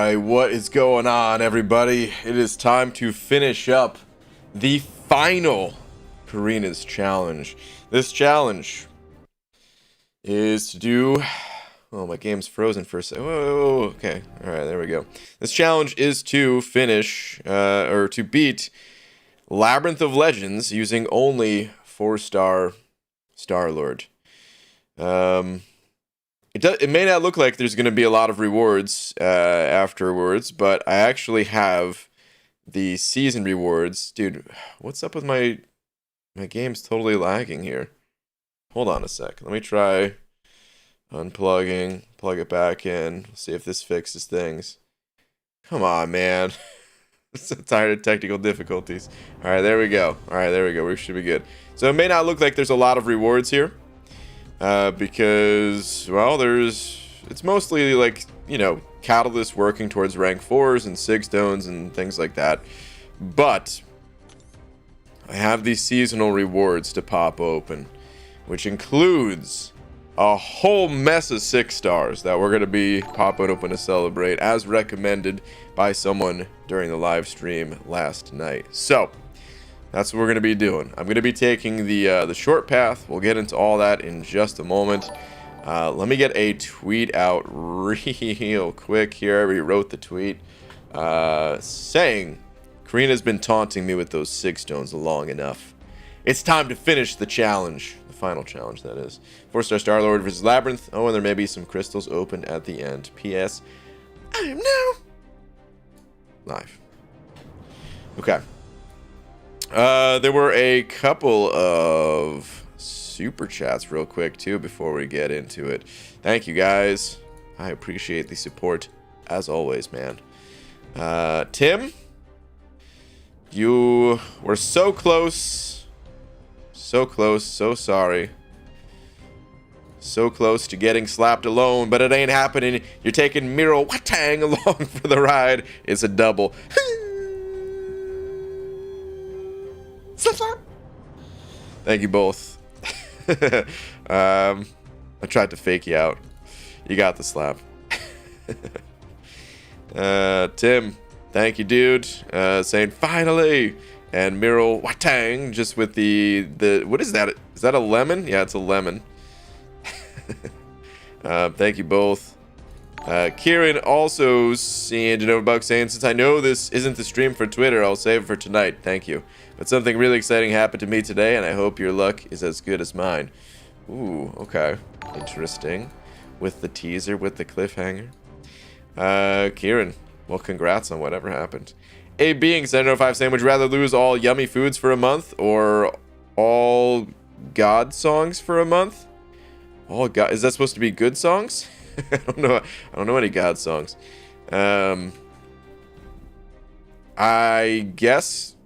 Alright, what is going on, everybody? It is time to finish up the final Carina's challenge. This challenge is to do... Oh, my game's frozen for a second. Whoa, okay. Alright, there we go. This challenge is to finish, or to beat Labyrinth of Legends using only 4-star Star-Lord. It may not look like there's going to be a lot of rewards afterwards, but I actually have the season rewards. Dude, what's up with my game's totally lagging here? Hold on a sec. Let me try unplugging, plug it back in, see if this fixes things. Come on, man. I'm so tired of technical difficulties. All right, there we go. All right, there we go. We should be good. So it may not look like there's a lot of rewards here. Because, well, it's mostly like, you know, Catalyst working towards rank 4s and 6 stones and things like that. But I have these seasonal rewards to pop open, which includes a whole mess of 6 stars that we're going to be popping open to celebrate, as recommended by someone during the live stream last night. So that's what we're going to be doing. I'm going to be taking the short path. We'll get into all that in just a moment. Let me get a tweet out real quick here. I rewrote the tweet saying, Carina's been taunting me with those 6 stones long enough. It's time to finish the challenge. The final challenge, that is. 4-star Star-Lord versus Labyrinth. Oh, and there may be some crystals open at the end. P.S. I am now live. Okay. There were a couple of super chats real quick too before we get into it. Thank you guys. I appreciate the support as always, man. Tim, you were so close. So close, so sorry. So close to getting slapped alone, but it ain't happening. You're taking Miro Watang along for the ride. It's a double. Thank you both. I tried to fake you out. You got the slap. Tim, thank you, dude. Saying finally. And Miro Watang just with the what is that? Is that a lemon? Yeah, it's a lemon. Thank you both. Kieran also seeing Genova Buck saying, since I know this isn't the stream for Twitter, I'll save it for tonight. Thank you. But something really exciting happened to me today, and I hope your luck is as good as mine. Ooh, okay. Interesting. With the teaser, with the cliffhanger. Kieran, well, congrats on whatever happened. A being 705 saying, would you rather lose all yummy foods for a month or all God songs for a month? All God, is that supposed to be good songs? I don't know any God songs. I guess,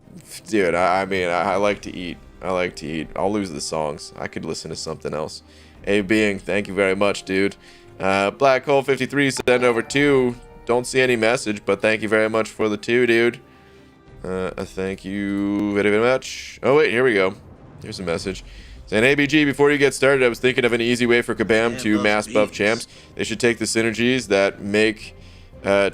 dude, I mean, I like to eat. I like to eat. I'll lose the songs. I could listen to something else. A being, thank you very much, dude. Black Hole 53 sent over 2. Don't see any message, but thank you very much for the 2, dude. Thank you very, very much. Oh, wait, here we go. Here's a message. Saying, ABG, before you get started, I was thinking of an easy way for Kabam to mass buff champs. They should take the synergies that make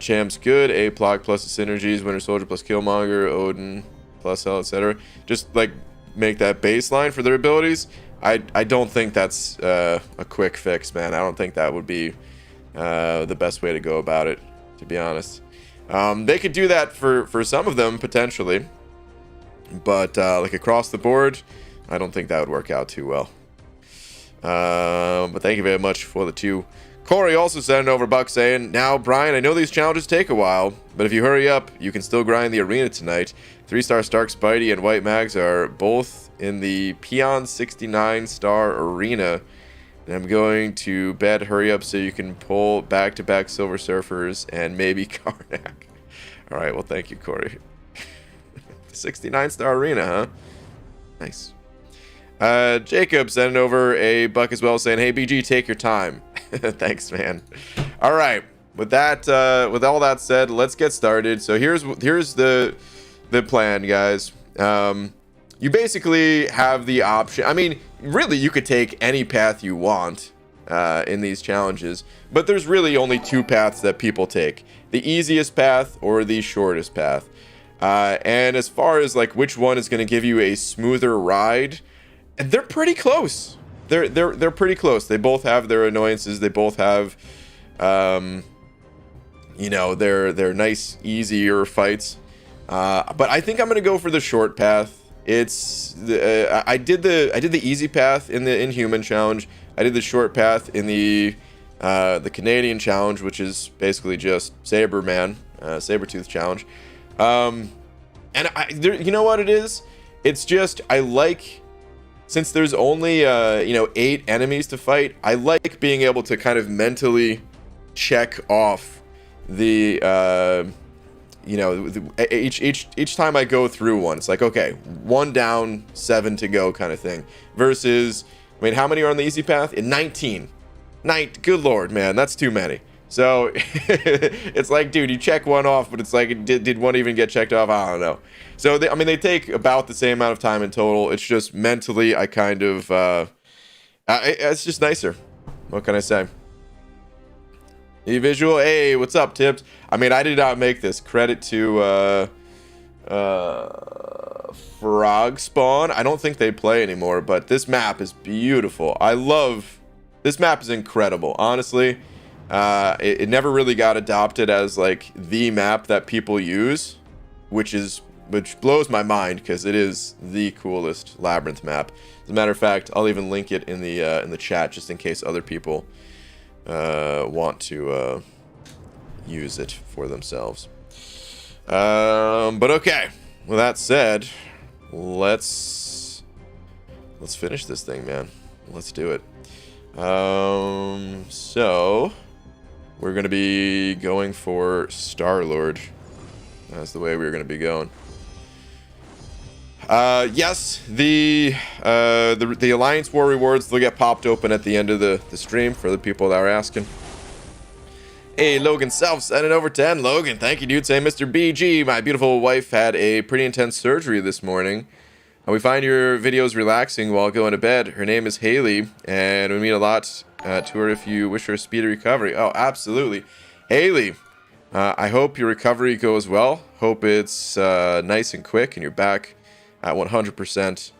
champs good. A-Plog plus the synergies, Winter Soldier plus Killmonger, Odin plus Hell, etc. Just, like, make that baseline for their abilities. I don't think that's a quick fix, man. I don't think that would be the best way to go about it, to be honest. They could do that for some of them, potentially. But, like, across the board, I don't think that would work out too well. But thank you very much for the 2. Corey also sent over Buck saying, now, Brian, I know these challenges take a while, but if you hurry up, you can still grind the arena tonight. 3-star Stark Spidey and White Mags are both in the Peon 69-star arena. And I'm going to bet hurry up so you can pull back-to-back Silver Surfers and maybe Karnak. All right, well, thank you, Corey. 69-star arena, huh? Nice. Jacob sent over a buck as well saying, hey, BG, take your time. Thanks, man. All right. With that, with all that said, let's get started. So here's the plan, guys. You basically have the option. I mean, really, you could take any path you want. in these challenges, but there's really only two paths that people take: the easiest path or the shortest path. And as far as like which one is going to give you a smoother ride, they're pretty close. They're pretty close. They both have their annoyances. They both have, you know, their nice, easier fights. But I think I'm gonna go for the short path. It's I did the easy path in the Inhuman challenge. I did the short path in the Canadian challenge, which is basically just Sabertooth challenge. And you know what it is? It's just I like. Since there's only, 8 enemies to fight, I like being able to kind of mentally check off the, each time I go through one. It's like, okay, 1 down, 7 to go kind of thing. Versus, I mean, how many are on the easy path? 19. Good lord, man, that's too many. So, it's like, dude, you check one off, but it's like, did one even get checked off? I don't know. So, they take about the same amount of time in total. It's just mentally, I kind of, it's just nicer. What can I say? E-Visual, hey, what's up, Tips? I mean, I did not make this. Credit to, Frog Spawn. I don't think they play anymore, but this map is beautiful. This map is incredible, honestly. It never really got adopted as like the map that people use, which blows my mind because it is the coolest Labyrinth map. As a matter of fact, I'll even link it in the chat just in case other people want to use it for themselves. But okay, with that said, let's finish this thing, man. Let's do it. So we're going to be going for Star-Lord. That's the way we're going to be going. Yes, the Alliance War rewards, they'll get popped open at the end of the stream for the people that are asking. Hey, Logan Self, sending over 10. Logan, thank you, dude. Say, Mr. BG, my beautiful wife had a pretty intense surgery this morning. We find your videos relaxing while going to bed. Her name is Haley, and we mean a lot to her if you wish her a speedy recovery. Oh, absolutely. Haley, I hope your recovery goes well. Hope it's nice and quick and you're back at 100%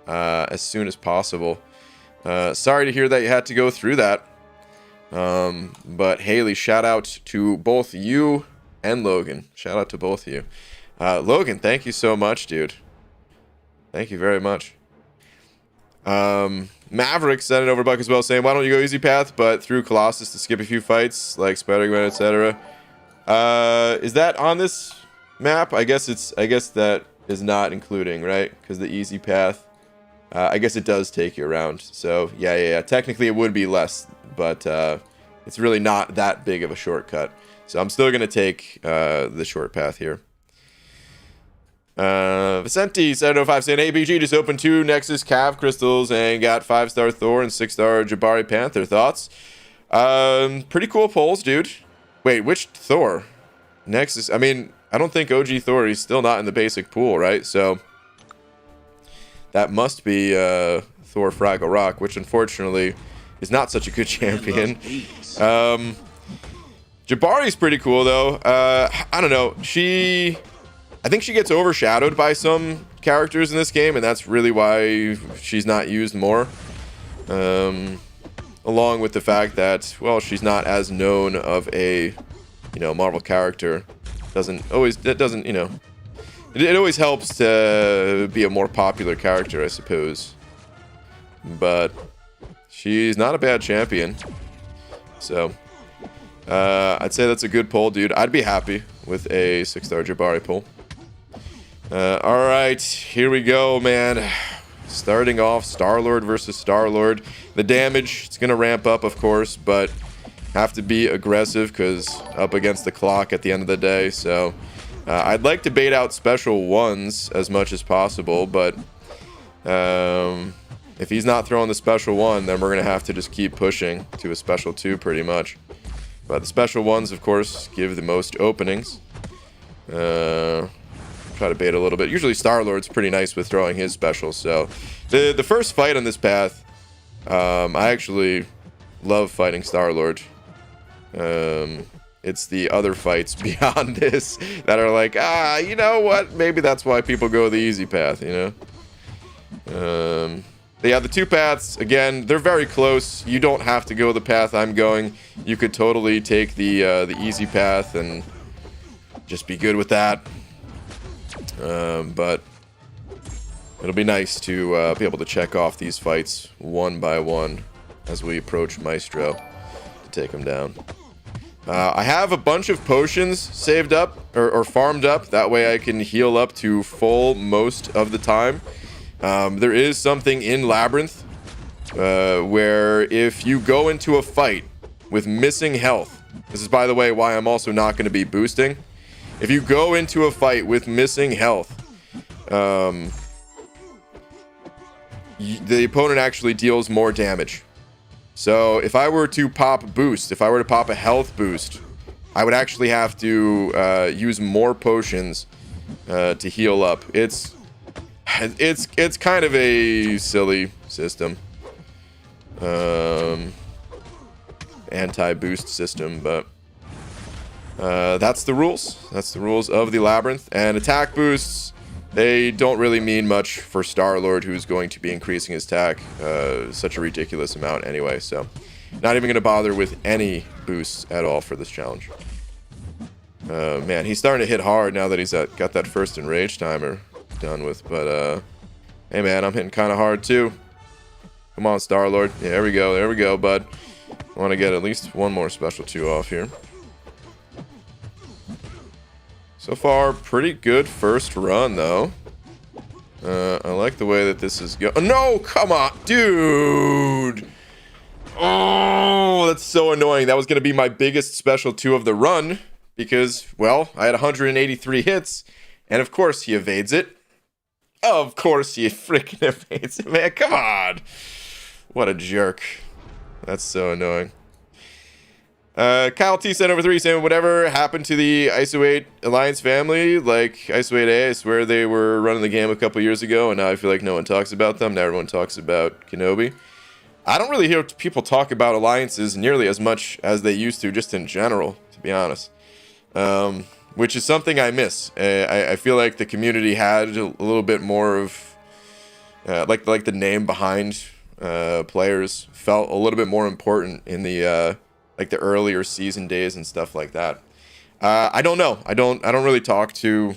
as soon as possible. Sorry to hear that you had to go through that. But Haley, shout out to both you and Logan. Shout out to both of you. Logan, thank you so much, dude. Thank you very much. Maverick sent it over Buck as well, saying, why don't you go easy path, but through Colossus to skip a few fights, like Spider-Man, etc. Is that on this map? I guess that is not including, right? Because the easy path, I guess it does take you around. So, yeah. Technically, it would be less, but it's really not that big of a shortcut. So I'm still going to take the short path here. Vicente 705 saying, ABG just opened 2 Nexus Cav crystals and got 5-star Thor and 6-star Jabari Panther. Thoughts? Pretty cool pulls, dude. Wait, which Thor? Nexus? I mean, I don't think OG Thor, he's still not in the basic pool, right? So that must be Thor Fraggle Rock, which unfortunately is not such a good champion. Jabari's pretty cool though. I don't know. I think she gets overshadowed by some characters in this game, and that's really why she's not used more. Along with the fact that, well, she's not as known of a, Marvel character. It always helps to be a more popular character, I suppose. But she's not a bad champion. So, I'd say that's a good pull, dude. I'd be happy with a 6-star Jabari pull. Alright, here we go, man. Starting off, Star-Lord versus Star-Lord. The damage, it's going to ramp up, of course, but have to be aggressive because up against the clock at the end of the day. So, I'd like to bait out special ones as much as possible, but if he's not throwing the special one, then we're going to have to just keep pushing to a special 2 pretty much. But the special ones, of course, give the most openings. Try to bait a little bit. Usually Star-Lord's pretty nice with throwing his specials. So the first fight on this path, I actually love fighting Star-Lord. It's the other fights beyond this that are like, you know what? Maybe that's why people go the easy path, you know? But yeah, the two paths, again, they're very close. You don't have to go the path I'm going. You could totally take the easy path and just be good with that. But it'll be nice to be able to check off these fights one by one as we approach Maestro to take him down. I have a bunch of potions saved up or farmed up. That way I can heal up to full most of the time. There is something in Labyrinth where if you go into a fight with missing health, this is, by the way, why I'm also not going to be boosting. If you go into a fight with missing health, the opponent actually deals more damage. So if I were to pop boost, if I were to pop a health boost, I would actually have to use more potions to heal up. It's kind of a silly system, anti-boost system, but that's the rules. That's the rules of the Labyrinth. And attack boosts, they don't really mean much for Star-Lord, who's going to be increasing his attack such a ridiculous amount anyway. So not even going to bother with any boosts at all for this challenge. Man, he's starting to hit hard now that he's got that first enrage timer done with. But hey, man, I'm hitting kind of hard too. Come on, Star-Lord. Yeah, there we go, bud. I want to get at least one more special 2 off here. So far, pretty good first run, though. I like the way that this is going. No, come on, dude. Oh, that's so annoying. That was going to be my biggest special 2 of the run because, well, I had 183 hits, and of course he evades it. Of course he freaking evades it, man. Come on. What a jerk. That's so annoying. Kyle T sent over 3 saying whatever happened to the ISO 8 Alliance family, like ISO 8A. I swear they were running the game a couple years ago, and now I feel like no one talks about them. Now everyone talks about Kenobi. I don't really hear people talk about alliances nearly as much as they used to, just in general, to be honest. Which is something I miss. I feel like the community had a little bit more of, like the name behind players felt a little bit more important in the like the earlier season days and stuff like that. I don't know. I don't really talk to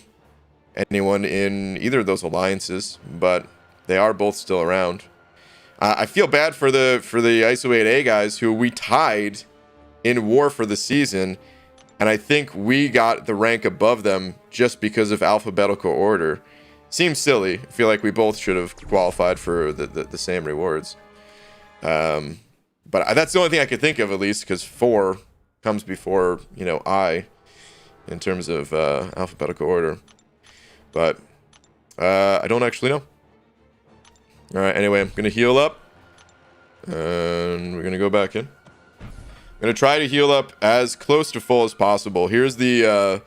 anyone in either of those alliances, but they are both still around. I feel bad for the ISO 8A guys who we tied in war for the season, and I think we got the rank above them just because of alphabetical order. Seems silly. I feel like we both should have qualified for the same rewards. But that's the only thing I could think of, at least, because 4 comes before, you know, I, in terms of alphabetical order. But I don't actually know. All right, anyway, I'm going to heal up. And we're going to go back in. I'm going to try to heal up as close to full as possible. Here's the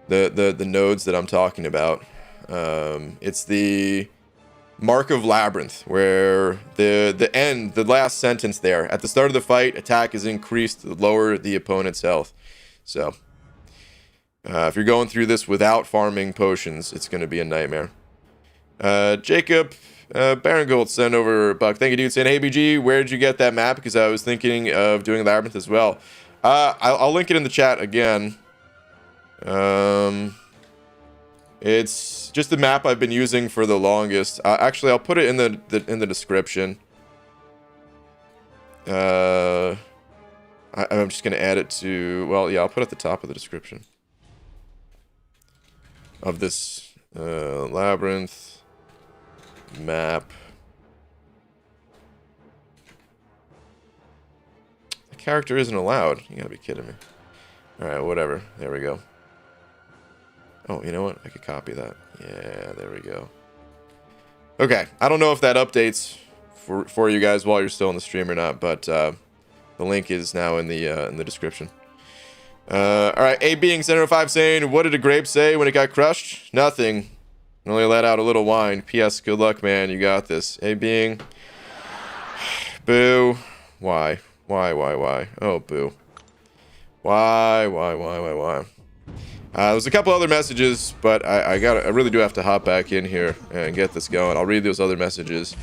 nodes that I'm talking about. It's the Mark of Labyrinth, where the last sentence there, at the start of the fight, attack is increased to lower the opponent's health. So, if you're going through this without farming potions, it's going to be a nightmare. Jacob Barengold sent over a buck. Thank you, dude. Saying, hey, BG, where did you get that map? Because I was thinking of doing Labyrinth as well. I'll link it in the chat again. It's just the map I've been using for the longest. Actually, I'll put it in the description. I'm just gonna add it to. Well, yeah, I'll put it at the top of the description of this Labyrinth map. The character isn't allowed. You gotta be kidding me. All right, whatever. There we go. Oh, you know what? I could copy that. Yeah, there we go. Okay, I don't know if that updates for you guys while you're still in the stream or not, but the link is now in the description. All right, A being Center 5 saying, what did a grape say when it got crushed? Nothing. It only let out a little wine. P.S. Good luck, man. You got this. A being. Boo. Why? Why? Oh, boo. Why? There's a couple other messages, but I really do have to hop back in here and get this going. I'll read those other messages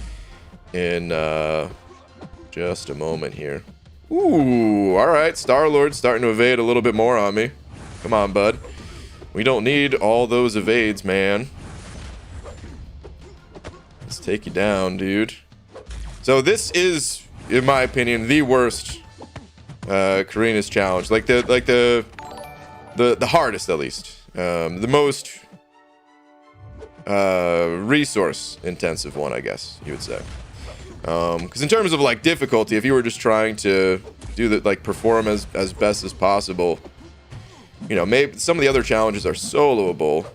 in just a moment here. Ooh, alright. Star-Lord's starting to evade a little bit more on me. Come on, bud. We don't need all those evades, man. Let's take you down, dude. So this is, in my opinion, the worst Carina's challenge. Like the hardest, at least. The most resource intensive one, I guess you would say. Because in terms of like difficulty, if you were just trying to do the perform as best as possible, you know, maybe some of the other challenges are soloable,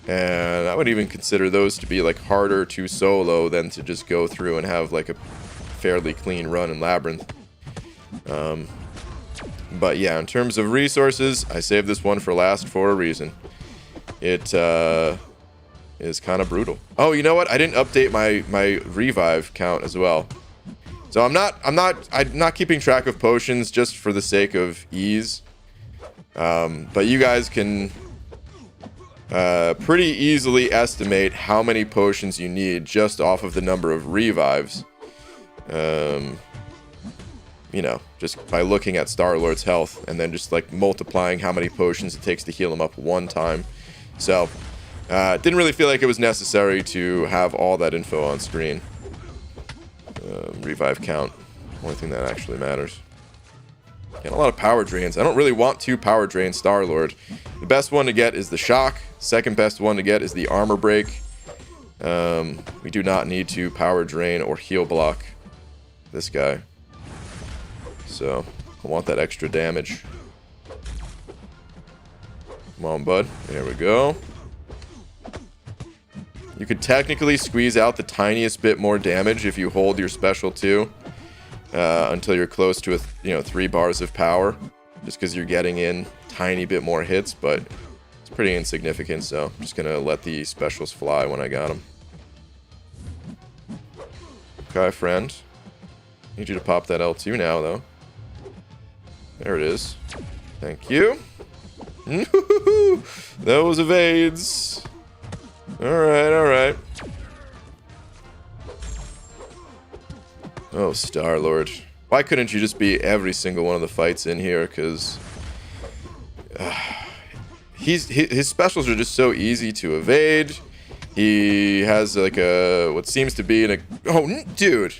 and I would even consider those to be like harder to solo than to just go through and have like a fairly clean run in Labyrinth. But yeah, in terms of resources, I saved this one for last for a reason. It is kind of brutal. Oh, you know what? I didn't update my revive count as well. So I'm not keeping track of potions just for the sake of ease. But you guys can pretty easily estimate how many potions you need just off of the number of revives. You know, just by looking at Star-Lord's health and then just like multiplying how many potions it takes to heal him up one time. So, didn't really feel like it was necessary to have all that info on screen. Revive count, only thing that actually matters. And a lot of power drains. I don't really want to power drain Star-Lord. The best one to get is the shock. Second best one to get is the armor break. We do not need to power drain or heal block this guy. So, I want that extra damage. Come on, bud. There we go. You could technically squeeze out the tiniest bit more damage if you hold your special too, until you're close to 3 bars of power, just because you're getting in tiny bit more hits, but it's pretty insignificant. So I'm just gonna let the specials fly when I got them. Okay, friend. Need you to pop that L2 now, though. There it is. Thank you. Those evades. Alright. Oh, Star-Lord. Why couldn't you just beat every single one of the fights in here? Because his specials are just so easy to evade. He has like what seems to be oh, dude.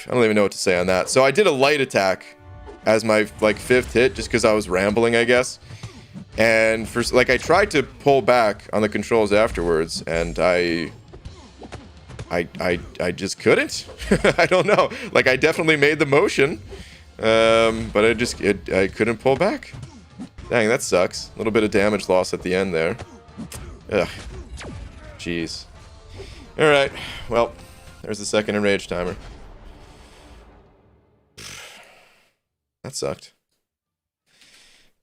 I don't even know what to say on that. So I did a light attack as my 5th hit just because I was rambling, I guess. And I tried to pull back on the controls afterwards, and I just couldn't. I don't know. Like, I definitely made the motion, but I couldn't pull back. Dang, that sucks. A little bit of damage loss at the end there. Ugh. Jeez. All right. Well, there's the second enrage timer. That sucked.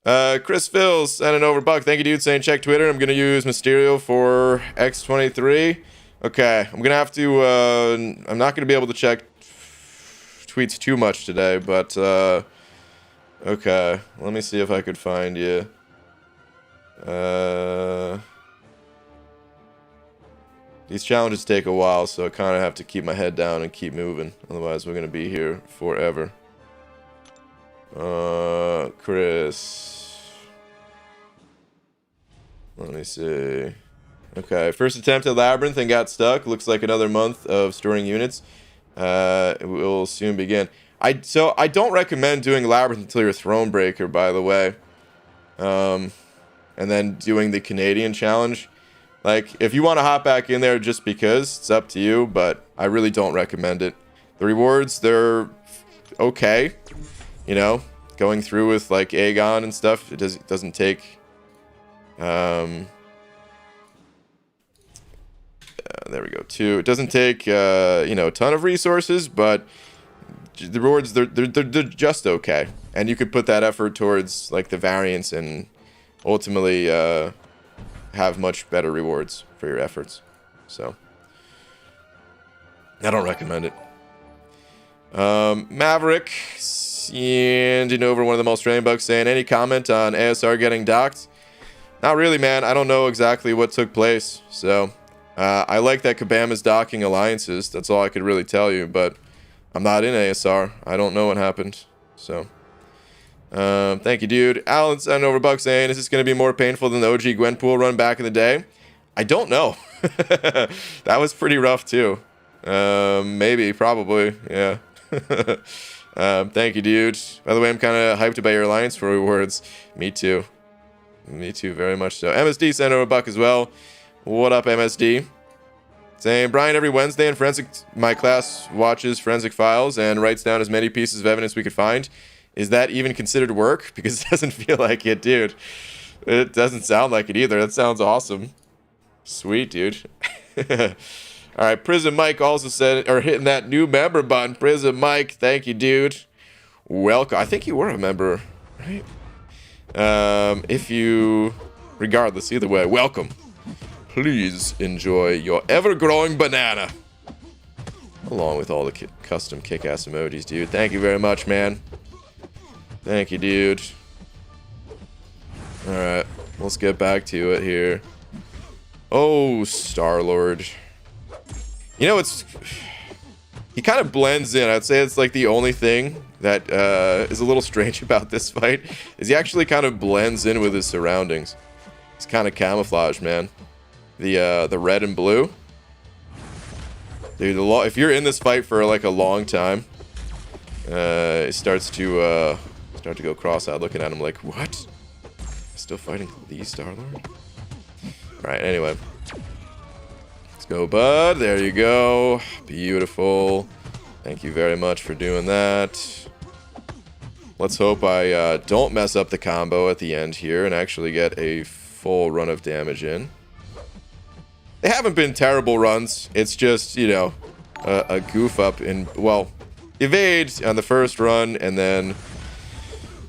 Chris Fills sending over buck. Thank you, dude. Saying check Twitter. I'm gonna use Mysterio for X23. Okay, I'm gonna have to. I'm not gonna be able to check tweets too much today, but okay. Let me see if I could find you. These challenges take a while, so I kind of have to keep my head down and keep moving. Otherwise, we're gonna be here forever. Chris. Let me see. Okay, first attempt at Labyrinth and got stuck. Looks like another month of storing units. It will soon begin. So I don't recommend doing Labyrinth until you're Thronebreaker, by the way. And then doing the Canadian challenge. Like, if you want to hop back in there just because, it's up to you, but I really don't recommend it. The rewards, they're okay. You know, going through with like Aegon and stuff, it doesn't take there we go. It doesn't take a ton of resources, but the rewards they're just okay. And you could put that effort towards like the variants and ultimately have much better rewards for your efforts. So, I don't recommend it. Maverick, and over one of the most Australian bucks saying, any comment on ASR getting docked? Not really, man. I don't know exactly what took place. So, I like that Kabama's docking alliances. That's all I could really tell you. But I'm not in ASR. I don't know what happened. So, thank you, dude. Alan sent over buck saying, is this going to be more painful than the OG Gwenpool run back in the day? I don't know. That was pretty rough, too. Maybe, probably. Yeah. Thank you, dude. By the way, I'm kind of hyped about your alliance for rewards. Me too. Me too, very much so. MSD sent over a buck as well. What up, MSD? Saying, Brian, every Wednesday in forensic, my class watches forensic files and writes down as many pieces of evidence we could find. Is that even considered work? Because it doesn't feel like it, dude. It doesn't sound like it either. That sounds awesome. Sweet, dude. All right, Prism Mike also said, or hitting that new member button. Prism Mike, thank you, dude. Welcome. I think you were a member, right? If you, regardless, either way, welcome. Please enjoy your ever-growing banana. Along with all the custom kick-ass emojis, dude. Thank you very much, man. Thank you, dude. Alright, let's get back to it here. Oh, Star-Lord. You know, he kind of blends in. I'd say it's like the only thing that is a little strange about this fight is he actually kind of blends in with his surroundings. He's kind of camouflaged, man. The red and blue. Dude, if you're in this fight for like a long time, it starts to go cross-eyed looking at him like, what? Still fighting the Star-Lord? Alright, anyway. Let's go, bud. There you go. Beautiful. Thank you very much for doing that. Let's hope I don't mess up the combo at the end here and actually get a full run of damage in. They haven't been terrible runs. It's just, you know, a goof up in, well, evade on the first run and then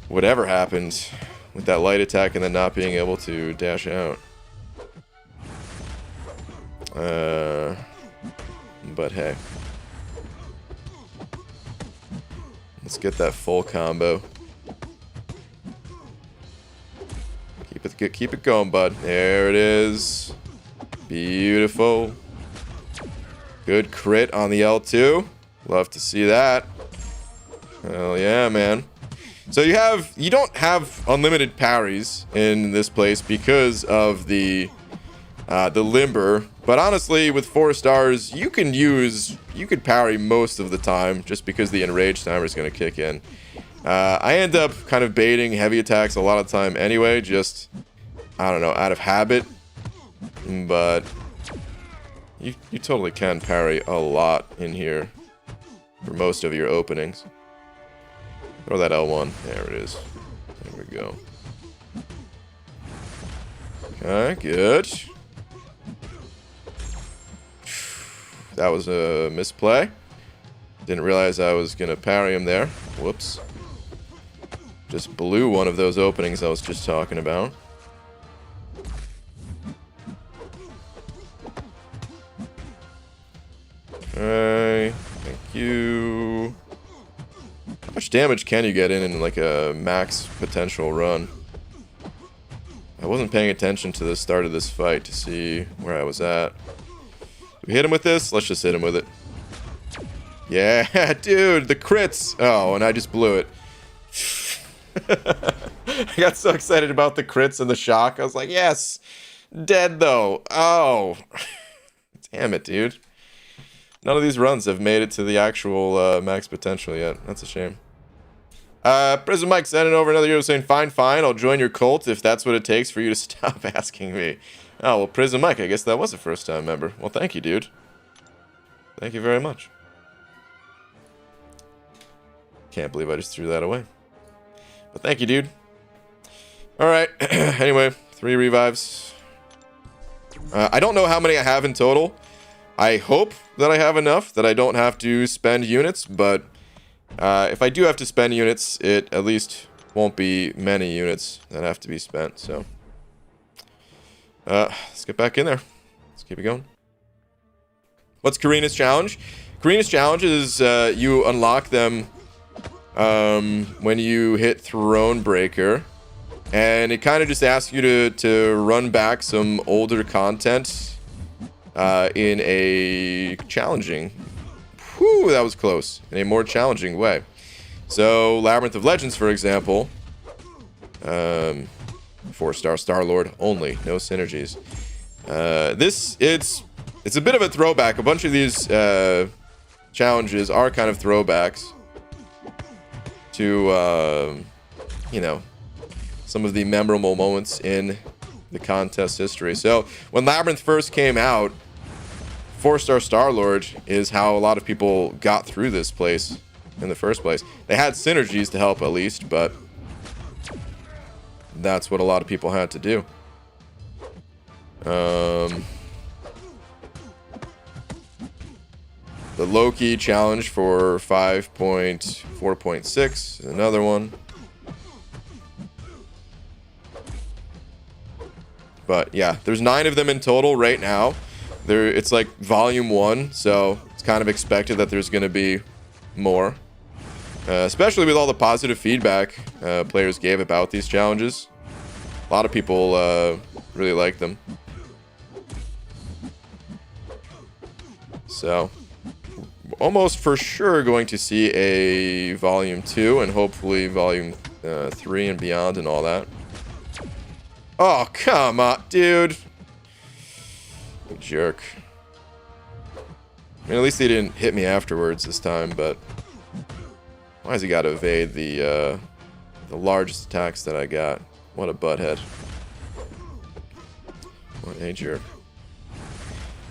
whatever happened with that light attack and then not being able to dash out. But hey. Let's get that full combo. Keep it going, bud. There it is. Beautiful. Good crit on the L2. Love to see that. Hell yeah, man. So you don't have unlimited parries in this place because of the limber, but honestly with 4 stars you could parry most of the time just because the enrage timer is going to kick in. I end up kind of baiting heavy attacks a lot of time anyway, just I don't know, out of habit, but you totally can parry a lot in here for most of your openings. Throw that L1. There it is. There we go. Okay, good. That was a misplay. Didn't realize I was going to parry him there. Whoops. Just blew one of those openings I was just talking about. Okay, thank you. How much damage can you get in like a max potential run? I wasn't paying attention to the start of this fight to see where I was at. We hit him with this? Let's just hit him with it. Yeah, dude, the crits. Oh, and I just blew it. I got so excited about the crits and the shock. I was like, yes. Dead, though. Oh. Damn it, dude. None of these runs have made it to the actual max potential yet. That's a shame. Prison Mike sending over another Euro saying, fine, I'll join your cult if that's what it takes for you to stop asking me. Oh, well, Prison Mike, I guess that was a first-time member. Well, thank you, dude. Thank you very much. Can't believe I just threw that away. But thank you, dude. Alright, anyway, 3 revives. I don't know how many I have in total. I hope that I have enough that I don't have to spend units, but if I do have to spend units, it at least won't be many units that have to be spent, so. Let's get back in there. Let's keep it going. What's Carina's challenge? Carina's challenge is you unlock them when you hit Throne Breaker. And it kind of just asks you to run back some older content in a challenging... Whew, that was close. In a more challenging way. So, Labyrinth of Legends, for example. 4-star Star-Lord only. No synergies. It's a bit of a throwback. A bunch of these challenges are kind of throwbacks to, you know, some of the memorable moments in the contest history. So, when Labyrinth first came out, 4-star Star-Lord is how a lot of people got through this place in the first place. They had synergies to help at least, but that's what a lot of people had to do. The Loki challenge for 5.4.6 is another one. But yeah, there's 9 of them in total right now. It's like volume 1, so it's kind of expected that there's going to be more. Especially with all the positive feedback players gave about these challenges. A lot of people really like them. So, almost for sure going to see a volume 2 and hopefully volume 3 and beyond and all that. Oh, come on, dude. You jerk. I mean, at least he didn't hit me afterwards this time, but why has he got to evade the largest attacks that I got? What a butthead. What a jerk.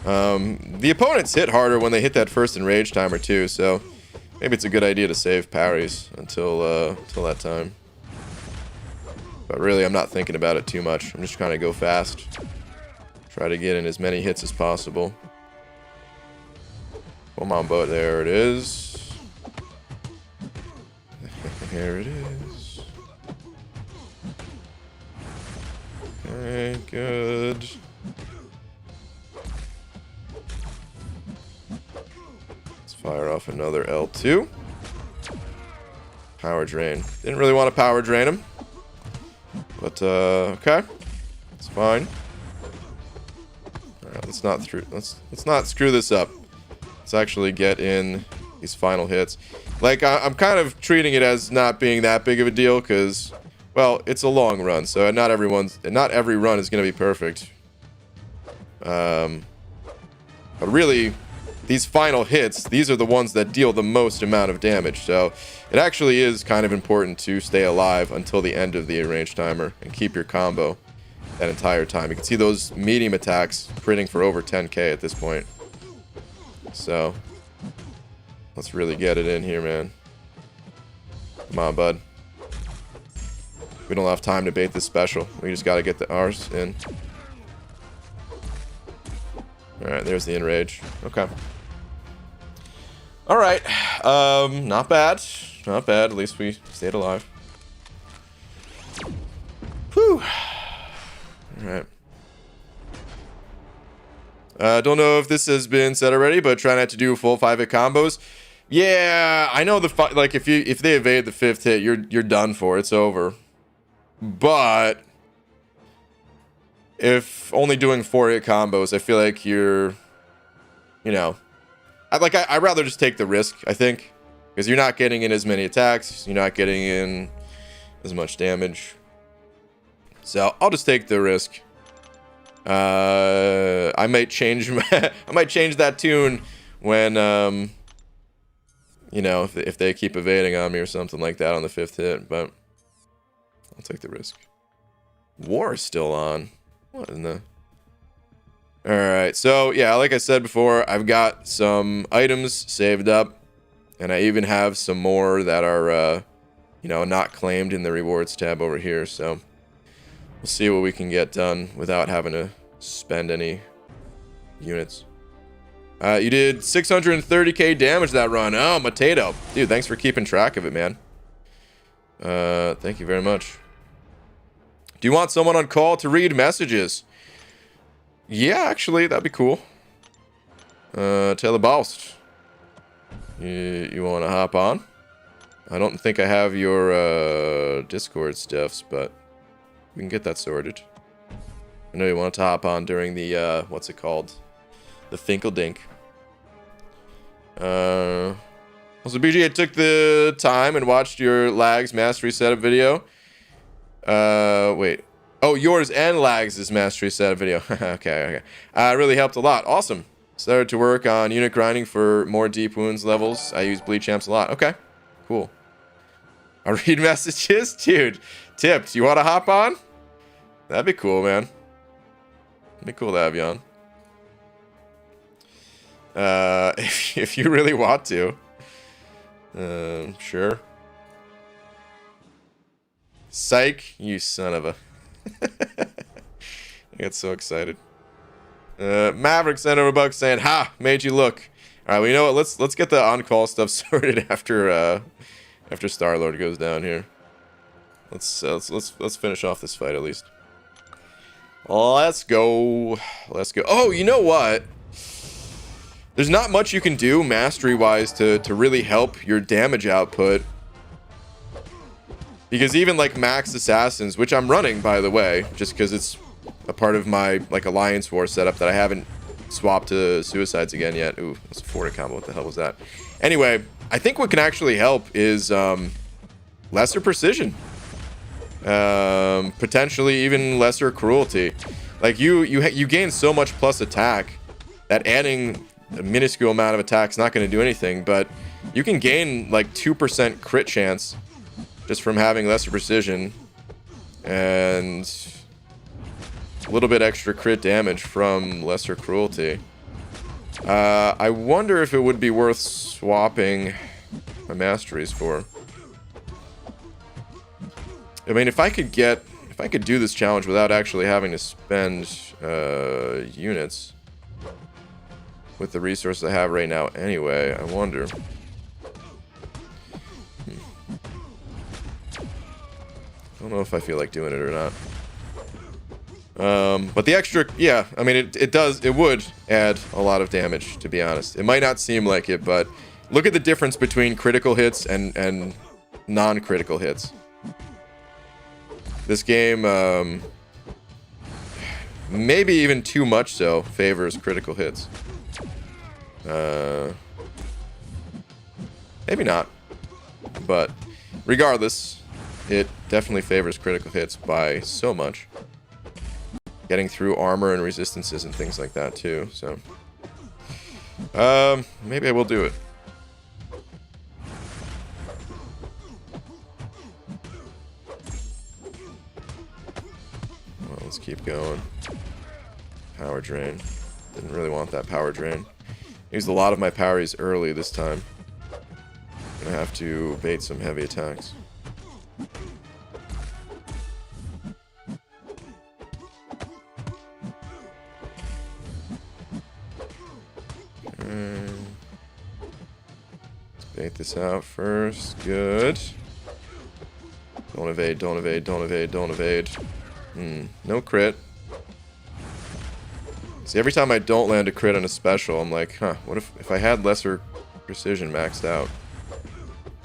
The opponents hit harder when they hit that first enrage timer too, so maybe it's a good idea to save parries until that time. But really, I'm not thinking about it too much. I'm just trying to go fast. Try to get in as many hits as possible. Come on, boat. There it is. Here it is. Okay, good. Let's fire off another L2. Power drain. Didn't really want to power drain him. But, okay. It's fine. Alright, let's not screw this up. Let's actually get in these final hits. Like, I'm kind of treating it as not being that big of a deal, because, well, it's a long run, so not every run is going to be perfect. But really, these final hits, these are the ones that deal the most amount of damage, so it actually is kind of important to stay alive until the end of the range timer and keep your combo that entire time. You can see those medium attacks critting for over 10k at this point. So, let's really get it in here, man. Come on, bud. We don't have time to bait this special. We just gotta get the ours in. Alright, there's the enrage. Okay. Alright. Not bad. Not bad. At least we stayed alive. Whew. Alright. Don't know if this has been said already, but try not to do full 5-hit combos. Yeah, I know like if they evade the 5th hit, you're done for. It's over. But if only doing 4-hit combos, I feel like you're, you know, I'd rather just take the risk, I think, because you're not getting in as many attacks, you're not getting in as much damage. So I'll just take the risk. I might change that tune when you know, if they keep evading on me or something like that on the 5th hit, but I'll take the risk. War is still on. What in the... Alright, so yeah, like I said before, I've got some items saved up, and I even have some more that are you know, not claimed in the rewards tab over here, so we'll see what we can get done without having to spend any units. You did 630k damage that run. Oh, Matato. Dude, thanks for keeping track of it, man. Thank you very much. Do you want someone on call to read messages? Yeah, actually, that'd be cool. Taylor Balst. You want to hop on? I don't think I have your Discord stuffs, but we can get that sorted. I know you want to hop on during the, what's it called? The Finkledink. Also, BG, I took the time and watched your Lags Mastery Setup video. Wait. Oh, yours and Lags' Mastery Setup video. Okay. Really helped a lot. Awesome. Started to work on unit grinding for more deep wounds levels. I use bleed champs a lot. Okay. Cool. I read messages? Dude. Tipped. You want to hop on? That'd be cool, man. It'd be cool to have you on. If you really want to. Sure. Psych, you son of a. I got so excited. Maverick sent over a buck saying, "Ha, made you look." All right, well, you know what? Let's get the on-call stuff sorted after Star-Lord goes down here. Let's finish off this fight at least. Let's go. Oh, you know what? There's not much you can do mastery-wise to really help your damage output. Because even like max assassins, which I'm running by the way, just because it's a part of my like Alliance War setup that I haven't swapped to Suicides again yet. Ooh, that's a 4 combo. What the hell was that? Anyway, I think what can actually help is lesser precision. Potentially even lesser cruelty. Like you gain so much plus attack that adding a minuscule amount of attack is not going to do anything, but you can gain like 2% crit chance just from having lesser precision and a little bit extra crit damage from lesser cruelty. I wonder if it would be worth swapping my masteries for. I mean, if I could do this challenge without actually having to spend units with the resources I have right now anyway, I wonder. I don't know if I feel like doing it or not. But the extra, yeah, I mean, it would add a lot of damage, to be honest. It might not seem like it, but look at the difference between critical hits and non-critical hits. This game, maybe even too much so, favors critical hits. Maybe not. But regardless, it definitely favors critical hits by so much. Getting through armor and resistances and things like that too, so. Maybe I will do it. Well, let's keep going. Power drain. Didn't really want that power drain. Used a lot of my poweries early this time. Gonna have to bait some heavy attacks. Let's bait this out first. Good. Don't evade, don't evade, don't evade, don't evade. No crit. See, every time I don't land a crit on a special, I'm like, huh, what if I had lesser precision maxed out?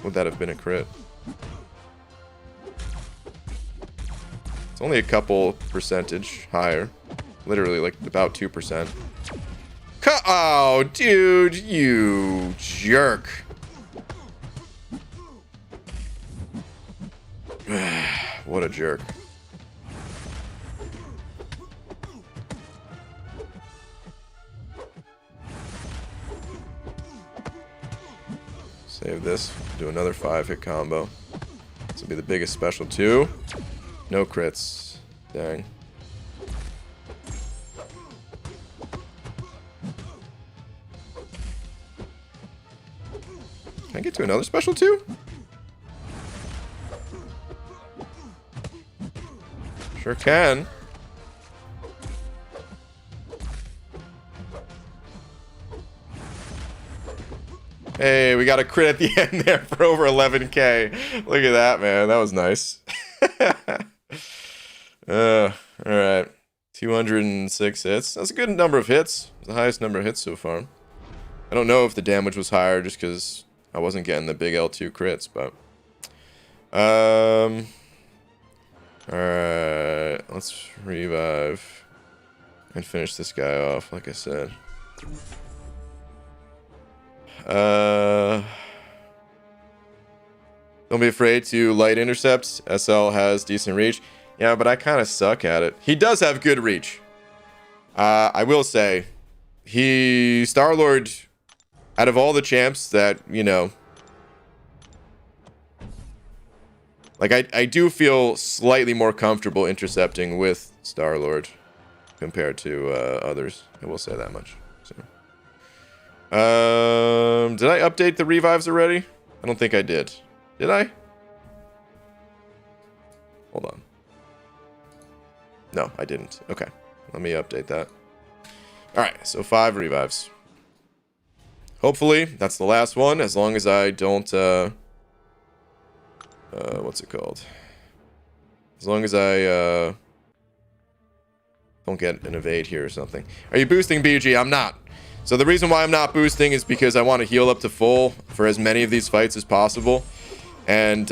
Would that have been a crit? It's only a couple percentage higher. Literally, like, about 2%. Oh, dude, you jerk. What a jerk. Save this. Do another 5-hit combo. This will be the biggest special too. No crits. Dang. Can I get to another special too? Sure can. Hey, we got a crit at the end there for over 11k. Look at that, man. That was nice. Alright. 206 hits. That's a good number of hits. The highest number of hits so far. I don't know if the damage was higher just because I wasn't getting the big L2 crits, but... Alright, let's revive and finish this guy off, like I said. Don't be afraid to light intercepts. SL has decent reach. Yeah, but I kind of suck at it. He does have good reach. I will say, Star-Lord, out of all the champs that, you know, like, I do feel slightly more comfortable intercepting with Star-Lord compared to others. I will say that much. So, did I update the revives already? I don't think I did. Did I? Hold on. No, I didn't. Okay. Let me update that. Alright, so 5 revives. Hopefully, that's the last one, as long as I don't, what's it called? As long as I, don't get an evade here or something. Are you boosting BG? I'm not. So the reason why I'm not boosting is because I want to heal up to full for as many of these fights as possible. And,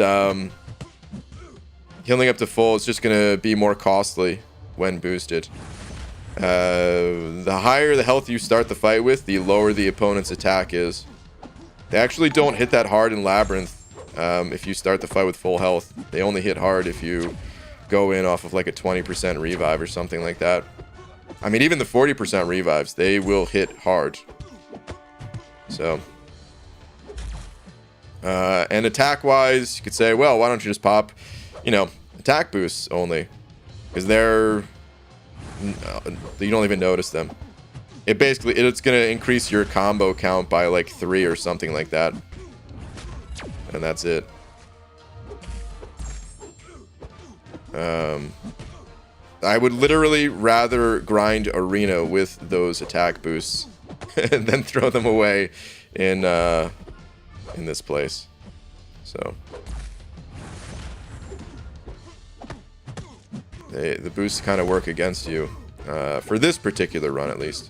healing up to full is just going to be more costly when boosted. The higher the health you start the fight with, the lower the opponent's attack is. They actually don't hit that hard in Labyrinth if you start the fight with full health. They only hit hard if you go in off of like a 20% revive or something like that. I mean, even the 40% revives, they will hit hard. So... and attack-wise, you could say, well, why don't you just pop, you know, attack boosts only? Because they're... you don't even notice them. It's going to increase your combo count by like 3 or something like that. And that's it. I would literally rather grind Arena with those attack boosts and then throw them away in this place. So the boosts kind of work against you for this particular run, at least.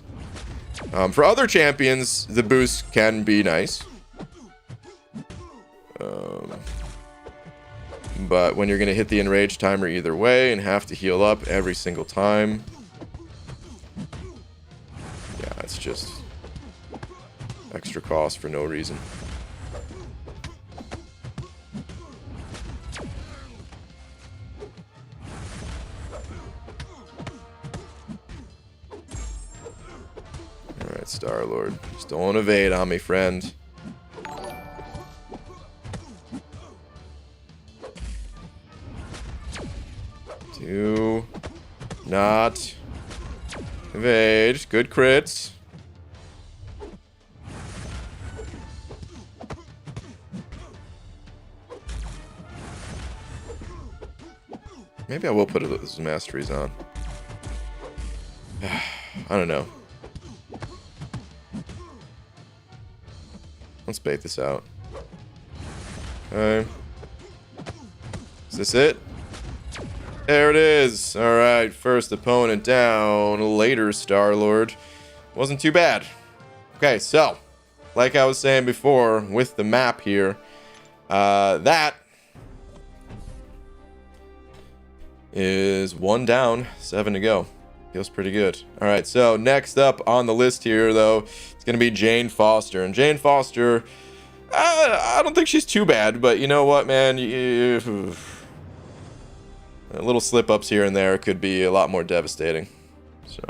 For other champions, the boosts can be nice, but when you're gonna hit the enrage timer either way and have to heal up every single time, yeah, it's just extra cost for no reason. Alright, Star-Lord. Just don't evade on me, friend. Do not evade. Good crits. Maybe I will put those masteries on. I don't know. Let's bait this out. Okay. Is this it? There it is. Alright, first opponent down. Later, Star-Lord. Wasn't too bad. Okay, so, like I was saying before, with the map here, that is 1 down, 7 to go. Feels pretty good. Alright, so next up on the list here, though, it's going to be Jane Foster. And Jane Foster, I don't think she's too bad, but you know what, man? Little slip-ups here and there could be a lot more devastating. So,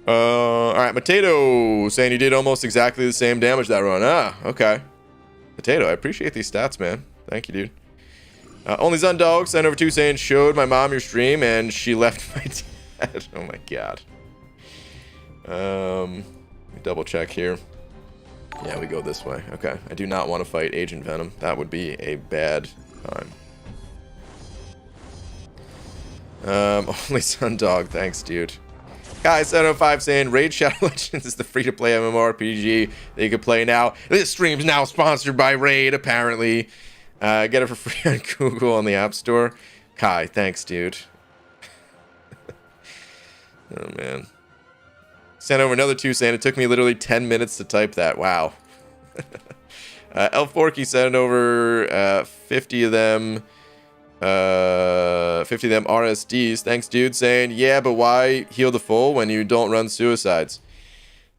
alright, Potato saying you did almost exactly the same damage that run. Ah, okay. Potato, I appreciate these stats, man. Thank you, dude. Only Zundog sent over 2 saying, showed my mom your stream and she left my dad. Oh my god. Let me double check here. Yeah, we go this way. Okay. I do not want to fight Agent Venom. That would be a bad time. Only Sundog, thanks, dude. Guy 705 saying Raid Shadow Legends is the free-to-play MMORPG that you can play now. This stream's now sponsored by Raid, apparently. Get it for free on Google on the App Store. Kai, thanks, dude. Oh, man. Sent over another 2 saying it took me literally 10 minutes to type that. Wow. Elf Forky sent over 50 of them. 50 of them RSDs. Thanks, dude. Saying, yeah, but why heal the full when you don't run suicides?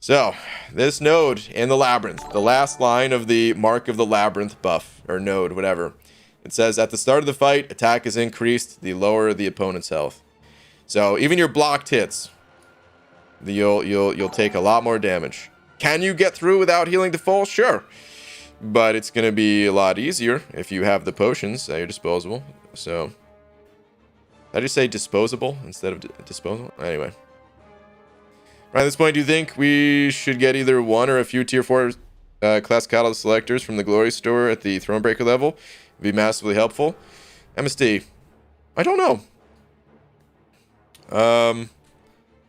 So, this node in the Labyrinth, the last line of the Mark of the Labyrinth buff, or node, whatever. It says, at the start of the fight, attack is increased, the lower the opponent's health. So, even your blocked hits, you'll take a lot more damage. Can you get through without healing the full? Sure. But it's going to be a lot easier if you have the potions at your disposal. So, did I just say disposable instead of disposal? Anyway. Right at this point, do you think we should get either one or a few tier 4 class catalyst selectors from the Glory Store at the Thronebreaker level? It'd be massively helpful. MSD. I don't know.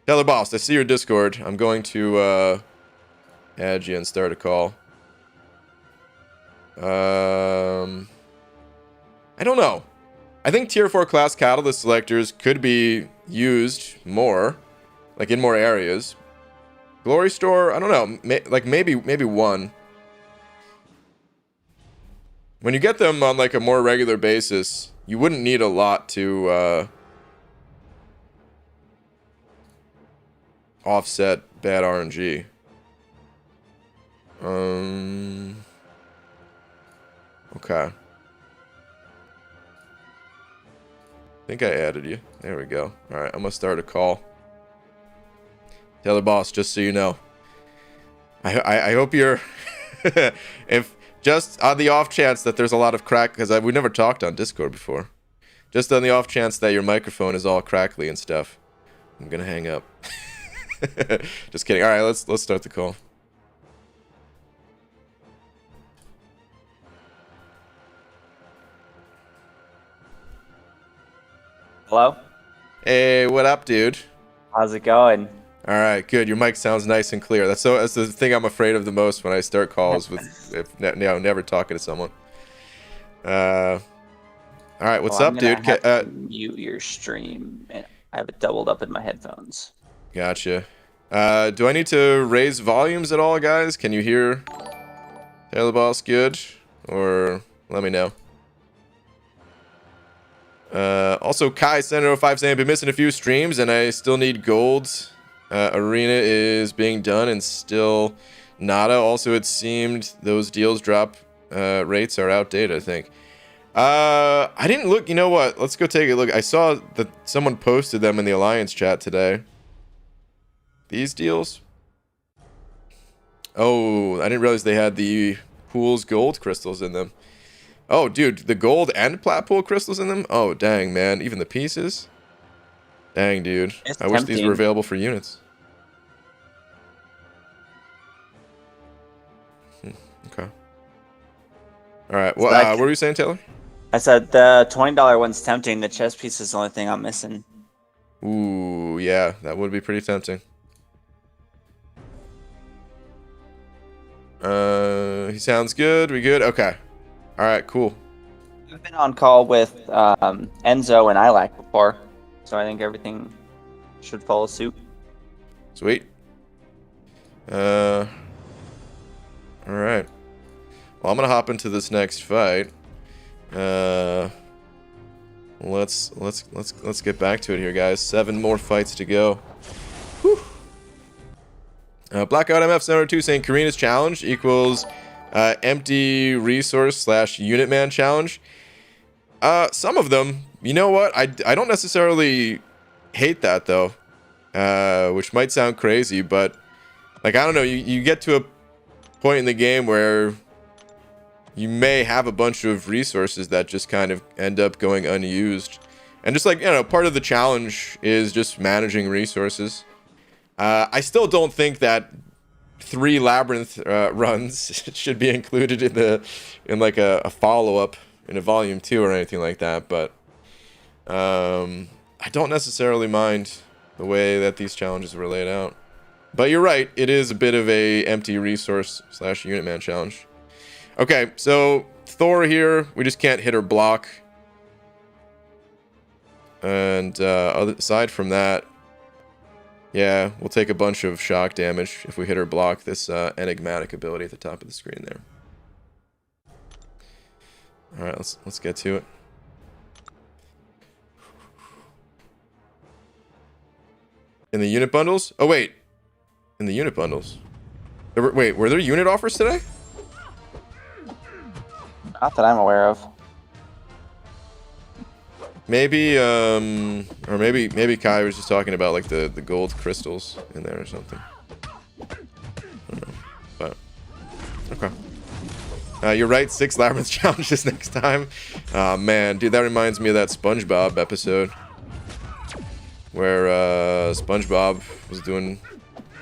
Taylor Boss, I see your Discord. I'm going to add you and start a call. I don't know. I think tier 4 class catalyst selectors could be used more, like in more areas. Glory Store, I don't know. Maybe one. When you get them on like a more regular basis, you wouldn't need a lot to offset bad RNG. Okay. I think I added you. There we go. Alright, I'm gonna start a call. Taylor Boss, just so you know. I hope you're... if just on the off chance that there's a lot of crack... Because we never talked on Discord before. Just on the off chance that your microphone is all crackly and stuff. I'm gonna hang up. Just kidding. Alright, let's start the call. Hello? Hey, what up, dude? How's it going? All right, good. Your mic sounds nice and clear. That's the thing I'm afraid of the most when I start calls with never talking to someone. All right, what's up, dude? Mute your stream. I have it doubled up in my headphones. Gotcha. Do I need to raise volumes at all, guys? Can you hear Taylor Boss good? Or let me know. Also, Kai Senator 5 saying I've been missing a few streams and I still need gold. Arena is being done and still nada. Also, it seemed those deals drop rates are outdated, I think. I didn't look. You know what? Let's go take a look. I saw that someone posted them in the Alliance chat today. These deals? Oh, I didn't realize they had the Pool's gold crystals in them. Oh, dude, the gold and plat pool crystals in them? Oh, dang, man. Even the pieces? Dang, dude. I wish these were available for units. Okay. Alright, well, what were you saying, Taylor? I said the $20 one's tempting. The chess piece is the only thing I'm missing. Ooh, yeah. That would be pretty tempting. He sounds good. We good? Okay. Alright, cool. I've been on call with Enzo and Ilac before, so I think everything should follow suit. Sweet. Alright. Well, I'm gonna hop into this next fight. Let's get back to it here, guys. 7 more fights to go. Whew. Blackout MF Center 2 saying Carina's challenge equals empty resource / unit man challenge. Some of them, you know what? I don't necessarily hate that though, which might sound crazy, but like, I don't know, you get to a point in the game where you may have a bunch of resources that just kind of end up going unused, and just like, you know, part of the challenge is just managing resources. I still don't think that 3 Labyrinth runs should be included in like a follow-up in a volume 2 or anything like that, but I don't necessarily mind the way that these challenges were laid out. But you're right, it is a bit of a empty resource / unit man challenge. Okay, so Thor here, we just can't hit or block. And aside from that, Yeah, we'll take a bunch of shock damage if we hit or block this enigmatic ability at the top of the screen there. All right, let's get to it. In the unit bundles? Oh wait, in the unit bundles. Wait, were there unit offers today? Not that I'm aware of. Maybe, or maybe Kai was just talking about like the gold crystals in there or something. I don't know, but okay. You're right. 6 Labyrinth challenges next time. Man, dude, that reminds me of that SpongeBob episode where SpongeBob was doing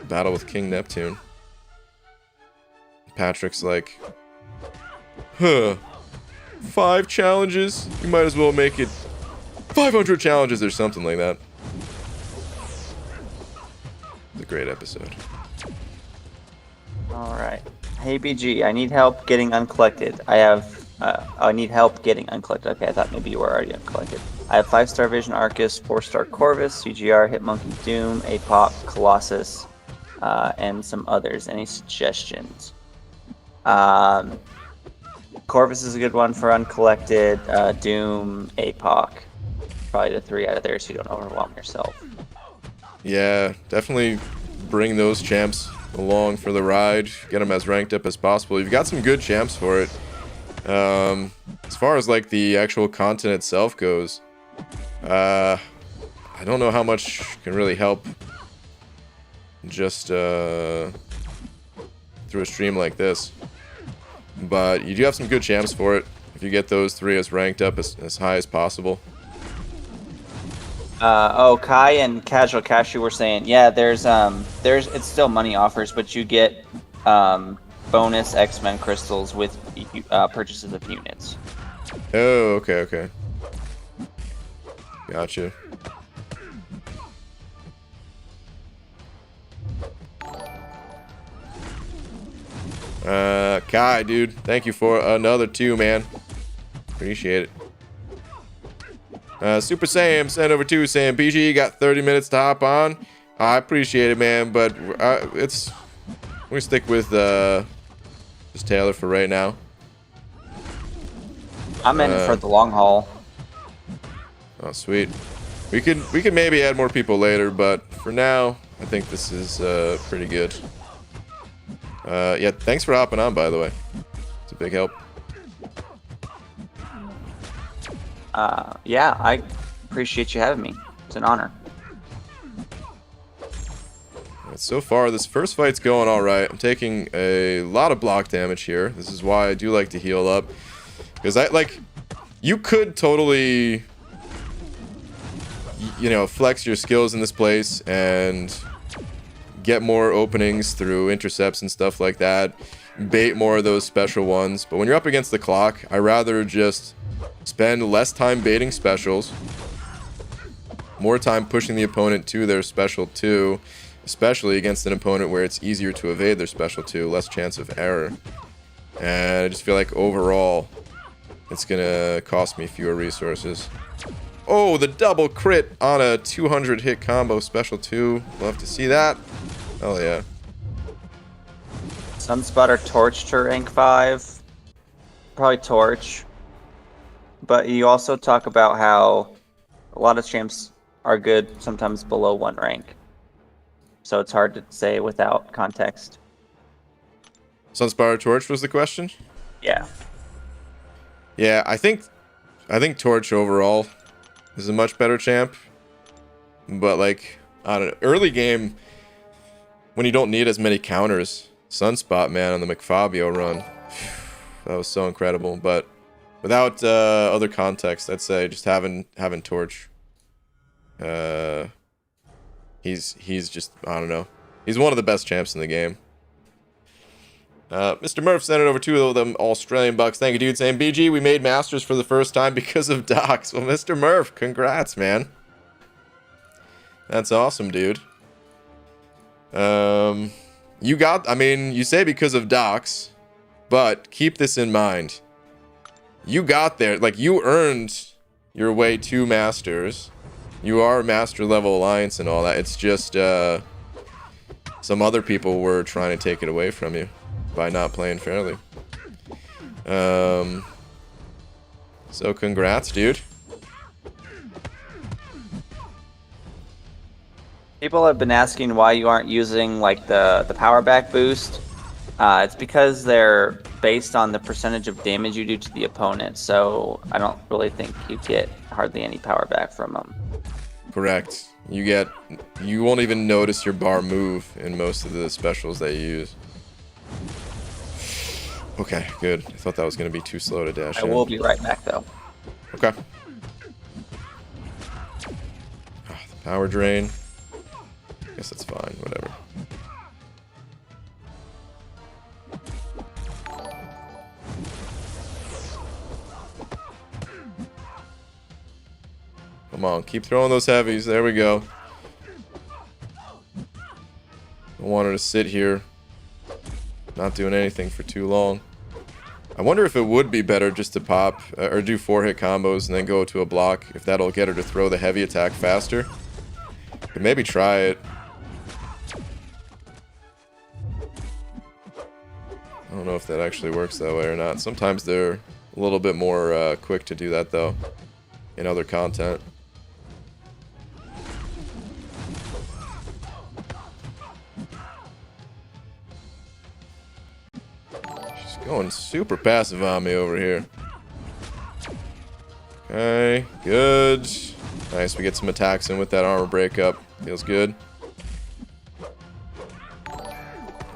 battle with King Neptune. Patrick's like, huh, 5 challenges? You might as well make it 500 challenges or something like that. It's a great episode. Alright. Hey BG, I need help getting uncollected. I need help getting uncollected. Okay, I thought maybe you were already uncollected. I have 5-star Vision Arcus, 4-star Corvus, CGR, Hitmonkey Doom, APOC, Colossus, and some others. Any suggestions? Corvus is a good one for uncollected. Doom, APOC. Probably the 3 out of there so you don't overwhelm yourself. Yeah, definitely bring those champs along for the ride. Get them as ranked up as possible. You've got some good champs for it. As far as like the actual content itself goes, I don't know how much can really help just through a stream like this. But you do have some good champs for it if you get those 3 as ranked up as high as possible. Kai and Casual Cashew were saying, yeah, there's it's still money offers, but you get bonus X-Men crystals with purchases of units. Oh, okay. Gotcha. Kai, dude, thank you for another 2, man. Appreciate it. Super Sam sent over 2 saying, BG, you got 30 minutes to hop on. I appreciate it, man, but we're gonna stick with just Taylor for right now. I'm in for the long haul. Oh, sweet. We could maybe add more people later, but for now, I think this is pretty good. Yeah, thanks for hopping on, by the way. It's a big help. Yeah, I appreciate you having me. It's an honor. Alright, so far, this first fight's going alright. I'm taking a lot of block damage here. This is why I do like to heal up. Because you could totally, you know, flex your skills in this place and get more openings through intercepts and stuff like that. Bait more of those special ones. But when you're up against the clock, I'd rather just spend less time baiting specials, more time pushing the opponent to their special 2, especially against an opponent where it's easier to evade their special 2, less chance of error. And I just feel like overall, it's gonna cost me fewer resources. Oh, the double crit on a 200 hit combo special 2. Love to see that. Hell yeah. Sunspotter Torch to rank 5. Probably Torch. But you also talk about how a lot of champs are good sometimes below 1 rank. So it's hard to say without context. Sunspire Torch was the question? Yeah. Yeah, I think Torch overall is a much better champ. But like, I don't know, early game, when you don't need as many counters, Sunspot, man, on the McFabio run, that was so incredible. But without other context, I'd say just having Torch. He's just, I don't know. He's one of the best champs in the game. Mr. Murph sent it over 2 of them Australian bucks. Thank you, dude. Saying, BG, we made Masters for the first time because of Docs. Well, Mr. Murph, congrats, man. That's awesome, dude. You got, I mean, you say because of Docs, but keep this in mind. You got there, like, you earned your way to Masters You are master level alliance and all that. It's just some other people were trying to take it away from you by not playing fairly. So congrats, dude. People have been asking why you aren't using like the power back boost. It's because they're based on the percentage of damage you do to the opponent, so I don't really think you get hardly any power back from them. Correct. You won't even notice your bar move in most of the specials that you use. Okay, good. I thought that was going to be too slow to dash I in. will be right back though. Okay. The power drain. Guess that's fine, whatever. Come on, keep throwing those heavies. There we go. Don't want her to sit here, not doing anything for too long. I wonder if it would be better just to pop or do 4-hit combos and then go to a block, if that'll get her to throw the heavy attack faster. Could maybe try it. I don't know if that actually works that way or not. Sometimes they're a little bit more quick to do that though in other content. Going super passive on me over here. Okay, good. Nice, we get some attacks in with that armor breakup. Feels good.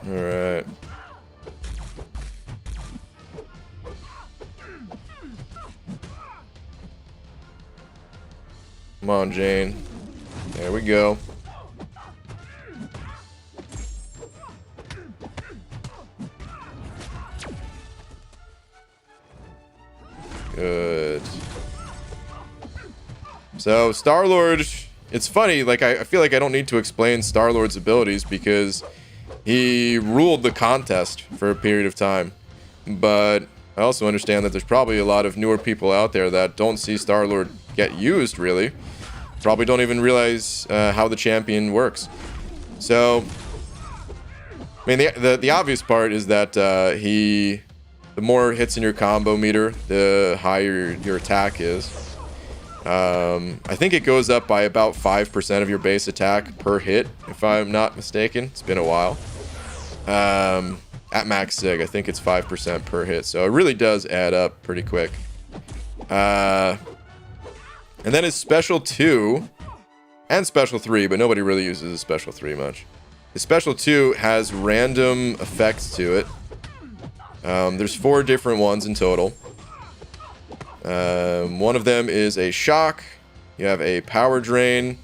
Alright. Come on, Jane. There we go. Good. So, Star-Lord, it's funny, like, I feel like I don't need to explain Star-Lord's abilities because he ruled the contest for a period of time. But I also understand that there's probably a lot of newer people out there that don't see Star-Lord get used, really. Probably don't even realize how the champion works. So, I mean, the obvious part is that the more hits in your combo meter, the higher your attack is. I think it goes up by about 5% of your base attack per hit, if I'm not mistaken. It's been a while. At max sig, I think it's 5% per hit, so it really does add up pretty quick. And then his special 2 and special 3, but nobody really uses his special 3 much. His special 2 has random effects to it. There's 4 different ones in total. One of them is a shock. You have a power drain.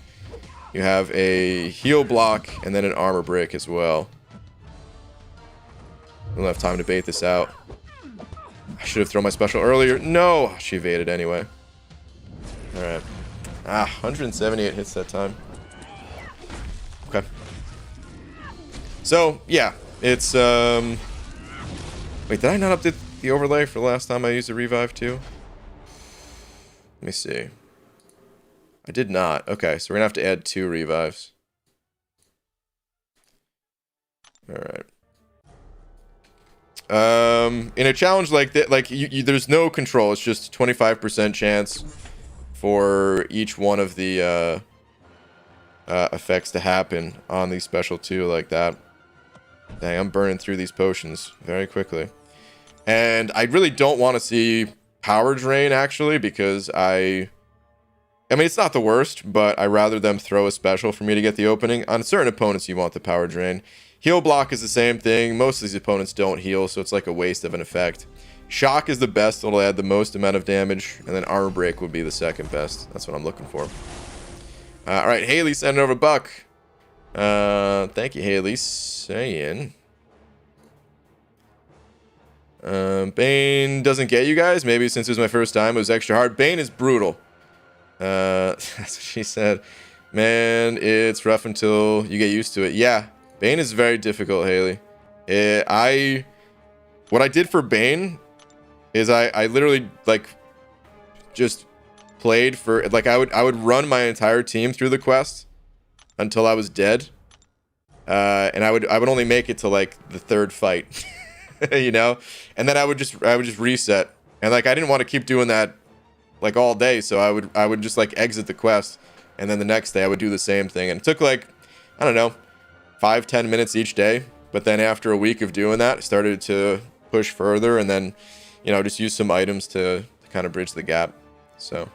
You have a heal block, and then an armor break as well. I don't have time to bait this out. I should have thrown my special earlier. No! She evaded anyway. Alright. 178 hits that time. Okay. So, yeah. It's, Wait, did I not update the overlay for the last time I used a revive too? Let me see. I did not. Okay, so we're gonna have to add 2 revives. Alright. In a challenge like that, like, there's no control. It's just 25% chance for each one of the effects to happen on the special 2 like that. Dang, I'm burning through these potions very quickly. And I really don't want to see power drain, actually, because I mean, it's not the worst, but I rather them throw a special for me to get the opening. On certain opponents, you want the power drain. Heal block is the same thing. Most of these opponents don't heal, so it's like a waste of an effect. Shock is the best. It'll add the most amount of damage. And then armor break would be the second best. That's what I'm looking for. Alright, Haley sending over Buck. Thank you, Haley. Saying... Bane doesn't get you guys. Maybe since it was my first time, it was extra hard. Bane is brutal. That's what she said. Man, it's rough until you get used to it. Yeah, Bane is very difficult, Haley. What I did for Bane is I literally, like, just played for, like, I would run my entire team through the quest until I was dead. And I would only make it to like the third fight, you know, and then I would just reset. And like, I didn't want to keep doing that like all day. So I would just like exit the quest. And then the next day I would do the same thing. And it took like, I don't know, 5-10 minutes each day. But then after a week of doing that, I started to push further and then, you know, just use some items to kind of bridge the gap. So,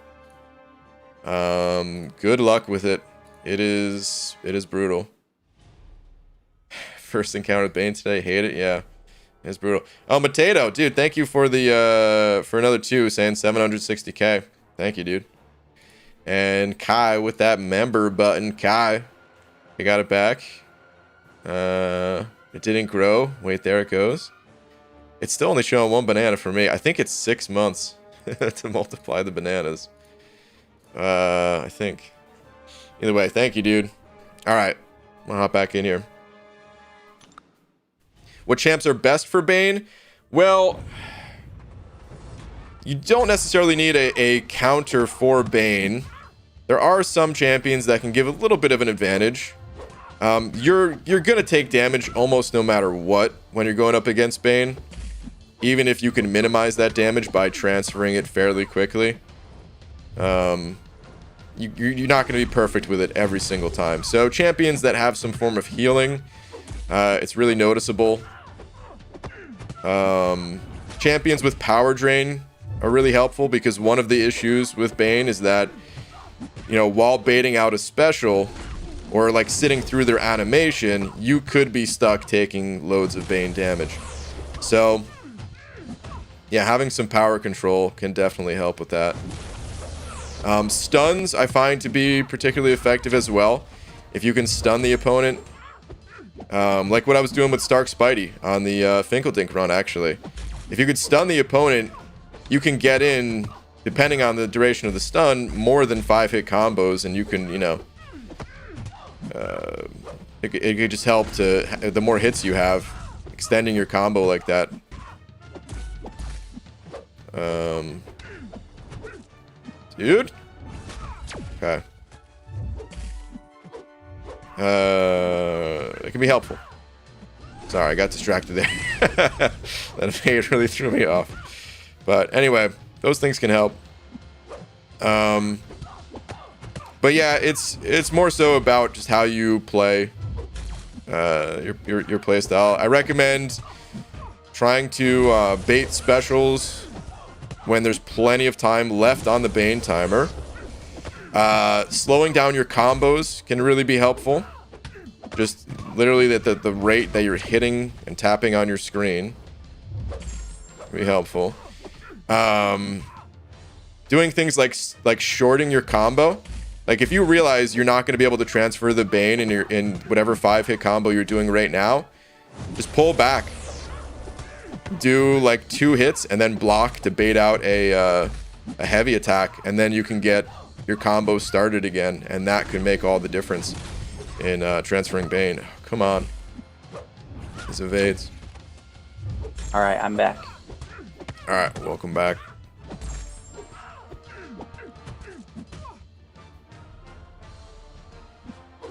good luck with it. It is brutal. First encounter with Bane today. Hate it. Yeah, it's brutal. Oh, Mateto, dude, thank you for the for another 2 saying 760k. Thank you, dude. And Kai with that member button. Kai, you got it back. It didn't grow. Wait, there it goes. It's still only showing 1 banana for me. I think it's 6 months to multiply the bananas. I think. Either way, thank you, dude. All right, I'm gonna hop back in here. What champs are best for Bane? Well, you don't necessarily need a counter for Bane. There are some champions that can give a little bit of an advantage. You're gonna take damage almost no matter what when you're going up against Bane, even if you can minimize that damage by transferring it fairly quickly. You're not going to be perfect with it every single time. So champions that have some form of healing, it's really noticeable. Champions with power drain are really helpful because one of the issues with Bane is that, you know, while baiting out a special or like sitting through their animation, you could be stuck taking loads of Bane damage. So yeah, having some power control can definitely help with that. Stuns I find to be particularly effective as well. If you can stun the opponent, like what I was doing with Stark Spidey on the Finkeldink run, actually. If you could stun the opponent, you can get in, depending on the duration of the stun, more than 5-hit combos, and you can, you know, it could just help to, the more hits you have, extending your combo like that. Dude? Okay. It can be helpful. Sorry, I got distracted there. That fade really threw me off. But anyway, those things can help. But yeah, it's more so about just how you play your play style. I recommend trying to bait specials when there's plenty of time left on the Bane timer. Slowing down your combos can really be helpful. Just literally the rate that you're hitting and tapping on your screen can be helpful. Doing things like shorting your combo. Like if you realize you're not going to be able to transfer the Bane in whatever 5-hit combo you're doing right now, just pull back. Do like 2 hits and then block to bait out a heavy attack, and then you can get your combo started again, and that could make all the difference in transferring Bane. Come on. These evades. Alright, I'm back. Alright, welcome back.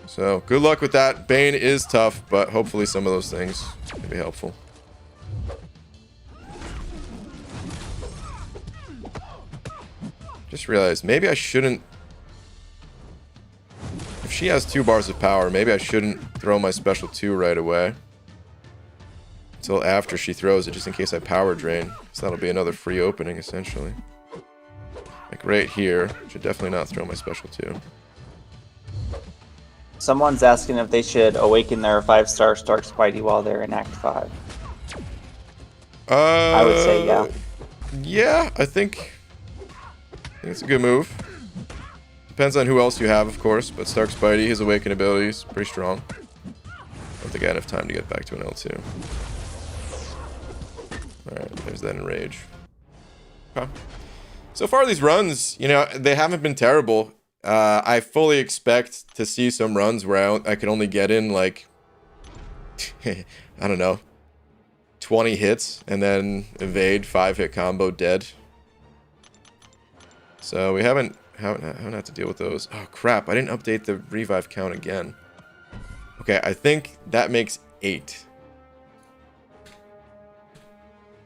So, good luck with that. Bane is tough, but hopefully some of those things can be helpful. Just realized, maybe I shouldn't... If she has 2 bars of power, maybe I shouldn't throw my special 2 right away. Until after she throws it, just in case I power drain. So that'll be another free opening, essentially. Like right here, should definitely not throw my special 2. Someone's asking if they should awaken their 5-star Stark Spidey while they're in Act 5. I would say yeah. Yeah, I think it's a good move. Depends on who else you have, of course, but Stark Spidey, his awaken ability is pretty strong. I don't think I have enough time to get back to an L2. Alright, there's that enrage. Okay. So far these runs, you know, they haven't been terrible. I fully expect to see some runs where I could only get in like, I don't know, 20 hits and then evade 5-hit combo dead. So we haven't haven't had to deal with those. Oh crap! I didn't update the revive count again. Okay, I think that makes 8.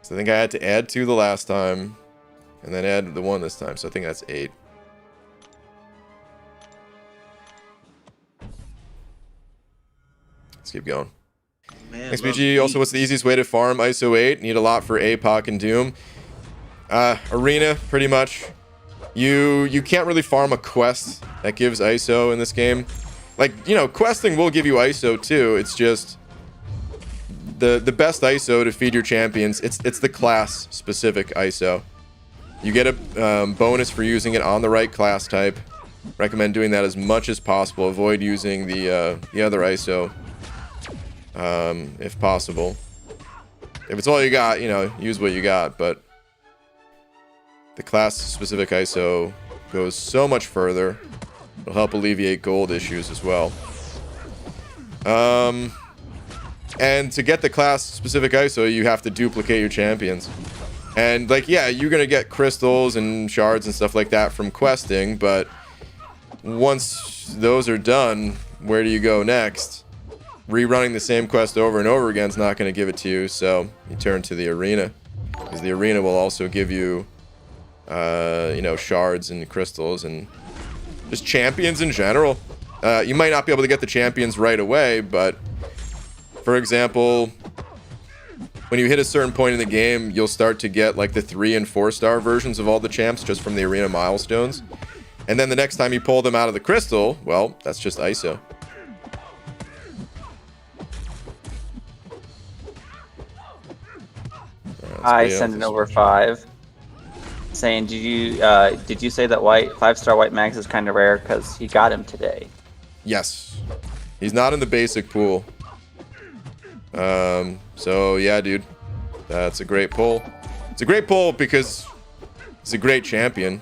So I think I had to add 2 the last time, and then add the 1 this time. So I think that's 8. Let's keep going. Man, XBG, also, what's the easiest way to farm ISO 8? Need a lot for APOC and Doom. Arena, pretty much. You can't really farm a quest that gives ISO in this game. Like, you know, questing will give you ISO too. It's just the best ISO to feed your champions. It's the class specific ISO. You get a bonus for using it on the right class type. Recommend doing that as much as possible. Avoid using the other ISO if possible. If it's all you got, you know, use what you got. But the class specific ISO goes so much further. It'll help alleviate gold issues as well. And to get the class specific ISO, you have to duplicate your champions. And like, yeah, you're gonna get crystals and shards and stuff like that from questing, but once those are done, where do you go next? Rerunning the same quest over and over again is not going to give it to you, so you turn to the arena, because the arena will also give you you know, shards and crystals and just champions in general. You might not be able to get the champions right away, but for example, when you hit a certain point in the game, you'll start to get like the 3 and 4 star versions of all the champs just from the arena milestones. And then the next time you pull them out of the crystal, well, that's just ISO. I send an over 5. Saying, did you say that 5-star white max is kind of rare because he got him today? Yes, he's not in the basic pool. So yeah, dude, that's a great pull. It's a great pull because he's a great champion.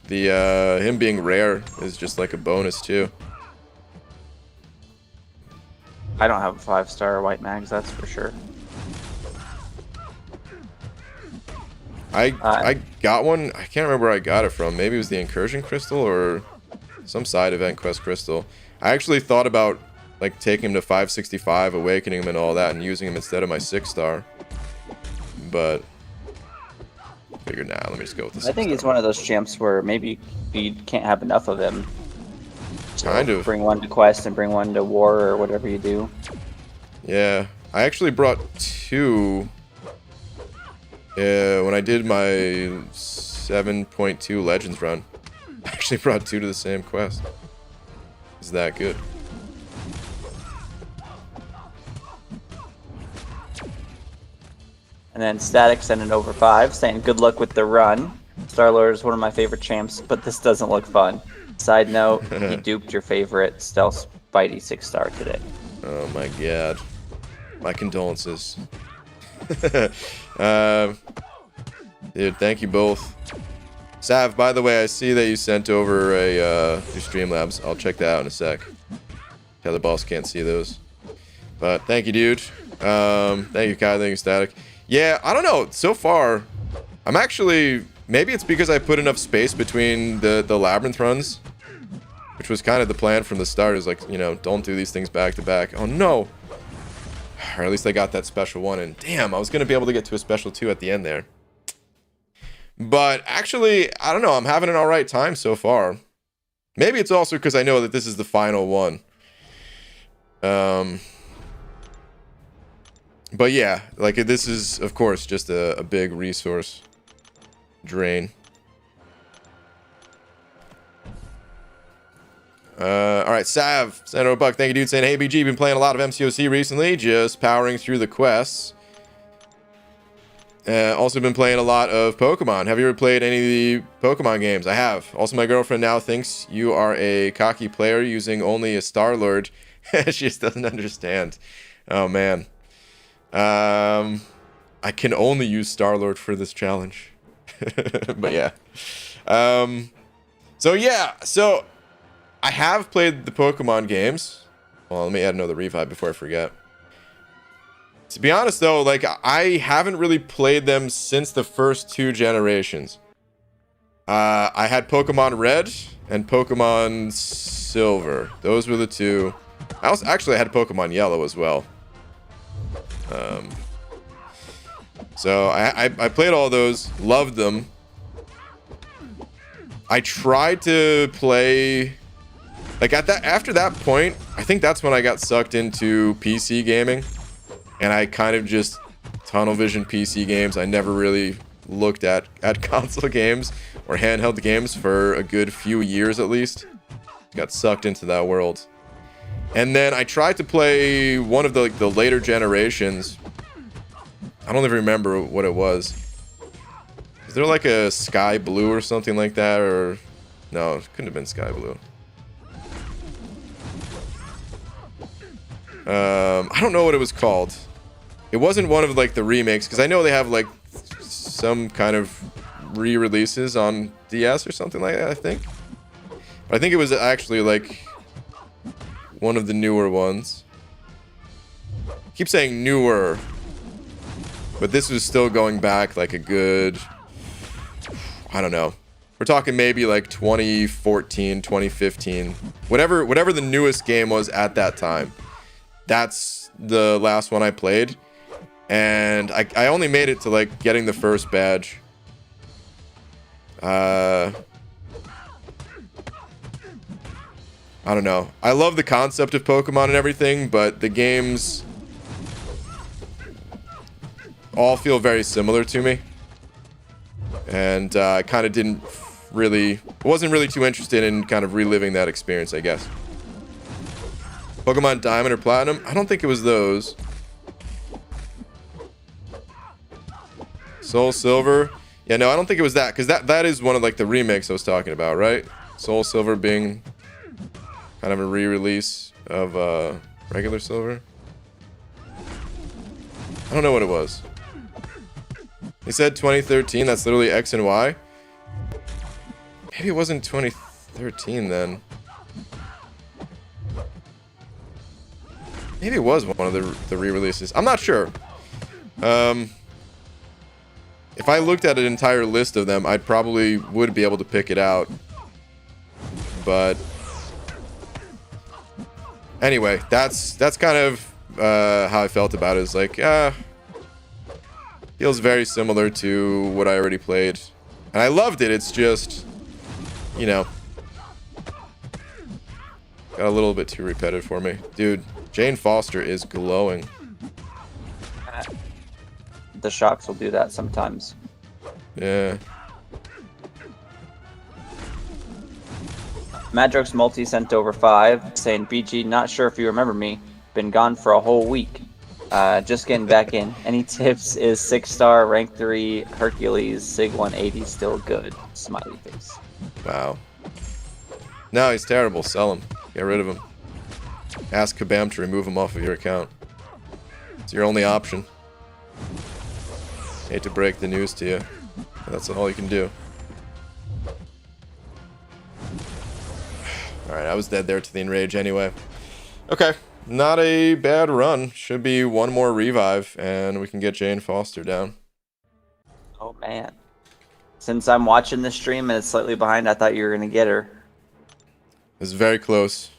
The him being rare is just like a bonus too. I don't have a 5-star white mags, that's for sure. I got one. I can't remember where I got it from. Maybe it was the incursion crystal or some side event quest crystal. I actually thought about like taking him to 565, awakening him and all that, and using him instead of my 6-star. But figured, nah, let me just go with the 6-star. I think he's one of those champs where maybe you can't have enough of him. So kind of. Bring one to quest and bring one to war or whatever you do. Yeah, I actually brought 2 when I did my 7.2 Legends run. I actually brought 2 to the same quest. Is that good? And then Static sent an over 5, saying good luck with the run. Star-Lord is one of my favorite champs, but this doesn't look fun. Side note, you duped your favorite Stealth Spidey 6-star today. Oh my god. My condolences. Dude, thank you both. Sav, by the way, I see that you sent over a your Streamlabs. I'll check that out in a sec. The other boss can't see those. But thank you, dude. Thank you, Kai. Thank you, Static. Yeah, I don't know. So far, I'm actually... Maybe it's because I put enough space between the Labyrinth runs, which was kind of the plan from the start. Is like, you know, don't do these things back to back. Oh, no. Or at least I got that special 1. And damn, I was going to be able to get to a special 2 at the end there. But actually, I don't know. I'm having an alright time so far. Maybe it's also because I know that this is the final one. But yeah, like this is, of course, just a big resource drain. Alright, Sav, Sandro Buck, thank you, dude. Saying, hey, BG, been playing a lot of MCOC recently, just powering through the quests. Also been playing a lot of Pokemon. Have you ever played any of the Pokemon games? I have. Also, my girlfriend now thinks you are a cocky player using only a Star-Lord. She just doesn't understand. Oh, man. I can only use Star-Lord for this challenge. But yeah. So yeah, so I have played the Pokemon games. Well, let me add another revive before I forget. To be honest though, like I haven't really played them since the first 2 generations. I had Pokemon Red and Pokemon Silver. Those were the two. I also actually had Pokemon Yellow as well. So I played all those, loved them. I tried to play like after that point, I think that's when I got sucked into PC gaming, and I kind of just tunnel vision PC games. I never really looked at console games or handheld games for a good few years at least. Got sucked into that world. And then I tried to play one of the later generations. I don't even remember what it was. Is there like a Sky Blue or something like that? Or no, it couldn't have been Sky Blue. I don't know what it was called. It wasn't one of like the remakes, because I know they have like some kind of re-releases on DS or something like that, I think. But I think it was actually like one of the newer ones. I keep saying newer, but this was still going back like a good, I don't know. We're talking maybe like 2014, 2015. Whatever the newest game was at that time. That's the last one I played. And I only made it to like getting the first badge. I don't know. I love the concept of Pokemon and everything, but the games all feel very similar to me. And I kind of wasn't really too interested in kind of reliving that experience, I guess. Pokemon Diamond or Platinum? I don't think it was those. Soul Silver? Yeah, no, I don't think it was that, because that is one of like the remakes I was talking about, right? Soul Silver being kind of a re-release of regular Silver. I don't know what it was. He said 2013. That's literally X and Y. Maybe it wasn't 2013 then. Maybe it was one of the re-releases. I'm not sure. If I looked at an entire list of them, I probably would be able to pick it out. But anyway, that's kind of how I felt about it. It's like, feels very similar to what I already played. And I loved it. It's just, you know, got a little bit too repetitive for me. Dude, Jane Foster is glowing. The shocks will do that sometimes. Yeah. Madrox Multi sent over 5, saying, BG, not sure if you remember me. Been gone for a whole week. Just getting back in. Any tips? Is 6-star, rank 3, Hercules, Sig 180 still good? Smiley face. Wow. No, he's terrible. Sell him. Get rid of him. Ask Kabam to remove him off of your account. It's your only option. Hate to break the news to you. That's all you can do. Alright, I was dead there to the enrage anyway. Okay, not a bad run. Should be one more revive, and we can get Jane Foster down. Oh, man. Since I'm watching the stream and it's slightly behind, I thought you were going to get her. It's very close.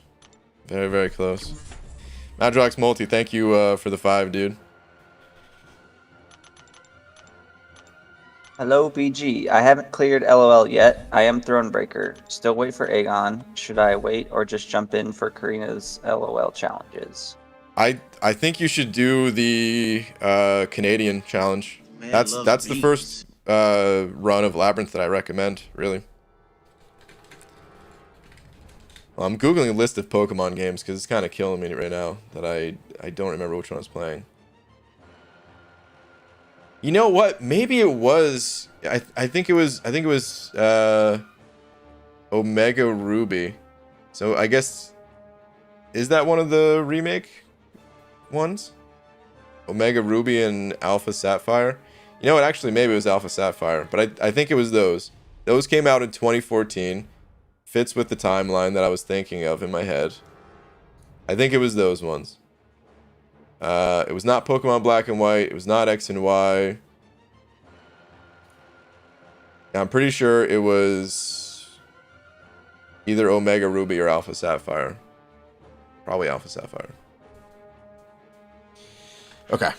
Very, very close. Madrox Multi, thank you for the 5, dude. Hello, BG. I haven't cleared LOL yet. I am Thronebreaker. Still wait for Aegon. Should I wait or just jump in for Carina's LOL challenges? I think you should do the Canadian challenge. Man, that's the first run of Labyrinth that I recommend, really. Well, I'm googling a list of Pokemon games because it's kind of killing me right now that I don't remember which one I was playing. You know what? Maybe it was. I think it was Omega Ruby. So I guess, is that one of the remake ones? Omega Ruby and Alpha Sapphire. You know what? Actually, maybe it was Alpha Sapphire, but I think it was those. Those came out in 2014. Fits with the timeline that I was thinking of in my head. I think it was those ones. It was not Pokemon Black and White. It was not X and Y. I'm pretty sure it was either Omega Ruby or Alpha Sapphire. Probably Alpha Sapphire. Okay.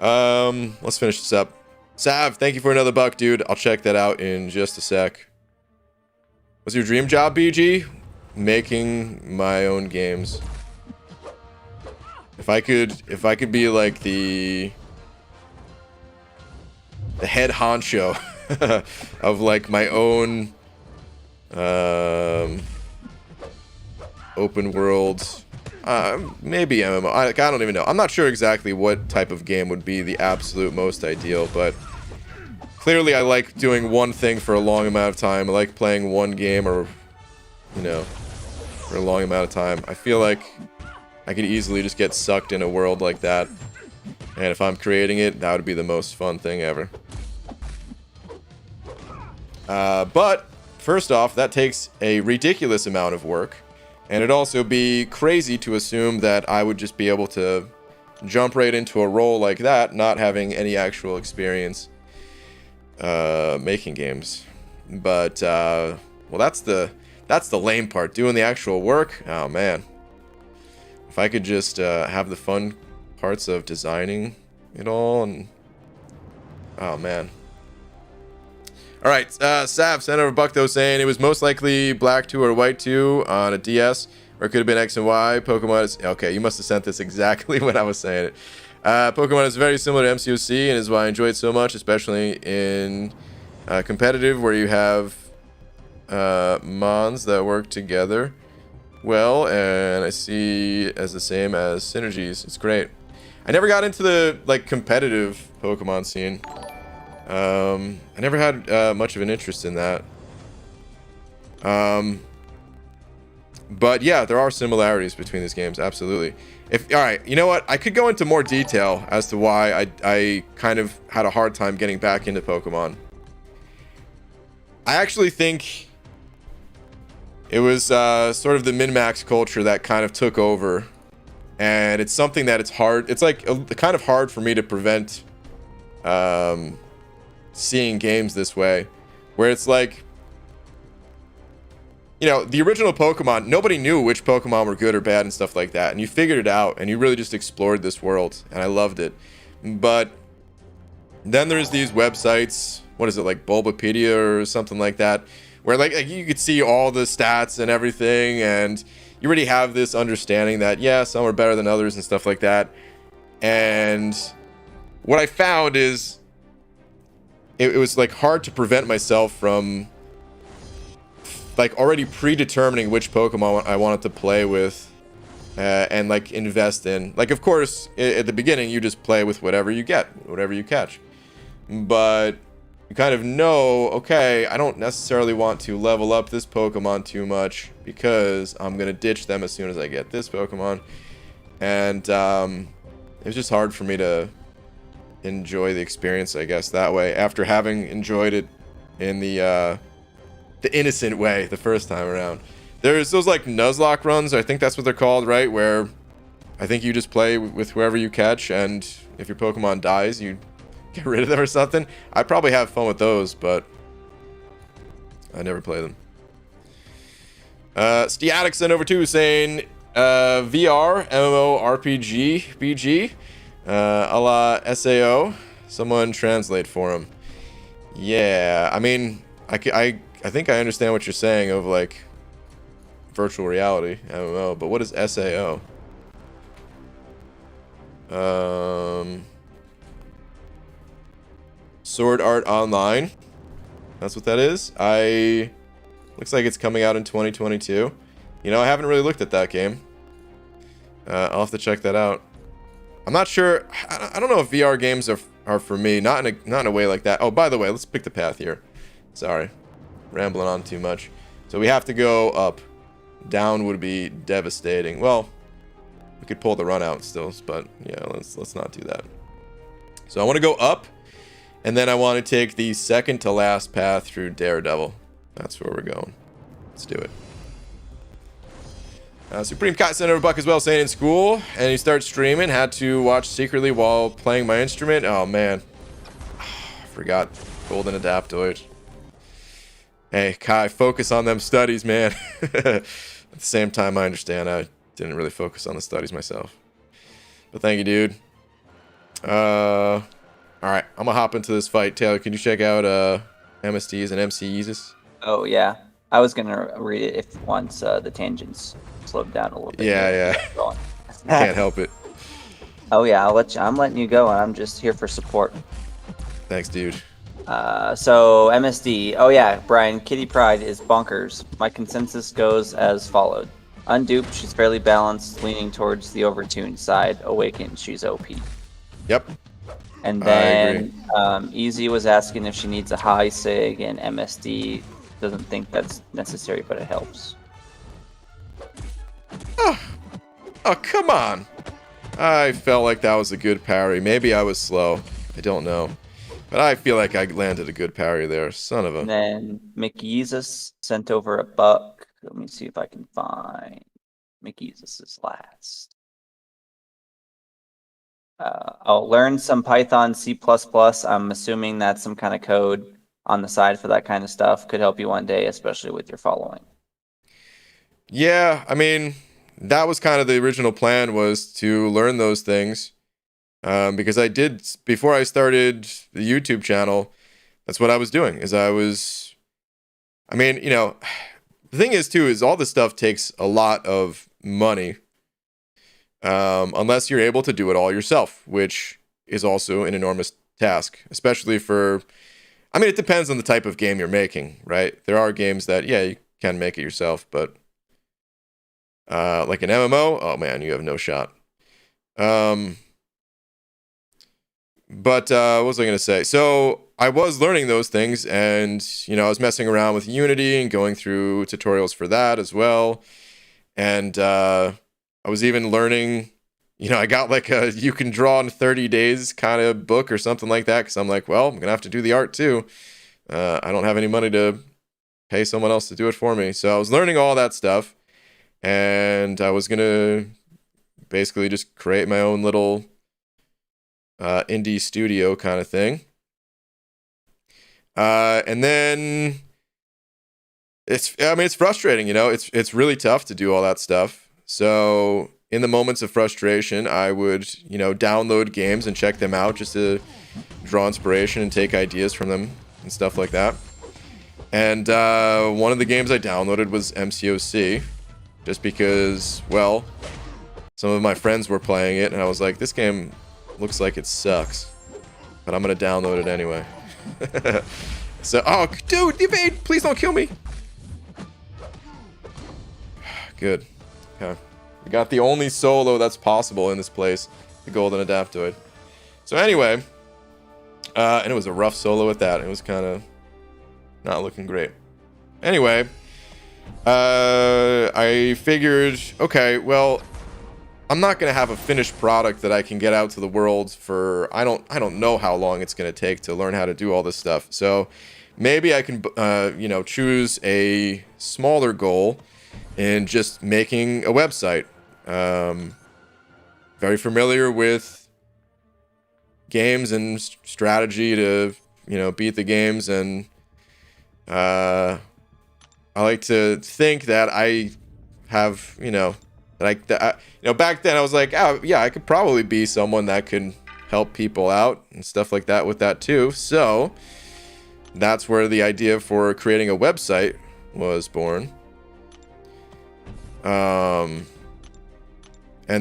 Let's finish this up. Sav, thank you for another buck, dude. I'll check that out in just a sec. What's your dream job, BG? Making my own games. If I could be like the head honcho of like my own open world, maybe MMO. I don't even know. I'm not sure exactly what type of game would be the absolute most ideal, but clearly I like doing one thing for a long amount of time. I like playing one game, or you know, for a long amount of time. I feel like I could easily just get sucked in a world like that, and if I'm creating it, that would be the most fun thing ever. But first off, that takes a ridiculous amount of work, and it'd also be crazy to assume that I would just be able to jump right into a role like that, not having any actual experience making games. But well, that's the lame part, doing the actual work. Oh man, if I could just have the fun parts of designing it all, and oh man. All right, Sav sent over a buck though, saying it was most likely Black 2 or White 2 on a DS, or it could have been X and Y. Pokemon is okay. You must have sent this exactly when I was saying it. Pokemon is very similar to MCOC, and is why I enjoy it so much, especially in competitive, where you have mons that work together well, and I see as the same as synergies. It's great. I never got into the like competitive Pokemon scene. I never had much of an interest in that. But yeah, there are similarities between these games, absolutely. All right, you know what? I could go into more detail as to why I kind of had a hard time getting back into Pokemon. I actually think it was sort of the min-max culture that kind of took over, and it's something that it's hard. It's like kind of hard for me to prevent seeing games this way, where it's like, you know, the original Pokemon, nobody knew which Pokemon were good or bad and stuff like that, and you figured it out, and you really just explored this world, and I loved it. But then there's these websites, what is it, like Bulbapedia or something like that, where like you could see all the stats and everything, and you already have this understanding that, yeah, some are better than others and stuff like that. And what I found is it was like hard to prevent myself from like already predetermining which Pokemon I wanted to play with and like invest in. Like, of course, at the beginning you just play with whatever you get, whatever you catch, but you kind of know, okay, I don't necessarily want to level up this Pokemon too much because I'm gonna ditch them as soon as I get this Pokemon. And it was just hard for me to enjoy the experience, I guess, that way, after having enjoyed it in the innocent way the first time around. There's those like Nuzlocke runs, I think that's what they're called, right, where I think you just play with whoever you catch, and if your Pokemon dies, you get rid of them or something. I'd probably have fun with those, but I never play them. Stiatic sent over too, saying VR MMORPG BG a la SAO. Someone translate for him. Yeah, I mean, I think I understand what you're saying of like virtual reality MMO, but what is SAO? Sword Art Online. That's what that is. Looks like it's coming out in 2022. You know, I haven't really looked at that game. I'll have to check that out. I'm not sure. I don't know if VR games are for me. Not in a way like that. Oh, by the way, let's pick the path here. Sorry, rambling on too much. So we have to go up. Down would be devastating. Well, we could pull the run out still, but yeah, let's not do that. So I want to go up, and then I want to take the second to last path through Daredevil. That's where we're going. Let's do it. Supreme Cat sent over a buck as well, saying in school, and he started streaming, had to watch secretly while playing my instrument. Oh man, forgot Golden Adaptoid. Hey, Kai, focus on them studies, man. At the same time, I understand I didn't really focus on the studies myself. But thank you, dude. Alright, I'm gonna hop into this fight. Taylor, can you check out MSDs and MCEs? Oh yeah, I was gonna read it if once the tangents slowed down a little bit. Yeah. Can't help it. Oh yeah, I'm letting you go, and I'm just here for support. Thanks, dude. So MSD. Oh yeah, Brian. Kitty Pride is bonkers. My consensus goes as followed: Unduped, she's fairly balanced, leaning towards the overtuned side. Awakened, she's OP. Yep. And then Easy was asking if she needs a high sig, and MSD doesn't think that's necessary, but it helps. Oh, come on. I felt like that was a good parry. Maybe I was slow. I don't know. But I feel like I landed a good parry there. Son of a... And then McYesus sent over a buck. Let me see if I can find McYesus' last. I'll learn some Python, C++. I'm assuming that's some kind of code on the side for that kind of stuff. Could help you one day, especially with your following. Yeah, I mean, that was kind of the original plan, was to learn those things. Because I did, before I started the YouTube channel, that's what I was doing. I mean, you know, the thing is too, is all this stuff takes a lot of money. Unless you're able to do it all yourself, which is also an enormous task, especially for, I mean, it depends on the type of game you're making, right? There are games that, yeah, you can make it yourself, but like an MMO, oh man, you have no shot. But what was I going to say? So I was learning those things, and, you know, I was messing around with Unity and going through tutorials for that as well. And I was even learning, you know, I got like a you can draw in 30 days kind of book or something like that, because I'm like, well, I'm going to have to do the art too. I don't have any money to pay someone else to do it for me. So I was learning all that stuff, and I was going to basically just create my own little indie studio kind of thing. And then it's frustrating, you know, it's really tough to do all that stuff. So in the moments of frustration, I would, you know, download games and check them out just to draw inspiration and take ideas from them and stuff like that. And one of the games I downloaded was MCOC, just because, well, some of my friends were playing it, and I was like, this game looks like it sucks, but I'm gonna download it anyway. So, oh, dude, evade! Please don't kill me. Good. Okay. We got the only solo that's possible in this place, the Golden Adaptoid. So anyway, and it was a rough solo at that. It was kind of not looking great. Anyway, I figured, okay, well, I'm not gonna have a finished product that I can get out to the world for, I don't know how long it's gonna take to learn how to do all this stuff. So maybe I can, you know, choose a smaller goal in just making a website. Very familiar with games and strategy to, you know, beat the games, and I like to think that I have, you know, you know, back then I was like, oh yeah, I could probably be someone that could help people out and stuff like that with that too. So that's where the idea for creating a website was born. And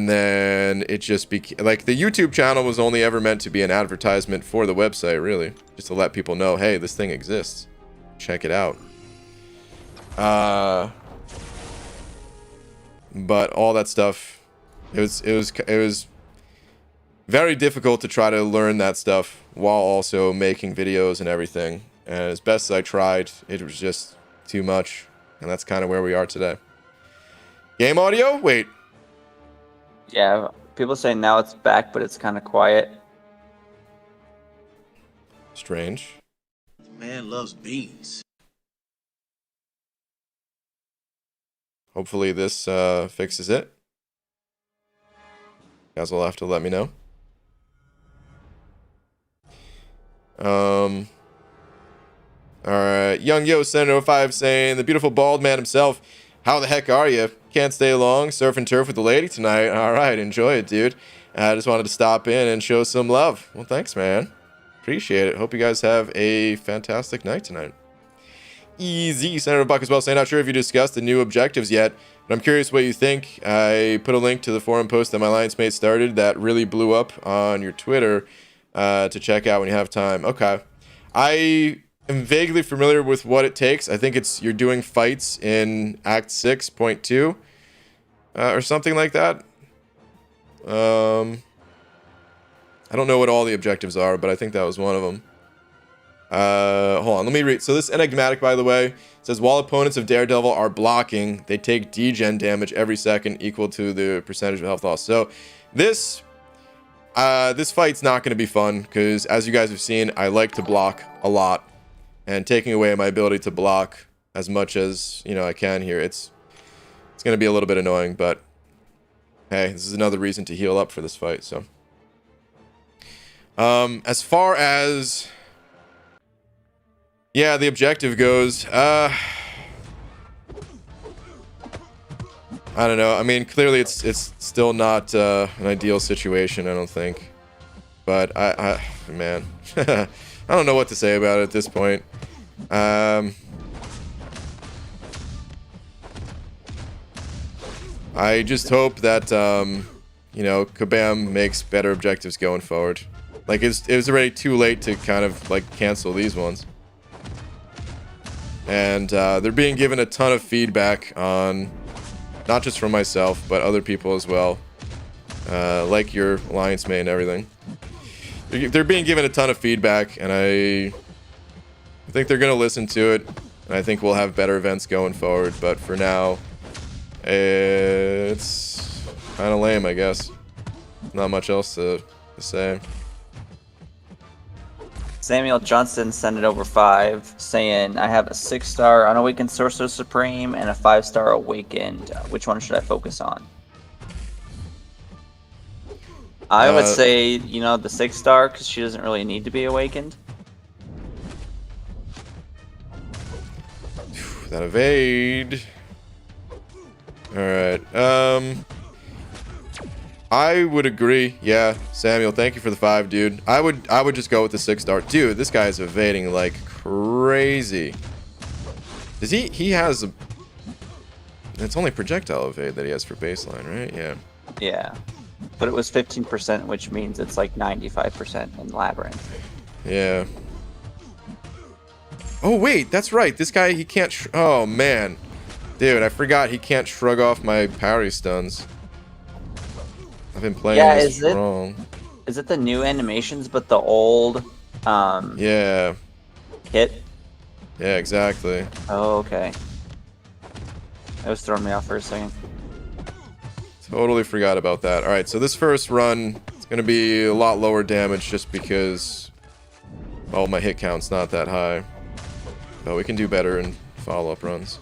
then it just became like the YouTube channel was only ever meant to be an advertisement for the website, really, just to let people know, hey, this thing exists, check it out. But all that stuff, it was very difficult to try to learn that stuff while also making videos and everything. And as best as I tried, it was just too much. And that's kind of where we are today. Game audio? Wait. Yeah, people say now it's back, but it's kind of quiet. Strange. The man loves beans. Hopefully this fixes it. You guys will have to let me know. Alright, Young Yo Senator 05 saying, the beautiful bald man himself, how the heck are you? Can't stay long, surf and turf with the lady tonight. Alright, enjoy it, dude. I just wanted to stop in and show some love. Well, thanks, man. Appreciate it. Hope you guys have a fantastic night tonight. Easy. Senator Buck as well saying, not sure if you discussed the new objectives yet, but I'm curious what you think. I put a link to the forum post that my alliance mate started that really blew up on your Twitter to check out when you have time. Okay. I am vaguely familiar with what it takes. I think it's you're doing fights in Act 6.2 or something like that. I don't know what all the objectives are, but I think that was one of them. Hold on, let me read. So this enigmatic, by the way, says while opponents of Daredevil are blocking, they take degen damage every second equal to the percentage of health loss. So this fight's not going to be fun because, as you guys have seen, I like to block a lot, and taking away my ability to block as much as I can here, it's going to be a little bit annoying. But hey, this is another reason to heal up for this fight. So, as far as the objective goes, I don't know. I mean, clearly it's still not an ideal situation, I don't think. But man, I don't know what to say about it at this point. I just hope that Kabam makes better objectives going forward. Like it was already too late to kind of like cancel these ones. And they're being given a ton of feedback on, not just from myself, but other people as well. Like your alliance mate and everything. They're being given a ton of feedback, and I think they're going to listen to it. And I think we'll have better events going forward. But for now, it's kind of lame, I guess. Not much else to say. Samuel Johnson sent it over 5, saying, I have a 6-star Unawakened Sorcerer Supreme and a 5-star Awakened. Which one should I focus on? I would say, the 6-star, because she doesn't really need to be awakened. That evade. Alright, I would agree. Yeah, Samuel, thank you for the 5, dude. I would just go with the 6-star. Dude, this guy is evading like crazy. Does he has a... It's only projectile evade that he has for baseline, right? Yeah. Yeah. But it was 15%, which means it's like 95% in Labyrinth. Yeah. Oh, wait, that's right. This guy, he can't... Oh, man. Dude, I forgot he can't shrug off my parry stuns. I've been playing this wrong. Is it the new animations, but the old yeah. hit? Yeah, exactly. Oh, okay. That was throwing me off for a second. Totally forgot about that. Alright, so this first run, it's going to be a lot lower damage just because, well, my hit count's not that high. But we can do better in follow-up runs.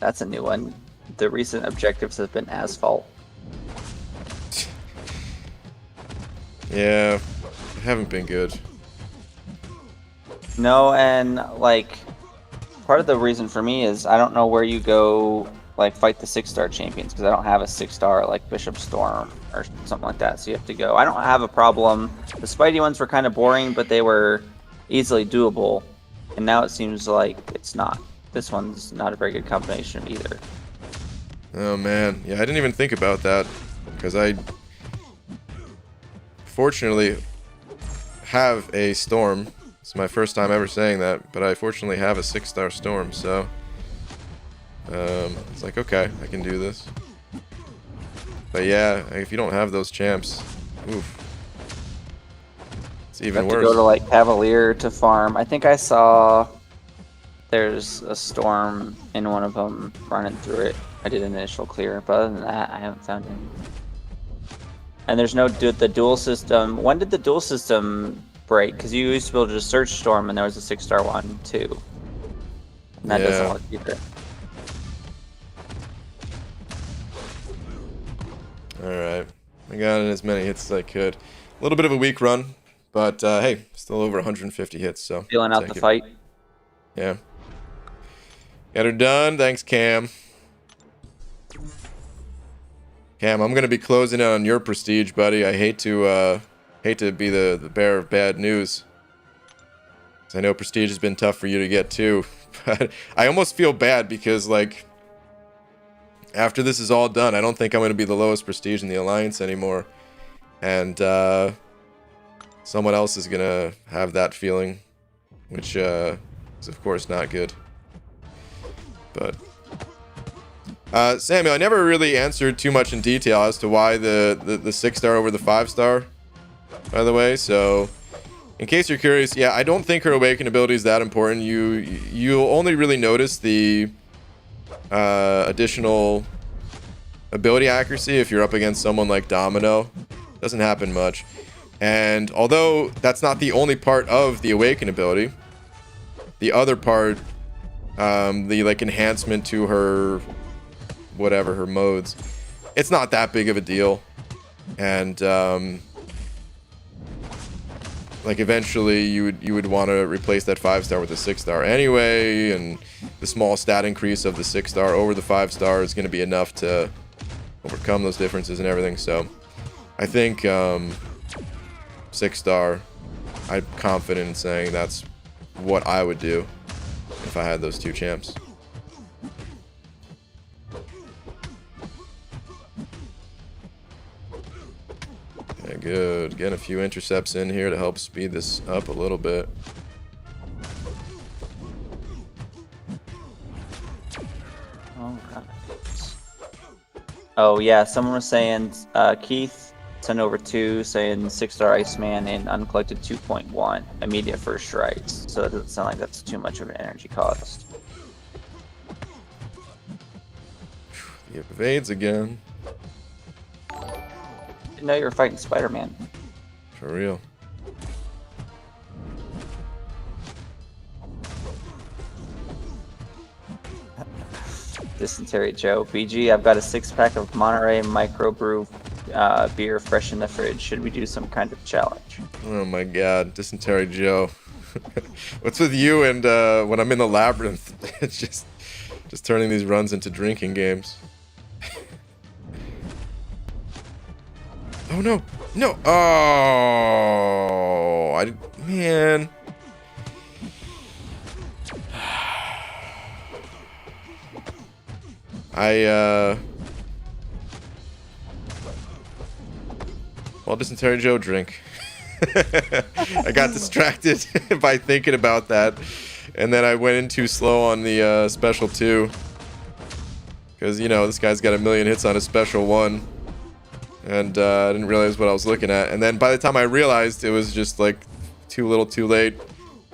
That's a new one. The recent objectives have been asphalt. Yeah, they haven't been good. No, and like part of the reason for me is I don't know where you go like fight the 6-star champions because I don't have a 6-star like Bishop Storm or something like that. So you have to go. I don't have a problem. The Spidey ones were kind of boring, but they were easily doable. And now it seems like it's not. This one's not a very good combination either. Oh man, yeah, I didn't even think about that because I fortunately have a Storm. It's my first time ever saying that, but I fortunately have a 6-star Storm, so it's like, okay, I can do this. But yeah, if you don't have those champs, oof, it's even you have worse. To go to like Cavalier to farm. I think I saw there's a Storm in one of them running through it. I did an initial clear, but other than that, I haven't found any. And there's no the dual system. When did the dual system break? Because you used to be able to just search Storm, and there was a 6-star one too. And that doesn't work either. All right. I got in as many hits as I could. A little bit of a weak run, but hey, still over 150 hits, so Feeling out take the it. fight. Yeah. Got her done. Thanks, Cam. Cam, I'm gonna be closing in on your prestige, buddy. I hate to be the bearer of bad news. 'Cause I know prestige has been tough for you to get too. But I almost feel bad because, like, after this is all done, I don't think I'm gonna be the lowest prestige in the Alliance anymore. And someone else is gonna have that feeling, which is of course not good. But Samuel, I never really answered too much in detail as to why the 6-star over the 5-star, by the way. So in case you're curious, yeah, I don't think her awaken ability is that important. You'll only really notice the additional ability accuracy if you're up against someone like Domino. Doesn't happen much. And although that's not the only part of the awaken ability, the other part, the like enhancement to her whatever her modes, it's not that big of a deal. And like eventually you would want to replace that 5-star with a 6-star anyway, and the small stat increase of the 6-star over the 5-star is going to be enough to overcome those differences and everything. So I think 6-star, I'm confident in saying that's what I would do if I had those two champs. Okay, good. Getting a few intercepts in here to help speed this up a little bit. Oh, God. Oh, yeah, someone was saying, Keith sent over 2, saying 6-star Iceman and uncollected 2.1 immediate first strikes. So it doesn't sound like that's too much of an energy cost. He evades again. Didn't know you were fighting Spider-Man. For real. Dysentery Joe. BG, I've got a 6-pack of Monterey microbrew beer fresh in the fridge. Should we do some kind of challenge? Oh my god, Dysentery Joe. What's with you and when I'm in the Labyrinth? It's just turning these runs into drinking games. Oh no, no! Oh, man. Well, Dysentery Joe, drink. I got distracted by thinking about that, and then I went in too slow on the special 2, because you know this guy's got a million hits on his special 1, and I didn't realize what I was looking at. And then by the time I realized, it was just like too little, too late.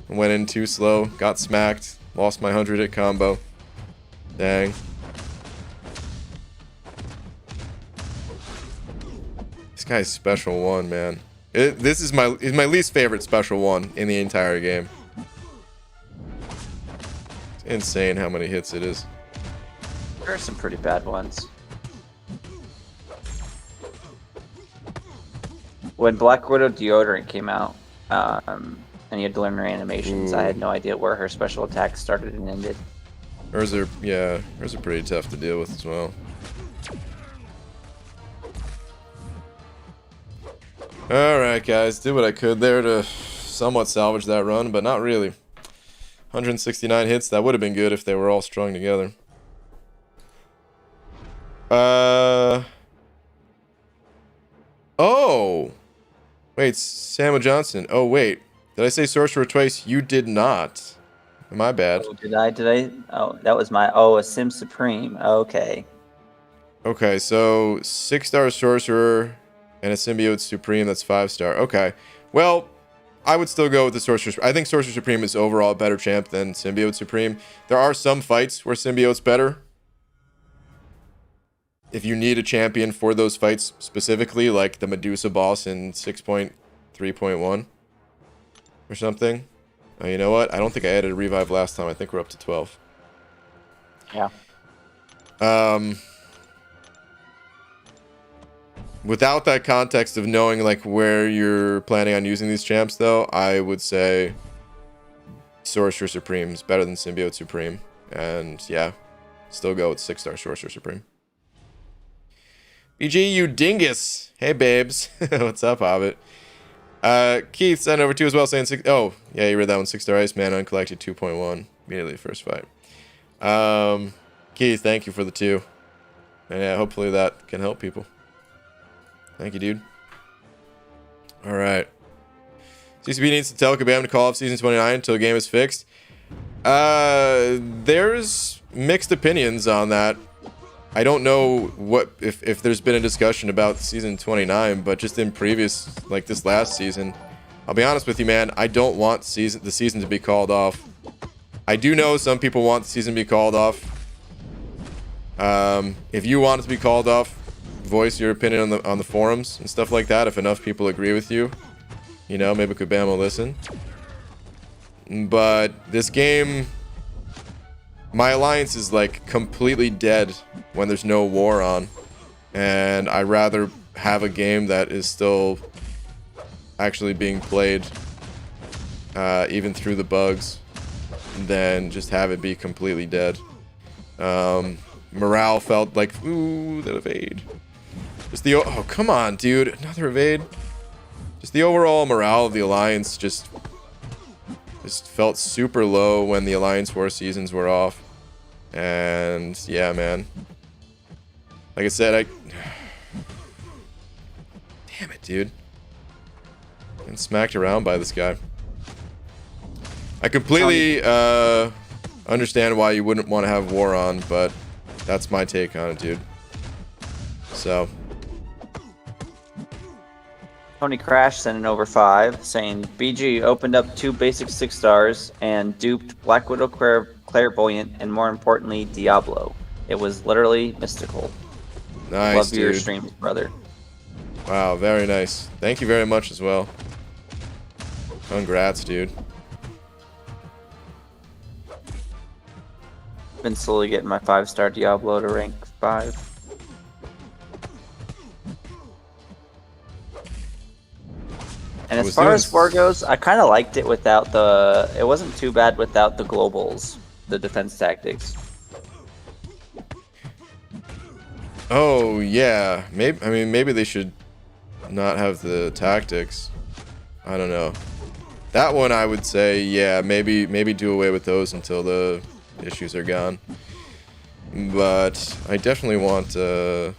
Went in too slow, got smacked, lost my 100-hit combo. Dang. This guy's special 1, man. This is my least favorite special 1 in the entire game. It's insane how many hits it is. There are some pretty bad ones. When Black Widow deodorant came out, and you had to learn her animations, I had no idea where her special attack started and ended. Hers are pretty tough to deal with as well. Alright guys, did what I could there to somewhat salvage that run, but not really. 169 hits, that would have been good if they were all strung together. Oh! Wait, Samuel Johnson. Oh wait, did I say Sorcerer twice? You did not. My bad. Oh, did I? Oh, that was my... Oh, a Sim Supreme. Okay. Okay, so 6-star Sorcerer and a Symbiote Supreme, that's 5-star. Okay. Well, I would still go with the Sorcerer. I think Sorcerer Supreme is overall a better champ than Symbiote Supreme. There are some fights where Symbiote's better. If you need a champion for those fights specifically, like the Medusa boss in 6.3.1 or something. Oh, you know what? I don't think I added a revive last time. I think we're up to 12. Yeah. Without that context of knowing like where you're planning on using these champs, though, I would say Sorcerer Supreme is better than Symbiote Supreme. And yeah, still go with 6-star Sorcerer Supreme. BG, you dingus. Hey, babes. What's up, Hobbit? Keith sent over 2 as well, saying 6. Oh, yeah, you read that one. 6-star Iceman, uncollected 2.1. Immediately first fight. Keith, thank you for the 2. And yeah, hopefully that can help people. Thank you, dude. Alright. CCB needs to tell Kabam to call off Season 29 until the game is fixed. There's mixed opinions on that. I don't know what if there's been a discussion about Season 29, but just in previous, like this last season, I'll be honest with you, man, I don't want the season to be called off. I do know some people want the season to be called off. If you want it to be called off, voice your opinion on the forums and stuff like that. If enough people agree with you, you know, maybe Kabam will listen. But this game, my alliance is like completely dead when there's no war on, and I'd rather have a game that is still actually being played, even through the bugs, than just have it be completely dead. Morale felt like, ooh, that evade. Just the, oh, come on, dude, another evade. Just the overall morale of the alliance just felt super low when the Alliance War seasons were off. And yeah, man. Like I said, damn it, dude. And smacked around by this guy. I completely understand why you wouldn't want to have war on, but that's my take on it, dude. So. Tony Crash sending over 5, saying BG opened up 2 basic 6 stars and duped Black Widow Clairvoyant and more importantly Diablo. It was literally mystical. Nice, Love dude. your streams, brother. Wow, very nice. Thank you very much as well. Congrats, dude. Been slowly getting my 5-star Diablo to rank 5. And as far as war goes, I kind of liked it without the... It wasn't too bad without the globals, the defense tactics. Oh, yeah. Maybe, I mean, maybe they should not have the tactics. I don't know. That one, I would say, yeah, maybe do away with those until the issues are gone. But I definitely want the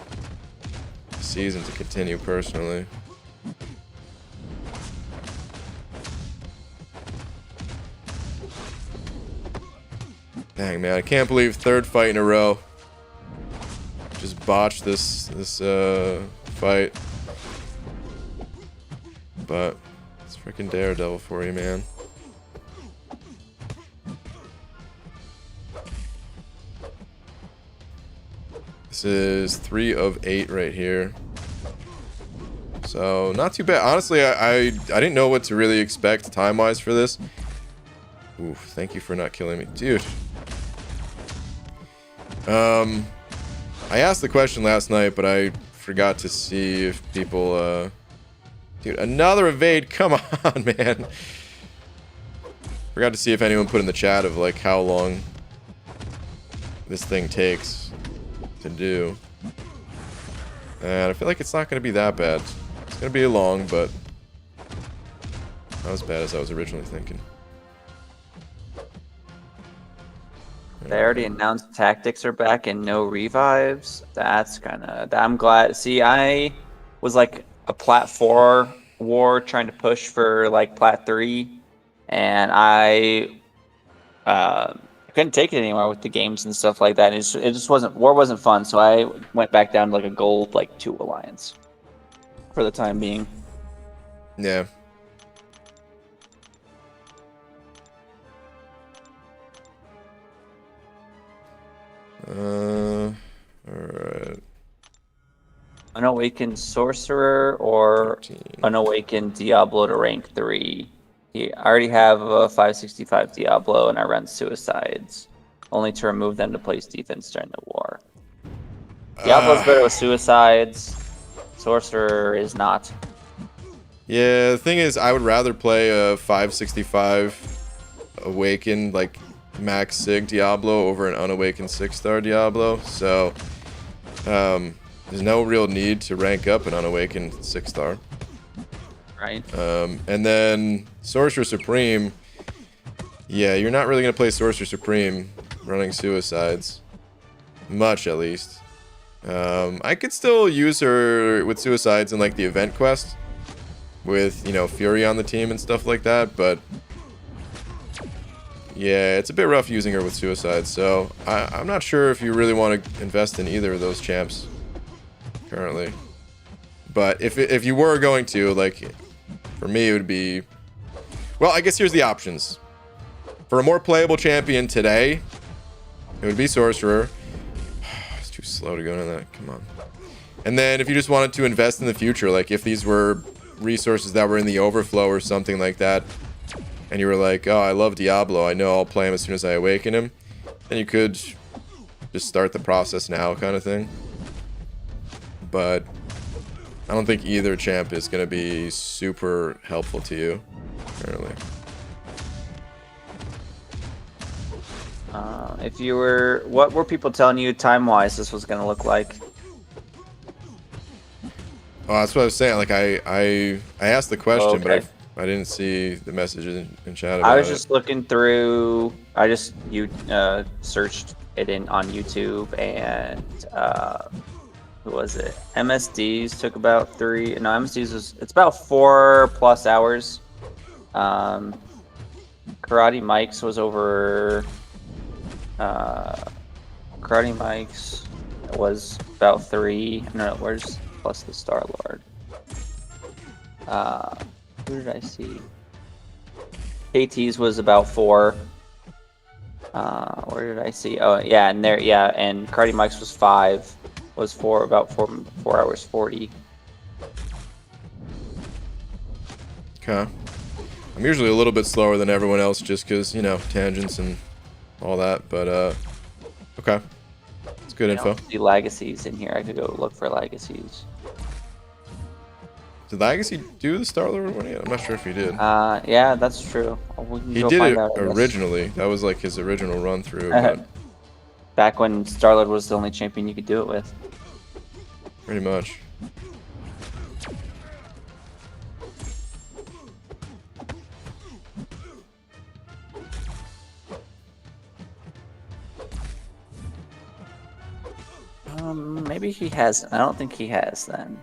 season to continue personally. Dang, man, I can't believe 3rd fight in a row. Just botched this fight. But it's freaking Daredevil for you, man. This is 3 of 8 right here. So not too bad. Honestly, I didn't know what to really expect time-wise for this. Ooh, thank you for not killing me, dude. I asked the question last night, but I forgot to see if people, dude, another evade, come on, man. Forgot to see if anyone put in the chat of, like, how long this thing takes to do. And I feel like it's not going to be that bad. It's going to be long, but not as bad as I was originally thinking. They already announced tactics are back and no revives. That's kind of... I'm glad. See, I was like a Plat 4 war trying to push for like Plat 3. And I couldn't take it anymore with the games and stuff like that. It just wasn't... War wasn't fun. So I went back down to like a gold like 2 alliance for the time being. Yeah. Alright. Unawakened Sorcerer or 13. Unawakened Diablo to rank 3. I already have a 565 Diablo and I run Suicides. Only to remove them to place defense during the war. Diablo's better with Suicides. Sorcerer is not. Yeah, the thing is, I would rather play a 565 Awakened, like, max Sig Diablo over an unawakened 6-star Diablo. So, there's no real need to rank up an unawakened 6-star. Right. And then Sorcerer Supreme. Yeah, you're not really going to play Sorcerer Supreme running Suicides. Much, at least. I could still use her with Suicides in, like, the event quest. With, you know, Fury on the team and stuff like that, but... yeah, it's a bit rough using her with Suicides, so I'm not sure if you really want to invest in either of those champs currently. But if you were going to, like, for me, it would be... well, I guess here's the options. For a more playable champion today, it would be Sorcerer. It's too slow to go into that. Come on. And then if you just wanted to invest in the future, like if these were resources that were in the overflow or something like that, and you were like, oh, I love Diablo, I know I'll play him as soon as I awaken him, then you could just start the process now kind of thing. But I don't think either champ is going to be super helpful to you currently. If you were, what were people telling you time-wise this was going to look like? Oh, that's what I was saying. Like I asked the question, Okay. but I didn't see the messages in chat about I was it. just looking through. I just searched it in on YouTube, and who was it? MSDs took about 3. No, MSDs was it's about 4+ hours. Karate Mike's was over. Karate Mike's was about 3. No, where's plus the Star Lord? Who did I see? KT's was about 4. Where did I see? Oh yeah, and there, yeah, and Karate Mike's was 5. Was about 4 hours 40. Okay. I'm usually a little bit slower than everyone else just because, you know, tangents and all that, but okay. It's good info. See legacies in here. I could go look for legacies. Did Legacy do the Star-Lord one yet? I'm not sure if he did. Yeah, that's true. We can He go did find it out, I guess. originally. That was like his original run through, but Back when Star-Lord was the only champion you could do it with. pretty much. Maybe he has. I don't think he has then.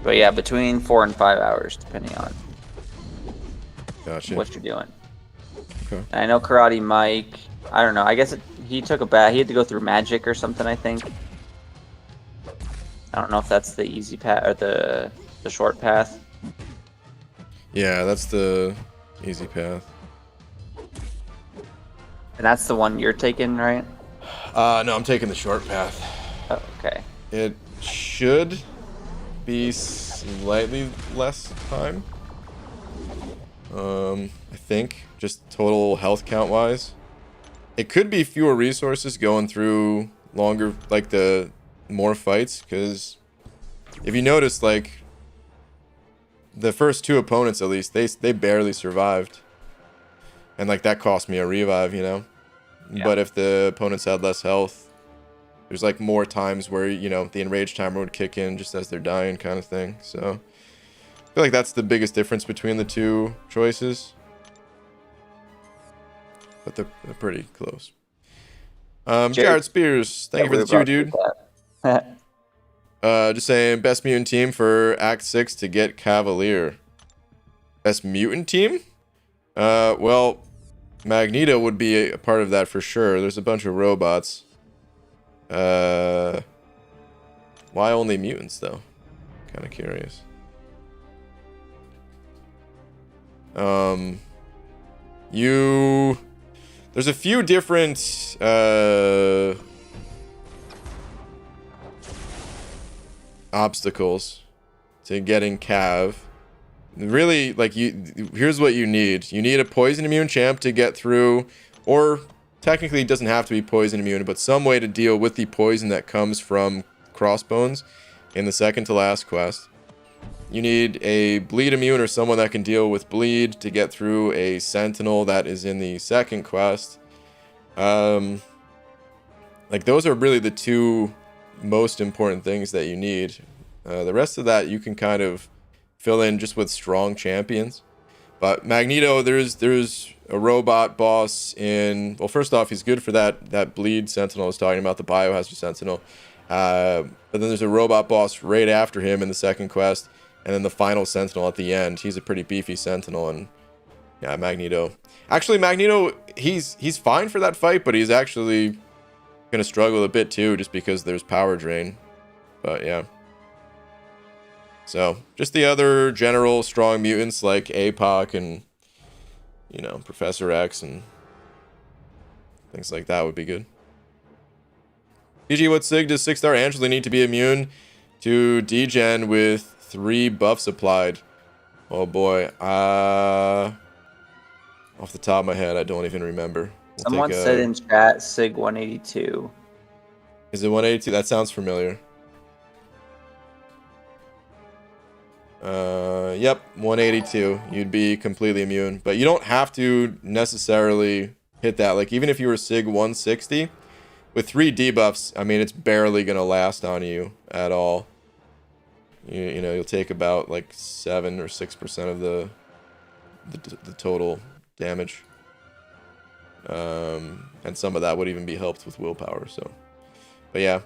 But yeah, between 4 and 5 hours, depending on Gotcha. what you're doing. Okay. And I know Karate Mike. I don't know. I guess he took a bath. He had to go through magic or something, I think. I don't know if that's the easy path or the short path. Yeah, that's the easy path. And that's the one you're taking, right? No, I'm taking the short path. Oh, okay. It should be slightly less time. I think, just total health count wise. It could be fewer resources going through longer, like the more fights, because if you notice, like the first 2 opponents at least, they barely survived, and like that cost me a revive, you know. Yeah. But if the opponents had less health, there's like more times where, you know, the enrage timer would kick in just as they're dying, kind of thing. So I feel like that's the biggest difference between the 2 choices, but they're pretty close. Jared Spears, thank you for the 2, dude. Just saying, best mutant team for Act 6 to get Cavalier. Best mutant team? Well, Magneto would be a part of that for sure. There's a bunch of robots. Why only mutants, though? Kind of curious. There's a few different, obstacles to getting Cav. Really, like, here's what you need. You need a poison immune champ to get through, or technically it doesn't have to be poison immune, but some way to deal with the poison that comes from crossbones. in the second to last quest. You need a bleed immune or someone that can deal with bleed to get through a sentinel that is in the second quest. Like those are really the two most important things that you need. The rest of that you can kind of fill in just with strong champions. But Magneto, there's a robot boss in... Well, first off, he's good for that bleed sentinel I was talking about, the biohazard sentinel. But then there's a robot boss right after him in the second quest. And then the final sentinel at the end. He's a pretty beefy sentinel. And yeah, Magneto. Actually, Magneto, he's fine for that fight, but he's actually going to struggle a bit too, just because there's power drain. But yeah. So, just the other general strong mutants like APOC and, you know, Professor X and things like that would be good. PG, what SIG does 6-star Angela need to be immune to degen with 3 buffs applied? Oh boy. Off the top of my head, I don't even remember. Someone said in chat SIG 182. Is it 182? That sounds familiar. Yep, 182. You'd be completely immune, but you don't have to necessarily hit that. Like, even if you were SIG 160, with 3 debuffs, I mean, it's barely gonna last on you at all. You know, you'll take about like 7 or 6% of the total damage. And some of that would even be helped with willpower. So, but yeah,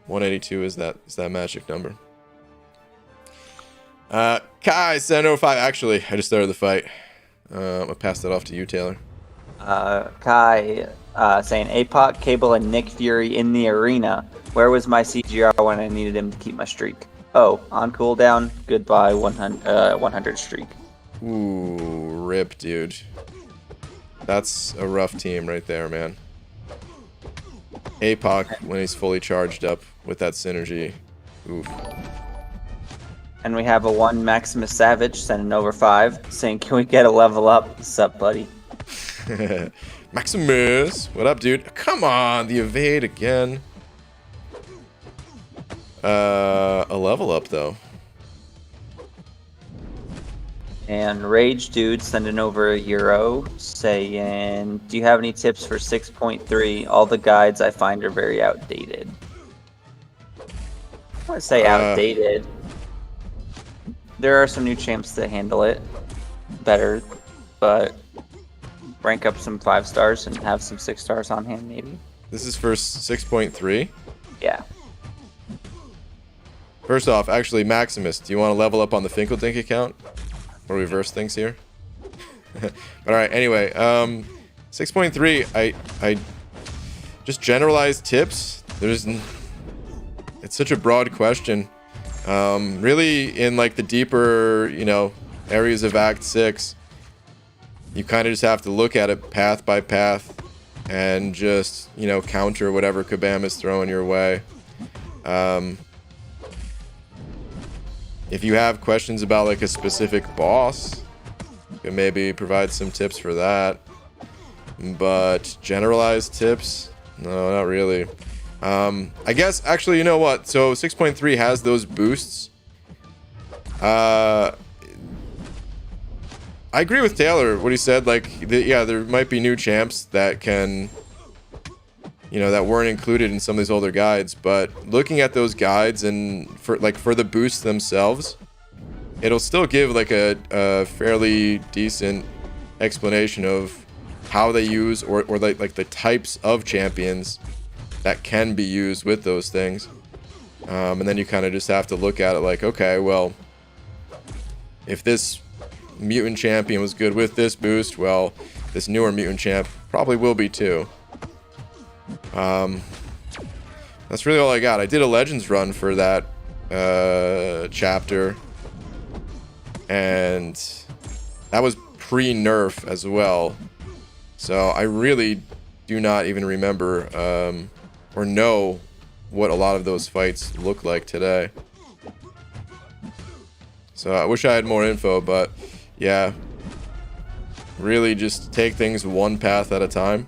182 is that magic number. Kai 705. Actually, I just started the fight. I'll pass that off to you, Taylor. Kai saying APOC, Cable, and Nick Fury in the arena. Where was my CGR when I needed him to keep my streak? Oh, on cooldown. Goodbye, 100 streak. Ooh, rip, dude. That's a rough team right there, man. APOC, when he's fully charged up with that synergy. Oof. And we have a 1 Maximus Savage sending over 5, saying, can we get a level up? Sup, buddy? Maximus, what up, dude? Come on, the evade again. A level up, though. And Rage Dude sending over a euro, saying, do you have any tips for 6.3? All the guides I find are very outdated. I want to say outdated. There are some new champs that handle it better, but rank up some 5 stars and have some 6 stars on hand, maybe. This is for 6.3? Yeah. First off, actually, Maximus, do you want to level up on the Finkeldink account? Or reverse things here? But alright, anyway, 6.3, I just generalized tips. It's such a broad question. Really, in like the deeper, you know, areas of Act 6, you kind of just have to look at it path by path and just, you know, counter whatever Kabam is throwing your way. If you have questions about like a specific boss, you can maybe provide some tips for that. But generalized tips? No, not really. I guess, actually, you know what? So 6.3 has those boosts. I agree with Taylor, what he said. Like, yeah, there might be new champs that can, you know, that weren't included in some of these older guides. But looking at those guides and for the boosts themselves, it'll still give like a fairly decent explanation of how they use or like the types of champions that can be used with those things. And then you kind of just have to look at it like, okay, well, if this mutant champion was good with this boost, well, this newer mutant champ probably will be too. That's really all I got. I did a Legends run for that chapter, and that was pre-nerf as well. So I really do not even remember or know what a lot of those fights look like today. So I wish I had more info, but yeah, really just take things one path at a time.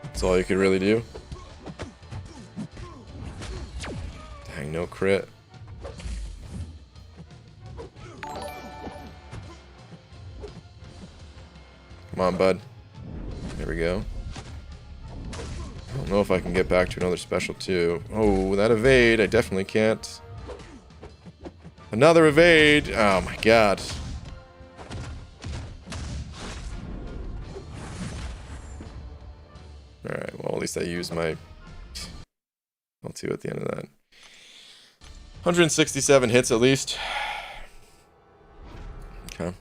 That's all you could really do. Dang, no crit. Come on, bud. There we go. I don't know if I can get back to another special too. Oh, that evade, I definitely can't. Another evade! Oh my god. Alright, well at least I used my L2 at the end of that. 167 hits at least. Okay.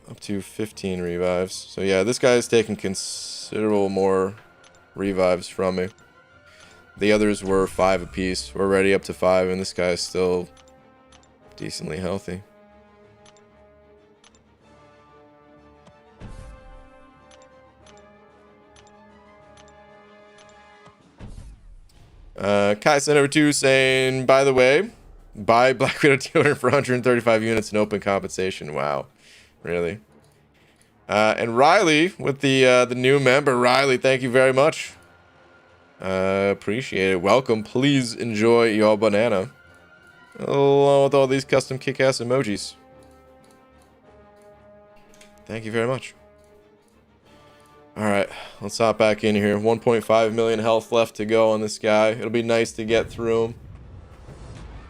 Up to 15 revives. So yeah, this guy is taking considerable more revives from me. The others were 5 apiece. We're already up to 5, and this guy is still decently healthy. Kai sent over 2 saying, by the way, buy Black Widow deodorant for 135 units in open compensation. Wow. Really? And Riley with the new member. Riley, thank you very much. Appreciate it. Welcome. Please enjoy your banana. Along with all these custom kick-ass emojis. Thank you very much. Alright, let's hop back in here. 1.5 million health left to go on this guy. It'll be nice to get through him.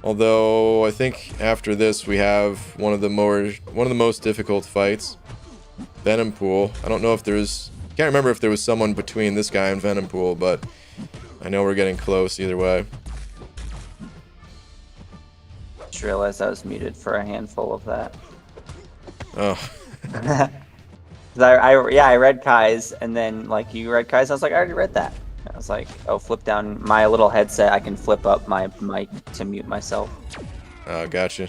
Although I think after this we have one of the most difficult fights. Venom Pool. I don't know if there's... Can't remember if there was someone between this guy and Venom Pool, but I know we're getting close either way. Just realized I was muted for a handful of that. Oh. I read Kai's, and then like you read Kai's, I was like, I already read that. I was like, oh, flip down my little headset. I can flip up my mic to mute myself. Oh, gotcha.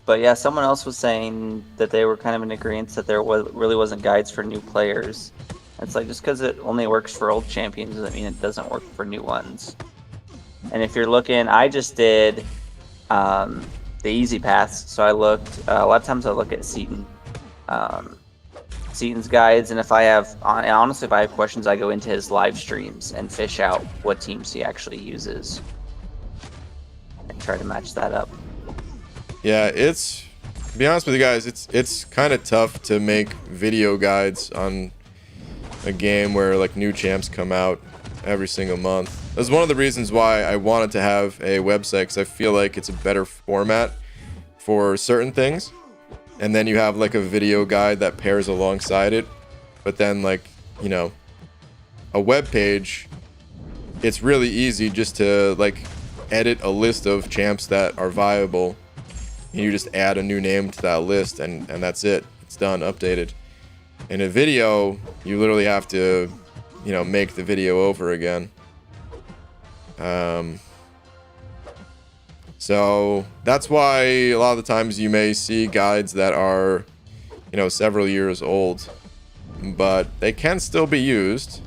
But yeah, someone else was saying that they were kind of in agreement that there really wasn't guides for new players. It's like, just because it only works for old champions doesn't mean it doesn't work for new ones. And if you're looking, I just did the easy paths. So I looked, a lot of times I look at Seaton. Seaton's guides, and honestly, if I have questions, I go into his live streams and fish out what teams he actually uses and try to match that up. Yeah, to be honest with you guys, it's kind of tough to make video guides on a game where like new champs come out every single month. That's one of the reasons why I wanted to have a website, because I feel like it's a better format for certain things. And then you have like a video guide that pairs alongside it. But then like, you know, a web page, it's really easy just to like edit a list of champs that are viable. And you just add a new name to that list, and that's it. It's done, updated. In a video, you literally have to, you know, make the video over again. So that's why a lot of the times you may see guides that are, you know, several years old, but they can still be used.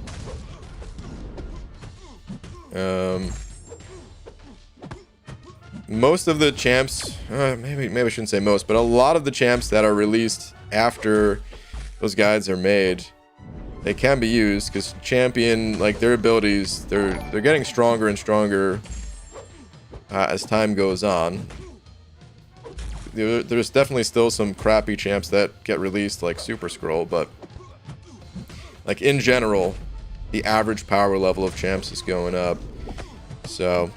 Most of the champs, maybe I shouldn't say most, but a lot of the champs that are released after those guides are made, they can be used, because champion, like their abilities, they're getting stronger and stronger as time goes on. There's definitely still some crappy champs that get released, like Super Scroll, but like in general, the average power level of champs is going up. So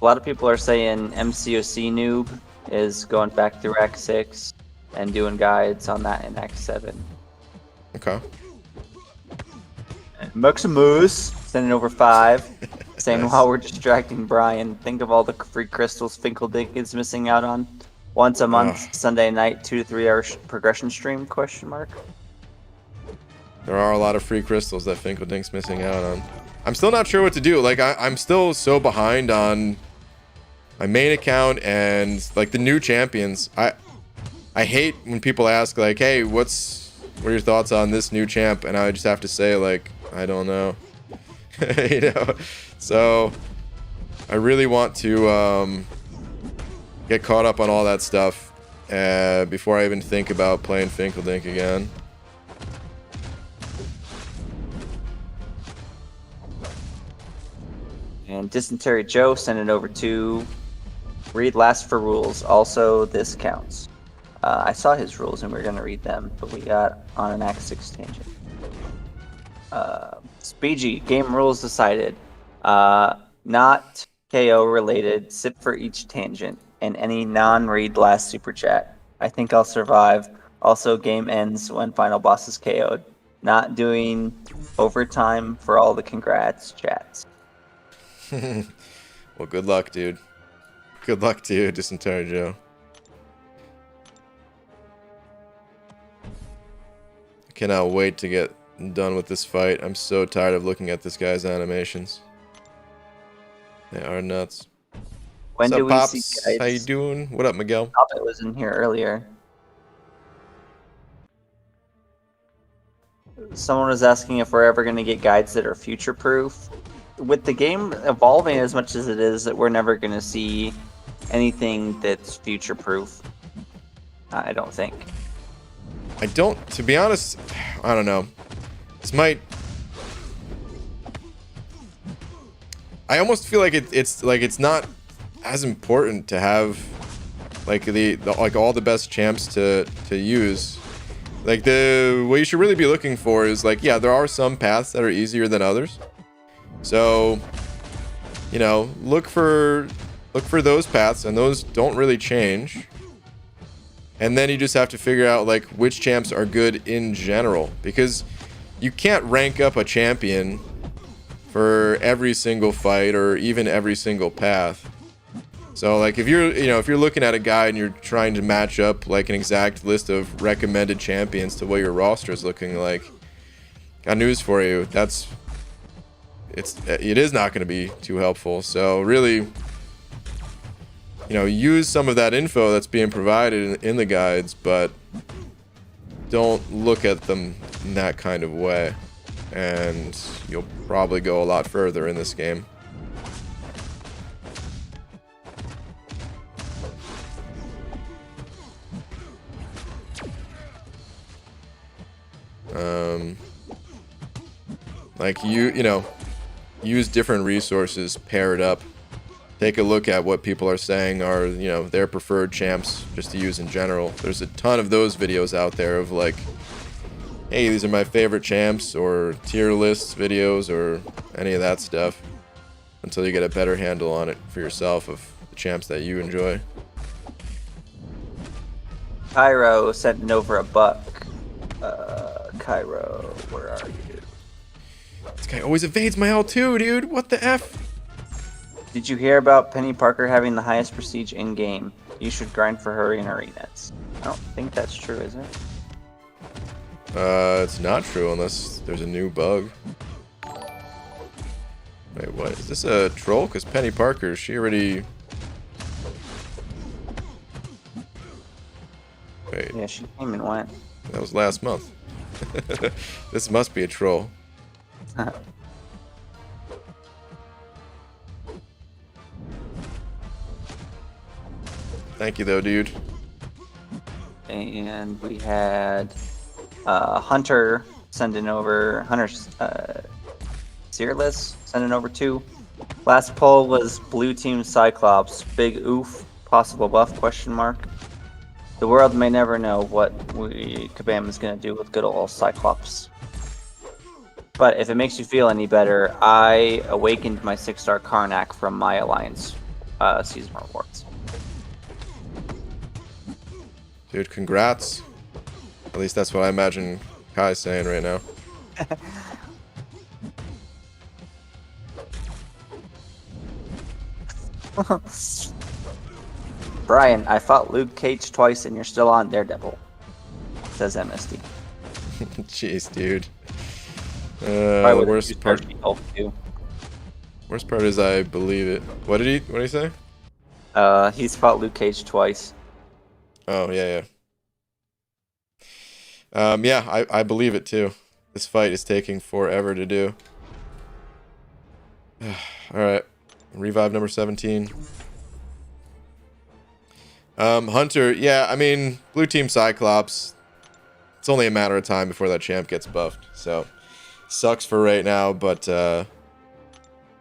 A lot of people are saying MCOC noob is going back through Act 6 and doing guides on that in Act 7. Okay. Maximus sending over 5, saying Nice. while we're distracting Brian, think of all the free crystals Finkeldink is missing out on. Once a month, Sunday night, 2 to 3 hour progression stream, question mark. There are a lot of free crystals that Finkeldink's missing out on. I'm still not sure what to do. Like, I'm still so behind on my main account and, like, the new champions. I hate when people ask, like, hey, what are your thoughts on this new champ? And I just have to say, like, I don't know. You know? So, I really want to get caught up on all that stuff before I even think about playing Finkeldink again. And Dysentery Joe, send it over to read last for rules. Also, this counts. I saw his rules and we are going to read them, but we got on an Act 6 tangent. Speedy, game rules decided. Not KO related, sip for each tangent, and any non-read last super chat. I think I'll survive. Also, game ends when final boss is KO'd. Not doing overtime for all the congrats chats. Well, good luck, dude. Good luck to you, Dysentery Joe. I cannot wait to get done with this fight. I'm so tired of looking at this guy's animations. They are nuts. When What's do up, we Pops? see guides? How you doing? What up, Miguel? Hobbit was in here earlier. Someone was asking if we're ever going to get guides that are future-proof. With the game evolving as much as it is, that we're never going to see anything that's future-proof. I don't think. I don't, to be honest, I don't know. This might... I almost feel like it's not as important to have like like all the best champs to use. Like what you should really be looking for is like, yeah, there are some paths that are easier than others. So, you know, look for those paths, and those don't really change. And then you just have to figure out like which champs are good in general, because you can't rank up a champion for every single fight or even every single path. So like if you're looking at a guide and you're trying to match up like an exact list of recommended champions to what your roster is looking like, got news for you. It is not going to be too helpful. So really, you know, use some of that info that's being provided in the guides, but don't look at them in that kind of way, and you'll probably go a lot further in this game. Like you know, use different resources paired up. Take a look at what people are saying are, you know, their preferred champs just to use in general. There's a ton of those videos out there of like, hey, these are my favorite champs, or tier lists videos, or any of that stuff, until you get a better handle on it for yourself of the champs that you enjoy. Cairo sent over a buck. Cairo, where are you? This guy always evades my L2, dude. What the F? Did you hear about Penny Parker having the highest prestige in-game? You should grind for her in arenas. I don't think that's true, is it? It's not true unless there's a new bug. Wait, what? Is this a troll? Because Penny Parker, she already... Wait. Yeah, she came and went. That was last month. This must be a troll. Thank you, though, dude. And we had Hunter sending over... Hunter's Searless sending over 2. Last poll was Blue Team Cyclops. Big oof. Possible buff, question mark. The world may never know what Kabam is going to do with good old Cyclops. But if it makes you feel any better, I awakened my 6-star Karnak from my Alliance season rewards. Dude, congrats. At least that's what I imagine Kai's saying right now. Brian, I fought Luke Cage twice and you're still on Daredevil, says MSD. Jeez, dude. Worst part is I believe it. What did he say? He's fought Luke Cage twice. Oh, yeah. Yeah, I believe it too. This fight is taking forever to do. Alright. Revive number 17. Hunter, yeah, I mean, Blue Team Cyclops, it's only a matter of time before that champ gets buffed, so sucks for right now, but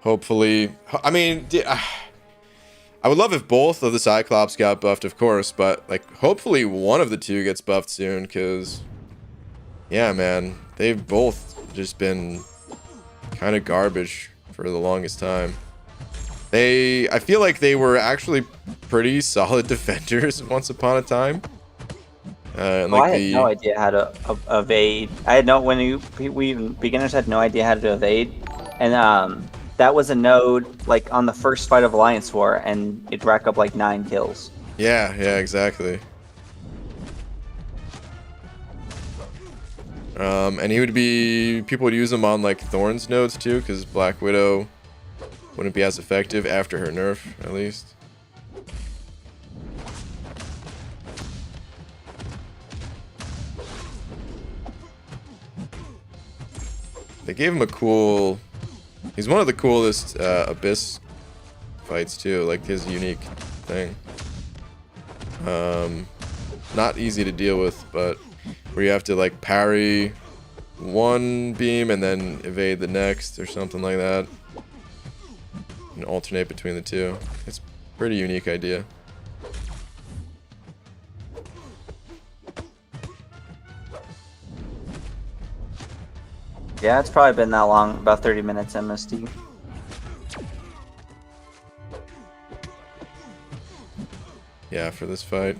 hopefully, I mean, I would love if both of the Cyclops got buffed, of course, but like hopefully one of the two gets buffed soon, because yeah, man, they've both just been kind of garbage for the longest time. I feel like they were actually pretty solid defenders once upon a time. And like I had no idea how to evade. I had no we beginners had no idea how to evade, and that was a node like on the first fight of Alliance War, and it'd rack up like 9 kills. Yeah, exactly. And people would use him on like Thorn's nodes too, because Black Widow wouldn't be as effective after her nerf, at least. They gave him a cool... He's one of the coolest Abyss fights too, like his unique thing. Not easy to deal with, but where you have to like parry one beam and then evade the next or something like that. And alternate between the two. It's a pretty unique idea. Yeah, it's probably been that long, about 30 minutes MST. Yeah, for this fight.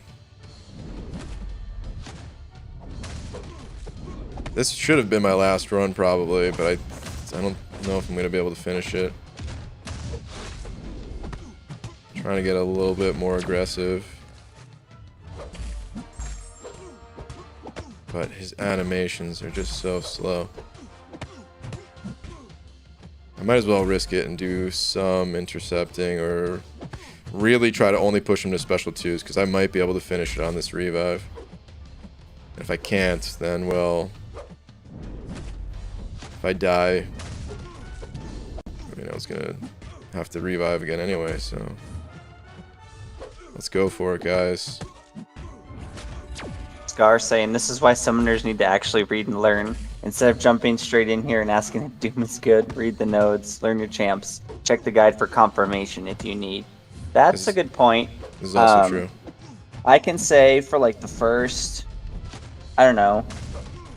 This should have been my last run probably, but I don't know if I'm going to be able to finish it. Trying to get a little bit more aggressive. But his animations are just so slow. I might as well risk it and do some intercepting, or really try to only push him to special 2s, because I might be able to finish it on this revive. And if I can't, then, well, if I die, I mean, I was gonna have to revive again anyway, so let's go for it, guys. Scar saying this is why summoners need to actually read and learn. Instead of jumping straight in here and asking if Doom is good, read the nodes, learn your champs, check the guide for confirmation if you need. That's a good point. This is also true. I can say for like the first, I don't know,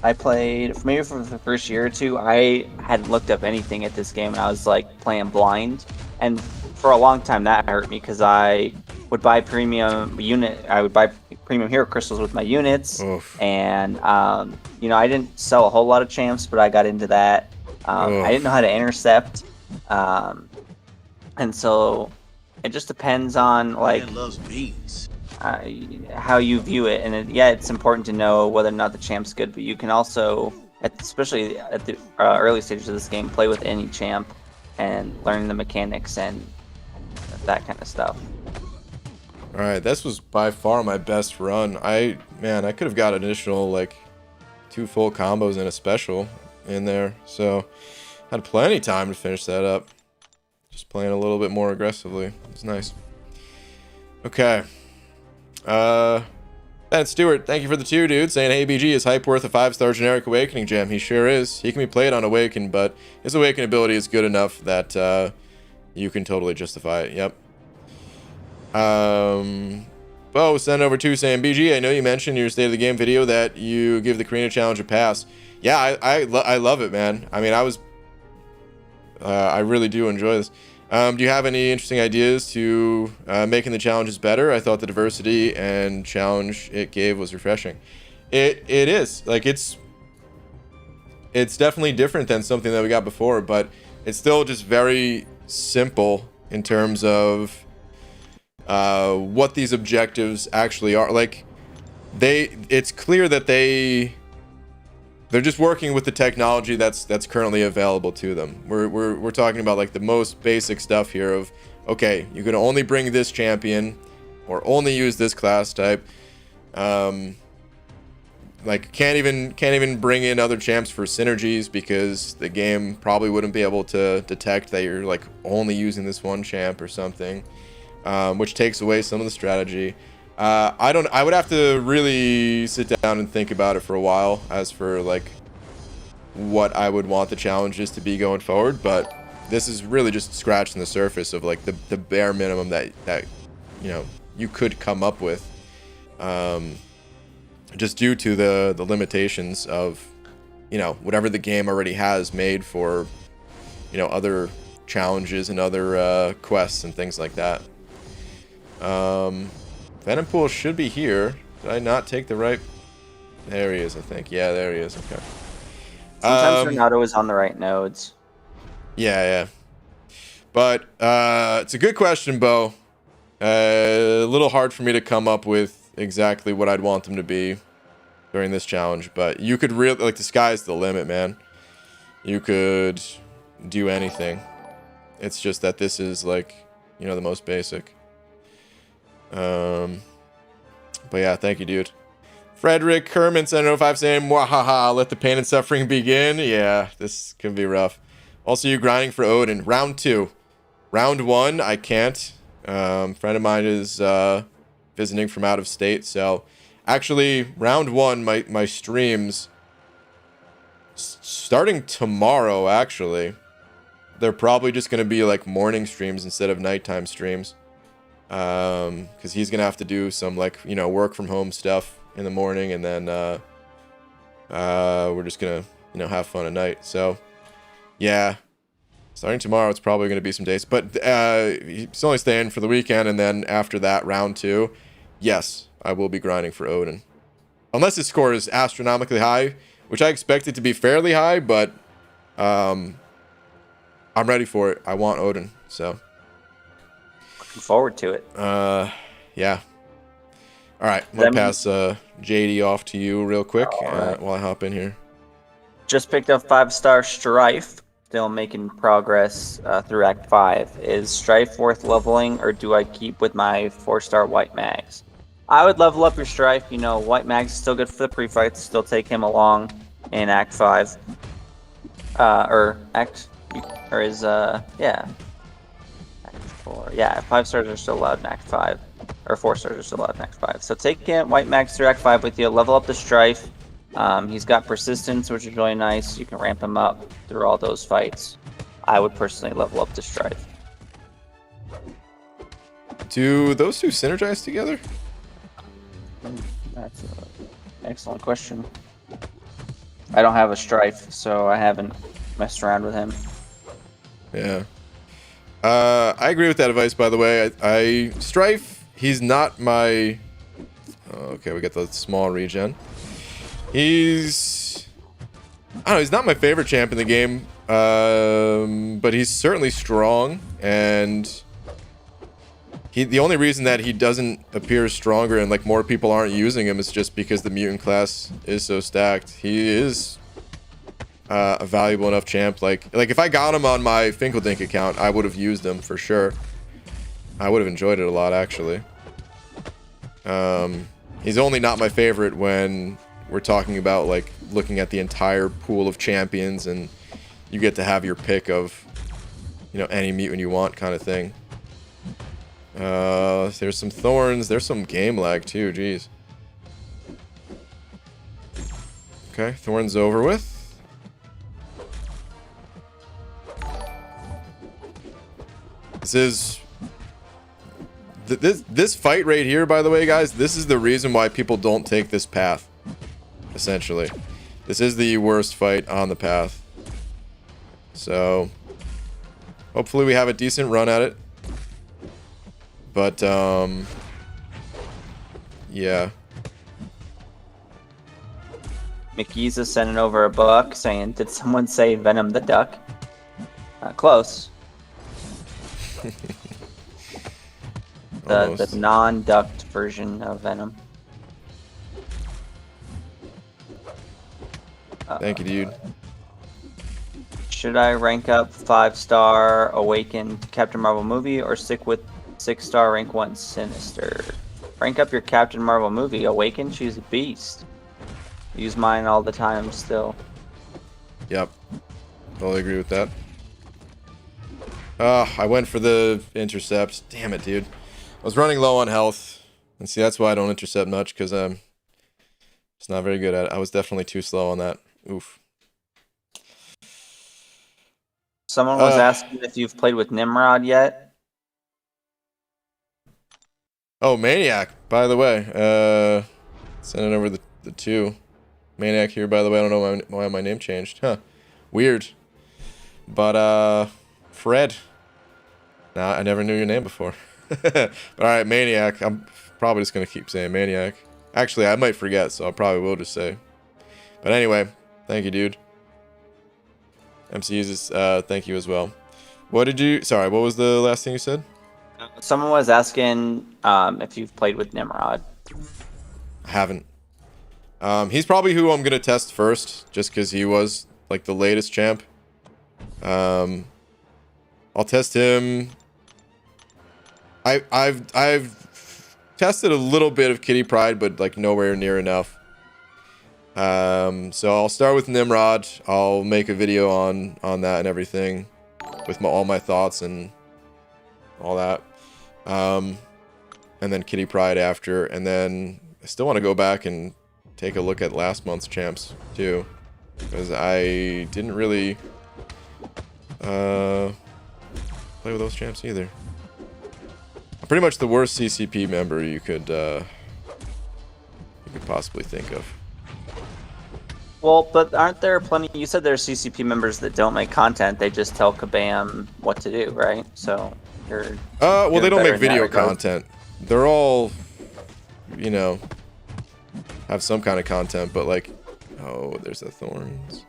I played, maybe for the first year or two, I hadn't looked up anything at this game, and I was like playing blind. And for a long time that hurt me, because I would buy premium hero crystals with my units. Oof. And you know, I didn't sell a whole lot of champs, but I got into that. I didn't know how to intercept, and so it just depends on like Man loves beans. How you view it. And yeah, it's important to know whether or not the champ's good, but you can also, especially at the early stages of this game, play with any champ and learn the mechanics and that kind of stuff. Alright, this was by far my best run. I could have got an additional like 2 full combos and a special in there, so had plenty of time to finish that up. Just playing a little bit more aggressively. It's nice. Okay. Ben Stewart, thank you for the 2, dude. Saying, hey, BG, is Hype worth a 5-star generic Awakening gem? He sure is. He can be played on Awaken, but his Awaken ability is good enough that you can totally justify it. Yep. Bo sent over 2 saying, BG, I know you mentioned in your State of the Game video that you give the Carina challenge a pass. Yeah, I love it, man. I mean, I really do enjoy this. Do you have any interesting ideas to making the challenges better? I thought the diversity and challenge it gave was refreshing. It is. Like, it's definitely different than something that we got before, but it's still just very simple in terms of what these objectives actually are. Like, it's clear that they're just working with the technology that's currently available to them. We're talking about like the most basic stuff here of, okay, you can only bring this champion or only use this class type. Like can't even bring in other champs for synergies, because the game probably wouldn't be able to detect that you're like only using this one champ or something, which takes away some of the strategy. I would have to really sit down and think about it for a while as for like what I would want the challenges to be going forward, but this is really just scratching the surface of like the bare minimum that you know you could come up with, just due to the limitations of, you know, whatever the game already has made for, you know, other challenges and other quests and things like that. Venom Pool should be here. Did I not take the right? There he is, I think. Yeah, there he is. Okay. Sometimes Renato is on the right nodes. Yeah. But it's a good question, Bo. A little hard for me to come up with exactly what I'd want them to be during this challenge, but you could really, like, the sky's the limit, man. You could do anything. It's just that this is, like, you know, the most basic. But yeah, thank you, dude. Frederick Kerman, 705 saying, "Wahaha, let the pain and suffering begin." Yeah, this can be rough. Also, you grinding for Odin. Round 2. Round 1, I can't. Friend of mine is visiting from out of state, so actually, round 1, my streams starting tomorrow. Actually, they're probably just gonna be like morning streams instead of nighttime streams, because he's gonna have to do some, like, you know, work from home stuff in the morning, and then we're just gonna, you know, have fun at night. So yeah, starting tomorrow, it's probably going to be some days, but he's only staying for the weekend, and then after that, round 2, yes, I will be grinding for Odin. Unless his score is astronomically high, which I expect it to be fairly high, but I'm ready for it. I want Odin, so. Looking forward to it. Yeah. All right, I'm going to pass JD off to you real quick while I hop in here. Just picked up 5-star Strife. Still making progress through Act 5. Is Strife worth leveling, or do I keep with my 4-star White Mags? I would level up your Strife. You know, White Mags is still good for the pre-fights. Still take him along in Act 5. Act 4. Yeah, 5 stars are still allowed in Act 5. Or 4 stars are still allowed in Act 5. So take him, White Mags through Act 5 with you. Level up the Strife. He's got persistence, which is really nice. You can ramp him up through all those fights. I would personally level up the Strife. Do those two synergize together? That's an excellent question. I don't have a Strife, so I haven't messed around with him. Yeah. I agree with that advice, by the way. I Strife, he's not my... Okay, we got the small regen. He's... I don't know, he's not my favorite champ in the game. But he's certainly strong, and... the only reason that he doesn't appear stronger and, like, more people aren't using him is just because the mutant class is so stacked. He is a valuable enough champ. Like if I got him on my Finkeldink account, I would have used him for sure. I would have enjoyed it a lot, actually. He's only not my favorite when we're talking about, like, looking at the entire pool of champions and you get to have your pick of, you know, any mutant you want kind of thing. There's some thorns. There's some game lag too. Jeez. Okay, thorns over with. This is this fight right here, by the way, guys. This is the reason why people don't take this path. Essentially, this is the worst fight on the path. So, hopefully, we have a decent run at it. But, yeah. Mickey's is sending over a buck saying, "Did someone say Venom the Duck?" Close. the non-ducked version of Venom. Thank you, dude. Should I rank up 5-star Awakened Captain Marvel movie or stick with 6-star rank 1 Sinister? Rank up your Captain Marvel movie. Awakened, she's a beast. Use mine all the time still. Yep. Totally agree with that. I went for the intercept. Damn it, dude. I was running low on health. And see, that's why I don't intercept much, because I'm just not very good at it. I was definitely too slow on that. Oof. Someone was asking if you've played with Nimrod yet. Oh, Maniac, by the way. Sending over the 2. Maniac here, by the way. I don't know why my name changed. Huh. Weird. But, Fred. Nah, I never knew your name before. But alright, Maniac. I'm probably just going to keep saying Maniac. Actually, I might forget, so I probably will just say. But anyway, thank you, dude. MC uses, thank you as well. What was the last thing you said? Someone was asking if you've played with Nimrod. I haven't. He's probably who I'm going to test first, just because he was, like, the latest champ. I'll test him. I've tested a little bit of Kitty Pryde, but like nowhere near enough. So I'll start with Nimrod. I'll make a video on that and everything, with all my thoughts and all that. And then Kitty Pryde after, and then I still want to go back and take a look at last month's champs too, because I didn't really play with those champs either. I'm pretty much the worst CCP member you could possibly think of. Well, but aren't there plenty? You said there are CCP members that don't make content; they just tell Kabam what to do, right? So you're. Well, they don't make video content. They're all, you know, have some kind of content, but like, oh, there's the thorns.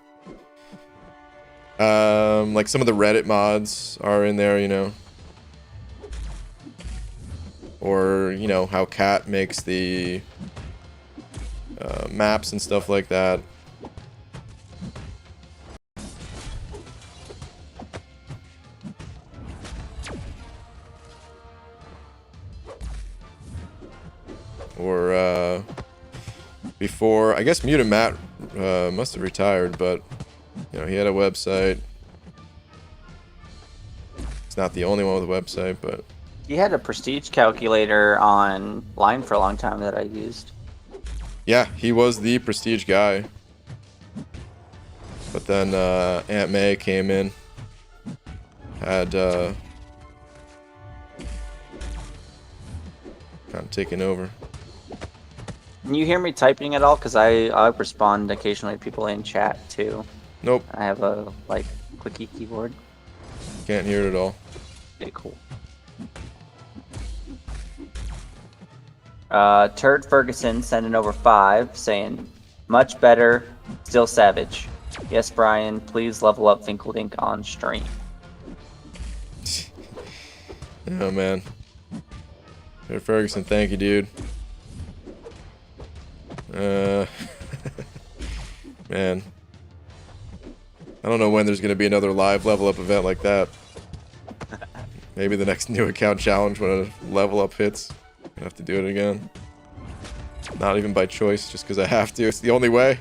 Like some of the Reddit mods are in there, you know. Or, you know, how Cat makes the maps and stuff like that. Or, before, I guess Mutant Matt must have retired, but, you know, he had a website. He's not the only one with a website, but... He had a prestige calculator online for a long time that I used. Yeah, he was the prestige guy. But then Aunt May came in. Had kind of taken over. Can you hear me typing at all? Because I respond occasionally to people in chat too. Nope. I have a like clicky keyboard. Can't hear it at all. Okay, cool. Turd Ferguson sending over 5, saying, much better, still savage. Yes, Brian, please level up Finkeldink on stream. Oh, man. Turd Ferguson, thank you, dude. Man. I don't know when there's going to be another live level up event like that. Maybe the next new account challenge when a level up hits. I have to do it again. Not even by choice, just because I have to. It's the only way.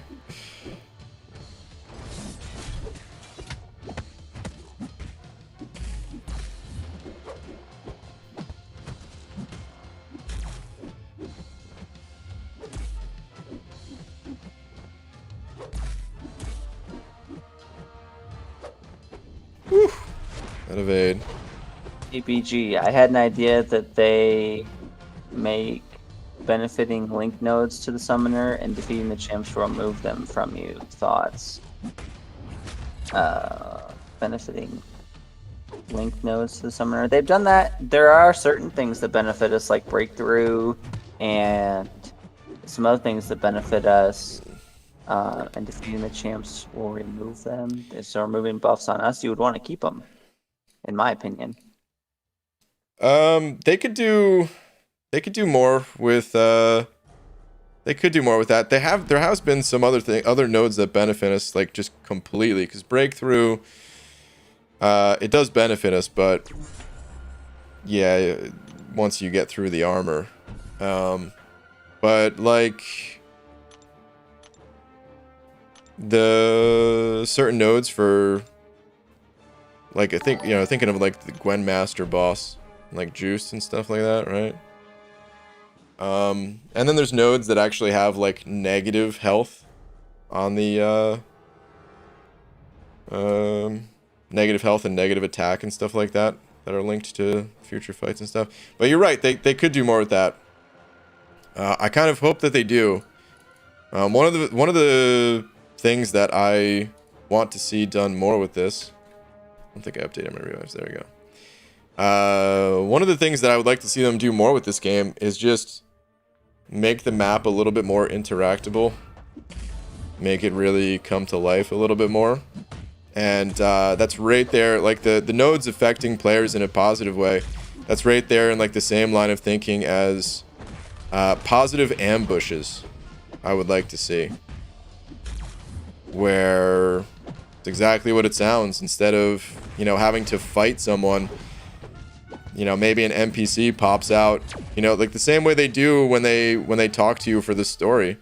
Whew. That evade. ABG, I had an idea that they make benefiting link nodes to the summoner and defeating the champs will remove them from you. Thoughts? Benefiting link nodes to the summoner. They've done that. There are certain things that benefit us, like breakthrough, and some other things that benefit us. And defeating the champs will remove them. So removing buffs on us, you would want to keep them, in my opinion. They could do more with that. There has been some other nodes that benefit us, like just completely, because breakthrough it does benefit us, but yeah, once you get through the armor. But like the certain nodes for, like, I think, you know, thinking of like the Gwen Master boss, like Juiced and stuff like that, right? And then there's nodes that actually have like negative health on the negative health and negative attack and stuff like that that are linked to future fights and stuff. But you're right, they could do more with that. I kind of hope that they do. One of the things that I want to see done more with this. I don't think I updated my revives. There we go. One of the things that I would like to see them do more with this game is just make the map a little bit more interactable. Make it really come to life a little bit more. And that's right there, like the nodes affecting players in a positive way. That's right there in like the same line of thinking as positive ambushes. I would like to see, where it's exactly what it sounds. Instead of, you know, having to fight someone, you know, maybe an NPC pops out, you know, like the same way they do when they talk to you for the story,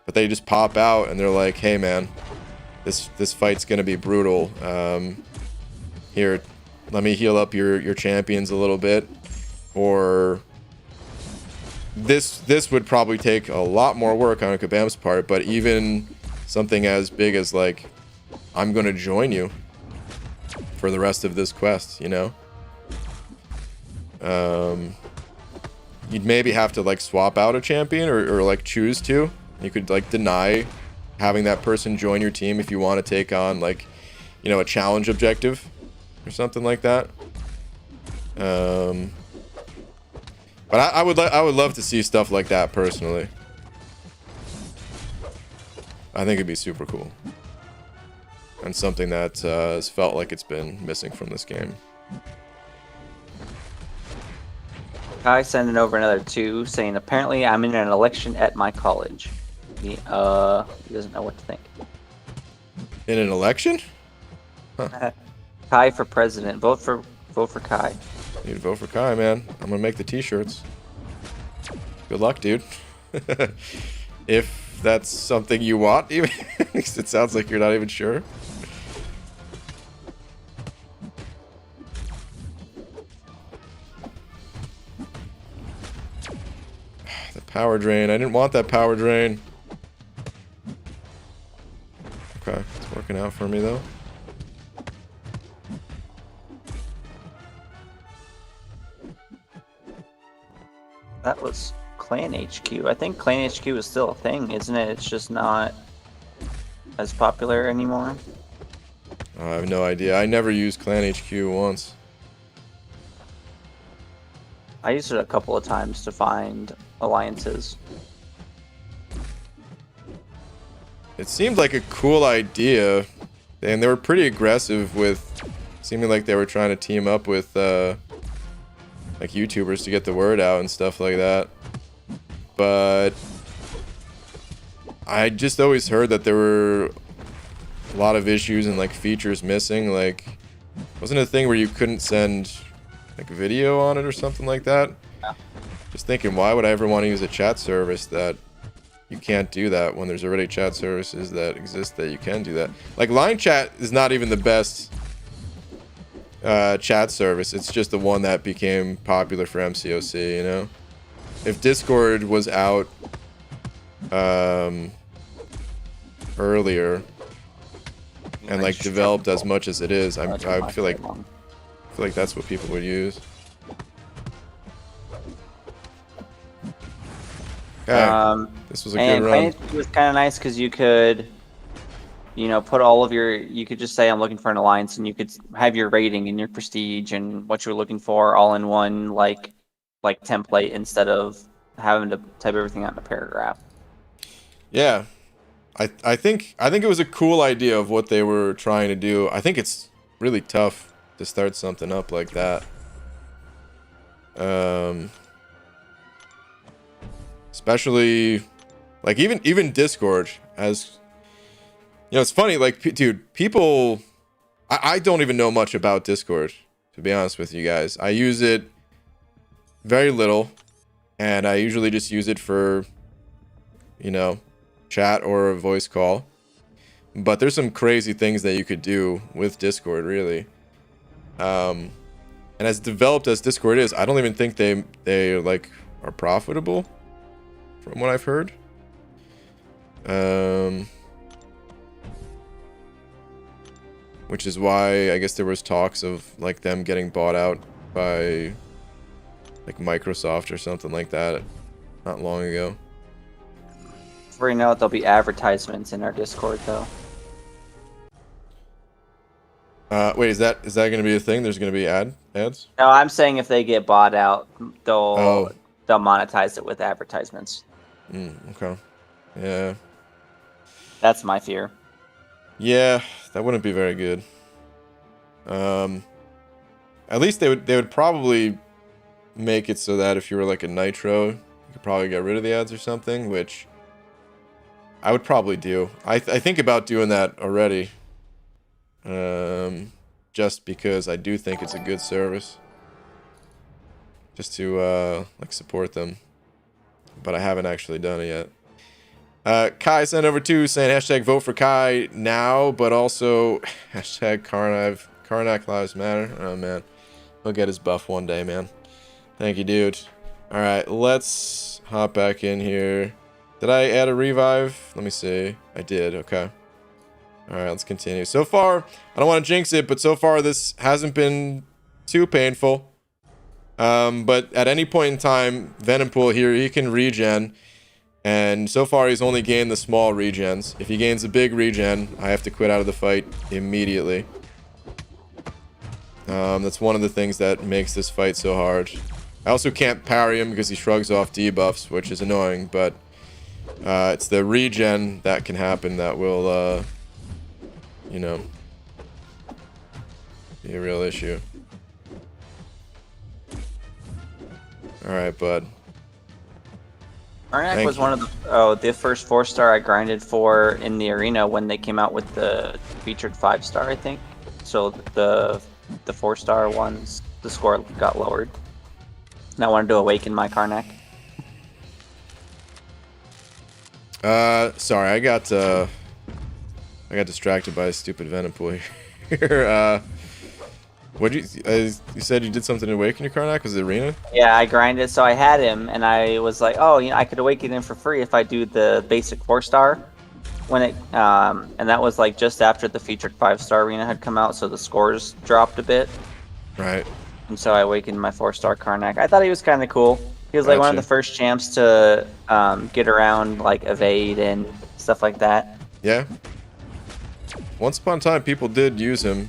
but they just pop out and they're like, hey man, this fight's gonna be brutal. Here, let me heal up your champions a little bit. Or this would probably take a lot more work on a Kabam's part, but even something as big as like, I'm gonna join you for the rest of this quest, you know? You'd maybe have to like swap out a champion or like choose to. You could like deny having that person join your team if you want to take on like, you know, a challenge objective or something like that. But I would love to see stuff like that personally. I think it'd be super cool. And something that has felt like it's been missing from this game. I sending over another 2 saying apparently I'm in an election at my college. He doesn't know what to think. In an election? Huh. Kai for president. Vote for Kai. You need to vote for Kai, man. I'm gonna make the t-shirts. Good luck, dude. If that's something you want, even. It sounds like you're not even sure. The power drain. I didn't want that power drain. Okay, it's working out for me though. That was Clan HQ. I think Clan HQ is still a thing, isn't it? It's just not as popular anymore. I have no idea. I never used Clan HQ once. I used it a couple of times to find alliances. It seemed like a cool idea, and they were pretty aggressive with seeming like they were trying to team up with like YouTubers to get the word out and stuff like that. But I just always heard that there were a lot of issues and like features missing. Like, wasn't it a thing where you couldn't send like video on it or something like that? Yeah. Just thinking, why would I ever want to use a chat service that you can't do that when there's already chat services that exist that you can do that? Like, line chat is not even the best chat service. It's just the one that became popular for MCOC, you know? If Discord was out earlier and like developed as much as it is, I feel like that's what people would use. Okay. This was a good run. And it was kind of nice because you could, you know, put all of your, you could just say I'm looking for an alliance, and you could have your rating and your prestige and what you're looking for all in one like template instead of having to type everything out in a paragraph. Yeah. I think it was a cool idea of what they were trying to do. I think it's really tough to start something up like that. Especially like even Discord has, you know, it's funny, like, dude, people, I don't even know much about Discord, to be honest with you guys. I use it very little, and I usually just use it for, you know, chat or a voice call. But there's some crazy things that you could do with Discord, really. And as developed as Discord is, I don't even think they like are profitable, from what I've heard. which is why I guess there was talks of like them getting bought out by like Microsoft or something like that not long ago. Before you know it, there'll be advertisements in our Discord, though. Wait, is that going to be a thing? There's going to be ads? No, I'm saying if they get bought out, they'll monetize it with advertisements. Okay. Yeah. That's my fear. Yeah, that wouldn't be very good. At least they would probably make it so that if you were like a Nitro, you could probably get rid of the ads or something, which I would probably do. I think about doing that already. Just because I do think it's a good service. Just to like support them. But I haven't actually done it yet. Kai sent over too, saying hashtag vote for Kai now, but also hashtag Karnak Lives Matter. Oh man. He'll get his buff one day, man. Thank you, dude. Alright, let's hop back in here. Did I add a revive? Let me see. I did, okay. Alright, let's continue. So far, I don't want to jinx it, but so far this hasn't been too painful. But at any point in time, Venompool here, he can regen. And so far, he's only gained the small regens. If he gains a big regen, I have to quit out of the fight immediately. That's one of the things that makes this fight so hard. I also can't parry him because he shrugs off debuffs, which is annoying, but it's the regen that can happen that will, you know, be a real issue. Alright, bud. Karnak was one of the first 4-star I grinded for in the arena when they came out with the featured 5-star, I think. So the 4-star ones, the score got lowered. And I wanted to awaken my Karnak. Sorry, I got distracted by a stupid Venompool here. You said you did something to awaken your Karnak? Was it arena? Yeah, I grinded, so I had him, and I was like, oh, you know, I could awaken him for free if I do the basic 4-star. When it, and that was like just after the featured 5-star arena had come out, so the scores dropped a bit. Right. And so I awakened my 4-star Karnak. I thought he was kind of cool. He was like one of the first champs to get around like evade and stuff like that. Yeah. Once upon a time, people did use him.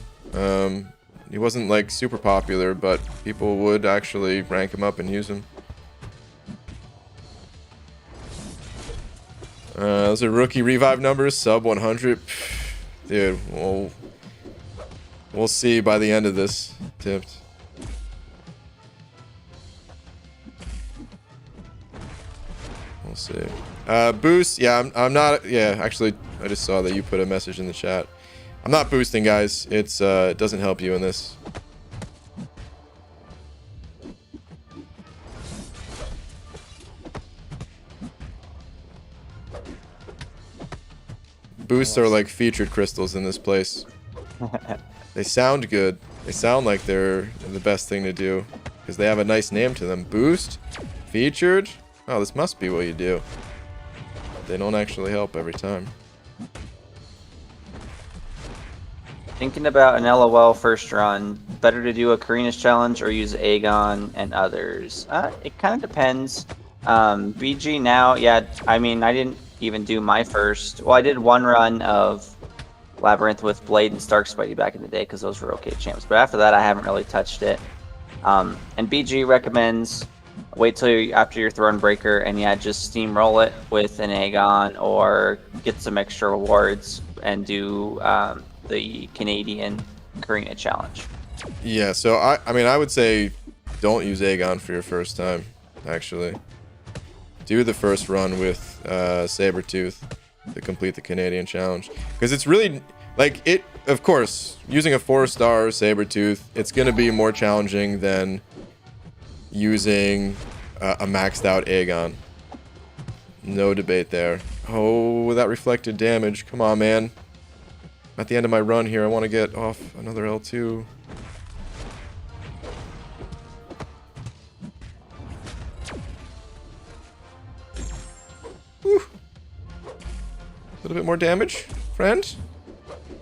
He wasn't like super popular, but people would actually rank him up and use him. Those are rookie revive numbers, sub 100. Dude, we'll see by the end of this. Tipped. We'll see. Boost, yeah, I'm not. Yeah, actually, I just saw that you put a message in the chat. I'm not boosting, guys. It's it doesn't help you in this. Boosts are like featured crystals in this place. They sound good. They sound like they're the best thing to do because they have a nice name to them. Boost, featured. Oh, this must be what you do. They don't actually help every time. Thinking about an LOL first run, better to do a Carina's challenge or use Aegon and others? It kind of depends. BG now, yeah, I mean, I didn't even do my first. Well, I did one run of Labyrinth with Blade and Stark Spidey back in the day because those were okay champs. But after that, I haven't really touched it. And BG recommends wait till after your Thronebreaker and yeah, just steamroll it with an Aegon or get some extra rewards and do the Canadian Carina challenge. Yeah, so I mean, I would say don't use Aegon for your first time, actually. Do the first run with Sabretooth to complete the Canadian challenge. Because it's really, like, it, of course, using a 4-star Sabretooth, it's going to be more challenging than using a maxed out Aegon. No debate there. Oh, that reflected damage. Come on, man. At the end of my run here, I want to get off another L2. Whew. A little bit more damage, friend.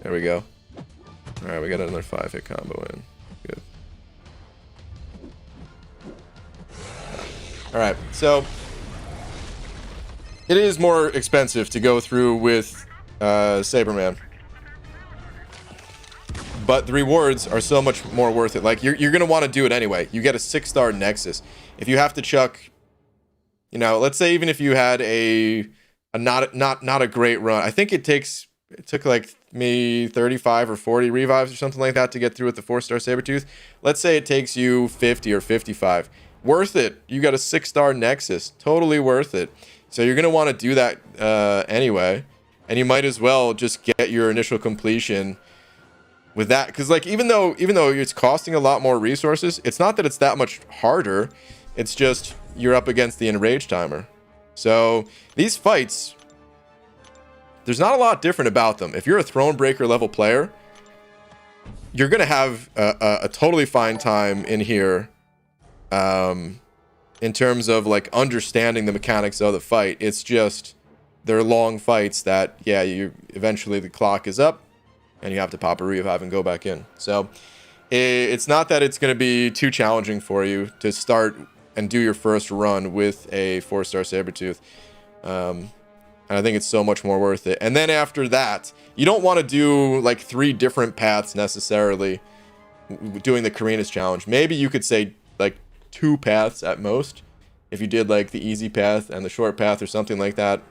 There we go. Alright, we got another 5-hit combo in. Good. Alright, so it is more expensive to go through with Saberman. But the rewards are so much more worth it. Like, you're going to want to do it anyway. You get a 6-star Nexus. If you have to chuck, you know, let's say even if you had a not a great run. I think it took like me 35 or 40 revives or something like that to get through with the 4-star Sabertooth. Let's say it takes you 50 or 55. Worth it. You got a 6-star Nexus. Totally worth it. So you're going to want to do that anyway. And you might as well just get your initial completion with that, because like even though it's costing a lot more resources, it's not that it's that much harder. It's just you're up against the enrage timer. So these fights, there's not a lot different about them. If you're a Thronebreaker level player, you're gonna have a totally fine time in here, in terms of like understanding the mechanics of the fight. It's just they're long fights that, yeah, you eventually the clock is up and you have to pop a revive and go back in. So it's not that it's going to be too challenging for you to start and do your first run with a 4-star Sabertooth. And I think it's so much more worth it. And then after that, you don't want to do like 3 different paths necessarily doing the Carina's challenge. Maybe you could say like 2 paths at most if you did like the easy path and the short path or something like that.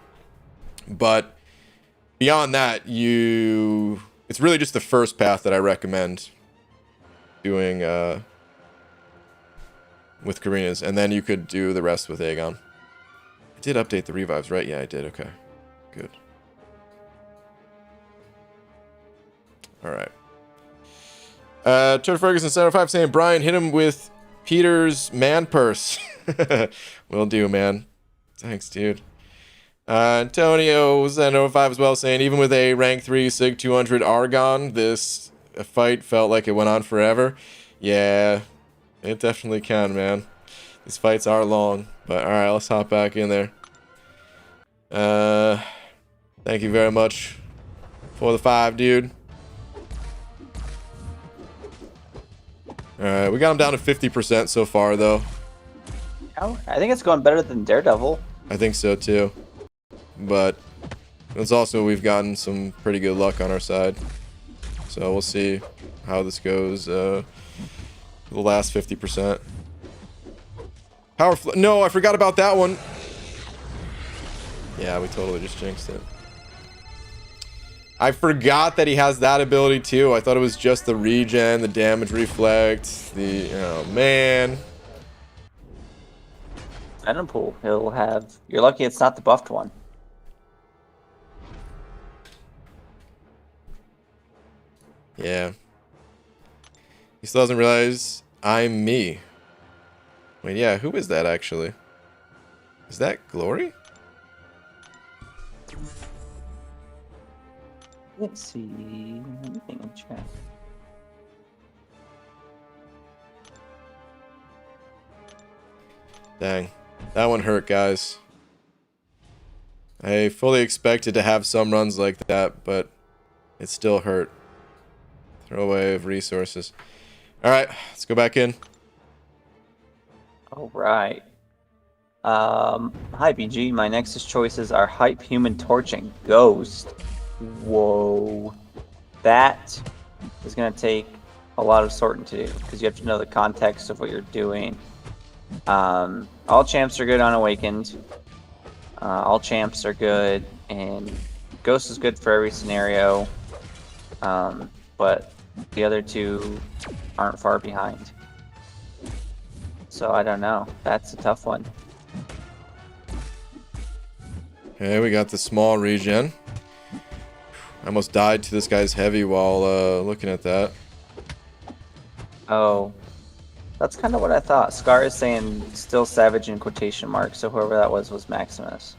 But beyond that, it's really just the first path that I recommend doing with Carina's, and then you could do the rest with Aegon. I did update the revives, right? Yeah, I did. Okay, good. All right. Turd Ferguson 705 saying, Brian, hit him with Peter's man purse. Will do, man. Thanks, dude. Antonio 705 as well saying, even with a rank 3 Sig 200 Argon, this fight felt like it went on forever. Yeah, it definitely can, man. These fights are long, but all right, let's hop back in there. Thank you very much for the 5, dude. All right, we got him down to 50% so far, though. Oh, I think it's going better than Daredevil. I think so too, but it's also we've gotten some pretty good luck on our side, so we'll see how this goes. The last 50%. No, I forgot about that one. Yeah, we totally just jinxed it. I forgot that he has that ability too. I thought it was just the regen, the damage reflect, oh man. Venom Pool. He'll have. You're lucky it's not the buffed one. Yeah. He still doesn't realize I'm me. Wait, yeah, who is that actually? Is that Glory? Let's see. Anything in chat? Dang. That one hurt, guys. I fully expected to have some runs like that, but it still hurt. Throwaway of resources. Alright, let's go back in. Alright. Hi, BG. My Nexus choices are Hype, Human Torching, Ghost. Whoa. That is going to take a lot of sorting to do, because you have to know the context of what you're doing. All champs are good on Awakened. All champs are good, and Ghost is good for every scenario. But the other 2 aren't far behind. So I don't know. That's a tough one. Okay, we got the small regen. I almost died to this guy's heavy while looking at that. Oh. That's kind of what I thought. Scar is saying still Savage in quotation marks, so whoever that was Maximus.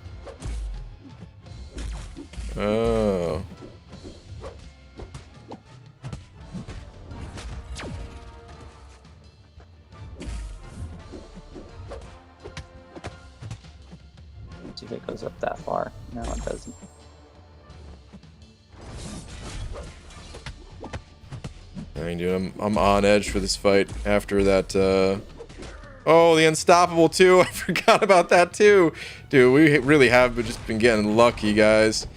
Oh. Let's see if it goes up that far. No, it doesn't. Dang, dude, I'm on edge for this fight after that. Oh, the unstoppable too. I forgot about that too, dude. We really have just been getting lucky, guys.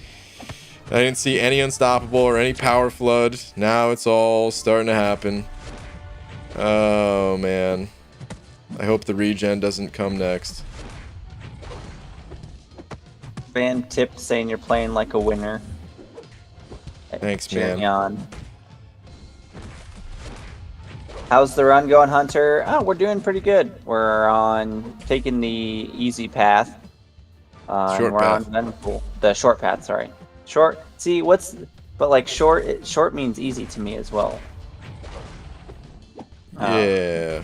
I didn't see any unstoppable or any power flood. Now it's all starting to happen. Oh man, I hope the regen doesn't come next. Van Tip saying you're playing like a winner. Thanks, Cheering man. you on. How's the run going, Hunter? Oh, we're doing pretty good. We're on taking the easy path. Short and we're path. on Venompool. The short path, sorry. Short. See, but like short means easy to me as well. Yeah.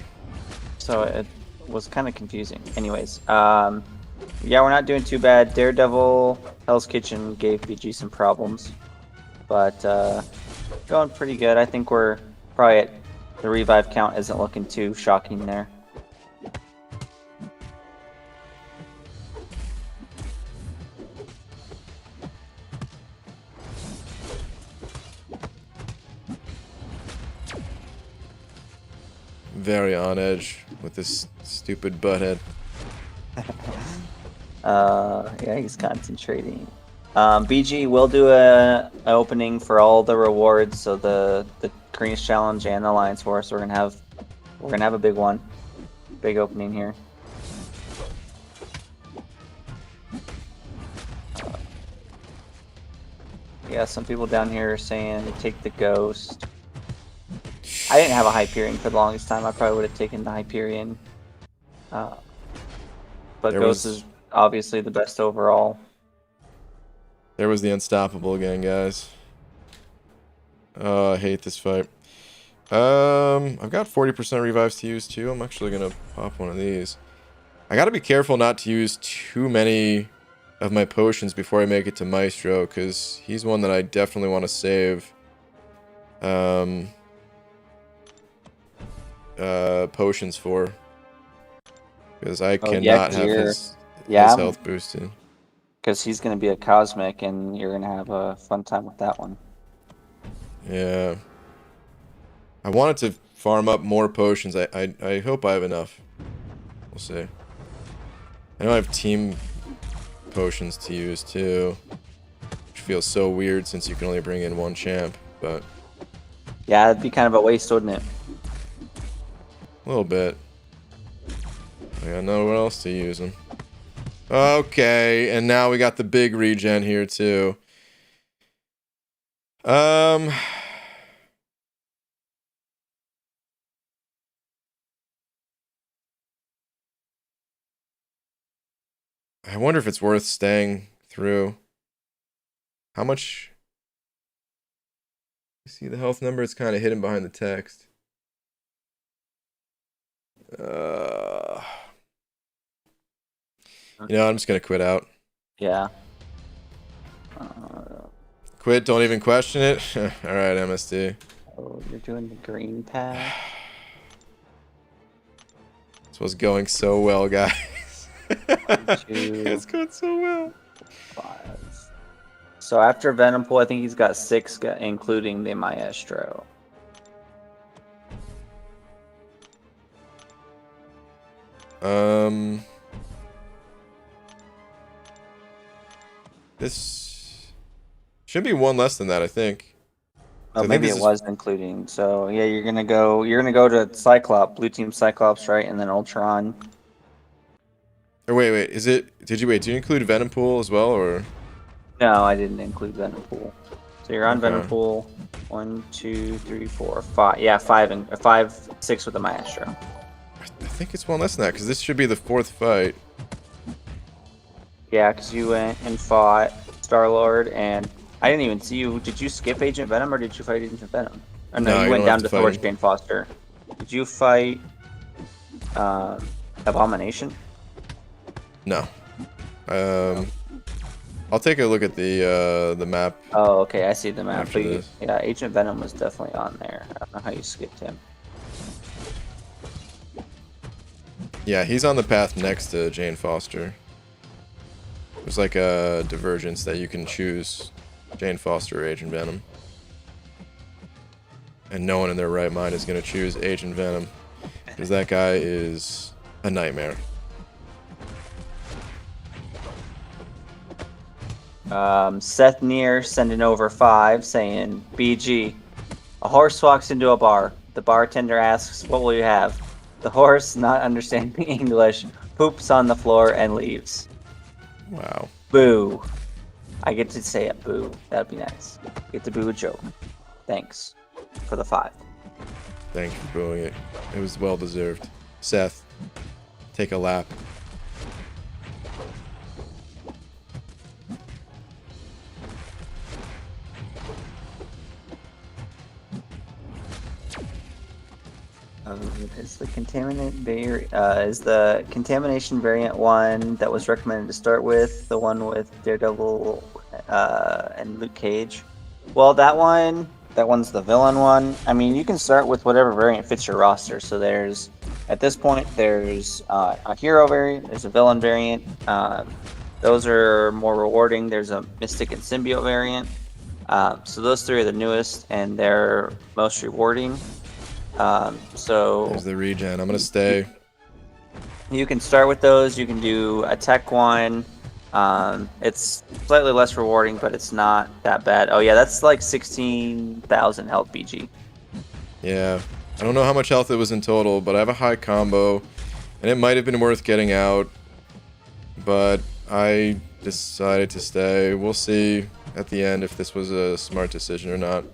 So it was kind of confusing. Anyways, yeah, we're not doing too bad. Daredevil, Hell's Kitchen gave BG some problems, but going pretty good. I think we're probably at the revive count isn't looking too shocking there. Very on edge with this stupid butthead. Yeah, he's concentrating. BG will do a opening for all the rewards, so the Carina's challenge and the Alliance War. So we're gonna have a big one, big opening here. Yeah, some people down here are saying take the Ghost. I didn't have a Hyperion for the longest time. I probably would have taken the Hyperion. But Ghost is obviously the best overall. There was the unstoppable again, guys. Oh, I hate this fight. I've got 40% revives to use too. I'm actually gonna pop one of these. I gotta be careful not to use too many of my potions before I make it to Maestro, because he's one that I definitely want to save. Potions for. Because I cannot have his health boosted. Because he's going to be a Cosmic, and you're going to have a fun time with that one. Yeah. I wanted to farm up more potions. I hope I have enough. We'll see. I know I have team potions to use too. Which feels so weird since you can only bring in one champ, but... Yeah, it'd be kind of a waste, wouldn't it? A little bit. I got nowhere else to use them. Okay, and now we got the big regen here too. I wonder if it's worth staying through. How much? You see the health number? It's kind of hidden behind the text. You know, I'm just gonna quit out. Yeah. Quit, don't even question it. Alright, MSD. Oh, you're doing the green path? This was going so well, guys. 1, 2, It's going so well. 5. So after Venompool, I think he's got 6, including the Maestro. This should be one less than that, I think. Oh, maybe it was including. So yeah, you're gonna go to Cyclops, blue team Cyclops, right, and then Ultron. Or wait, did you include Venompool as well, or? No, I didn't include Venompool. So you're on Venompool. 1, 2, 3, 4, 5. Yeah, 5, 6 with the Maestro. I think it's one less than that, because this should be the 4th fight. Yeah, because you went and fought Star-Lord, and I didn't even see you. Did you skip Agent Venom, or did you fight Agent Venom? Oh, no, you went down to Thor's Jane Foster. Did you fight Abomination? No. I'll take a look at the map. Oh, okay, I see the map. After this. Yeah, Agent Venom was definitely on there. I don't know how you skipped him. Yeah, he's on the path next to Jane Foster. There's like a divergence that you can choose Jane Foster or Agent Venom. And no one in their right mind is going to choose Agent Venom. Because that guy is a nightmare. Seth Near sending over 5 saying, BG. A horse walks into a bar. The bartender asks, what will you have? The horse, not understanding English, poops on the floor and leaves. Wow. Boo. I get to say it, boo. That'd be nice. Get to boo a joke. Thanks for the 5. Thank you for booing it. It was well deserved. Seth, take a lap. Is the contamination variant one that was recommended to start with the one with Daredevil and Luke Cage? Well, that one's the villain one. I mean, you can start with whatever variant fits your roster. So there's, at this point, there's a hero variant, there's a villain variant. Those are more rewarding. There's a Mystic and Symbiote variant. So those 3 are the newest and they're most rewarding. So There's the regen. I'm gonna stay. you can start with those. You can do a tech one. It's slightly less rewarding, but it's not that bad. Oh yeah, that's like 16,000 health BG. Yeah. I don't know how much health it was in total, but I have a high combo, and it might have been worth getting out, but I decided to stay. We'll see at the end if this was a smart decision or not.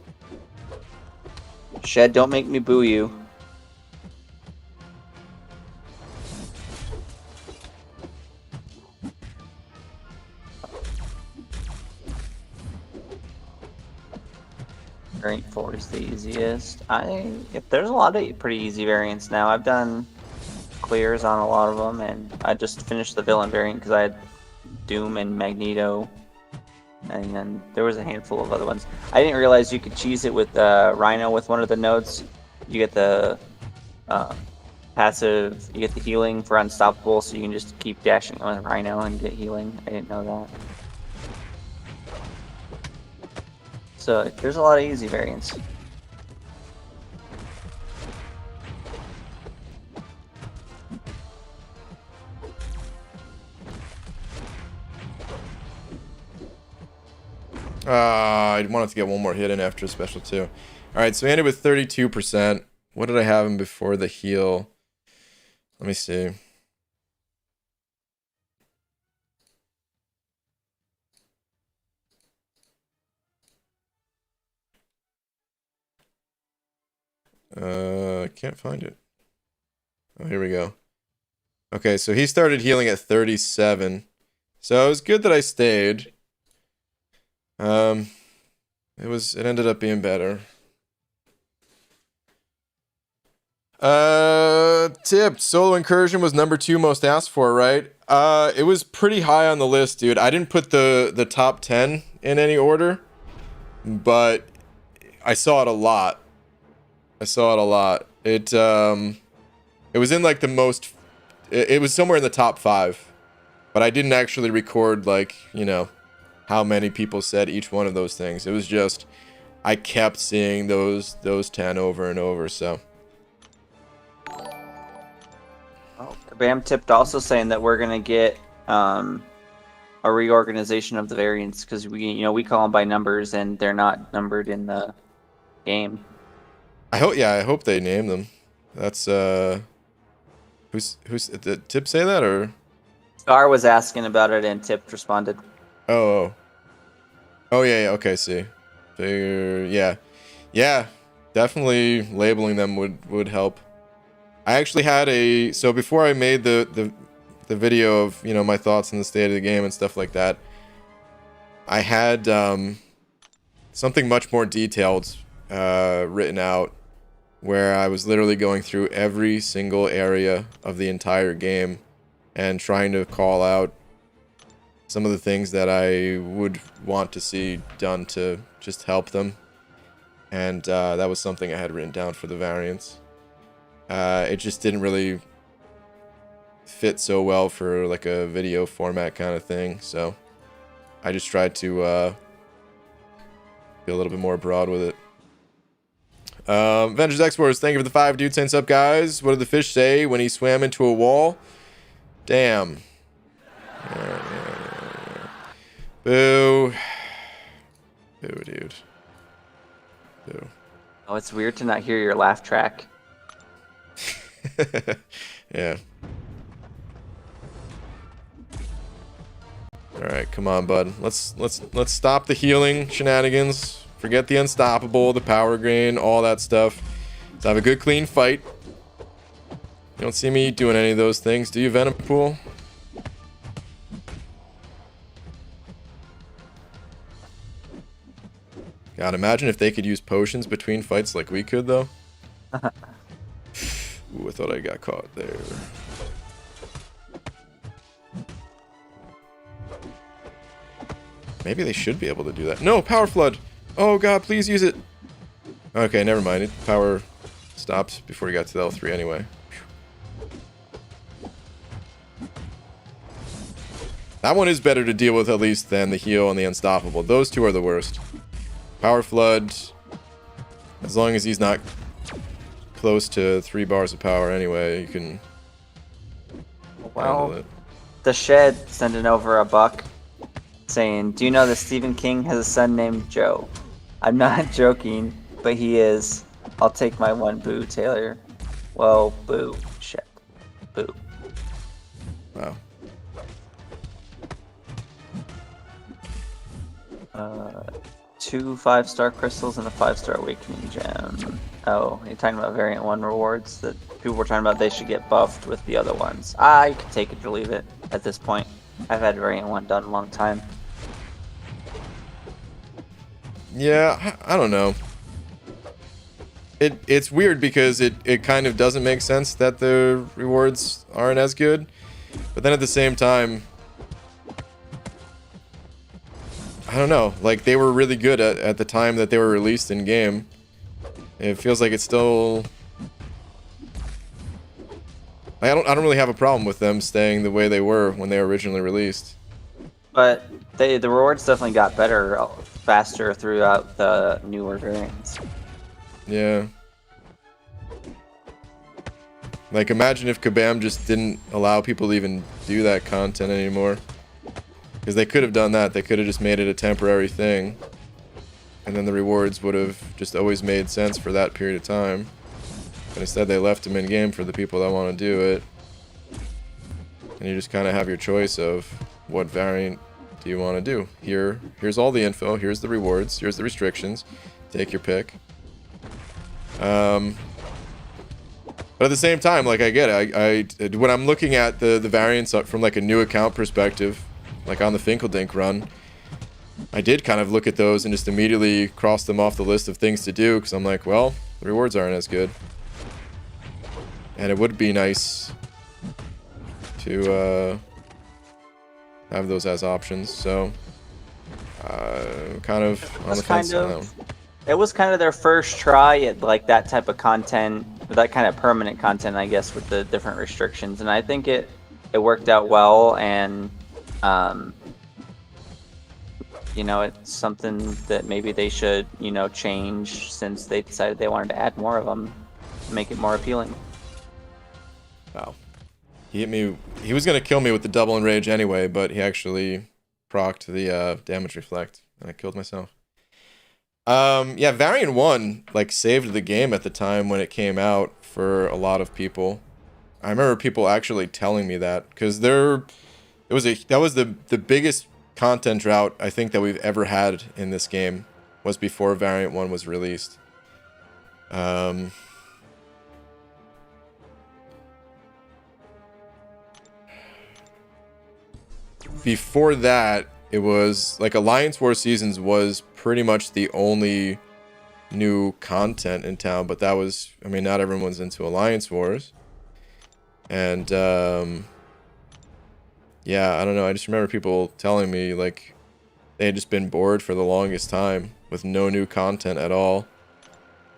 Shed, don't make me boo you. Variant 4 is the easiest. If there's a lot of pretty easy variants now. I've done clears on a lot of them, and I just finished the villain variant because I had Doom and Magneto. And then there was a handful of other ones. I didn't realize you could cheese it with Rhino with one of the nodes. You get the passive, you get the healing for Unstoppable, so you can just keep dashing on Rhino and get healing. I didn't know that. So there's a lot of easy variants. I wanted to get one more hit in after a special too. Alright, so we ended with 32%. What did I have him before the heal? Let me see. I can't find it. Oh, here we go. Okay, so he started healing at 37. So it was good that I stayed. It ended up being better. Tipped. Solo Incursion was number 2 most asked for, right? It was pretty high on the list, dude. I didn't put the top 10 in any order, but I saw it a lot. It was in like the most, it was somewhere in the top 5, but I didn't actually record, like, you know, how many people said each one of those things. It was just, I kept seeing those 10 over and over, so. Oh, Bam tipped also saying that we're gonna get a reorganization of the variants because we call them by numbers and they're not numbered in the game. I hope they name them. That's who's did Tip say that, or? Scar was asking about it and Tip responded. Oh yeah, okay, see. Figure, yeah, definitely labeling them would help. I actually had so before I made the video of, you know, my thoughts on the state of the game and stuff like that, I had something much more detailed written out, where I was literally going through every single area of the entire game and trying to call out some of the things that I would want to see done to just help them. And that was something I had written down for the variants. It just didn't really fit so well for like a video format kind of thing, so I just tried to be a little bit more broad with it. Avengers Exports, thank you for the 5 dude. 10 up, guys. What did the fish say when he swam into a wall? Damn. Boo. Boo, dude. Boo. Oh, it's weird to not hear your laugh track. Yeah. All right, come on, bud. Let's stop the healing shenanigans. Forget the unstoppable, the power grain, all that stuff. Let's have a good, clean fight. You don't see me doing any of those things, do you, Venom Pool? God, imagine if they could use potions between fights like we could, though. Ooh, I thought I got caught there. Maybe they should be able to do that. No, Power Flood! Oh god, please use it! Okay, never mind. Power stopped before he got to the L3 anyway. That one is better to deal with at least than the heal and the unstoppable. Those two are the worst. Power Flood, as long as he's not close to 3 bars of power anyway, you can handle it. The Shed sending over a buck saying, do you know that Stephen King has a son named Joe? I'm not joking, but he is. I'll take my one, boo, Taylor. Well, boo, Shed. Boo. Wow. 2 5-star crystals and a 5-star awakening gem. Oh, you're talking about variant 1 rewards that people were talking about they should get buffed with the other ones. You can take it or leave it at this point. I've had variant 1 done a long time. Yeah, I don't know. It's weird because it kind of doesn't make sense that the rewards aren't as good. But then at the same time, I don't know, like they were really good at the time that they were released in game. It feels like it's still, I don't really have a problem with them staying the way they were when they were originally released. But the rewards definitely got better faster throughout the newer variants. Yeah. Like imagine if Kabam just didn't allow people to even do that content anymore. Because they could have done that. They could have just made it a temporary thing. And then the rewards would have just always made sense for that period of time. But instead they left them in game for the people that want to do it. And you just kind of have your choice of what variant do you want to do. Here's all the info. Here's the rewards. Here's the restrictions. Take your pick. But at the same time, like I get it. When I'm looking at the variants from like a new account perspective, like on the Finkeldink run, I did kind of look at those and just immediately cross them off the list of things to do because I'm like, well, the rewards aren't as good. And it would be nice to have those as options, so kind of on the fence on that one. It was kind of their first try at like that type of content, that kind of permanent content, I guess, with the different restrictions, and I think it worked out well, and you know, it's something that maybe they should, you know, change since they decided they wanted to add more of them to make it more appealing. Wow. He hit me. He was going to kill me with the double enrage anyway, but he actually procced the damage reflect, and I killed myself. Yeah, Variant 1 like saved the game at the time when it came out for a lot of people. I remember people actually telling me that because that was the biggest content drought I think that we've ever had in this game was before Variant 1 was released. Before that, it was like Alliance War Seasons was pretty much the only new content in town, but that was, I mean, not everyone's into Alliance Wars. And yeah, I don't know, I just remember people telling me like they had just been bored for the longest time with no new content at all.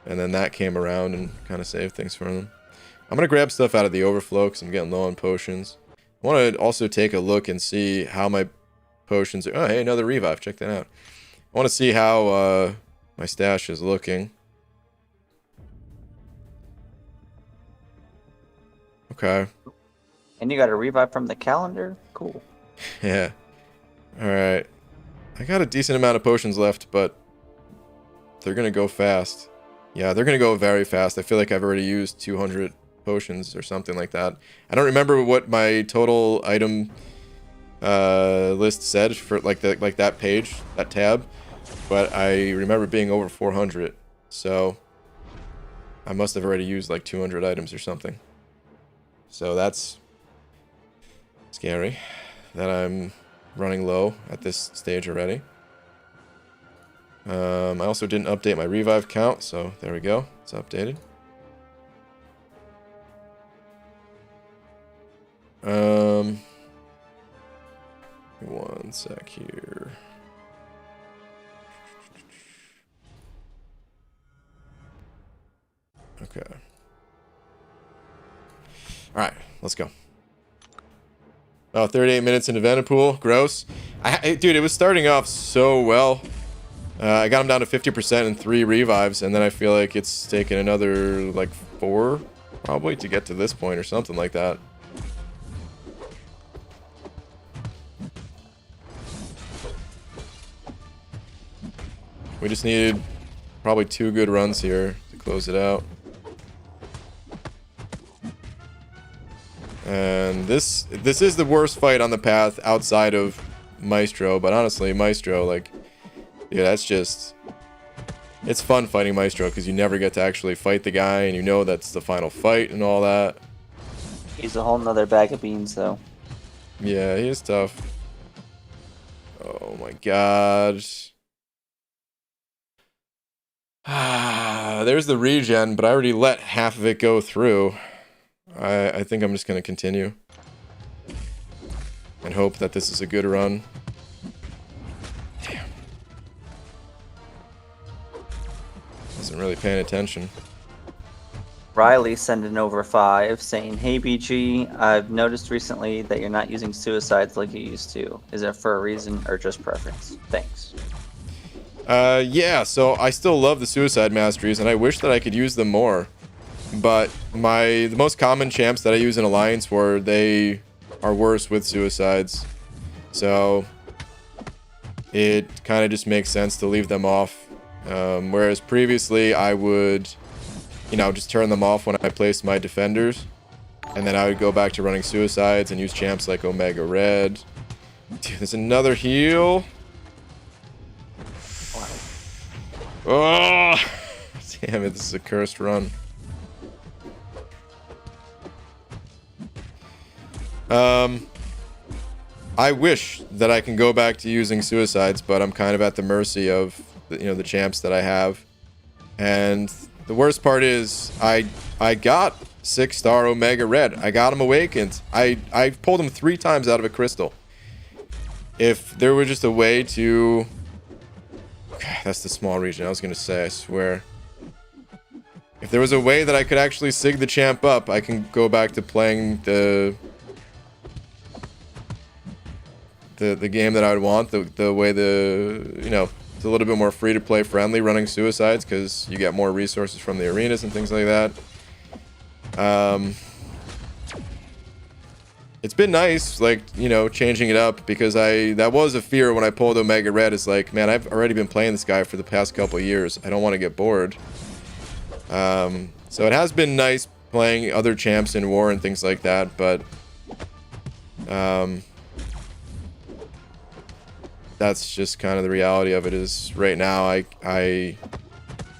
And then that came around and kind of saved things for them. I'm going to grab stuff out of the overflow because I'm getting low on potions. I want to also take a look and see how my potions are. Oh, hey, another revive. Check that out. I want to see how my stash is looking. Okay. And you got a revive from the calendar? Cool. Yeah. Alright. I got a decent amount of potions left, but they're gonna go fast. Yeah, they're gonna go very fast. I feel like I've already used 200 potions or something like that. I don't remember what my total item list said for like that page, that tab, but I remember being over 400. So I must have already used like 200 items or something. So that's scary that I'm running low at this stage already. I also didn't update my revive count, so there we go. It's updated. One sec here. Okay. Alright, let's go. Oh, 38 minutes into Venapool. Gross. Dude, it was starting off so well. I got him down to 50% in 3 revives, and then I feel like it's taken another, like, 4, probably, to get to this point or something like that. We just needed probably 2 good runs here to close it out. And this is the worst fight on the path outside of Maestro, but honestly, Maestro, like, yeah, that's just... It's fun fighting Maestro, because you never get to actually fight the guy, and you know that's the final fight and all that. He's a whole nother bag of beans, though. Yeah, he is tough. Oh my god. There's the regen, but I already let half of it go through. I think I'm just going to continue. And hope that this is a good run. Damn. Wasn't really paying attention. Riley sending over 5 saying, "Hey BG, I've noticed recently that you're not using suicides like you used to. Is it for a reason or just preference? Thanks." Yeah, so I still love the suicide masteries, and I wish that I could use them more. But the most common champs that I use in Alliance War, they are worse with suicides. So it kind of just makes sense to leave them off. Whereas previously I would, you know, just turn them off when I placed my defenders. And then I would go back to running suicides and use champs like Omega Red. Dude, there's another heal. Oh, damn it, this is a cursed run. I wish that I can go back to using suicides, but I'm kind of at the mercy of the champs that I have. And the worst part is I got 6-star Omega Red. I got him awakened. I pulled him 3 times out of a crystal. If there were just a way to... That's the small region I was gonna say, I swear. If there was a way that I could actually sig the champ up, I can go back to playing the game that I would want, the way it's a little bit more free to play friendly running suicides, because you get more resources from the arenas and things like that. It's been nice, like, changing it up, because that was a fear when I pulled Omega Red. Is like, man, I've already been playing this guy for the past couple of years. I don't want to get bored. So it has been nice playing other champs in War and things like that, but that's just kind of the reality of it. Is right now I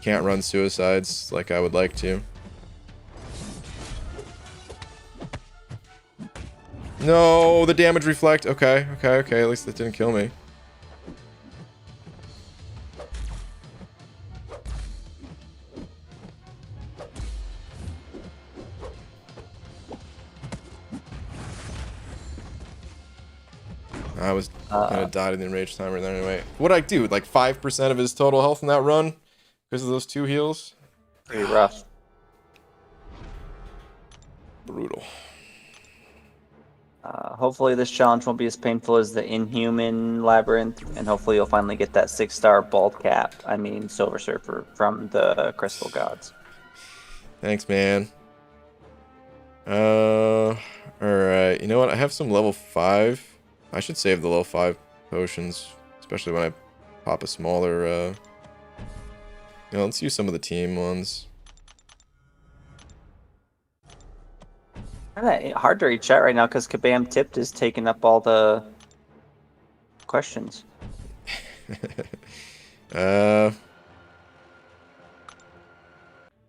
can't run suicides like I would like to. No, the damage reflect. Okay. At least that didn't kill me. I was gonna die to the enraged timer there anyway. What'd I do? Like 5% of his total health in that run because of those 2 heals? Pretty rough. Brutal. Hopefully this challenge won't be as painful as the Inhuman Labyrinth, and hopefully you'll finally get that 6-star bald cap. I mean, Silver Surfer from the Crystal Gods. Thanks, man. Alright. You know what? I have some level 5. I should save the level 5 potions, especially when I pop a smaller, You know, let's use some of the team ones. Kinda hard to read chat right now because Kabam Tipped is taking up all the questions. Kind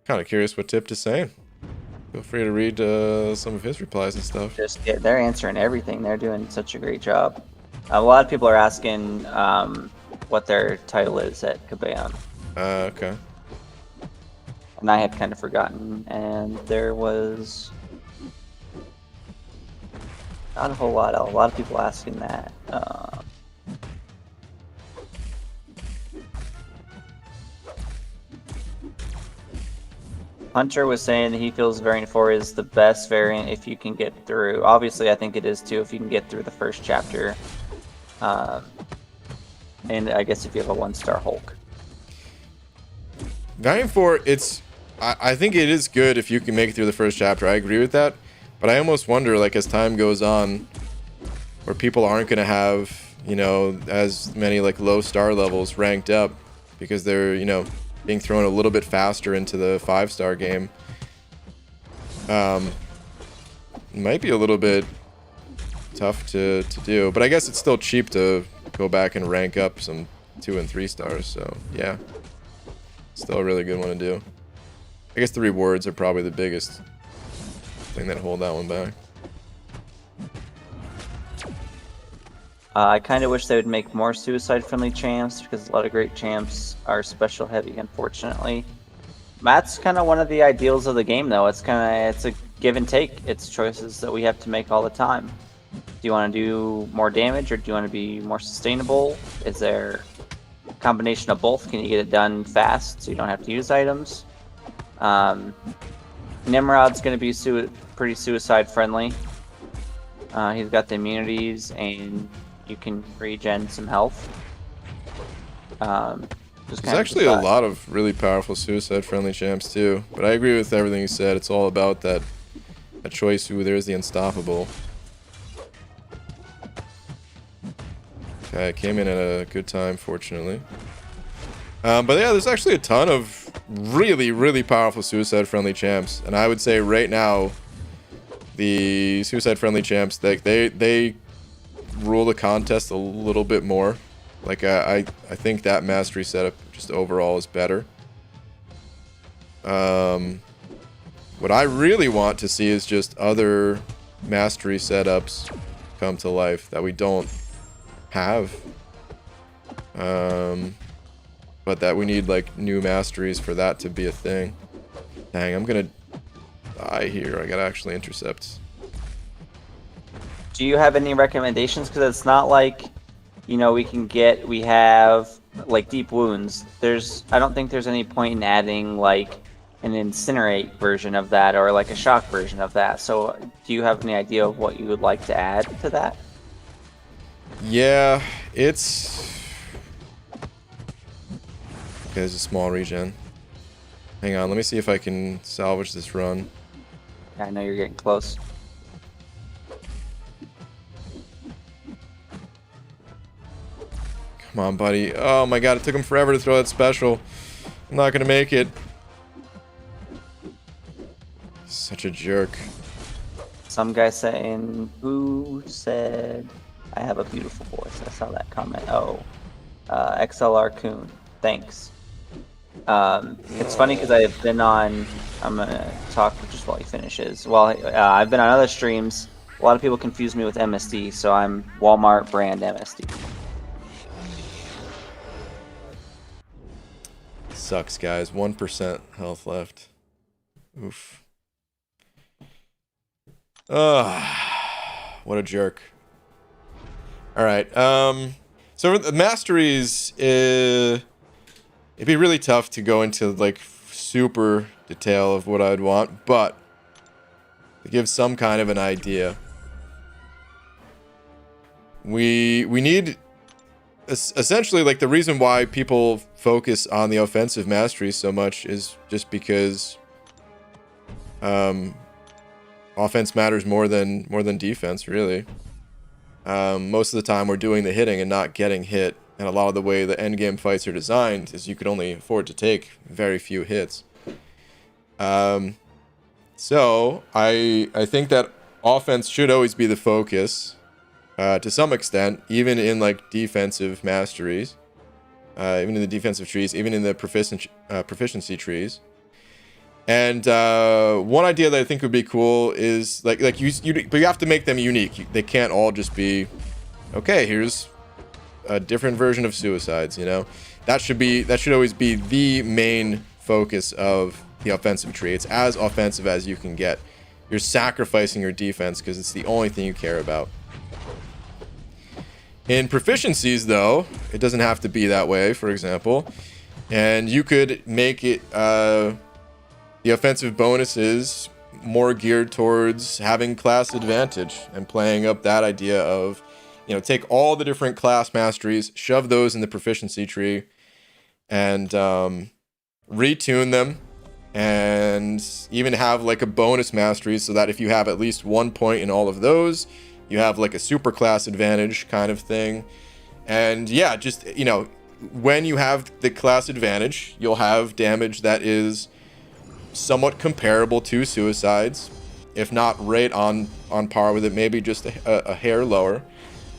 of curious what Tipped is saying. Feel free to read some of his replies and stuff. They're answering everything. They're doing such a great job. A lot of people are asking what their title is at Kabam. Okay. And I had kind of forgotten. And there was not a whole lot. A lot of people asking that. Hunter was saying that he feels variant 4 is the best variant if you can get through. Obviously, I think it is too if you can get through the first chapter. And I guess if you have a 1-star Hulk. Variant 4, I think it is good if you can make it through the first chapter. I agree with that. But I almost wonder, like, as time goes on, where people aren't going to have, you know, as many, like, low star levels ranked up because they're, you know, being thrown a little bit faster into the 5-star game. Might be a little bit tough to do, but I guess it's still cheap to go back and rank up some 2 and 3 stars, so yeah. Still a really good one to do. I guess the rewards are probably the biggest thing that hold that one back. I kind of wish they would make more suicide-friendly champs because a lot of great champs are special heavy, unfortunately. That's kind of one of the ideals of the game, though. It's a give and take. It's choices that we have to make all the time. Do you want to do more damage or do you want to be more sustainable? Is there a combination of both? Can you get it done fast so you don't have to use items? Nimrod's going to be pretty suicide-friendly. He's got the immunities and you can regen some health. There's actually a lot of really powerful suicide-friendly champs too, but I agree with everything you said. It's all about that choice. Ooh, there's the unstoppable. Okay, came in at a good time, fortunately. But yeah, there's actually a ton of really, really powerful suicide-friendly champs, and I would say right now, the suicide-friendly champs, they rule the contest a little bit more. Like I think that mastery setup just overall is better. What I really want to see is just other mastery setups come to life that we don't have. But that we need like new masteries for that to be a thing. Dang, I'm gonna die here. I gotta actually intercept. Do you have any recommendations? Because it's not like, you know, we have like deep wounds. I don't think there's any point in adding like an incinerate version of that or like a shock version of that. So do you have any idea of what you would like to add to that? Yeah, it's... Okay, there's a small regen. Hang on, let me see if I can salvage this run. Yeah, I know you're getting close. Come on, buddy. Oh my god, it took him forever to throw that special. I'm not gonna make it. Such a jerk. Some guy saying, who said I have a beautiful voice? I saw that comment. Oh, XLR Coon. Thanks. It's funny because I've been on, I'm going to talk just while he finishes. Well, I've been on other streams. A lot of people confuse me with MSD, so I'm Walmart brand MSD. Sucks, guys. 1% health left. Oof. What a jerk. Alright, so the masteries, it'd be really tough to go into, like, super detail of what I'd want, but to give some kind of an idea, we need, essentially, like, the reason why people focus on the offensive mastery so much is just because, offense matters more than defense, really. Most of the time we're doing the hitting and not getting hit, and a lot of the way the endgame fights are designed is you could only afford to take very few hits. So I think that offense should always be the focus, to some extent, even in like defensive masteries, even in the defensive trees, even in the proficiency trees. And one idea that I think would be cool is but you have to make them unique. They can't all just be, okay, here's a different version of suicides. You know, that should always be the main focus of the offensive tree. It's as offensive as you can get. You're sacrificing your defense because it's the only thing you care about. In proficiencies, though, it doesn't have to be that way. For example, and you could make it the offensive bonuses more geared towards having class advantage and playing up that idea of, you know, take all the different class masteries, shove those in the proficiency tree, and retune them, and even have like a bonus mastery so that if you have at least 1 point in all of those, you have like a super class advantage kind of thing. And yeah, just, you know, when you have the class advantage, you'll have damage that is somewhat comparable to suicides, if not right on par with it, maybe just a hair lower.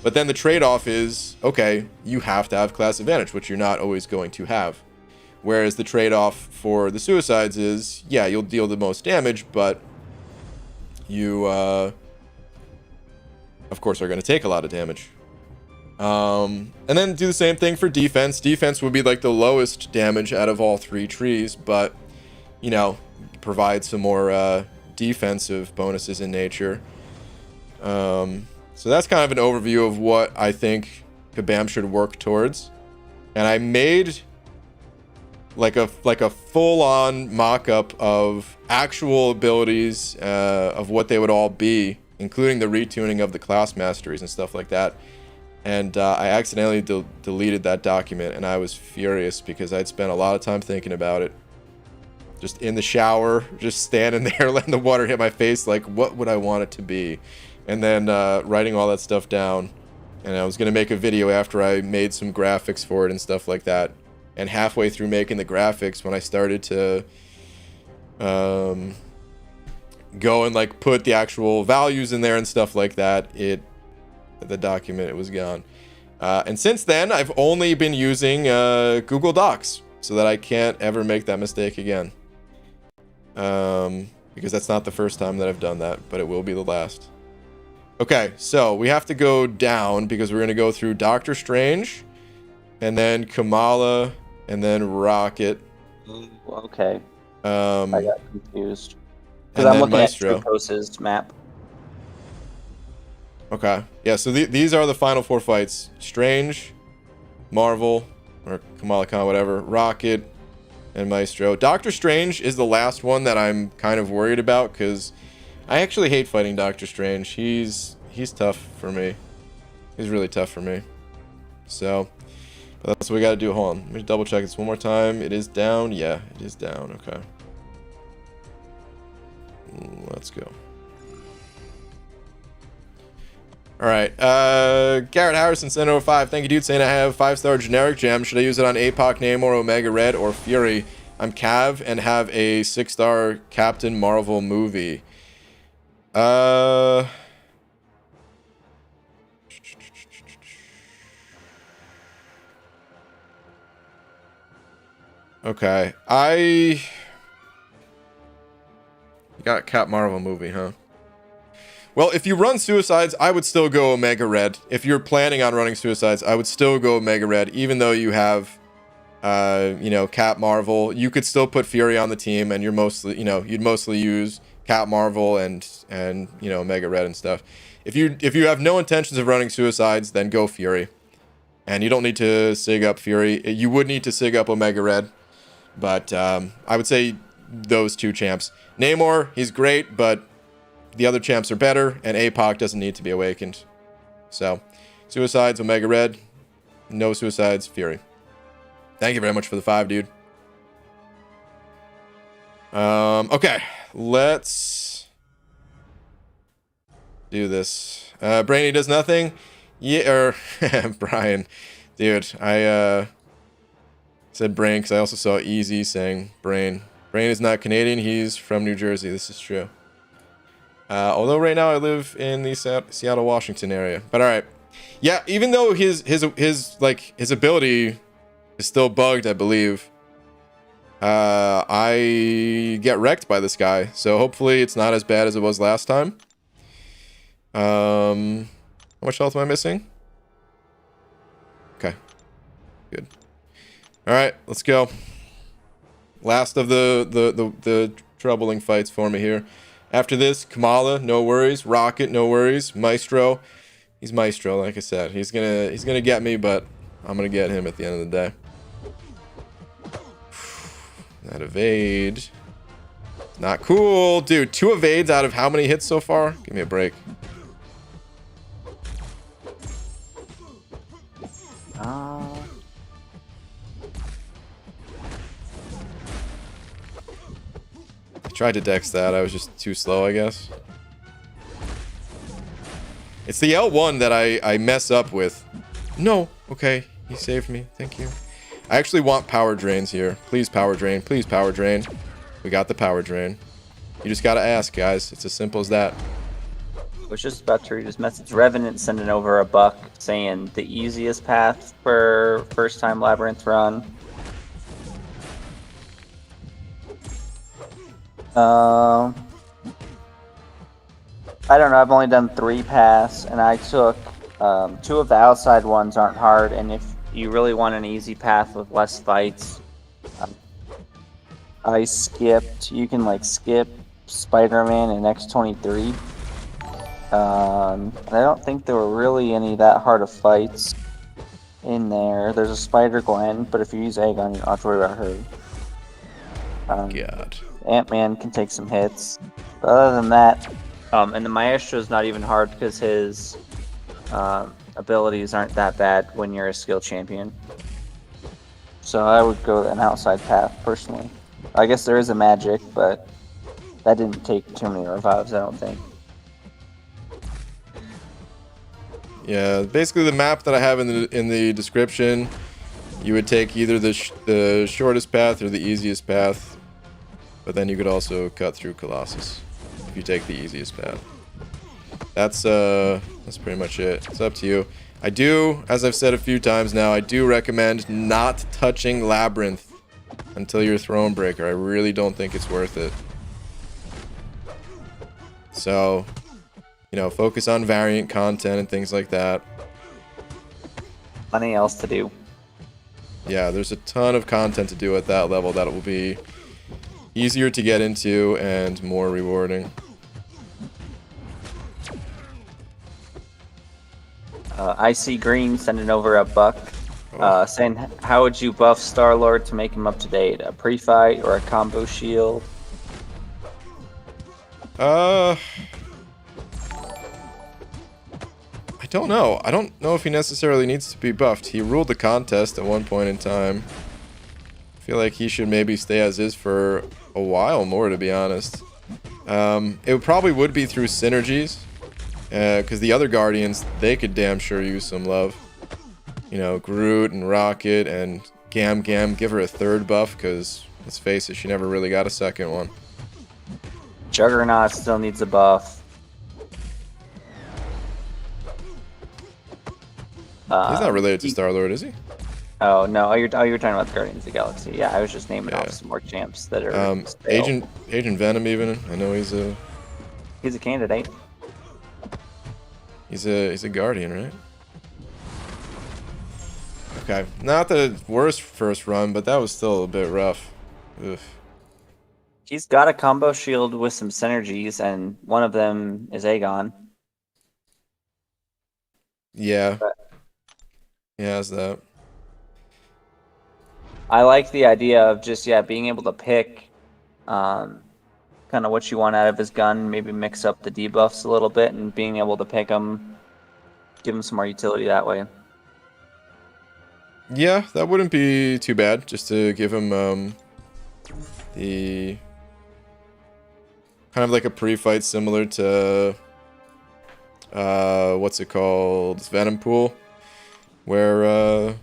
But then the trade-off is, okay, you have to have class advantage, which you're not always going to have. Whereas the trade-off for the suicides is, yeah, you'll deal the most damage, but you of course are going to take a lot of damage. And then do the same thing for defense. Defense would be like the lowest damage out of all three trees, but, you know, provide some more defensive bonuses in nature. So that's kind of an overview of what I think Kabam should work towards. And I made like a full-on mock-up of actual abilities, of what they would all be, including the retuning of the class masteries and stuff like that. And I accidentally deleted that document, and I was furious because I'd spent a lot of time thinking about it. Just in the shower, just standing there, letting the water hit my face, like, what would I want it to be? And then writing all that stuff down. And I was going to make a video after I made some graphics for it and stuff like that. And halfway through making the graphics, when I started to go and like put the actual values in there and stuff like that, the document, it was gone. And since then, I've only been using Google Docs so that I can't ever make that mistake again. Because that's not the first time that I've done that, but it will be the last. Okay, so we have to go down because we're going to go through Doctor Strange, and then Kamala, and then Rocket. Okay. I got confused. And Because I'm then looking Maestro. at Tricos's map. Okay, yeah, so these are the final four fights. Strange, Marvel, or Kamala Khan, whatever, Rocket, and Maestro. Doctor Strange is the last one that I'm kind of worried about, because I actually hate fighting Doctor Strange. He's tough for me. He's really tough for me. So, but that's what we got to do. Hold on, let me double check this one more time. It is down. Yeah, it is down. Okay. Let's go. All right. Garrett Harrison, 705. Thank you, dude. Saying I have 5-star generic gem. Should I use it on APOC, Namor, Omega Red, or Fury? I'm Cav and have a 6-star Captain Marvel movie. Okay. I got Cap Marvel movie, huh? Well, if you run Suicides, I would still go Omega Red. If you're planning on running Suicides, I would still go Omega Red, even though you have, you know, Cap Marvel. You could still put Fury on the team, and you're mostly, you know, you'd mostly use Cap Marvel and you know, Omega Red and stuff. If you have no intentions of running Suicides, then go Fury, and you don't need to sig up Fury. You would need to sig up Omega Red, but I would say those two champs. Namor, he's great, but the other champs are better, and APOC doesn't need to be awakened. So, Suicides, Omega Red. No Suicides, Fury. Thank you very much for the 5, dude. Okay, let's do this. Brainy does nothing. Yeah, or Brian. Dude, I said Brain because I also saw Easy saying Brain. Brain is not Canadian. He's from New Jersey. This is true. Although right now I live in the Seattle, Washington area. But all right. Yeah, even though his ability is still bugged, I believe. I get wrecked by this guy, so hopefully it's not as bad as it was last time. How much health am I missing? Okay, good. All right, let's go. Last of the troubling fights for me here. After this, Kamala, no worries. Rocket, no worries. Maestro, he's Maestro, like I said. He's gonna get me, but I'm gonna get him at the end of the day. That evade. Not cool. Dude, 2 evades out of how many hits so far? Give me a break. Uh, I tried to dex that. I was just too slow, I guess. It's the L1 that I mess up with. No. Okay. He saved me. Thank you. I actually want power drains here. Please power drain. Please power drain. We got the power drain. You just gotta ask, guys. It's as simple as that. was just about to read his message. Revenant sending over a buck saying the easiest path for first time Labyrinth run. I don't know. I've only done 3 paths, and I took 2 of the outside ones aren't hard. And if you really want an easy path with less fights, I skipped. You can like skip Spider-Man and X-23. I don't think there were really any that hard of fights in there. There's a Spider-Gwen, but if you use Aegon, you don't have to worry about her. God. Ant-Man can take some hits. But other than that, and the Maestro is not even hard because his abilities aren't that bad when you're a skill champion. So I would go an outside path, personally. I guess there is a magic, but that didn't take too many revives, I don't think. Yeah, basically the map that I have in the description, you would take either the shortest path or the easiest path, but then you could also cut through Colossus if you take the easiest path. That's pretty much it. It's up to you. I do, as I've said a few times now, I do recommend not touching Labyrinth until your Thronebreaker. I really don't think it's worth it. So, you know, focus on variant content and things like that. Plenty else to do. Yeah, there's a ton of content to do at that level that will be easier to get into and more rewarding. Icy Green sending over a buck, saying, how would you buff Star-Lord to make him up to date? A pre-fight or a combo shield? I don't know. I don't know if he necessarily needs to be buffed. He ruled the contest at one point in time. I feel like he should maybe stay as is for a while more, to be honest. It probably would be through synergies. Because the other Guardians, they could damn sure use some love. You know, Groot and Rocket and Gam Gam. Give her a 3rd buff, because, let's face it, she never really got a 2nd one. Juggernaut still needs a buff. He's not related to Star-Lord, is he? Oh, no. You're talking about the Guardians of the Galaxy. Yeah, I was just naming off some more champs that are Agent Venom, even. I know he's a candidate. He's a Guardian, right? Okay, not the worst first run, but that was still a bit rough. Oof. He's got a combo shield with some synergies, and one of them is Aegon. Yeah. He has that. I like the idea of just, being able to pick kind of what you want out of his gun, maybe mix up the debuffs a little bit, and being able to pick him, give him some more utility that way. Yeah, that wouldn't be too bad, just to give him the kind of like a pre-fight similar to what's it called? Venom Pool, where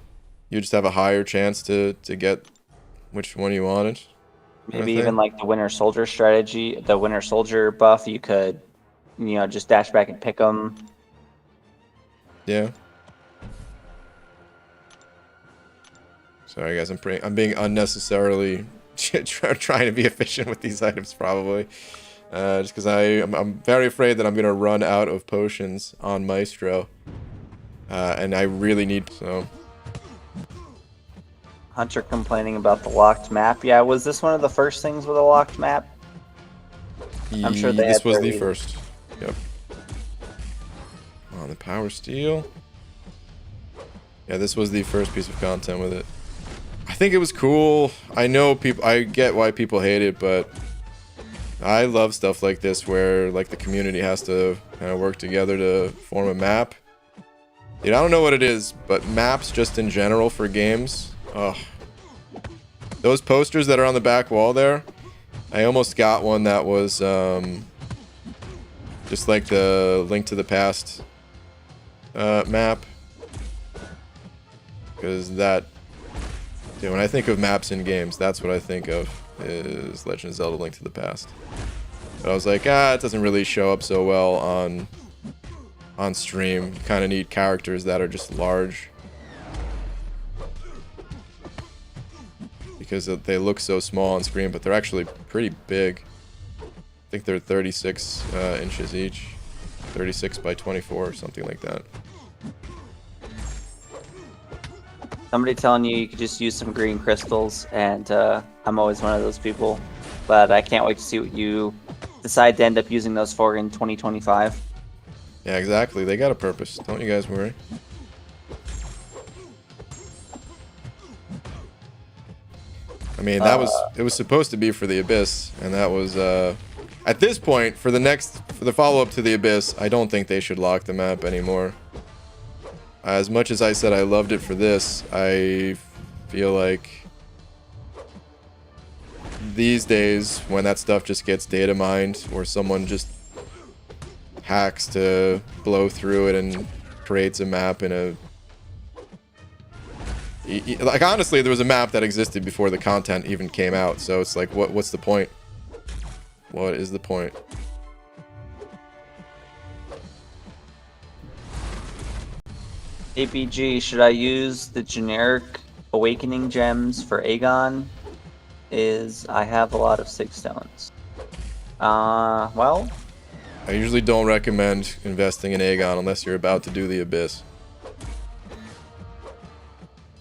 you just have a higher chance to get which one you wanted. Maybe even like the Winter Soldier strategy, the Winter Soldier buff, you could, you know, just dash back and pick them. Yeah. Sorry guys, I'm being unnecessarily trying to be efficient with these items probably. Just because I'm very afraid that I'm gonna run out of potions on Maestro. And I really need so. Hunter complaining about the locked map. Yeah, was this one of the first things with a locked map? I'm sure they This had was their the first. Yep. On the power steel. Yeah, this was the first piece of content with it. I think it was cool. I know people. I get why people hate it, but I love stuff like this where like the community has to kind of work together to form a map. Dude, I don't know what it is, but maps just in general for games. Oh, those posters that are on the back wall there. I almost got one that was just like the Link to the Past map, because that, dude, when I think of maps in games, that's what I think of is Legend of Zelda: Link to the Past. But I was like, it doesn't really show up so well on stream. You kind of need characters that are just large, because they look so small on screen, but they're actually pretty big. I think they're 36 inches each, 36 by 24 or something like that. Somebody telling you could just use some green crystals, and I'm always one of those people. But I can't wait to see what you decide to end up using those for in 2025. Yeah, exactly. They got a purpose. Don't you guys worry. I mean, it was supposed to be for the Abyss, and that was at this point for the follow-up to the Abyss. I don't think they should lock the map anymore. As much as I said I loved it for this, I feel like these days when that stuff just gets data mined, or someone just hacks to blow through it and creates a map in a, like, honestly, there was a map that existed before the content even came out, so it's like, what's the point? What is the point? APG, should I use the generic awakening gems for Aegon? I have a lot of 6 stones. Well, I usually don't recommend investing in Aegon unless you're about to do the Abyss.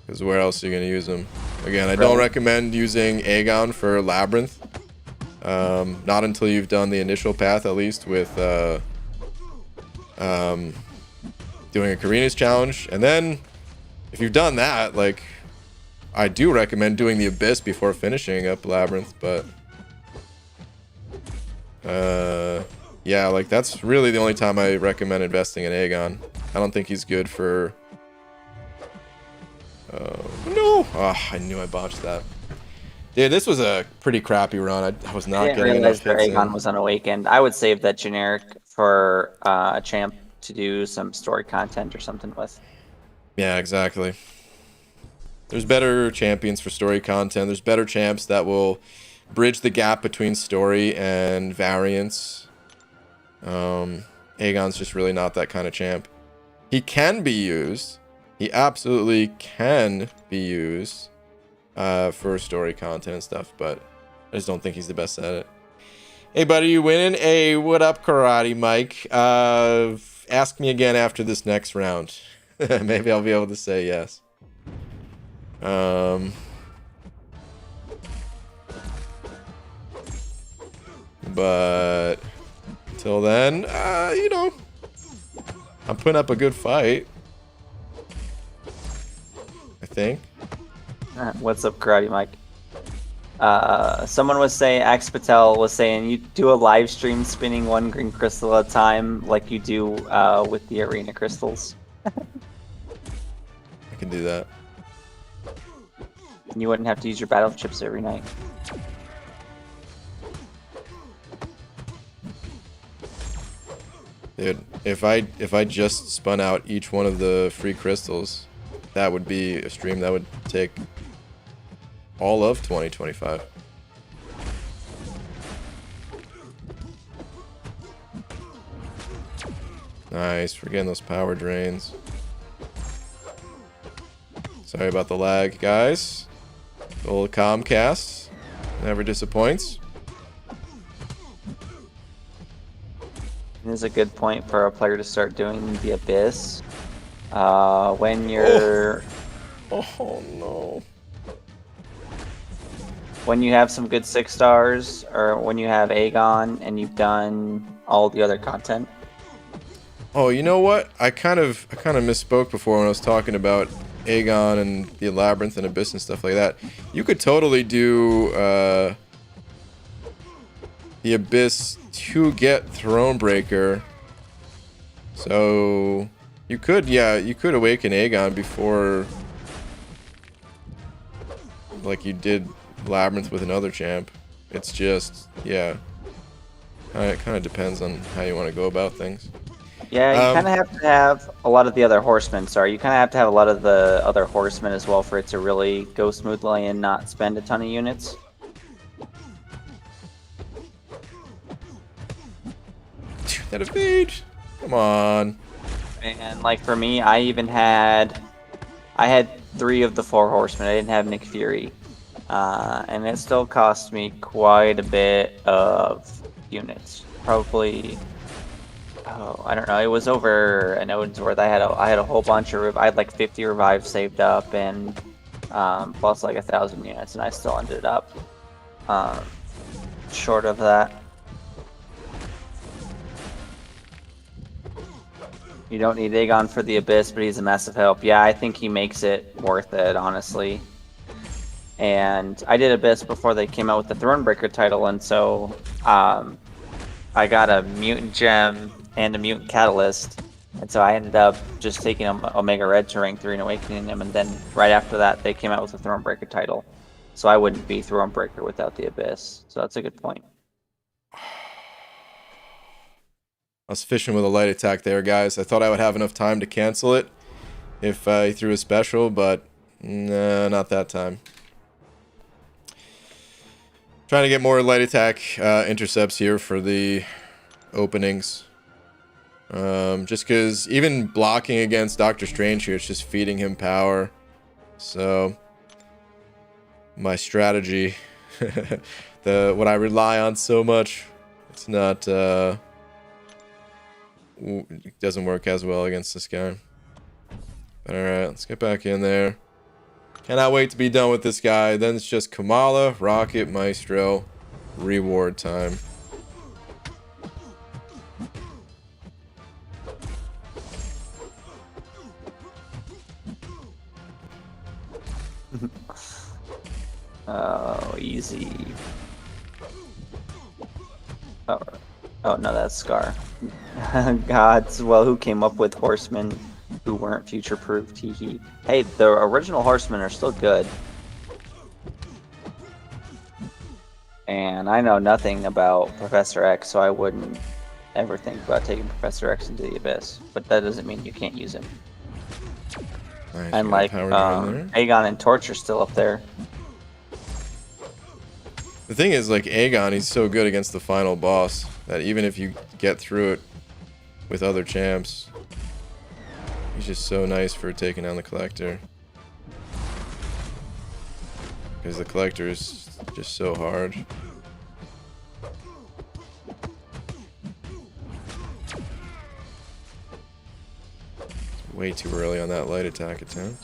Because where else are you going to use them? Again, I don't recommend using Aegon for Labyrinth. Not until you've done the initial path, at least, with doing a Carina's challenge. And then, if you've done that, like, I do recommend doing the Abyss before finishing up Labyrinth, but yeah, like, that's really the only time I recommend investing in Aegon. I don't think he's good for... no! Oh, I knew I botched that. Yeah, this was a pretty crappy run. I was not getting enough hits in. I didn't realize Aegon was unawakened. I would save that generic for a champ to do some story content or something with. Yeah, exactly. There's better champions for story content. There's better champs that will bridge the gap between story and variance. Aegon's just really not that kind of champ. He can be used. He absolutely can be used for story content and stuff, but I just don't think he's the best at it. Hey, buddy, you winning? Hey, what up, Karate Mike? Ask me again after this next round. Maybe I'll be able to say yes. But until then, you know, I'm putting up a good fight, I think. What's up, Karate Mike? Someone was saying, Axe Patel was saying, you do a live stream spinning 1 green crystal at a time like you do with the arena crystals. I can do that. And you wouldn't have to use your battle chips every night. Dude, if I just spun out each one of the free crystals, that would be a stream that would take all of 2025. Nice, we're getting those power drains. Sorry about the lag, guys. The old Comcast never disappoints. It is a good point for a player to start doing the Abyss. When you're... Oh no. When you have some good 6 stars, or when you have Aegon and you've done all the other content. Oh, you know what? I kind of misspoke before when I was talking about Aegon and the Labyrinth and Abyss and stuff like that. You could totally do the Abyss to get Thronebreaker. So you could, yeah, you could awaken Aegon before, like you did Labyrinth with another champ. It's just, yeah, it kind of depends on how you want to go about things. Yeah, you kind of have to have a lot of the other horsemen. Sorry, you kind of have to have a lot of the other horsemen as well for it to really go smoothly and not spend a ton of units. That evade! Come on. And like for me, I had 3 of the 4 horsemen. I didn't have Nick Fury, and it still cost me quite a bit of units. Probably. Oh, I don't know. It was over an Odin's Worth. I had a whole bunch of I had like 50 revives saved up and plus like 1,000 units, and I still ended up short of that. You don't need Aegon for the Abyss, but he's a massive help. Yeah, I think he makes it worth it, honestly. And I did Abyss before they came out with the Thronebreaker title, and so I got a Mutant Gem and a Mutant Catalyst, and so I ended up just taking Omega Red to rank 3 and awakening him, and then right after that they came out with the Thronebreaker title. So I wouldn't be Thronebreaker without the Abyss. So that's a good point. I was fishing with a light attack there, guys. I thought I would have enough time to cancel it if he threw a special, but nah, not that time. Trying to get more light attack intercepts here for the openings. Just because even blocking against Doctor Strange here, it's just feeding him power. So my strategy, what I rely on so much, it's not it doesn't work as well against this guy. But alright, let's get back in there. Cannot wait to be done with this guy. Then it's just Kamala, Rocket, Maestro, reward time. Oh, easy. Oh, oh no, that's Scar. Gods, well, who came up with horsemen who weren't future-proofed? Hee. Hey, the original horsemen are still good. And I know nothing about Professor X, so I wouldn't ever think about taking Professor X into the Abyss. But that doesn't mean you can't use him. Nice, And like, Aegon and Torch are still up there. The thing is, like, Aegon, he's so good against the final boss that even if you get through it with other champs, he's just so nice for taking down the Collector. Because the Collector is just so hard. Way too early on that light attack attempt.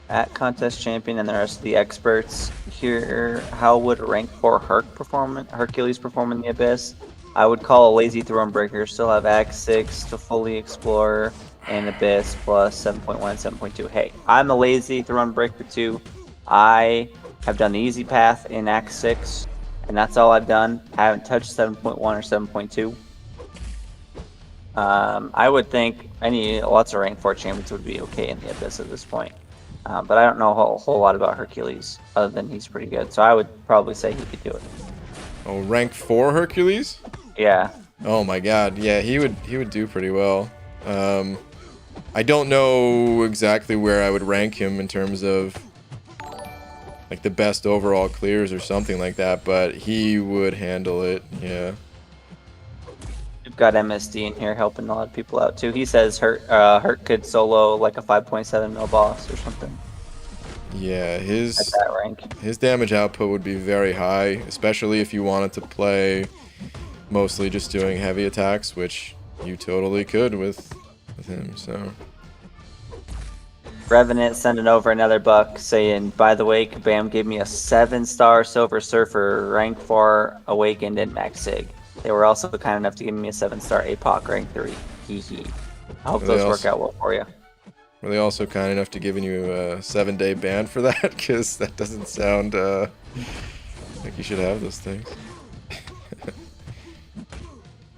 At Contest Champion and the rest of the experts here, how would rank 4 Hercules perform in the Abyss? I would call a lazy Thronebreaker, still have Act 6 to fully explore, and Abyss plus 7.1 and 7.2. Hey, I'm a lazy Thronebreaker too. I I've done the easy path in Act 6, and that's all I've done. I haven't touched 7.1 or 7.2. I would think lots of rank 4 champions would be okay in the Abyss at this point. But I don't know a whole lot about Hercules, other than he's pretty good. So I would probably say he could do it. Oh, rank 4 Hercules? Yeah. Oh my god, yeah, he would do pretty well. I don't know exactly where I would rank him in terms of like the best overall clears or something like that, but he would handle it, yeah. We've got MSD in here helping a lot of people out too. He says Hurt could solo like a 5.7 mil boss or something. Yeah, At that rank. his damage output would be very high, especially if you wanted to play mostly just doing heavy attacks, which you totally could with him, so. Revenant sending over another buck saying, by the way, Kabam gave me a 7-star Silver Surfer rank 4 awakened in Max Sig. They were also kind enough to give me a 7-star APOC rank 3. Hee hee. I hope those work out well for you. Were they also kind enough to giving you a 7-day ban for that? Because that doesn't sound like you should have those things.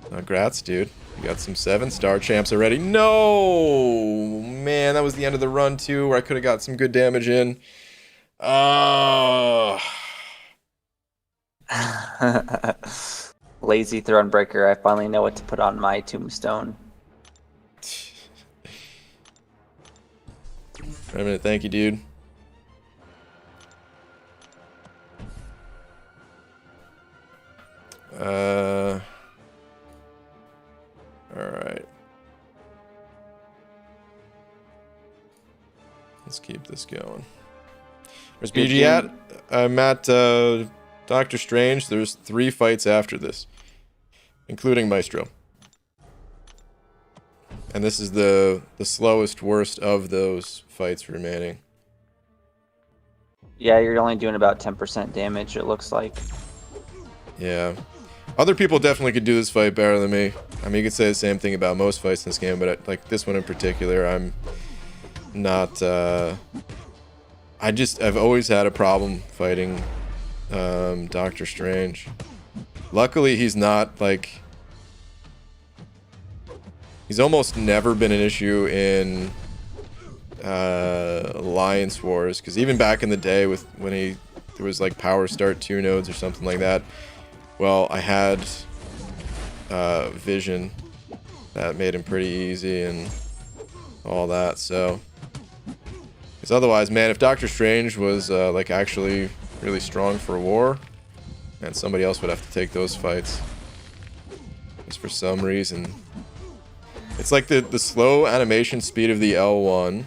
Congrats, dude. You got some 7-star champs already. No! Man, that was the end of the run, too, where I could have got some good damage in. Oh. Lazy Thronebreaker, I finally know what to put on my tombstone. Wait a minute, thank you, dude. Alright. Let's keep this going. Where's BG at? I'm at Doctor Strange. There's 3 fights after this, including Maestro. And this is the slowest, worst of those fights remaining. Yeah, you're only doing about 10% damage, it looks like. Yeah. Other people definitely could do this fight better than me. I mean, you could say the same thing about most fights in this game, but like this one in particular, I'm not... I've always had a problem fighting Doctor Strange. Luckily, he's not, like... He's almost never been an issue in Alliance Wars, because even back in the day when there was like Power Start 2 nodes or something like that, well, I had Vision that made him pretty easy and all that, so... Because otherwise, man, if Doctor Strange was like actually really strong for war, man, somebody else would have to take those fights. Just for some reason. It's like the slow animation speed of the L1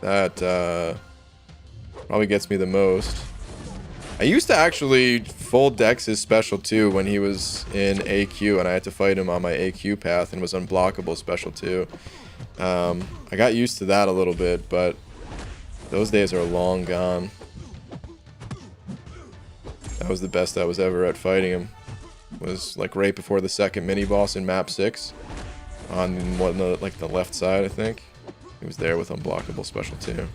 that probably gets me the most. I used to actually full dex his special too when he was in AQ, and I had to fight him on my AQ path and was unblockable special too. I got used to that a little bit, but those days are long gone. That was the best I was ever at fighting him. Was like right before the second mini boss in map 6 on like the left side, I think. He was there with unblockable special too.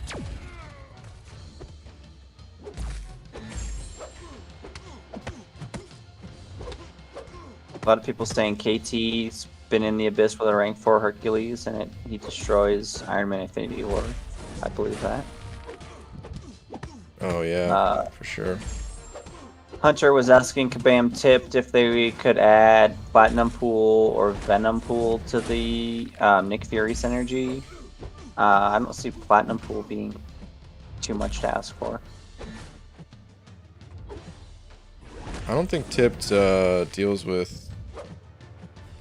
A lot of people saying KT's been in the Abyss with a rank 4 Hercules, and he destroys Iron Man Infinity War. I believe that. Oh yeah, for sure. Hunter was asking Kabam Tipped if they could add Platinum Pool or Venom Pool to the Nick Fury synergy. I don't see Platinum Pool being too much to ask for. I don't think Tipped deals with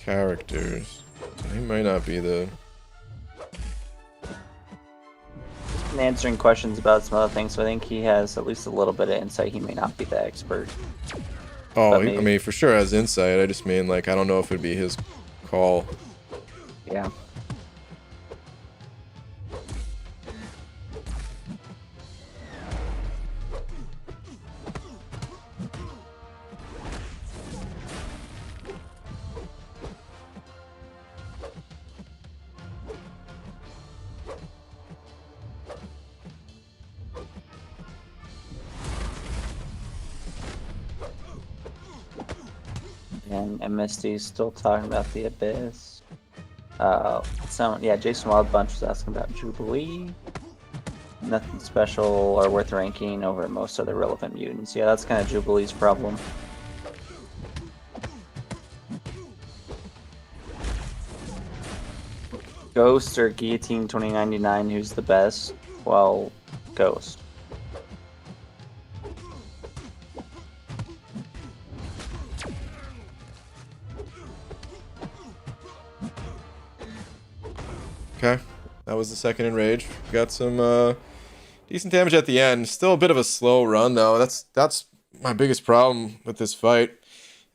characters. He might not be the... And answering questions about some other things, so I think he has at least a little bit of insight. He may not be the expert. Oh, I mean, for sure has insight. I just mean, like, I don't know if it'd be his call. Yeah. And MSD is still talking about the Abyss. Jason Wildbunch was asking about Jubilee. Nothing special or worth ranking over most other relevant mutants. Yeah, that's kind of Jubilee's problem. Ghost or Guillotine 2099, who's the best? Well, Ghost. Okay, that was the second enrage. Got some decent damage at the end. Still a bit of a slow run though. That's my biggest problem with this fight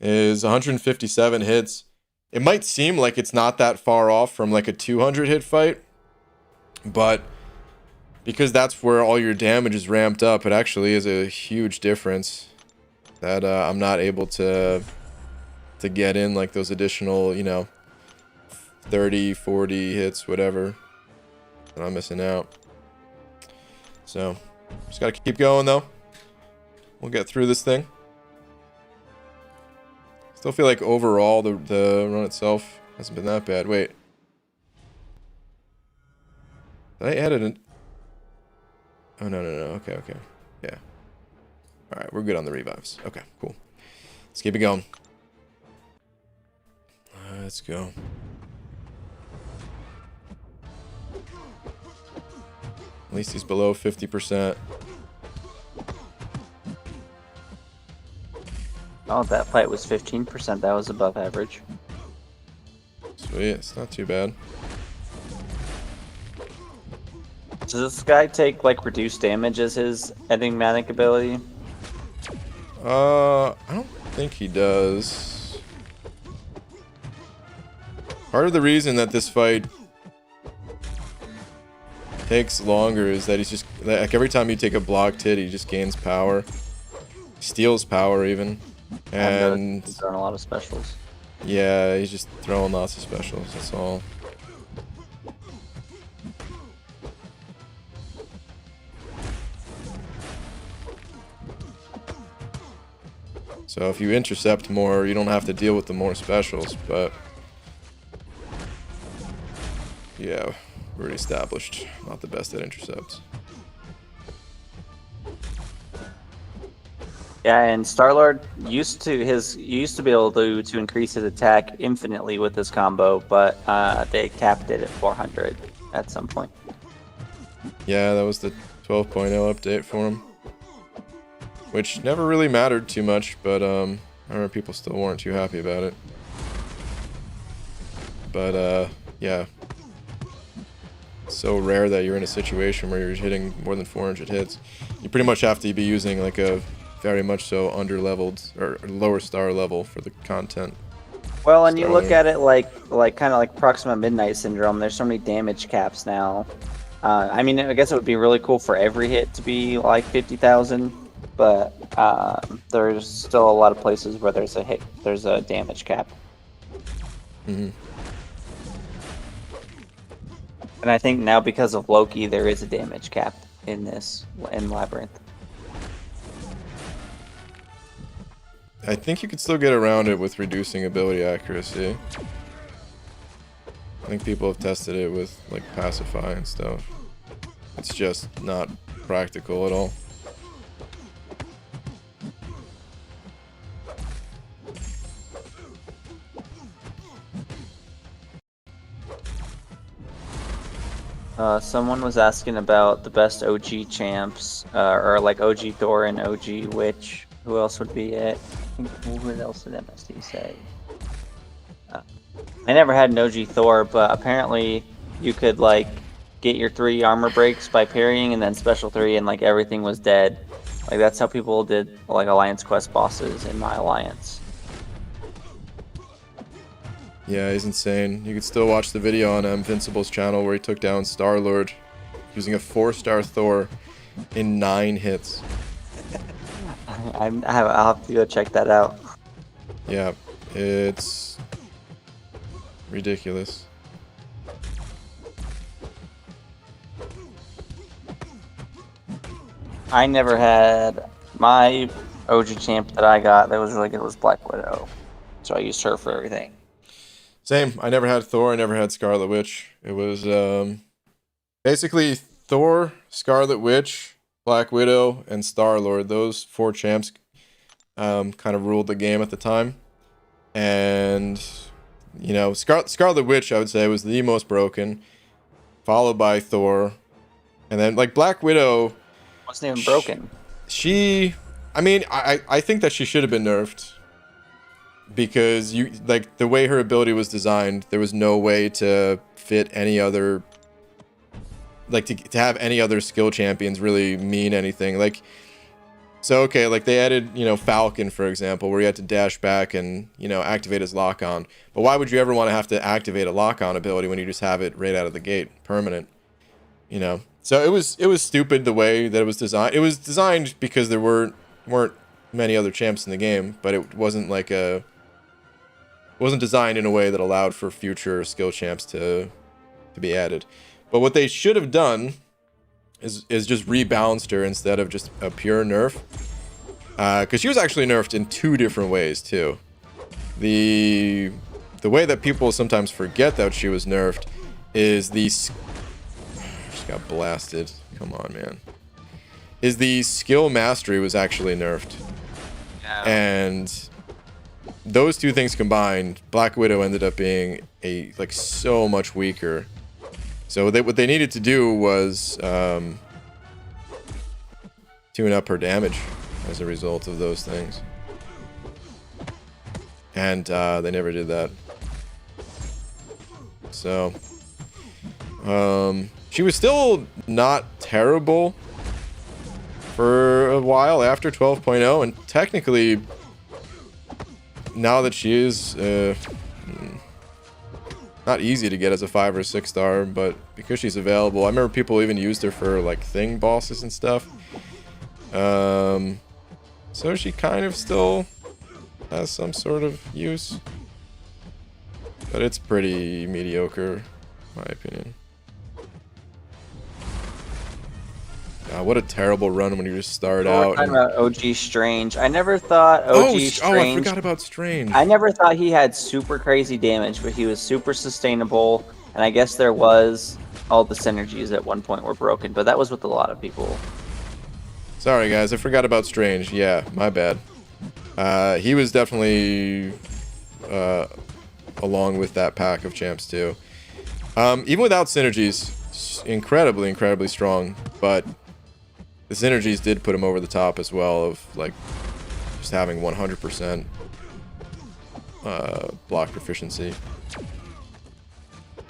is 157 hits. It might seem like it's not that far off from like a 200 hit fight, but because that's where all your damage is ramped up, it actually is a huge difference that I'm not able to get in like those additional, 30, 40 hits, whatever, and I'm missing out. So, just gotta keep going though. We'll get through this thing. Still feel like overall the run itself hasn't been that bad. Wait. Did I edit it? Oh, no. Okay. Yeah. Alright, we're good on the revives. Okay, cool. Let's keep it going. Let's go. At least he's below 50%. Oh, that fight was 15%. That was above average. Sweet, it's not too bad. Does this guy take like reduced damage as his enigmatic ability? I don't think he does. Part of the reason that this fight takes longer is that he's just like every time you take a blocked hit, he just gains power, steals power even, and he's throwing a lot of specials. Yeah, he's just throwing lots of specials. That's all. So if you intercept more, you don't have to deal with the more specials, but yeah, we're already established. Not the best at intercepts. Yeah, and Star-Lord used to be able to increase his attack infinitely with this combo, but they capped it at 400 at some point. Yeah, that was the 12.0 update for him, which never really mattered too much, but I remember people still weren't too happy about it. But yeah, it's so rare that you're in a situation where you're hitting more than 400 hits. You pretty much have to be using like a very much so under-leveled or lower star level for the content. Well, and you look at it like kind of like Proxima Midnight Syndrome. There's so many damage caps now. I mean, I guess it would be really cool for every hit to be like 50,000, but there's still a lot of places where there's a damage cap. Mm-hmm. And I think now because of Loki, there is a damage cap in Labyrinth. I think you could still get around it with reducing ability accuracy. I think people have tested it with like Pacify and stuff. It's just not practical at all. Someone was asking about the best OG champs, or like OG Thor and OG Witch. Who else would be it? What else did MSD say? I never had an OG Thor, but apparently you could like get your 3 armor breaks by parrying and then special 3 and like everything was dead. Like that's how people did like Alliance Quest bosses in my Alliance. Yeah, he's insane. You could still watch the video on Invincible's channel where he took down Star-Lord using a 4-star Thor in 9 hits. I'll have to go check that out. Yeah, it's ridiculous. I never had my OG champ that I got that was really good was Black Widow. so I used her for everything. Same. I never had Thor. I never had Scarlet Witch. It was basically Thor, Scarlet Witch, Black Widow, and Star-Lord. Those 4 champs kind of ruled the game at the time. And, you know, Scarlet Witch, I would say, was the most broken, followed by Thor. And then, like, Black Widow... Wasn't even broken. I mean, I think that she should have been nerfed. Because, like, the way her ability was designed, there was no way to fit any other... Like, to have any other skill champions really mean anything. Like, so, okay, like, they added, you know, Falcon, for example, where you had to dash back and, you know, activate his lock-on. But why would you ever want to have to activate a lock-on ability when you just have it right out of the gate, permanent? You know? So it was stupid the way that it was designed. It was designed because there weren't many other champs in the game, but it wasn't like a... It wasn't designed in a way that allowed for future skill champs to be added. But what they should have done is just rebalanced her instead of just a pure nerf. Because she was actually nerfed in 2 different ways, too. The way that people sometimes forget that she was nerfed is Just got blasted. Come on, man. Is the skill mastery was actually nerfed. Yeah. And... those 2 things combined, Black Widow ended up being so much weaker. So what they needed to do was tune up her damage as a result of those things. And they never did that. So she was still not terrible for a while after 12.0, and technically now that she is not easy to get as a 5 or 6 star, but because she's available, I remember people even used her for like thing bosses and stuff. So she kind of still has some sort of use, but it's pretty mediocre, in my opinion. God, what a terrible run when you just start out. We're talking about OG Strange. I never thought OG Strange... Oh, I forgot about Strange. I never thought he had super crazy damage, but he was super sustainable. And I guess there was... all the synergies at one point were broken, but that was with a lot of people. Sorry, guys. I forgot about Strange. Yeah, my bad. He was definitely along with that pack of champs, too. Even without synergies, incredibly strong, but... the synergies did put him over the top as well, of like just having 100% block proficiency.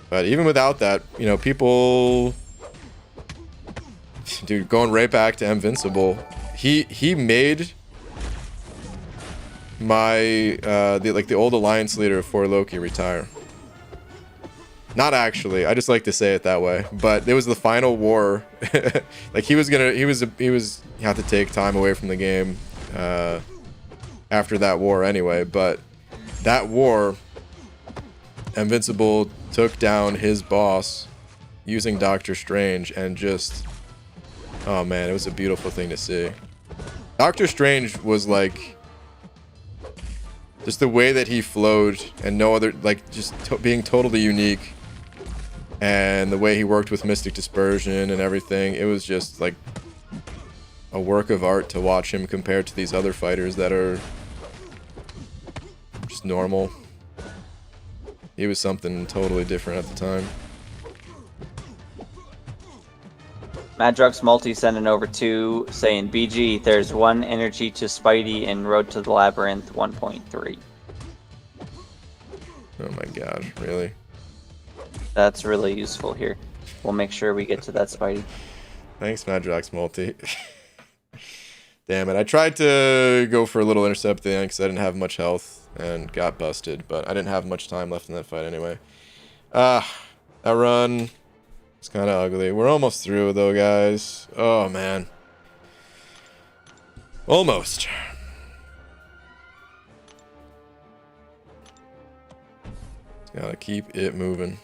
But even without that, you know, people, dude, going right back to Invincible, he made my the old Alliance leader for Loki retire. Not actually. I just like to say it that way. But it was the final war. Like he was have to take time away from the game after that war anyway. But that war, Invincible took down his boss using Doctor Strange, and just, oh man, it was a beautiful thing to see. Doctor Strange was like, just the way that he flowed, and no other, like, just being totally unique. And the way he worked with Mystic Dispersion and everything, it was just like a work of art to watch him compared to these other fighters that are just normal. He was something totally different at the time. Madrox Multi sending over 2 saying, BG, there's 1 energy to Spidey in Road to the Labyrinth 1.3. Oh my gosh, really? That's really useful here. We'll make sure we get to that, Spidey. Thanks, Madrox Multi. Damn it. I tried to go for a little intercept thing because I didn't have much health and got busted, but I didn't have much time left in that fight anyway. That run is kind of ugly. We're almost through, though, guys. Oh, man. Almost. Gotta keep it moving.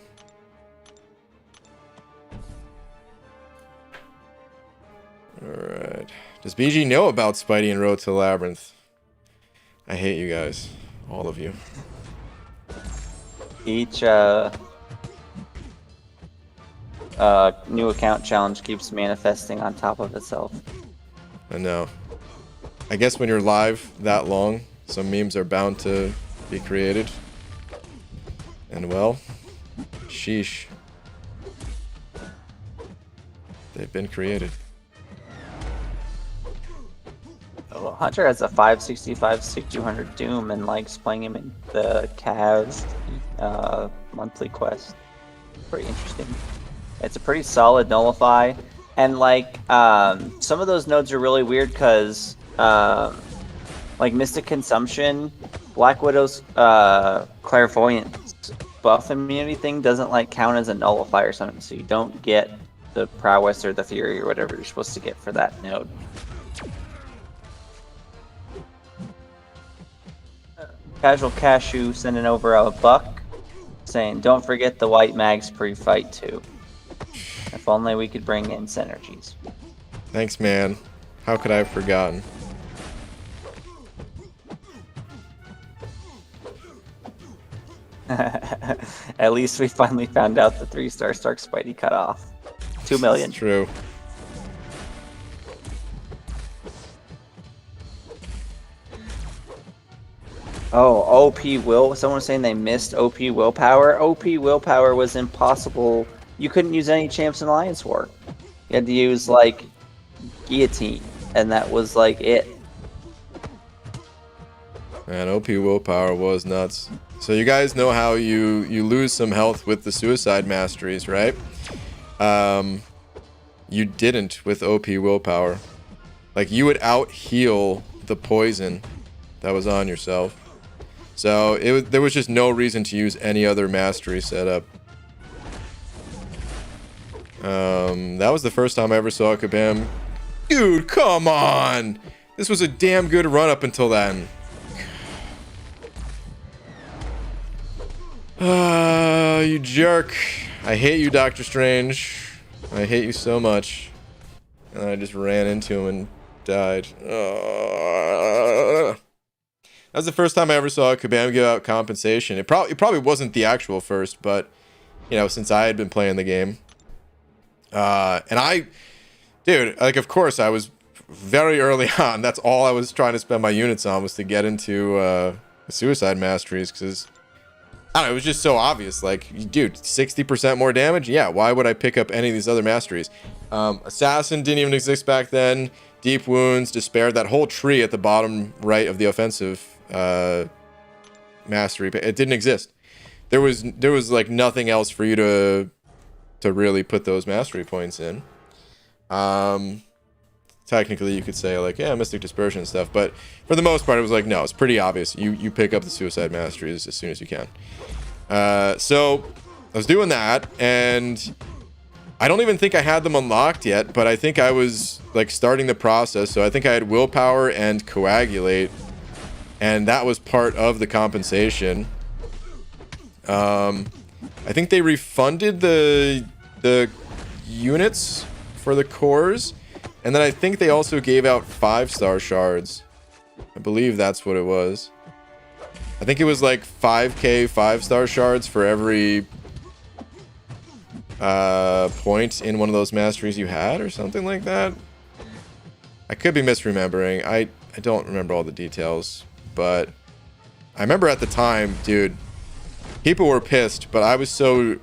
Alright. Does BG know about Spidey and Road to the Labyrinth? I hate you guys. All of you. Each new account challenge keeps manifesting on top of itself. I know. I guess when you're live that long, some memes are bound to be created. And well, sheesh. They've been created. Oh, Hunter has a 565 6200 Doom and likes playing him in the Cavs monthly quest. Pretty interesting. It's a pretty solid nullify, and like some of those nodes are really weird because like Mystic Consumption, Black Widow's Clairvoyant buff immunity thing doesn't like count as a nullify or something, so you don't get the prowess or the fury or whatever you're supposed to get for that node. Casual Cashew sending over a buck saying, don't forget the white mags pre-fight too. If only we could bring in synergies. Thanks, man. How could I have forgotten? At least we finally found out the 3-star Stark Spidey cut off. 2 million. It's true. Oh, OP will. Someone was saying they missed OP willpower. OP willpower was impossible. You couldn't use any champs in Alliance War. You had to use like guillotine, and that was like it. Man, OP willpower was nuts. So you guys know how you lose some health with the suicide masteries, right? You didn't with OP willpower. Like, you would out heal the poison that was on yourself. So there was just no reason to use any other mastery setup. That was the first time I ever saw a Kabam. Dude, come on! This was a damn good run up until then. You jerk. I hate you, Doctor Strange. I hate you so much. And I just ran into him and died. That was the first time I ever saw a Kabam give out compensation. It probably wasn't the actual first, but, you know, since I had been playing the game. Dude, like, of course, I was very early on. That's all I was trying to spend my units on, was to get into the suicide masteries, because I don't know, it was just so obvious. Like, dude, 60% more damage? Yeah, why would I pick up any of these other masteries? Assassin didn't even exist back then. Deep Wounds, Despair, that whole tree at the bottom right of the offensive mastery, it didn't exist. There was like nothing else for you to really put those mastery points in. Technically you could say like, yeah, Mystic Dispersion and stuff, but for the most part it was like, no, it's pretty obvious. You pick up the suicide masteries as soon as you can. So I was doing that, and I don't even think I had them unlocked yet, but I think I was like starting the process. So I think I had willpower and coagulate, and that was part of the compensation. I think they refunded the units for the cores, and then I think they also gave out 5-star shards. I believe that's what it was. I think it was like 5k 5-star shards for every point in one of those masteries you had, or something like that. I could be misremembering. I don't remember all the details, but I remember at the time, dude, people were pissed, but I was so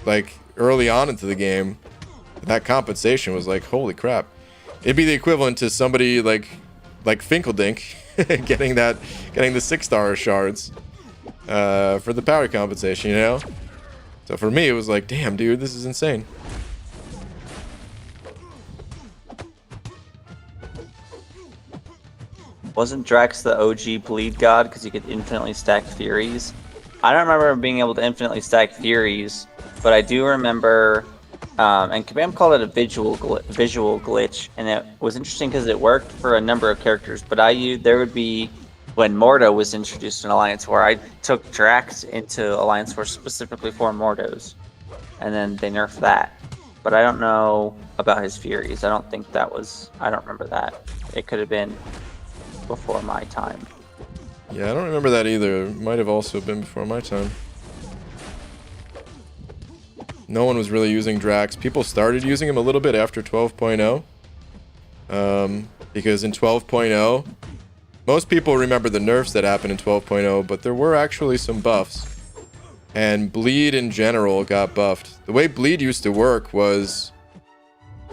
like early on into the game, that compensation was like, holy crap. It'd be the equivalent to somebody like Finkeldink getting the 6-star shards for the power compensation, you know? So for me, it was like, damn, dude, this is insane. Wasn't Drax the OG bleed god because you could infinitely stack Furies? I don't remember being able to infinitely stack Furies, but I do remember, and Kabam called it a visual glitch, and it was interesting because it worked for a number of characters, but there would be, when Mordo was introduced in Alliance War, I took Drax into Alliance War specifically for Mordos, and then they nerfed that. But I don't know about his Furies. I don't remember that. It could have been before my time. Yeah, I don't remember that either. It might have also been before my time. No one was really using Drax. People started using him a little bit after 12.0. Because in 12.0, most people remember the nerfs that happened in 12.0, but there were actually some buffs. And bleed in general got buffed. The way bleed used to work was,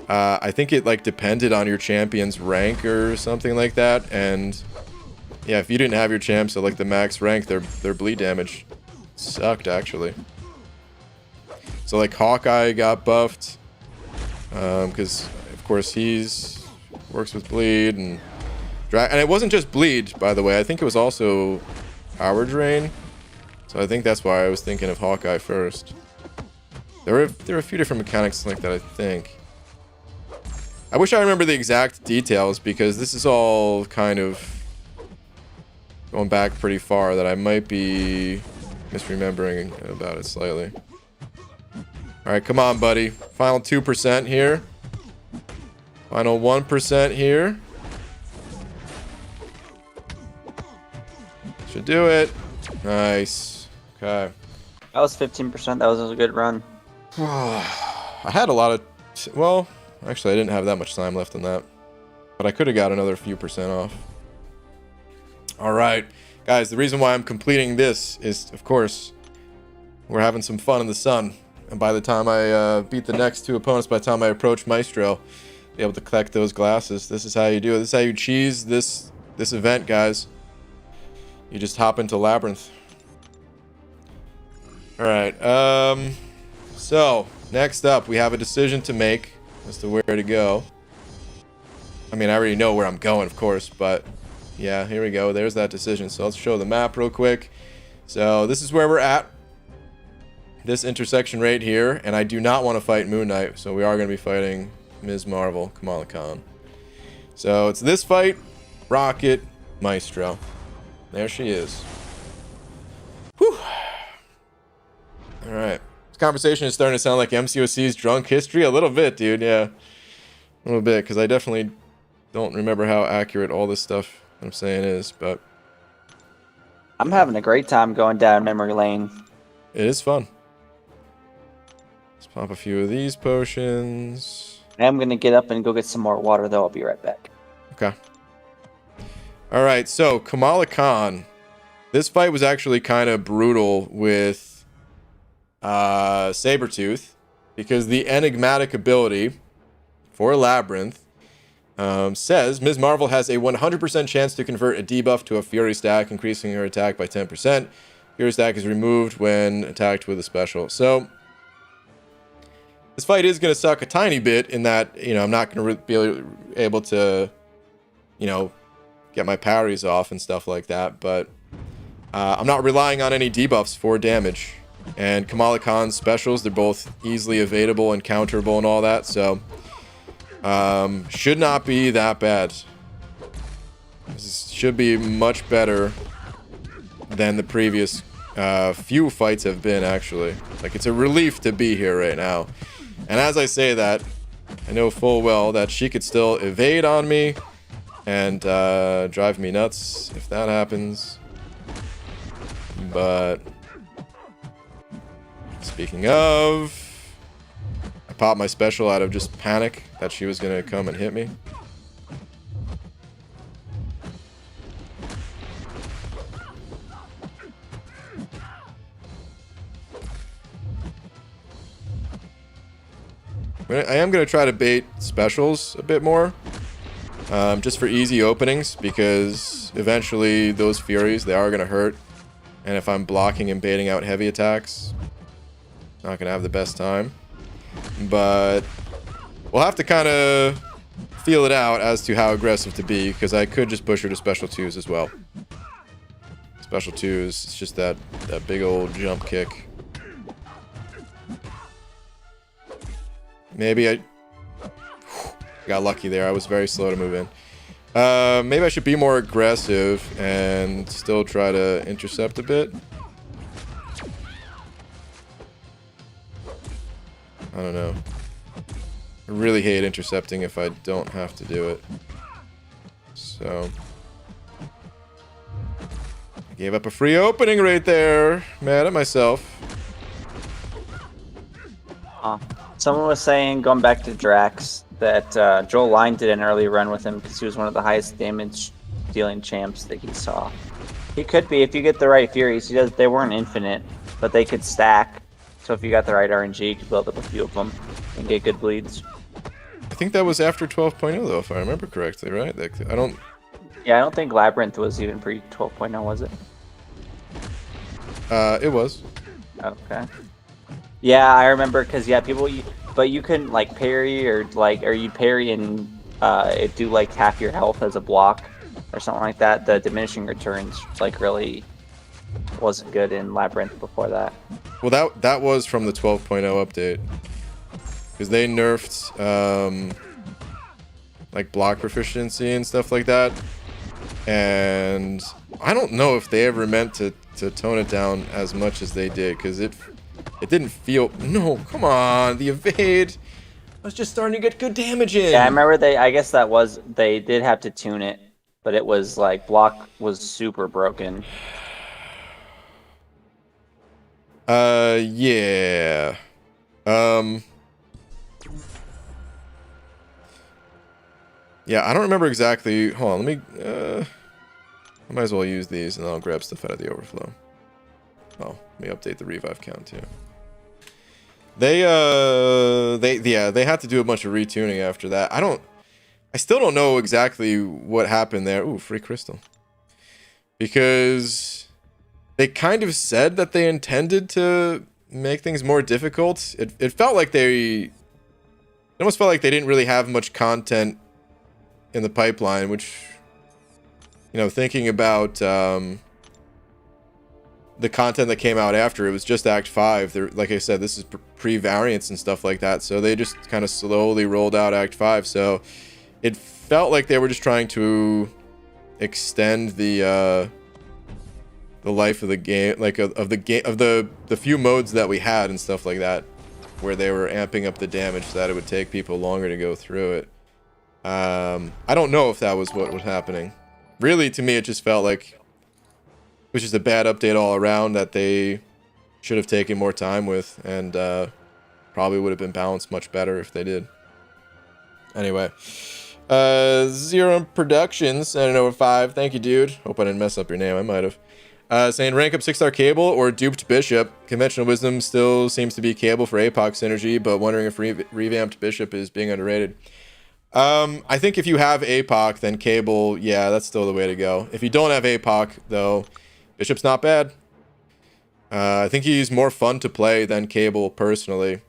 I think it like depended on your champion's rank or something like that. And yeah, if you didn't have your champs at like the max rank, their bleed damage sucked actually. So like Hawkeye got buffed, because of course he's works with bleed and it wasn't just bleed, by the way. I think it was also power drain. So I think that's why I was thinking of Hawkeye first. There were a few different mechanics like that, I think. I wish I remember the exact details because this is all kind of going back pretty far that I might be misremembering about it slightly. Alright, come on, buddy. Final 2% here. Final 1% here. Should do it. Nice. Okay. That was 15%. That was a good run. I had a lot of... Well, actually, I didn't have that much time left in that. But I could have got another few percent off. Alright. Guys, the reason why I'm completing this is, of course, we're having some fun in the sun. And by the time I beat the next two opponents, by the time I approach Maestro, be able to collect those glasses. This is how you do it. This is how you cheese this event, guys. You just hop into Labyrinth. Alright, so, next up, we have a decision to make as to where to go. I mean, I already know where I'm going, of course, but yeah, here we go. There's that decision. So let's show the map real quick. So this is where we're at. This intersection right here, and I do not want to fight Moon Knight, so we are going to be fighting Ms. Marvel, Kamala Khan. So it's this fight, Rocket, Maestro. There she is. Whew. Alright. This conversation is starting to sound like MCOC's drunk history. A little bit, dude, yeah. A little bit, because I definitely don't remember how accurate all this stuff I'm saying is, but... I'm having a great time going down memory lane. It is fun. Let's pop a few of these potions. I'm going to get up and go get some more water, though. I'll be right back. Okay. Alright, so Kamala Khan. This fight was actually kind of brutal with Sabretooth, because the enigmatic ability for Labyrinth says Ms. Marvel has a 100% chance to convert a debuff to a Fury stack, increasing her attack by 10%. Fury stack is removed when attacked with a special. So this fight is going to suck a tiny bit in that, you know, I'm not going to be able to, you know, get my parries off and stuff like that, but I'm not relying on any debuffs for damage. And Kamala Khan's specials, they're both easily evadable and counterable and all that, so should not be that bad. This should be much better than the previous few fights have been, actually. Like, it's a relief to be here right now. And as I say that, I know full well that she could still evade on me and drive me nuts if that happens. But speaking of, I popped my special out of just panic that she was gonna come and hit me. I am gonna try to bait specials a bit more, just for easy openings, because eventually those Furies, they are gonna hurt. And if I'm blocking and baiting out heavy attacks, not gonna have the best time. But we'll have to kind of feel it out as to how aggressive to be, because I could just push her to special 2s as well. Special 2s, it's just that big old jump kick. Maybe I got lucky there. I was very slow to move in. Maybe I should be more aggressive and still try to intercept a bit. I don't know. I really hate intercepting if I don't have to do it. So I gave up a free opening right there. Mad at myself. Someone was saying, going back to Drax, that Joel Line did an early run with him because he was one of the highest damage dealing champs that he saw. He could be if you get the right Furies. They weren't infinite, but they could stack. So if you got the right RNG, you could build up a few of them and get good bleeds. I think that was after 12.0 though, if I remember correctly, right? Like, I don't think Labyrinth was even pre 12.0, was it? It was. Okay. Yeah, I remember because but you couldn't like parry or you'd parry and it do like half your health as a block or something like that. The diminishing returns like really wasn't good in Labyrinth before that. Well, that was from the 12.0 update because they nerfed like block proficiency and stuff like that, and I don't know if they ever meant to tone it down as much as they did because it didn't feel. No, come on, the evade. I was just starting to get good damage in. Yeah, I remember they did have to tune it, but it was like block was super broken. Yeah. Yeah, I don't remember exactly. Hold on, let me. I might as well use these, and then I'll grab stuff out of the overflow. Oh, let me update the revive count too. They had to do a bunch of retuning after that. I still don't know exactly what happened there. Ooh, free crystal. Because they kind of said that they intended to make things more difficult. It felt like it almost felt like they didn't really have much content in the pipeline, which, you know, thinking about the content that came out after, it was just Act 5. Like I said, this is pre-variants and stuff like that, so they just kind of slowly rolled out Act 5. So it felt like they were just trying to extend the life of the game, like of the few modes that we had and stuff like that, where they were amping up the damage so that it would take people longer to go through it. I don't know if that was what was happening. Really, to me, it just felt like it was just a bad update all around that they should have taken more time with, and probably would have been balanced much better if they did. Anyway, Zero Productions, I don't know, 5. Thank you, dude. Hope I didn't mess up your name. I might have. Saying rank up 6-star Cable or duped Bishop. Conventional Wisdom still seems to be Cable for APOC synergy, but wondering if revamped Bishop is being underrated. I think if you have APOC, then Cable, yeah, that's still the way to go. If you don't have APOC, though, Bishop's not bad. I think he's more fun to play than Cable, personally.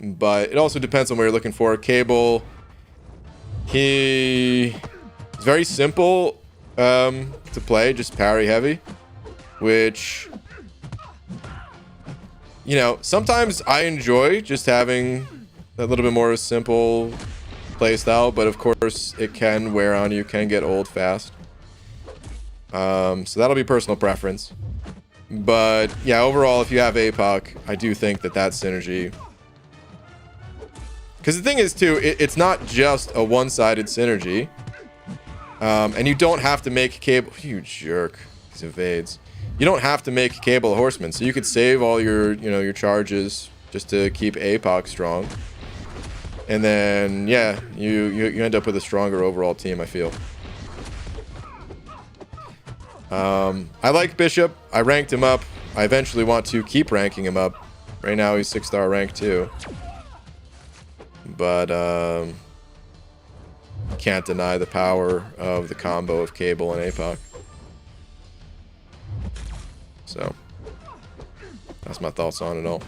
But it also depends on what you're looking for. Cable, he is very simple to play, just parry heavy. Which, you know, sometimes I enjoy just having a little bit more simple playstyle, but of course it can wear on you, can get old fast. So that'll be personal preference. But yeah, overall, if you have APOC, I do think that synergy. Because the thing is too, it's not just a one-sided synergy. And you don't have to make Cable, you jerk, these evades. You don't have to make Cable a horseman, so you could save all your, your charges just to keep APOC strong. And then, yeah, you end up with a stronger overall team, I feel. I like Bishop. I ranked him up. I eventually want to keep ranking him up. Right now, he's 6-star rank too. But, can't deny the power of the combo of Cable and APOC. So, that's my thoughts on it all.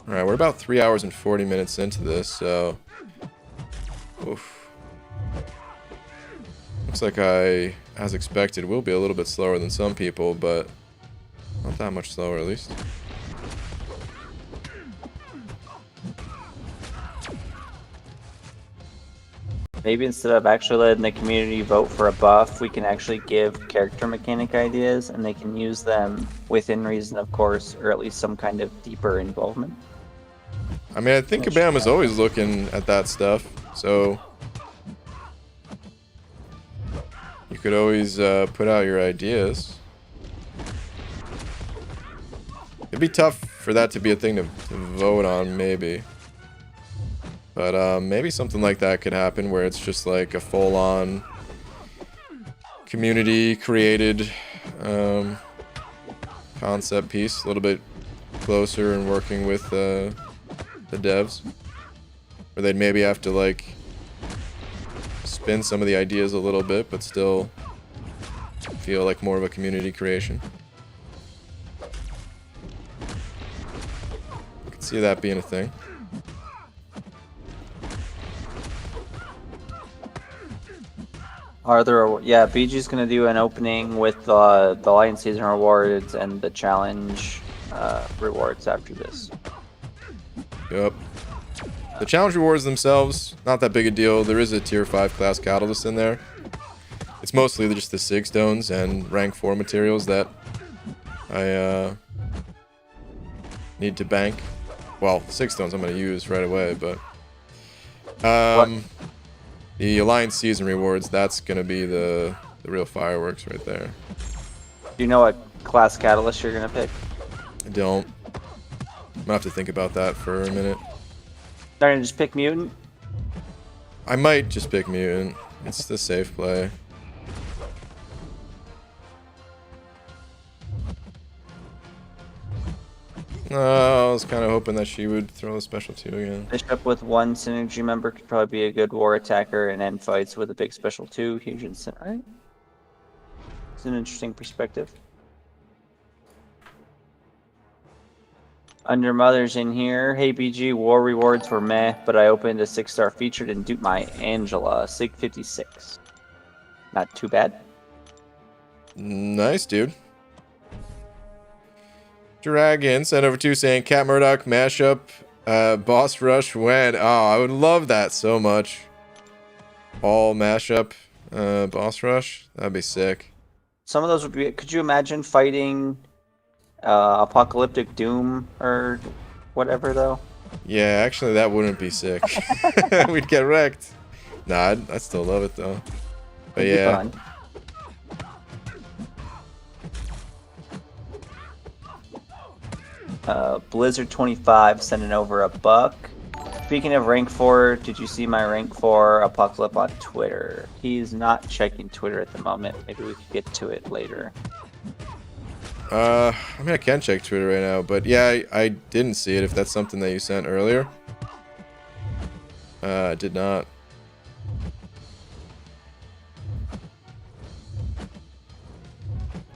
Alright, we're about 3 hours and 40 minutes into this, so... Oof. Looks like I, as expected, will be a little bit slower than some people, but not that much slower at least. Maybe instead of actually letting the community vote for a buff, we can actually give character mechanic ideas, and they can use them within reason, of course, or at least some kind of deeper involvement. I mean, I think Kabam is always looking at that stuff, so You could always put out your ideas. It'd be tough for that to be a thing to vote on, maybe. But maybe something like that could happen where it's just like a full-on community-created concept piece, a little bit closer and working with the devs. Or they'd maybe have to like spin some of the ideas a little bit, but still feel like more of a community creation. I could see that being a thing. Are there? Yeah, BG's gonna do an opening with the Lion Season rewards and the challenge rewards after this. Yep. The challenge rewards themselves, not that big a deal. There is a tier 5 class catalyst in there. It's mostly just the Sig Stones and rank 4 materials that I need to bank. Well, 6 Stones I'm going to use right away, but the Alliance Season rewards, that's going to be the real fireworks right there. Do you know what class catalyst you're gonna pick? I don't. I'm going to have to think about that for a minute. They're gonna just pick mutant. I might just pick Mutant. It's the safe play. I was kind of hoping that she would throw a special 2 again. Bishop with 1 synergy member could probably be a good war attacker and end fights with a big special 2. Huge instant. Alright. It's an interesting perspective. Under Mother's in here. Hey BG, war rewards were meh, but I opened a 6-star featured and duped my Angela, Sig 56. Not too bad. Nice, dude. Dragon sent over 2 saying Cat Murdoch mashup, boss rush when. Oh, I would love that so much. All mashup, boss rush. That'd be sick. Some of those would be. Could you imagine fighting Apocalyptic Doom or whatever though? Yeah, actually, that wouldn't be sick. We'd get wrecked. Nah, I'd still love it though. But It'd be yeah. fun. Blizzard 25 sending over $1. Speaking of rank 4, did you see my rank 4 Apocalypse on Twitter? He's not checking Twitter at the moment. Maybe we could get to it later. I mean, I can check Twitter right now, but yeah, I didn't see it. If that's something that you sent earlier, I did not.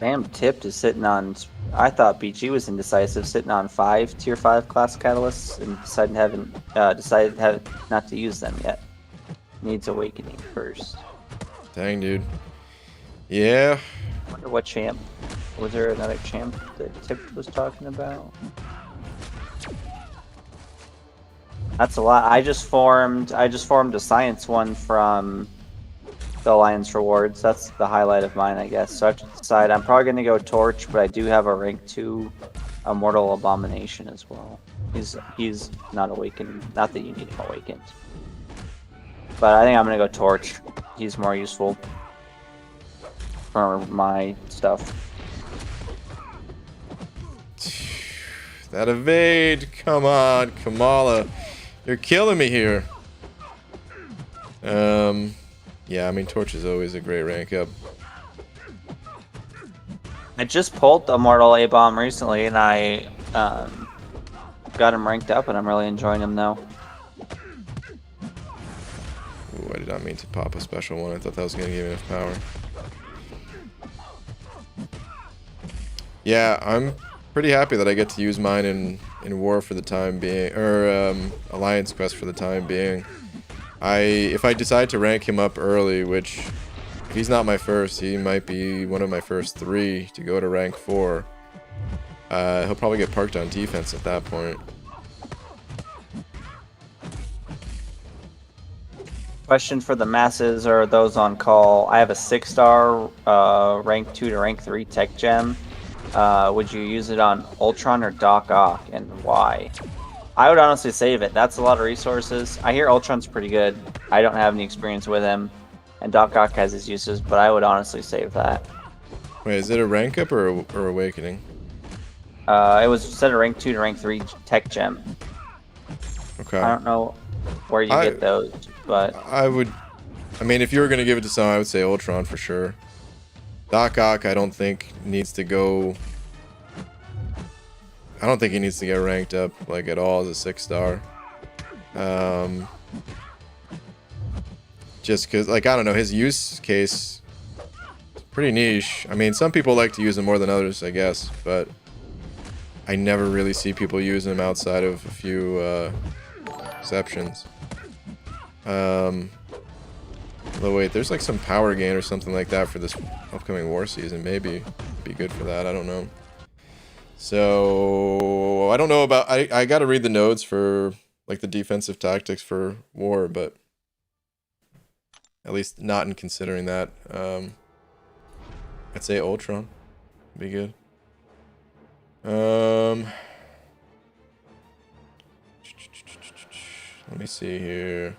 Damn, Tipped is sitting on. I thought BG was indecisive, sitting on 5 tier 5 class catalysts, and decided not to use them yet. Needs awakening first. Dang, dude. Yeah. I wonder what champ. Was there another champ that Tipped was talking about? That's a lot. I just formed a science one from the Alliance rewards. That's the highlight of mine, I guess. So I have to decide. I'm probably going to go Torch, but I do have a rank 2 Immortal Abomination as well. He's not awakened. Not that you need him awakened. But I think I'm going to go Torch. He's more useful for my stuff. That evade. Come on, Kamala. You're killing me here. Yeah, I mean, Torch is always a great rank up. I just pulled the Immortal A-Bomb recently, and I got him ranked up, and I'm really enjoying him now. Ooh, I did not mean to pop a special one. I thought that was going to give enough power. Yeah, I'm pretty happy that I get to use mine in War for the time being, or Alliance Quest for the time being. If I decide to rank him up early, which if he's not my first, he might be one of my first 3 to go to rank 4. He'll probably get parked on defense at that point. Question for the masses or those on call. I have a 6-star rank 2 to rank 3 tech gem. Would you use it on Ultron or Doc Ock, and why? I would honestly save it. That's a lot of resources. I hear Ultron's pretty good. I don't have any experience with him. And Doc Ock has his uses, but I would honestly save that. Wait, is it a rank up or awakening? It was set a rank 2 to rank 3 tech gem. Okay. I don't know where you get those, but I mean, if you were gonna give it to someone, I would say Ultron for sure. Doc Ock, I don't think needs to go. I don't think he needs to get ranked up like at all as a 6-star. Just because, like, I don't know, his use case is pretty niche. I mean, some people like to use him more than others, I guess, but I never really see people use him outside of a few exceptions. But wait, there's like some power gain or something like that for this upcoming war season. Maybe be good for that. I don't know. So I don't know about. I got to read the notes for like the defensive tactics for war, but at least not in considering that. I'd say Ultron would be good. Let me see here.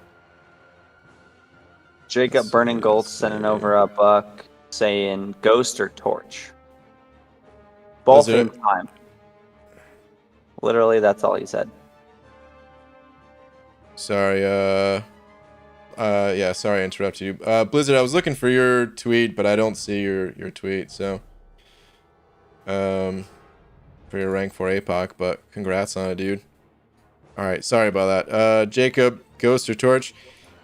Jacob Burning Gold sending over a buck saying Ghost or Torch. Both in time. Literally, that's all he said. Sorry, yeah, sorry I interrupted you. Blizzard, I was looking for your tweet, but I don't see your tweet, so for your rank 4 APOC, but congrats on it, dude. Alright, sorry about that. Jacob, Ghost or Torch?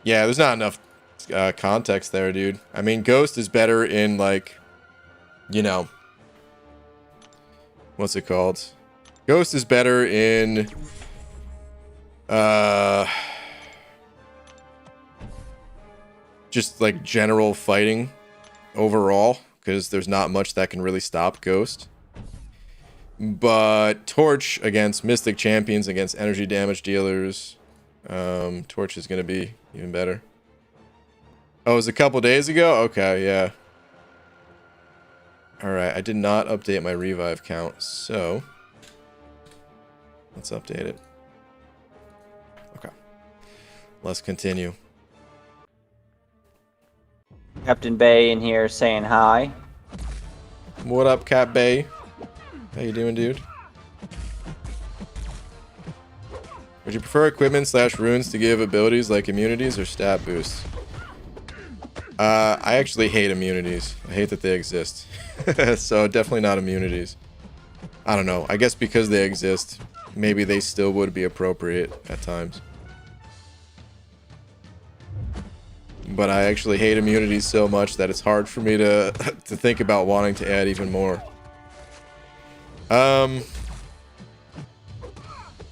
Yeah, there's not enough context there, dude. I mean, Ghost is better in, like, you know, what's it called? Ghost is better in just like general fighting overall, because there's not much that can really stop Ghost. But Torch against Mystic Champions, against energy damage dealers, Torch is going to be even better. Oh, it was a couple days ago? Okay, yeah. Alright, I did not update my revive count, so let's update it. Okay. Let's continue. Captain Bay in here saying hi. What up, Cap Bay? How you doing, dude? Would you prefer equipment / runes to give abilities like immunities or stat boosts? I actually hate immunities. I hate that they exist. So definitely not immunities. I don't know. I guess because they exist, maybe they still would be appropriate at times. But I actually hate immunities so much that it's hard for me to to think about wanting to add even more.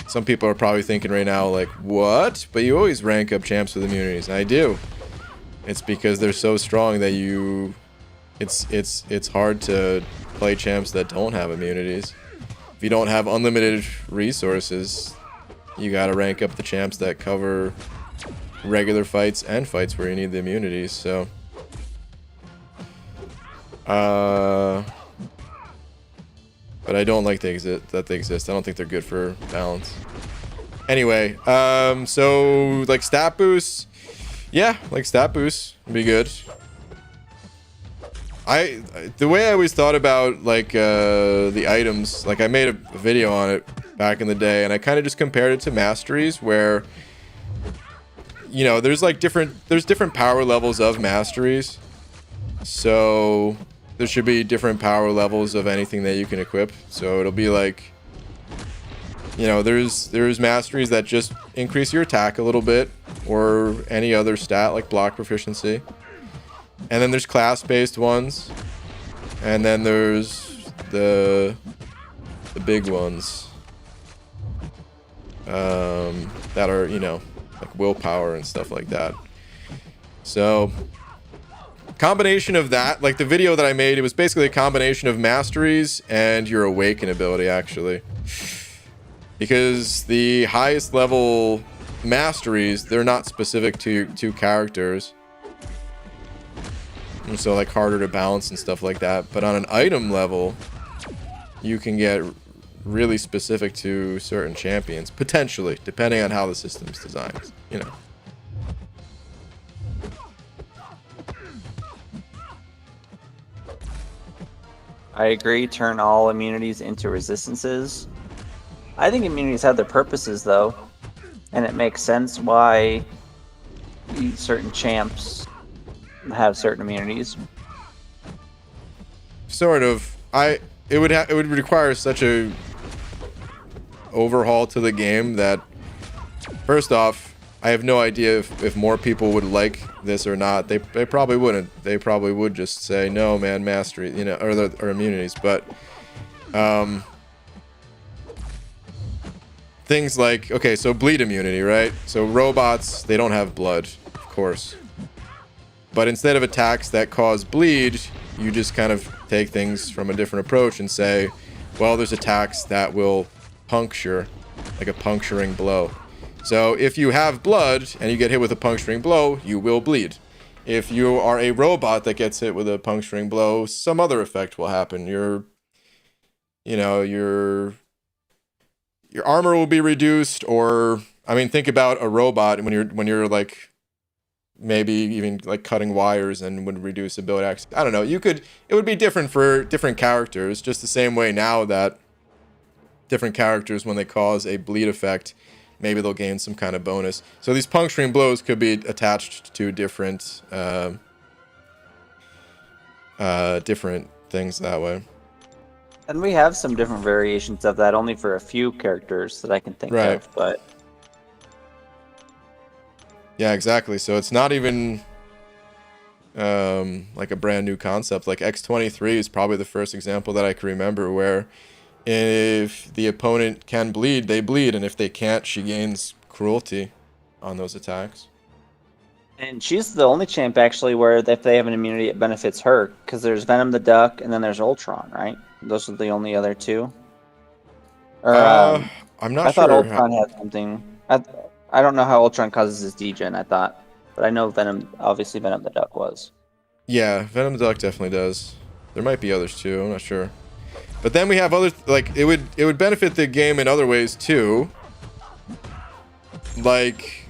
Some people are probably thinking right now, like, what? But you always rank up champs with immunities. And I do. It's because they're so strong that you... It's hard to play champs that don't have immunities. If you don't have unlimited resources, you gotta rank up the champs that cover regular fights and fights where you need the immunities, so... But I don't like that they exist. I don't think they're good for balance. Anyway, so like stat boosts, yeah, like stat boosts would be good. The way I always thought about like the items, like I made a video on it back in the day, and I kind of just compared it to masteries, where you know there's different power levels of masteries, so there should be different power levels of anything that you can equip. So it'll be like, you know, there's masteries that just increase your attack a little bit, or any other stat like block proficiency. And then there's class-based ones, and then there's the big ones that are, you know, like willpower and stuff like that. So combination of that, like the video that I made, it was basically a combination of masteries and your awaken ability, actually, because the highest level masteries, they're not specific to characters, and so like harder to balance and stuff like that. But on an item level, you can get really specific to certain champions, potentially, depending on how the system's designed, you know. I agree. Turn all immunities into resistances. I think immunities have their purposes, though, and it makes sense why certain champs have certain immunities. Sort of. It would require such a overhaul to the game that, first off, I have no idea if more people would like this or not. They probably wouldn't. They probably would just say, no, man, mastery, you know, or immunities. But things like, okay, so bleed immunity, right? So robots, they don't have blood, of course. But instead of attacks that cause bleed, you just kind of take things from a different approach and say, well, there's attacks that will puncture, like a puncturing blow. So if you have blood and you get hit with a puncturing blow, you will bleed. If you are a robot that gets hit with a puncturing blow, some other effect will happen. Your armor will be reduced, or I mean, think about a robot when you're like maybe even like cutting wires and would reduce ability access. I don't know. It would be different for different characters, just the same way now that different characters, when they cause a bleed effect, maybe they'll gain some kind of bonus. So these puncturing blows could be attached to different different things that way. And we have some different variations of that, only for a few characters that I can think of. But yeah, exactly. So it's not even like a brand new concept. Like X-23 is probably the first example that I can remember where if the opponent can bleed, they bleed, and if they can't, she gains cruelty on those attacks. And she's the only champ actually where if they have an immunity, it benefits her, because there's Venom the Duck and then there's Ultron, right? Those are the only other two. Or I'm not I sure. thought Ultron had something. I don't know how Ultron causes his degen, I thought, but I know Venom, obviously Venom the Duck was. Yeah, Venom the Duck definitely does. There might be others too. I'm not sure. But then we have other, like, it would benefit the game in other ways too. Like,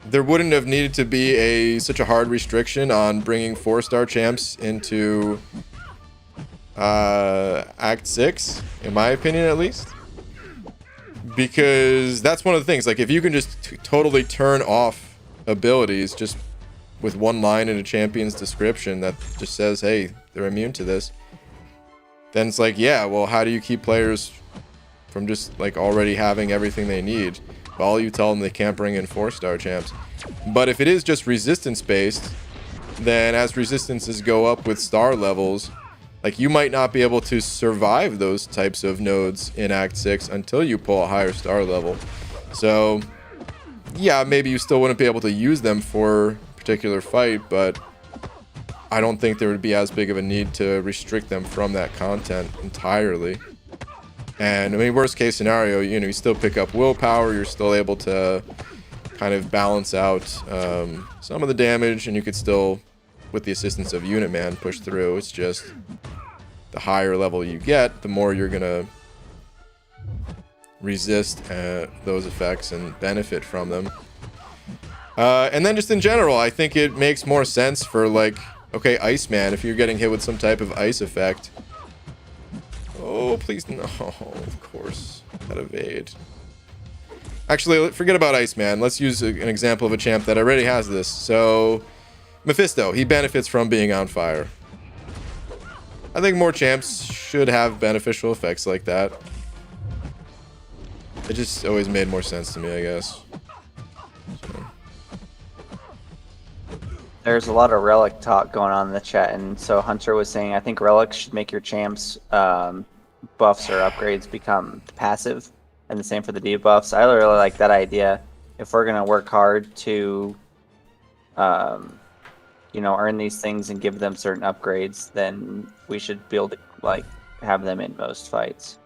there wouldn't have needed to be such a hard restriction on bringing 4-star champs into Act 6, in my opinion at least. Because that's one of the things, like, if you can just totally turn off abilities just with one line in a champion's description that just says, hey, they're immune to this, then it's like, yeah, well, how do you keep players from just like already having everything they need? Well, you tell them they can't bring in 4-star champs. But if it is just resistance based, then as resistances go up with star levels, like, you might not be able to survive those types of nodes in Act 6 until you pull a higher star level. So yeah, maybe you still wouldn't be able to use them for a particular fight, but I don't think there would be as big of a need to restrict them from that content entirely. And I mean, worst case scenario, you know, you still pick up willpower, you're still able to kind of balance out some of the damage, and you could still, with the assistance of Unit Man, push through. It's just the higher level you get, the more you're gonna resist those effects and benefit from them. And then just in general, I think it makes more sense for, like, okay, Iceman, if you're getting hit with some type of ice effect. Oh, please, no, of course. That evade. Actually, forget about Iceman. Let's use an example of a champ that already has this. So, Mephisto, he benefits from being on fire. I think more champs should have beneficial effects like that. It just always made more sense to me, I guess. So. There's a lot of relic talk going on in the chat, and so Hunter was saying, I think relics should make your champs buffs or upgrades become passive, and the same for the debuffs. I really like that idea. If we're gonna work hard to, you know, earn these things and give them certain upgrades, then we should be able to, like, have them in most fights.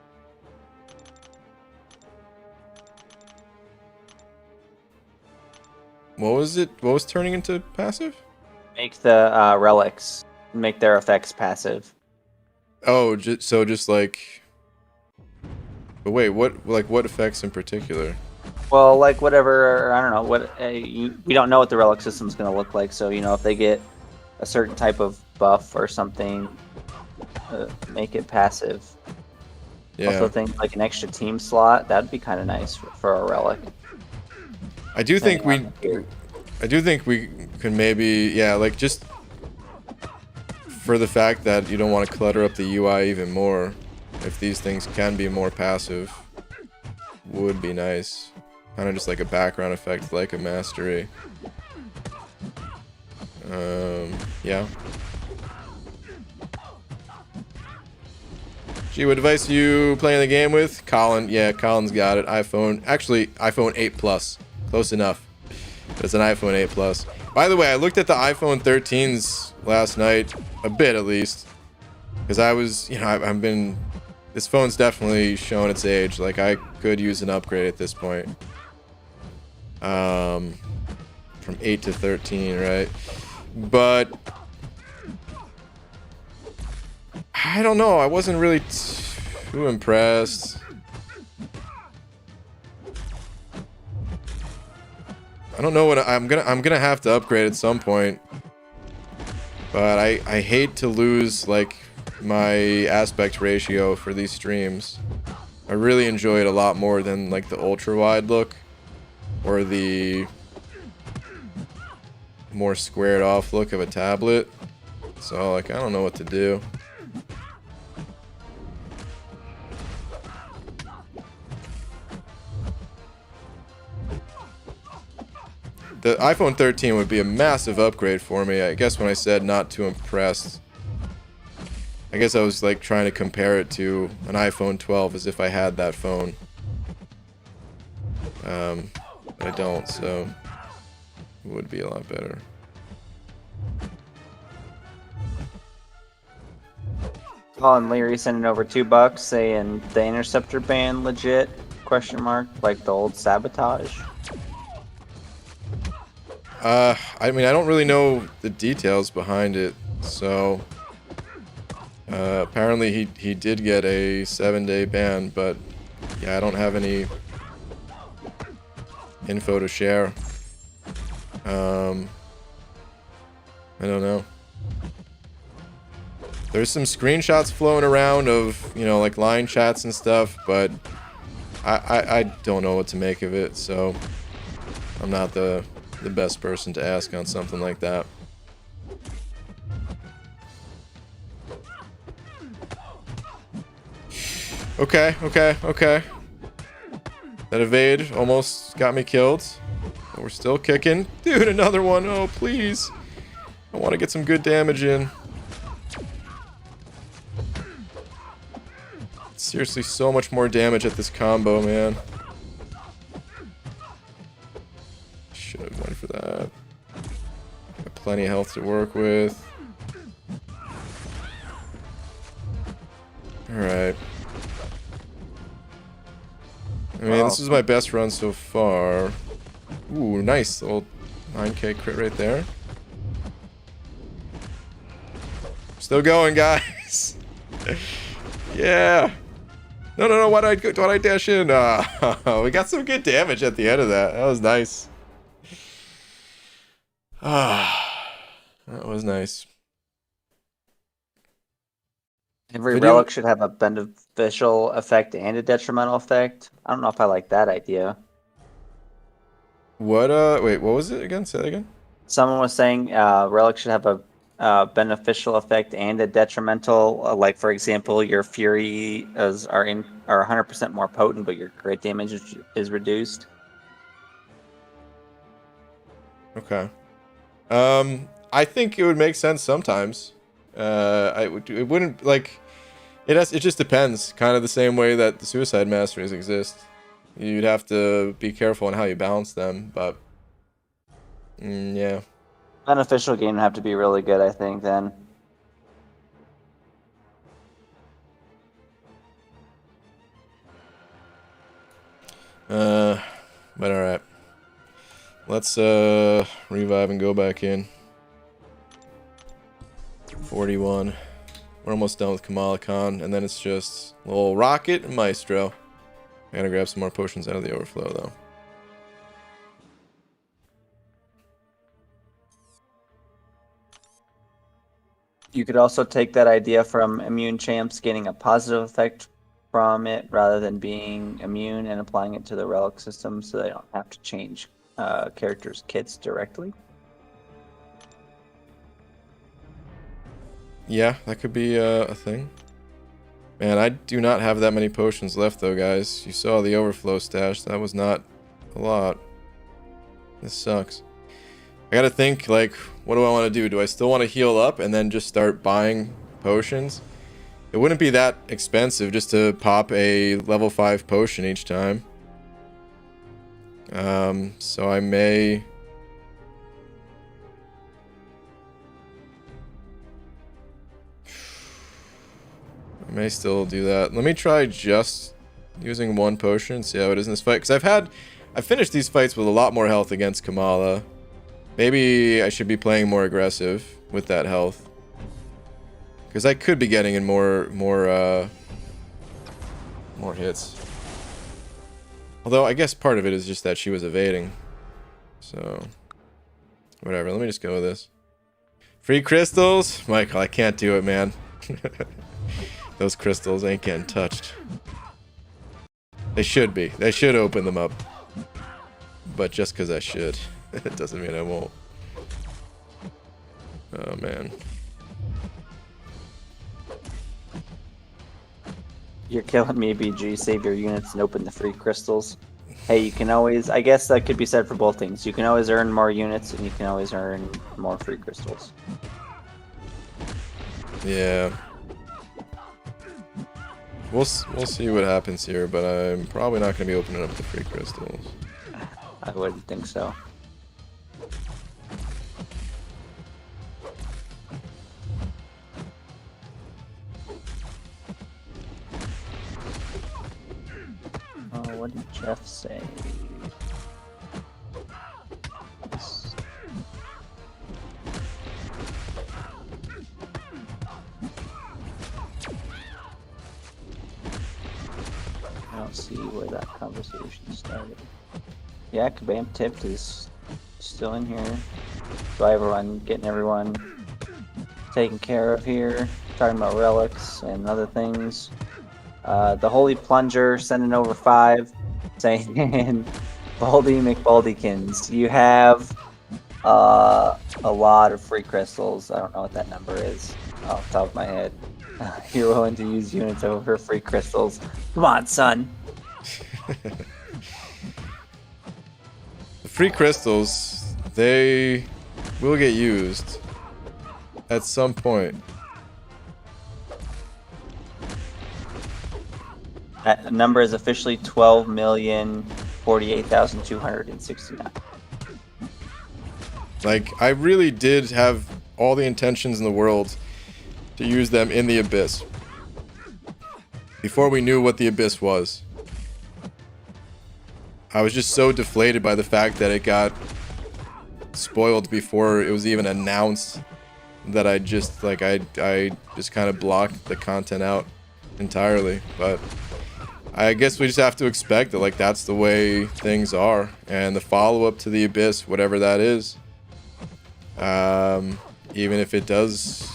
What was it? What was turning into passive? Make the relics, make their effects passive. Oh, just like. But wait, what effects in particular? Well, like whatever, I don't know what we don't know what the relic system is going to look like. So, you know, if they get a certain type of buff or something, make it passive. Yeah. Also think like an extra team slot, that'd be kind of nice for a relic. I do think Depending on we can maybe, yeah, like just for the fact that you don't want to clutter up the UI even more, if these things can be more passive, would be nice. Kind of just like a background effect, like a mastery. Yeah. Gee, what device are you playing the game with? Colin. Yeah, Colin's got it. iPhone. Actually, iPhone 8 Plus. Close enough. But it's an iPhone 8 Plus. By the way, I looked at the iPhone 13s last night. A bit, at least. Because I was, you know, I've been... This phone's definitely shown its age. Like, I could use an upgrade at this point. From 8 to 13, right? But... I don't know. I wasn't really too impressed. I don't know what I'm gonna have to upgrade at some point. But I hate to lose like my aspect ratio for these streams. I really enjoy it a lot more than like the ultra wide look or the more squared off look of a tablet. So like I don't know what to do. The iPhone 13 would be a massive upgrade for me. I guess when I said not too impressed, I guess I was like trying to compare it to an iPhone 12 as if I had that phone. But I don't, so it would be a lot better. Colin Leary sending over $2 saying the interceptor ban legit? Question mark, like the old sabotage. I mean, I don't really know the details behind it, so apparently he did get a 7-day ban, but yeah, I don't have any info to share. I don't know. There's some screenshots floating around of, you know, like line chats and stuff, but I don't know what to make of it, so I'm not the best person to ask on something like that. Okay. That evade almost got me killed. But we're still kicking. Dude, another one. Oh, please. I want to get some good damage in. Seriously, so much more damage at this combo, man. Should have went for that. Got plenty of health to work with. Alright. I mean, this is my best run so far. Ooh, nice. Old 9k crit right there. Still going, guys. Yeah. No. Why'd I dash in? We got some good damage at the end of that. That was nice. That was nice. Every relic should have a beneficial effect and a detrimental effect. I don't know if I like that idea. What, wait, what was it again? Say that again? Someone was saying relic should have a beneficial effect and a detrimental. Like, for example, your fury are 100% more potent, but your crit damage is reduced. Okay. I think it would make sense sometimes. It wouldn't, like, it just depends. Kind of the same way that the suicide masteries exist. You'd have to be careful on how you balance them, but yeah. Beneficial gain would have to be really good, I think, then. But alright. Let's revive and go back in. 41. We're almost done with Kamala Khan, and then it's just a little Rocket and Maestro. I gotta grab some more potions out of the overflow, though. You could also take that idea from immune champs getting a positive effect from it rather than being immune and applying it to the relic system so they don't have to change characters' kits directly. Yeah, that could be a thing. Man, I do not have that many potions left though, guys. You saw the overflow stash. That was not a lot. This sucks. I gotta think, like, what do I want to do? Do I still want to heal up and then just start buying potions? It wouldn't be that expensive just to pop a level 5 potion each time. So I may... still do that. Let me try just using one potion, see how it is in this fight. Because I've finished these fights with a lot more health against Kamala. Maybe I should be playing more aggressive with that health. Because I could be getting in more hits. Although I guess part of it is just that she was evading. So, whatever. Let me just go with this. Free crystals? Michael, I can't do it, man. Those crystals ain't getting touched. They should be. They should open them up. But just because I should, it doesn't mean I won't. Oh, man. You're killing me, BG. Save your units and open the free crystals. Hey, you can always... I guess that could be said for both things. You can always earn more units, and you can always earn more free crystals. Yeah. We'll see what happens here, but I'm probably not going to be opening up the free crystals. I wouldn't think so. Oh, what did Jeff say? I don't see where that conversation started. Yeah, Kabam Tipped is still in here. So everyone, getting everyone taken care of here. Talking about relics and other things. The Holy Plunger sending over 5, saying, Baldy McBaldykins, you have a lot of free crystals. I don't know what that number is off the top of my head. You're willing to use units over free crystals. Come on, son. The free crystals, they will get used at some point. That number is officially 12,048,269. Like, I really did have all the intentions in the world to use them in the Abyss. Before we knew what the Abyss was. I was just so deflated by the fact that it got spoiled before it was even announced that I just, like, I just kind of blocked the content out entirely. But I guess we just have to expect that, like, that's the way things are. And the follow-up to the Abyss, whatever that is, even if it does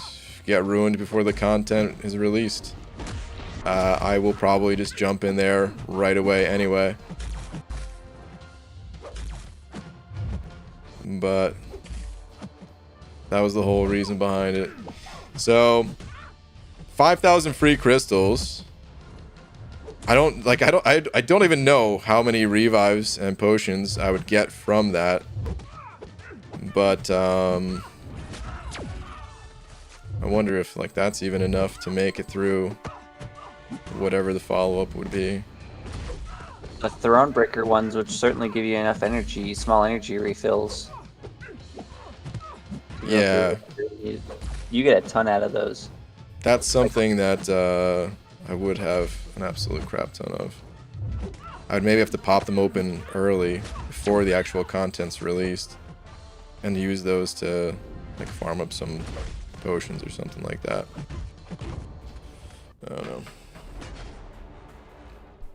get ruined before the content is released, I will probably just jump in there right away anyway. But that was the whole reason behind it. So 5,000 free crystals. I don't even know how many revives and potions I would get from that. But I wonder if, like, that's even enough to make it through whatever the follow-up would be. The Thronebreaker ones, which certainly give you enough energy, small energy refills. Yeah. You get a ton out of those. That's something that I would have an absolute crap ton of. I would maybe have to pop them open early before the actual content's released and use those to, like, farm up some potions or something like that. I don't know.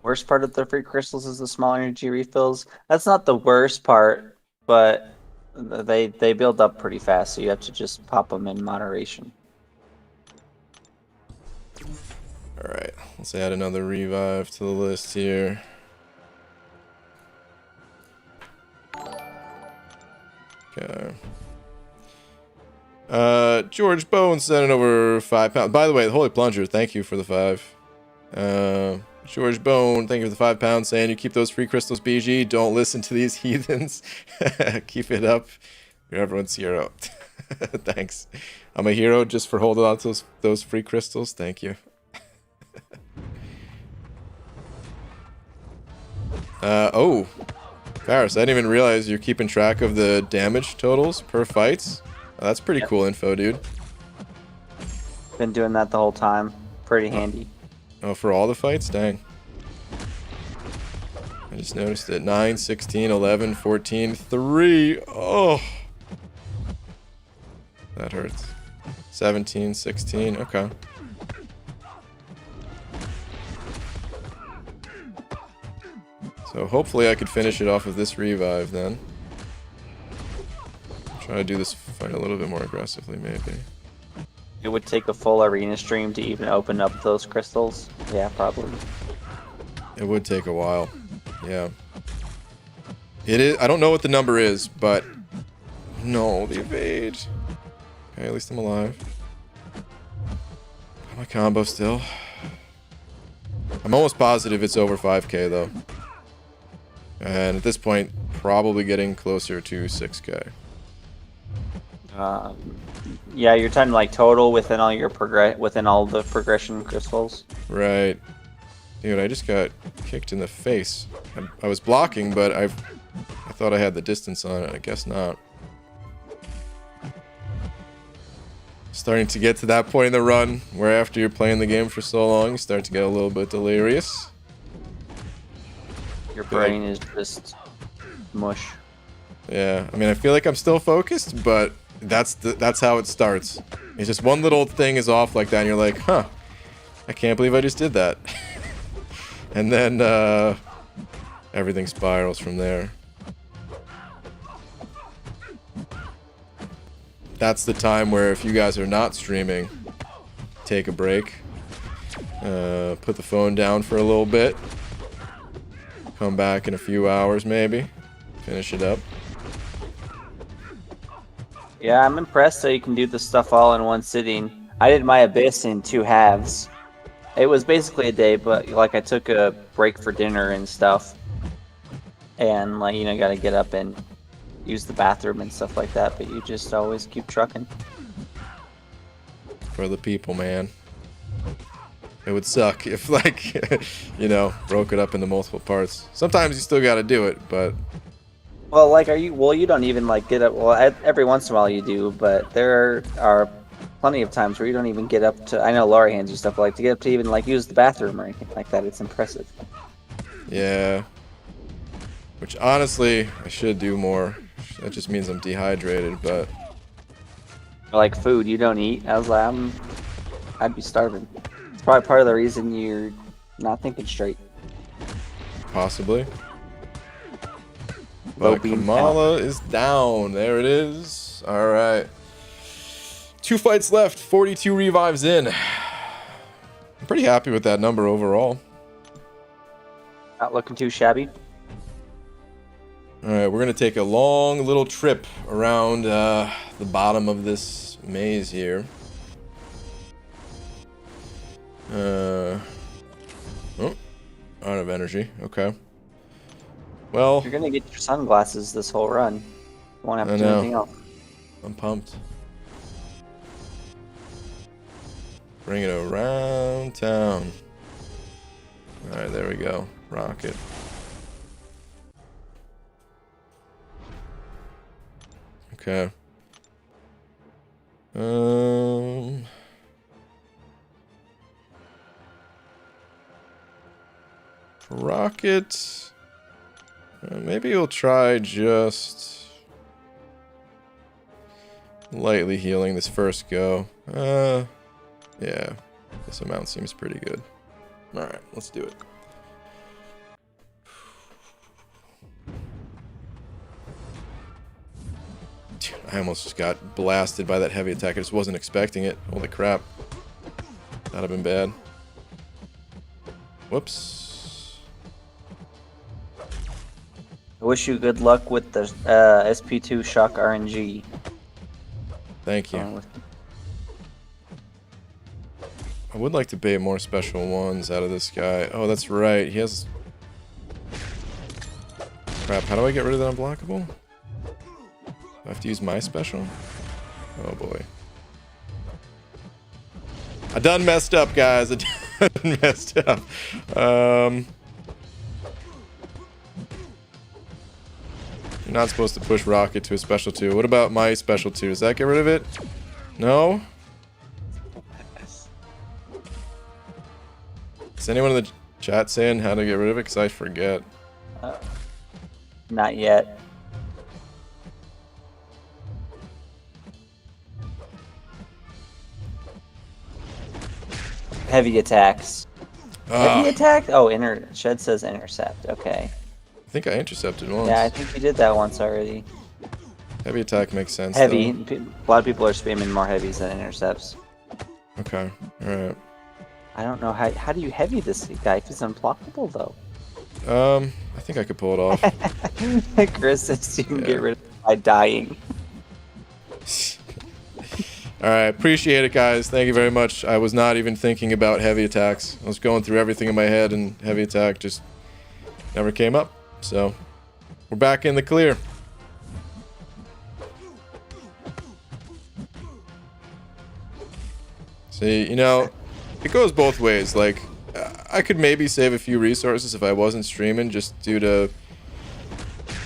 Worst part of the free crystals is the small energy refills. That's not the worst part, but they build up pretty fast, so you have to just pop them in moderation. Alright, let's add another revive to the list here. Okay. George Bone sending over £5. By the way, the Holy Plunger, thank you for the 5. George Bone, thank you for the £5, saying you keep those free crystals, BG. Don't listen to these heathens. Keep it up. You're everyone's hero. Thanks. I'm a hero just for holding on to those free crystals. Thank you. Oh. Paris, I didn't even realize you're keeping track of the damage totals per fights. Oh, that's pretty cool info, dude. Been doing that the whole time. Pretty handy. Oh, for all the fights? Dang. I just noticed it. 9, 16, 11, 14, 3. Oh. That hurts. 17, 16. Okay. So hopefully I could finish it off of this revive then. Try to do this fight a little bit more aggressively, maybe. It would take a full arena stream to even open up those crystals. Yeah, probably. It would take a while. Yeah. It is. I don't know what the number is, but no, the evade. Okay, at least I'm alive. Got my combo still. I'm almost positive it's over 5k though. And at this point, probably getting closer to 6k. Yeah, you're talking like total within all your within all the progression crystals. Right. Dude, I just got kicked in the face. I was blocking, but I thought I had the distance on it. I guess not. Starting to get to that point in the run where after you're playing the game for so long, you start to get a little bit delirious. Your brain is just mush. Yeah, I mean, I feel like I'm still focused, but that's how it starts. It's just one little thing is off like that, and you're like, huh, I can't believe I just did that. And then everything spirals from there. That's the time where if you guys are not streaming, take a break. Put the phone down for a little bit. Come back in a few hours maybe. Finish it up. Yeah, I'm impressed that you can do this stuff all in one sitting. I did my Abyss in 2 halves. It was basically a day, but like I took a break for dinner and stuff. And like, you know, gotta get up and use the bathroom and stuff like that, but you just always keep trucking. For the people, man. It would suck if, like, you know, broke it up into multiple parts. Sometimes you still gotta do it, but... Well, like, you don't even, like, get up... Well, every once in a while you do, but there are plenty of times where you don't even get up to... I know Laurie hands you stuff, but, like, to get up to even, like, use the bathroom or anything like that, it's impressive. Yeah. Which, honestly, I should do more. That just means I'm dehydrated, but... Like, food, you don't eat. I was like, I'd be starving. It's probably part of the reason you're not thinking straight. Possibly. But Kamala is down. There it is. Alright. 2 fights left. 42 revives in. I'm pretty happy with that number overall. Not looking too shabby. Alright, we're going to take a long little trip around the bottom of this maze here. Oh, out of energy. Okay. Well, You're gonna get your sunglasses this whole run. You won't have to do anything else. I'm pumped. Bring it around town. Alright, there we go. Rocket. Okay. Rocket. Maybe you'll try just lightly healing this first go. Yeah. This amount seems pretty good. Alright, let's do it. I almost just got blasted by that heavy attack. I just wasn't expecting it. Holy crap. That'd have been bad. Whoops. I wish you good luck with the SP2 Shock RNG. Thank you. I would like to bait more special ones out of this guy. Oh, that's right. He has... Crap, how do I get rid of that unblockable? Do I have to use my special? Oh, boy. I done messed up, guys. I done messed up. You're not supposed to push Rocket to a special 2. What about my special 2? Does that get rid of it? No? Is anyone in the chat saying how to get rid of it? Because I forget. Not yet. Heavy attacks. Heavy attack? Oh, Shed says intercept. Okay. I think I intercepted once. Yeah, I think you did that once already. Heavy attack makes sense. Heavy. Though. A lot of people are spamming more heavies than intercepts. Okay. Alright. I don't know how do you heavy this guy if he's unblockable though. I think I could pull it off. Chris says you can get rid of it by dying. Alright, appreciate it guys. Thank you very much. I was not even thinking about heavy attacks. I was going through everything in my head and heavy attack just never came up. So we're back in the clear. See, you know, it goes both ways. Like, I could maybe save a few resources if I wasn't streaming, just due to,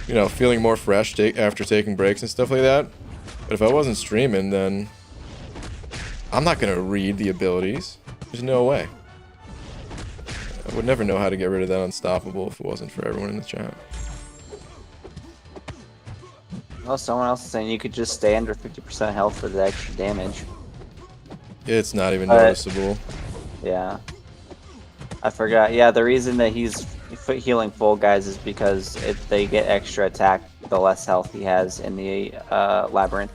you know, feeling more fresh after taking breaks and stuff like that. But if I wasn't streaming, then I'm not gonna read the abilities. There's no way. I would never know how to get rid of that unstoppable if it wasn't for everyone in the chat. Well, someone else is saying you could just stay under 50% health for the extra damage. It's not even noticeable. Yeah. I forgot. Yeah, the reason that he's healing full guys is because if they get extra attack, the less health he has in the Labyrinth.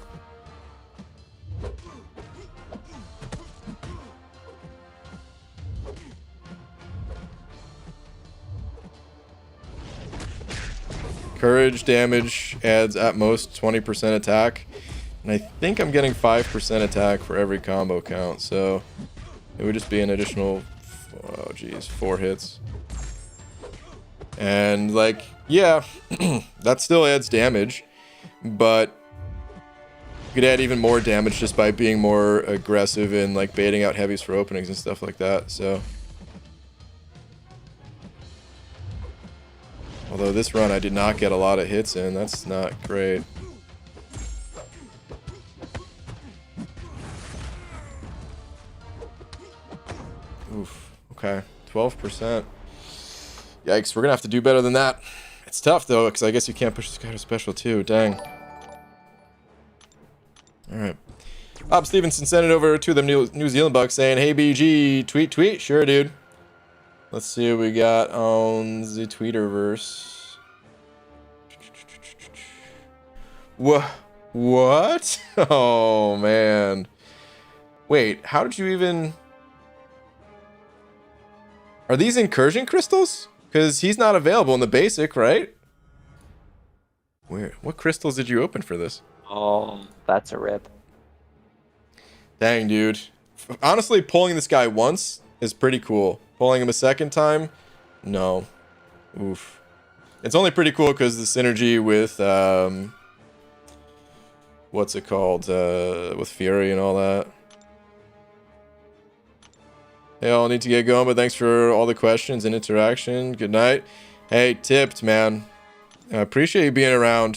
Courage damage adds at most 20% attack. And I think I'm getting 5% attack for every combo count. So it would just be an additional, oh geez, 4 hits. And like, yeah, that still adds damage. But you could add even more damage just by being more aggressive and like baiting out heavies for openings and stuff like that. So. Although this run I did not get a lot of hits in, that's not great. Oof, okay, 12%. Yikes, we're gonna have to do better than that. It's tough though, because I guess you can't push this guy to special too, dang. Alright. Bob Stevenson sent it over to the New Zealand Bucks saying, hey BG, tweet, sure dude. Let's see what we got on the Tweeterverse. What? Oh, man. Wait, how did you even... Are these incursion crystals? Because he's not available in the basic, right? Where? What crystals did you open for this? Oh, that's a rip. Dang, dude. Honestly, pulling this guy once is pretty cool. Pulling him a second time? No. Oof. It's only pretty cool because the synergy with, what's it called? With Fury and all that. Hey, I'll need to get going, but thanks for all the questions and interaction. Good night. Hey, Tipped, man. I appreciate you being around.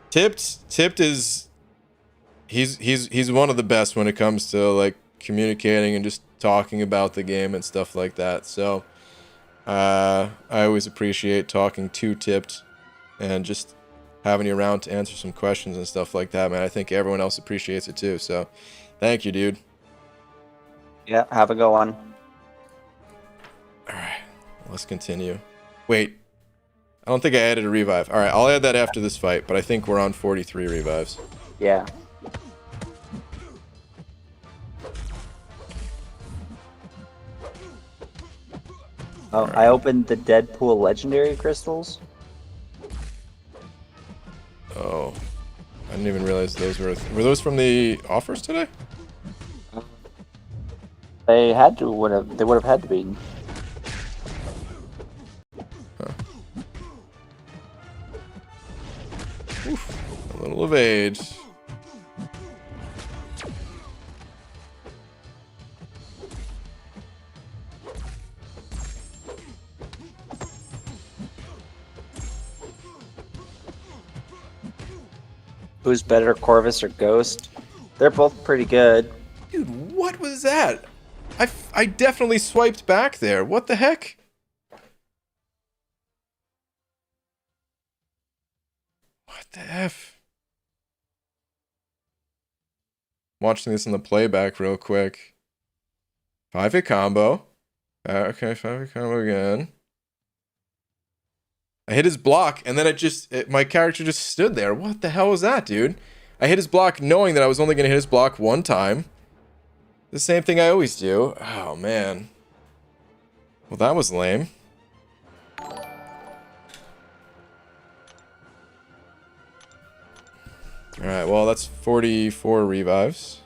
Tipped is... He's one of the best when it comes to like communicating and just talking about the game and stuff like that. So I always appreciate talking to Tipped and just having you around to answer some questions and stuff like that, man. I think everyone else appreciates it too. So thank you, dude. Yeah, have a go on. All right, let's continue. Wait, I don't think I added a revive. All right, I'll add that after this fight, but I think we're on 43 revives. Yeah. Oh, I opened the Deadpool legendary crystals. Oh, I didn't even realize those were those from the offers today? They had to would have. They would have had to be. Huh. Oof, a little evade. Who's better, Corvus or Ghost? They're both pretty good. Dude, what was that? I definitely swiped back there. What the heck? What the F? Watching this in the playback real quick. 5-hit combo. Okay, 5-hit combo again. I hit his block, and then my character just stood there. What the hell was that, dude? I hit his block knowing that I was only going to hit his block one time. The same thing I always do. Oh, man. Well, that was lame. Alright, well, that's 44 revives,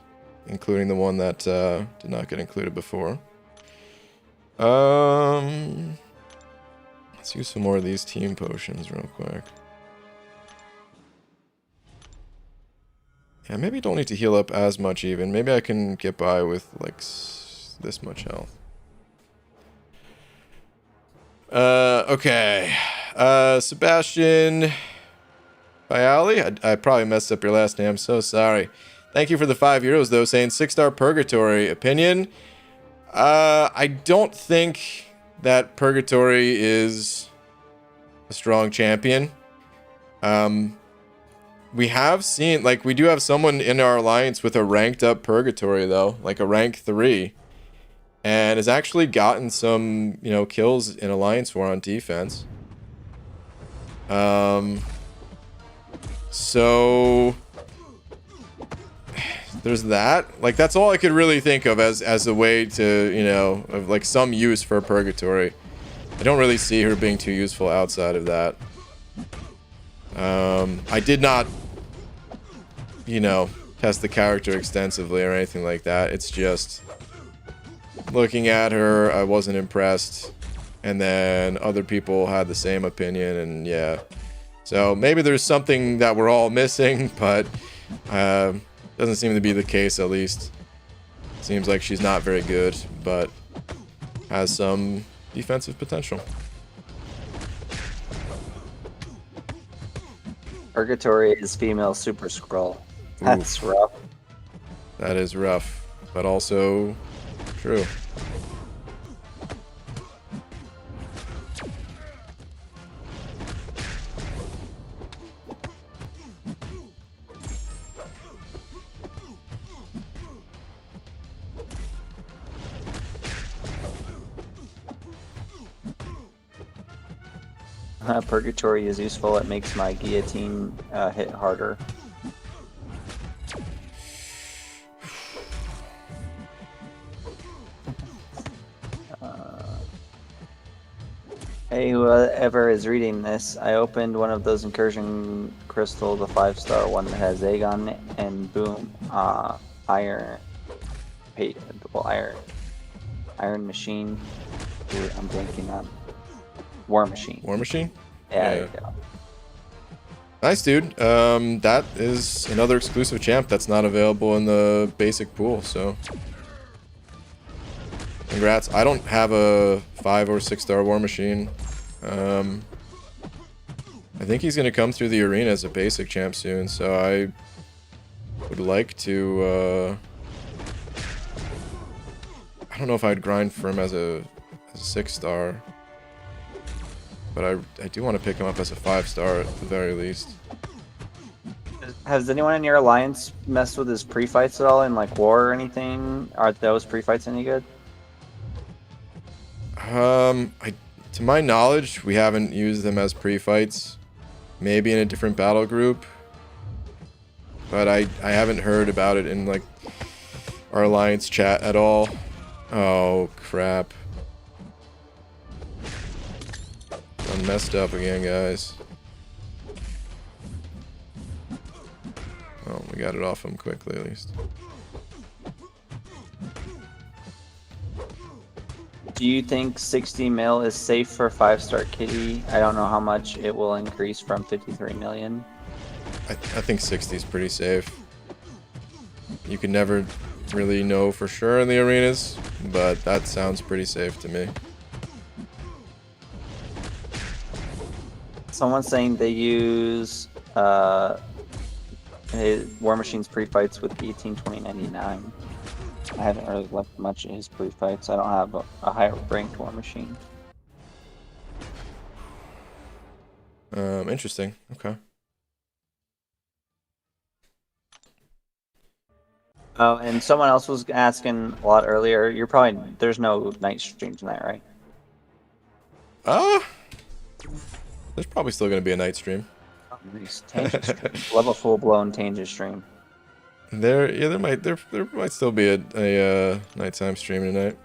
including the one that did not get included before. Let's use some more of these team potions real quick. Yeah, maybe don't need to heal up as much even. Maybe I can get by with, like, this much health. Okay. Sebastian Bialy? I probably messed up your last name. I'm so sorry. Thank you for the €5, though, saying 6-star Purgatory. Opinion? I don't think that Purgatory is a strong champion. We have seen, like, we do have someone in our alliance with a ranked up Purgatory, though, like a rank 3, and has actually gotten some, you know, kills in Alliance War on defense. So there's that. Like, that's all I could really think of as a way to, you know, of like some use for Purgatory. I don't really see her being too useful outside of that. I did not, you know, test the character extensively or anything like that. It's just looking at her, I wasn't impressed, and then other people had the same opinion, and yeah. So maybe there's something that we're all missing, but doesn't seem to be the case, at least. Seems like she's not very good, but has some defensive potential. Purgatory is female Super Skrull. That's rough. That is rough, but also true. Purgatory is useful. It makes my guillotine hit harder. Hey, whoever is reading this, I opened one of those incursion crystals, a 5-star one that has egg on it, and boom, iron machine. Ooh, I'm blanking on War Machine. War Machine? Yeah, there you go. Nice, dude. That is another exclusive champ that's not available in the basic pool, so congrats. I don't have a 5 or 6-star War Machine. I think he's gonna come through the arena as a basic champ soon, so I would like to I don't know if I'd grind for him as a 6-star. But I do want to pick him up as a 5-star at the very least. Has anyone in your alliance messed with his pre-fights at all in like war or anything? Are those pre-fights any good? To my knowledge, we haven't used them as pre-fights. Maybe in a different battle group. But I haven't heard about it in like our alliance chat at all. Oh crap. messed up again, guys. Oh, we got it off him quickly at least. Do you think 60 mil is safe for 5-star kitty? I don't know how much it will increase from 53 million. I think 60 is pretty safe. You can never really know for sure in the arenas, but that sounds pretty safe to me. Someone's saying they use War Machine's pre-fights with 2099. I haven't really left much of his pre-fights. I don't have a higher ranked War Machine. Interesting. Okay. Oh, and someone else was asking a lot earlier. There's no night stream tonight, right? There's probably still going to be a night stream. Oh, nice. Tangent stream. Love a full-blown tangent stream. There might still be a nighttime stream tonight.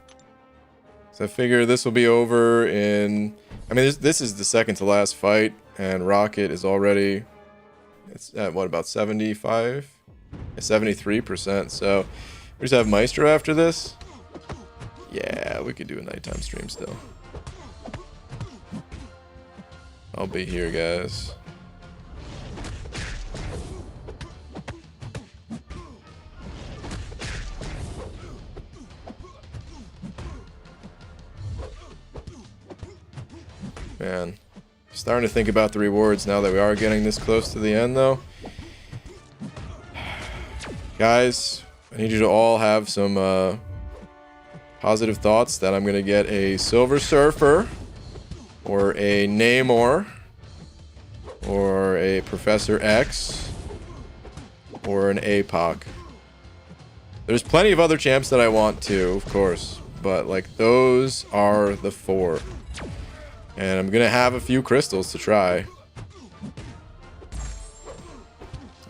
So I figure this will be over in. I mean, this is the second to last fight, and Rocket is already. It's at what, about 75, 73%. So we just have Maestro after this. Yeah, we could do a nighttime stream still. I'll be here, guys. Man, starting to think about the rewards now that we are getting this close to the end, though. Guys, I need you to all have some positive thoughts that I'm going to get a Silver Surfer, or a Namor, or a Professor X, or an APOC. There's plenty of other champs that I want too, of course, but like those are the 4. And I'm gonna have a few crystals to try.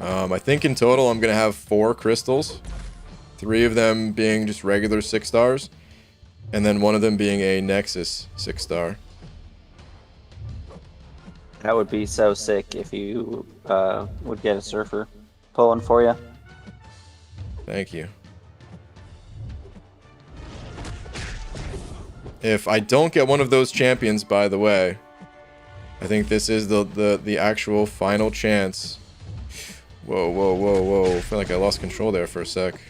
I think in total I'm gonna have 4 crystals. 3 of them being just regular 6 stars. And then 1 of them being a Nexus 6 star. That would be so sick if you would get a Surfer. Pulling for you. Thank you. If I don't get one of those champions, by the way, I think this is the actual final chance. Whoa. I feel like I lost control there for a sec.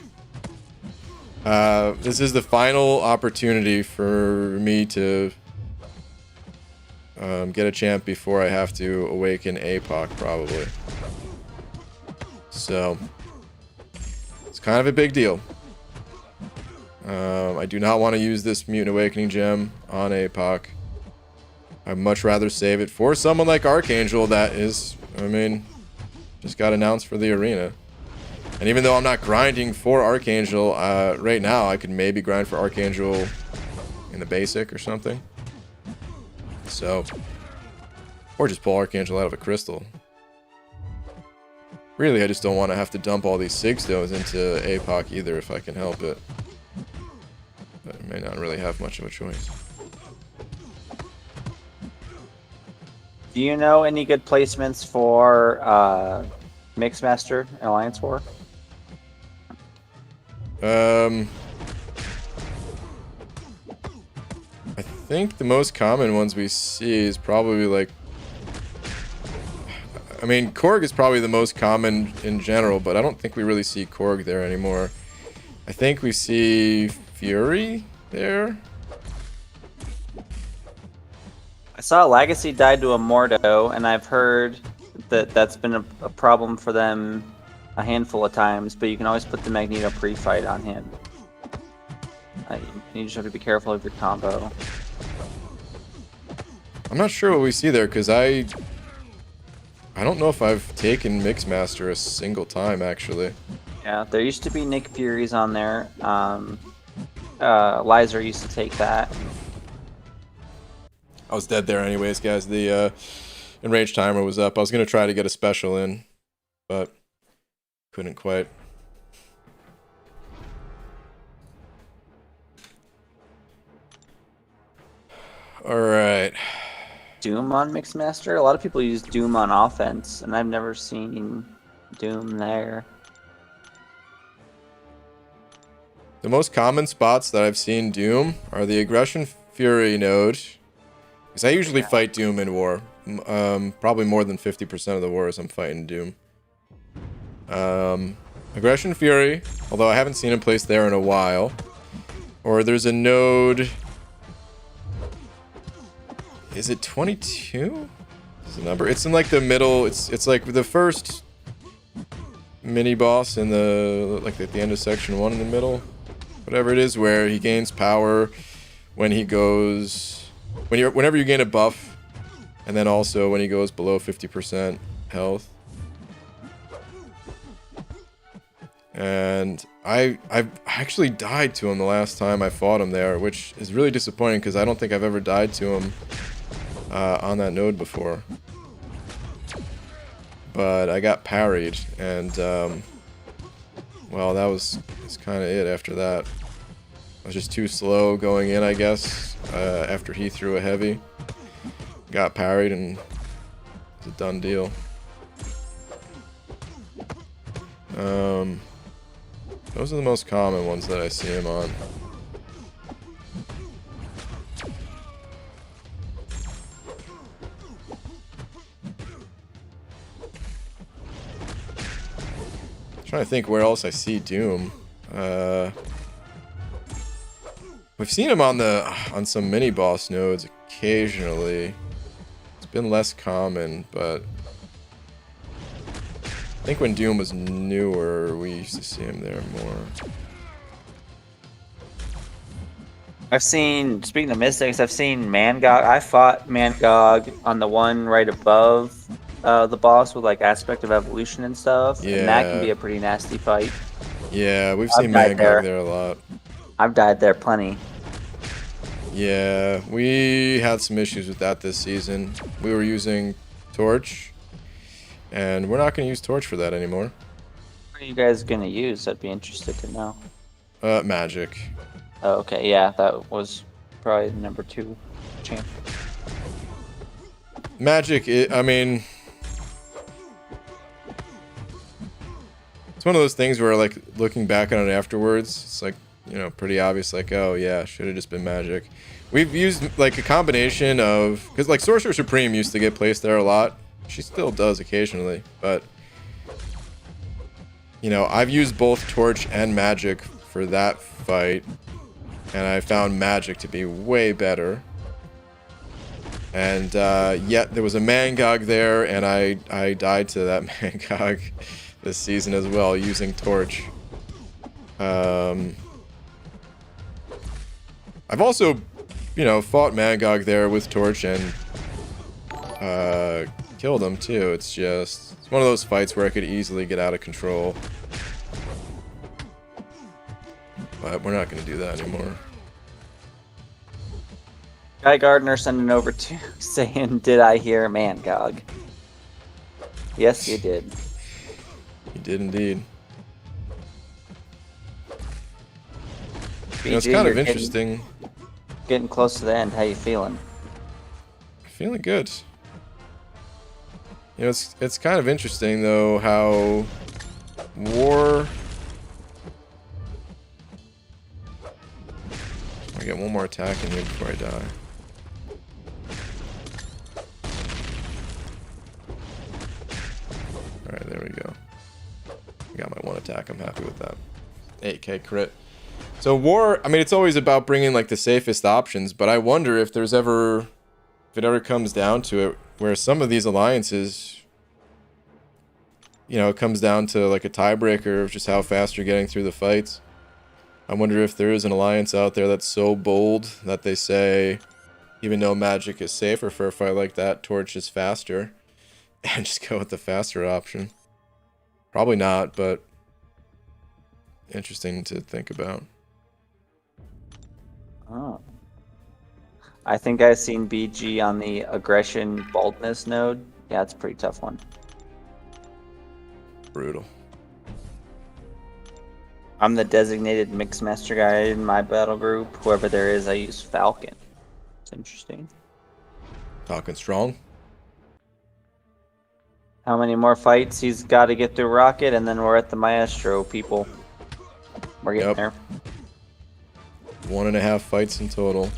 This is the final opportunity for me to get a champ before I have to awaken APOC, probably. So, it's kind of a big deal. I do not want to use this Mutant Awakening gem on APOC. I'd much rather save it for someone like Archangel that is, I mean, just got announced for the arena. And even though I'm not grinding for Archangel right now, I could maybe grind for Archangel in the basic or something. So, or just pull Archangel out of a crystal. Really, I just don't want to have to dump all these Sig Stones into APOC either if I can help it. But I may not really have much of a choice. Do you know any good placements for Mixmaster and Alliance War? I think the most common ones we see is probably like, I mean, Korg is probably the most common in general, but I don't think we really see Korg there anymore. I think we see Fury there. I saw Legacy died to a Mordo, and I've heard that that's been a problem for them a handful of times, but you can always put the Magneto pre-fight on him. You just have to be careful of your combo. I'm not sure what we see there, because I don't know if I've taken Mixmaster a single time, actually. Yeah, there used to be Nick Furies on there. Lizer used to take that. I was dead there anyways, guys. The enraged timer was up. I was going to try to get a special in, but couldn't quite. All right. Doom on Mixmaster? A lot of people use Doom on offense, and I've never seen Doom there. The most common spots that I've seen Doom are the Aggression Fury node. Because I usually fight Doom in war. Probably more than 50% of the wars I'm fighting Doom. Aggression Fury, although I haven't seen him placed there in a while. Or there's a node... Is it 22? Is the number? It's in like the middle. It's like the first mini boss in the like at the end of section 1 in the middle. Whatever it is, where he gains power when he goes whenever you gain a buff, and then also when he goes below 50% health. And I actually died to him the last time I fought him there, which is really disappointing because I don't think I've ever died to him on that node before. But I got parried, and well, that's kind of it after that. I was just too slow going in, I guess, after he threw a heavy. Got parried, and it's a done deal. Those are the most common ones that I see him on. Trying to think where else I see Doom. We've seen him on some mini boss nodes occasionally. It's been less common, but I think when Doom was newer, we used to see him there more. I've seen, speaking of mystics, I've seen Mangog. I fought Mangog on the one right above the boss with like aspect of evolution and stuff. Yeah. And that can be a pretty nasty fight. Yeah, we've seen Mangog there a lot. I've died there plenty. Yeah, we had some issues with that this season. We were using Torch, and we're not going to use Torch for that anymore. What are you guys going to use? I'd be interested to know. Magic. Oh, okay, yeah, that was probably the number 2 champ. Magic, I mean... It's one of those things where, like, looking back on it afterwards, it's like, you know, pretty obvious, like, oh, yeah, should have just been Magic. We've used, like, a combination of... Because, like, Sorcerer Supreme used to get placed there a lot. She still does occasionally, but... You know, I've used both Torch and Magic for that fight, and I found Magic to be way better. And, yet, there was a Mangog there, and I died to that Mangog this season as well, using Torch. I've also, you know, fought Mangog there with Torch and killed him too. It's one of those fights where I could easily get out of control. But we're not going to do that anymore. Guy Gardner sending over to saying, "Did I hear Mangog?" Yes, you did. You did indeed. You know, it's BG, kind of you're interesting. Getting close to the end. How you feeling? Feeling good. You know, it's kind of interesting though how war. I get one more attack in here before I die. All right, there we go. I got my one attack. I'm happy with that. 8k crit. So war, I mean, it's always about bringing like the safest options, but I wonder if there's ever, if it ever comes down to it, where some of these alliances, you know, it comes down to like a tiebreaker of just how fast you're getting through the fights. I wonder if there is an alliance out there that's so bold that they say, even though Magic is safer for a fight like that, Torch is faster, and just go with the faster option. Probably not, but interesting to think about. Oh. I think I've seen BG on the aggression baldness node. Yeah, it's a pretty tough one. Brutal. I'm the designated Mixmaster guy in my battle group. Whoever there is, I use Falcon. It's interesting. Talking strong. How many more fights he's got to get through Rocket, and then we're at the Maestro, people. We're getting there. 1.5 fights in total.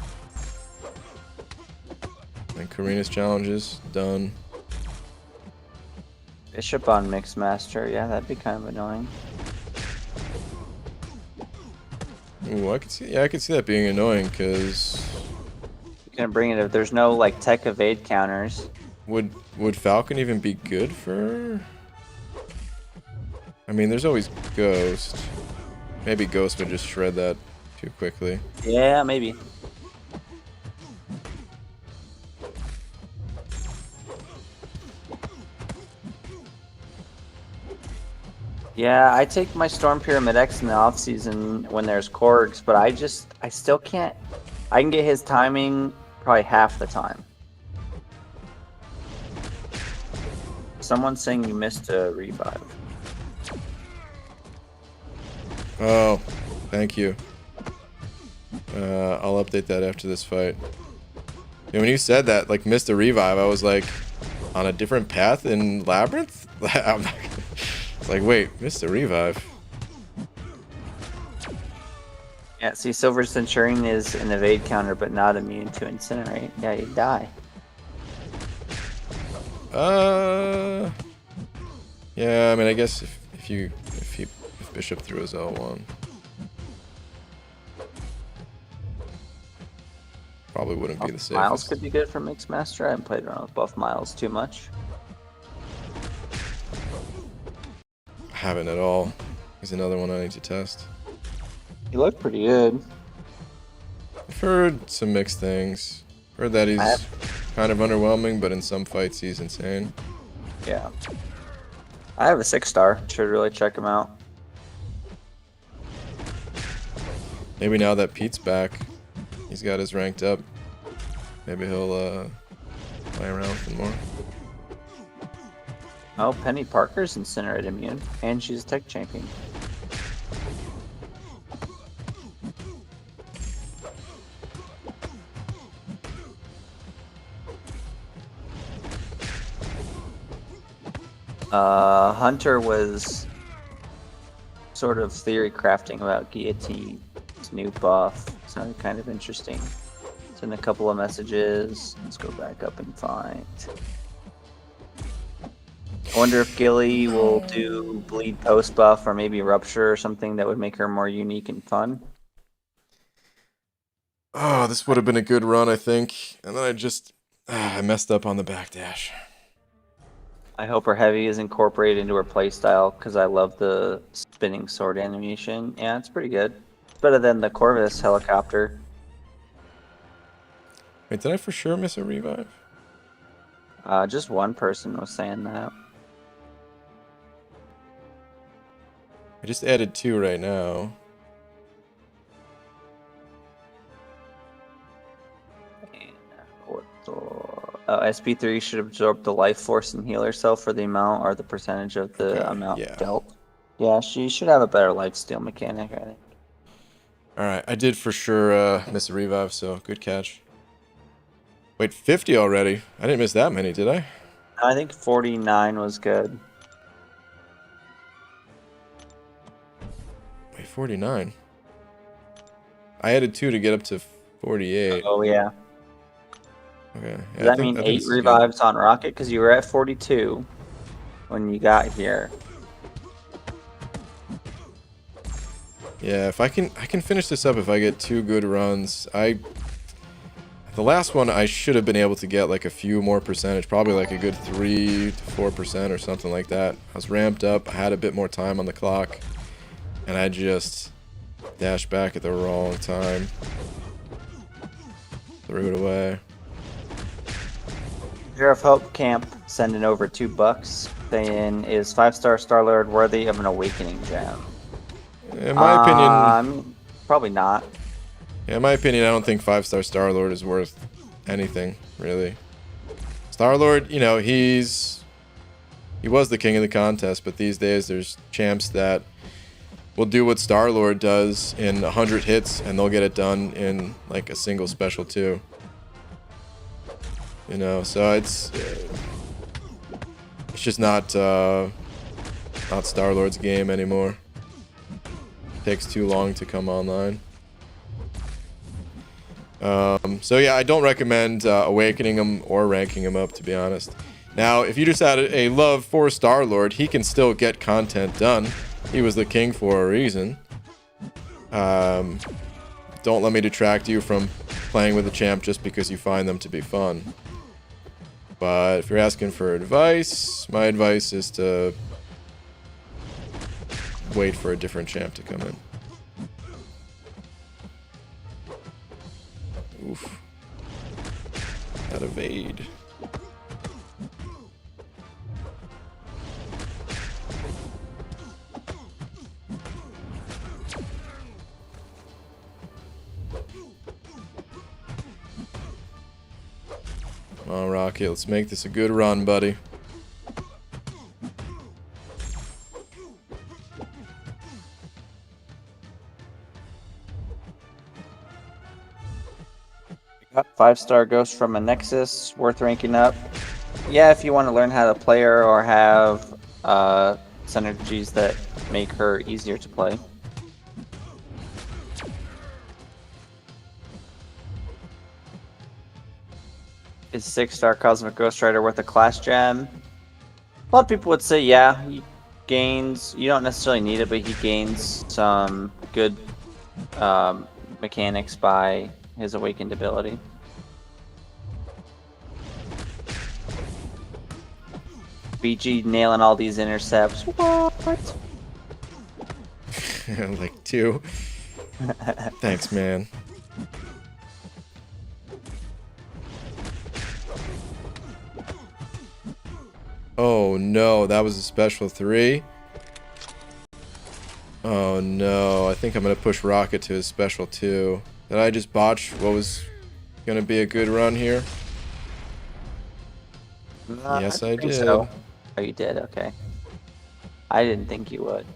And Carina's challenges done. Bishop on Mixed Master, yeah, that'd be kind of annoying. Ooh, I could see that being annoying because You're gonna bring it if there's no like tech evade counters. would Falcon even be good for? I mean, there's always Ghost. Maybe Ghost would just shred that too quickly. Yeah, maybe. Yeah, I take my Storm Pyramid X in the off season when there's Korgs, but I still can't. I can get his timing probably half the time. Someone's saying you missed a revive. Oh, thank you. I'll update that after this fight. Yeah, when you said that, like, missed a revive, I was like, on a different path in Labyrinth? I'm not, it's like, wait, missed a revive. Yeah, see, Silver Centurion is an evade counter, but not immune to Incinerate. Yeah, you die. Yeah, I mean, I guess if Bishop threw his L1. Probably wouldn't be the safest. Miles could be good for Mixed Master. I haven't played around with buff Miles too much. Haven't at all. He's another one I need to test. He looked pretty good. I've heard some mixed things. Heard that he's kind of underwhelming, but in some fights he's insane. Yeah. I have a 6-star. Should really check him out. Maybe now that Pete's back, he's got his ranked up. Maybe he'll play around with him more. Oh, Penny Parker's Incinerate immune, and she's a tech champion. Hunter was sort of theory crafting about Guillotine's new buff. Sounded kind of interesting. Send a couple of messages. Let's go back up and find. I wonder if Gilly will do bleed post buff or maybe rupture or something that would make her more unique and fun. Oh, this would have been a good run, I think. And then I messed up on the backdash. I hope her heavy is incorporated into her playstyle because I love the spinning sword animation. Yeah, it's pretty good. It's better than the Corvus helicopter. Wait, did I for sure miss a revive? Just one person was saying that. I just added 2 right now. SP3 should absorb the life force and heal herself for the amount or the percentage of the amount dealt. Yeah, she should have a better lifesteal mechanic, I think. Alright, I did for sure miss a revive, so good catch. Wait, 50 already? I didn't miss that many, did I? I think 49 was good. Wait, 49? I added 2 to get up to 48. Oh, yeah. Okay. Yeah, Does that mean 8 revives on Rocket? Because you were at 42 when you got here. Yeah, if I can finish this up if I get 2 good runs. The last one I should have been able to get like a few more percentage, probably like a good 3 to 4% or something like that. I was ramped up, I had a bit more time on the clock, and I just dashed back at the wrong time. Threw it away. Sheriff Hope Camp sending over $2 saying, is 5-star Star-Lord worthy of an Awakening gem? In my opinion... Probably not. Yeah, in my opinion, I don't think 5-star Star-Lord is worth anything, really. Star-Lord, you know, he was the king of the contest, but these days there's champs that will do what Star-Lord does in 100 hits, and they'll get it done in, like, a single special, too. You know, so it's just not Star-Lord's game anymore. Takes too long to come online. So yeah, I don't recommend awakening him or ranking him up, to be honest. Now, if you just had a love for Star-Lord, he can still get content done. He was the king for a reason. Don't let me detract you from playing with the champ just because you find them to be fun. But if you're asking for advice, my advice is to wait for a different champ to come in. Oof. That evade. Come on, Rocket. Let's make this a good run, buddy. Got 5-star Ghost from a Nexus, worth ranking up. Yeah, if you want to learn how to play her or have synergies that make her easier to play. Is 6-star Cosmic Ghost Rider worth a class gem? A lot of people would say yeah, he gains, you don't necessarily need it, but he gains some good mechanics by his awakened ability. BG nailing all these intercepts. What? Like 2. Thanks, man. Oh no, that was a special 3. Oh no, I think I'm gonna push Rocket to his special 2. Did I just botch what was gonna be a good run here? Yes, I did. So. Oh, you did? Okay. I didn't think you would.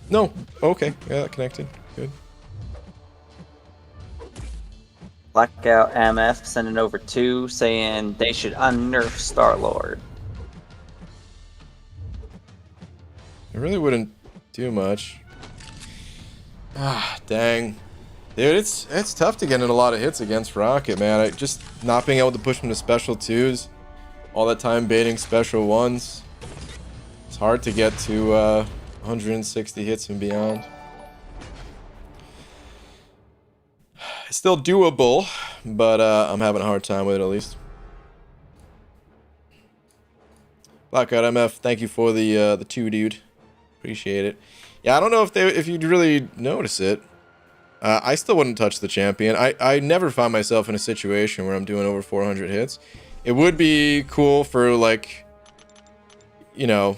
No. Okay. Yeah, that connected. Good. Blackout MF sending over 2 saying they should unnerf Star-Lord. I really wouldn't do much. Ah, dang. Dude, it's tough to get in a lot of hits against Rocket, man. Just not being able to push him to special 2s. All that time baiting special 1s. It's hard to get to 160 hits and beyond. It's still doable, but I'm having a hard time with it at least. Blackout MF, thank you for the 2, dude. Appreciate it. Yeah, I don't know if you'd really notice it. I still wouldn't touch the champion. I never find myself in a situation where I'm doing over 400 hits. It would be cool for, like, you know,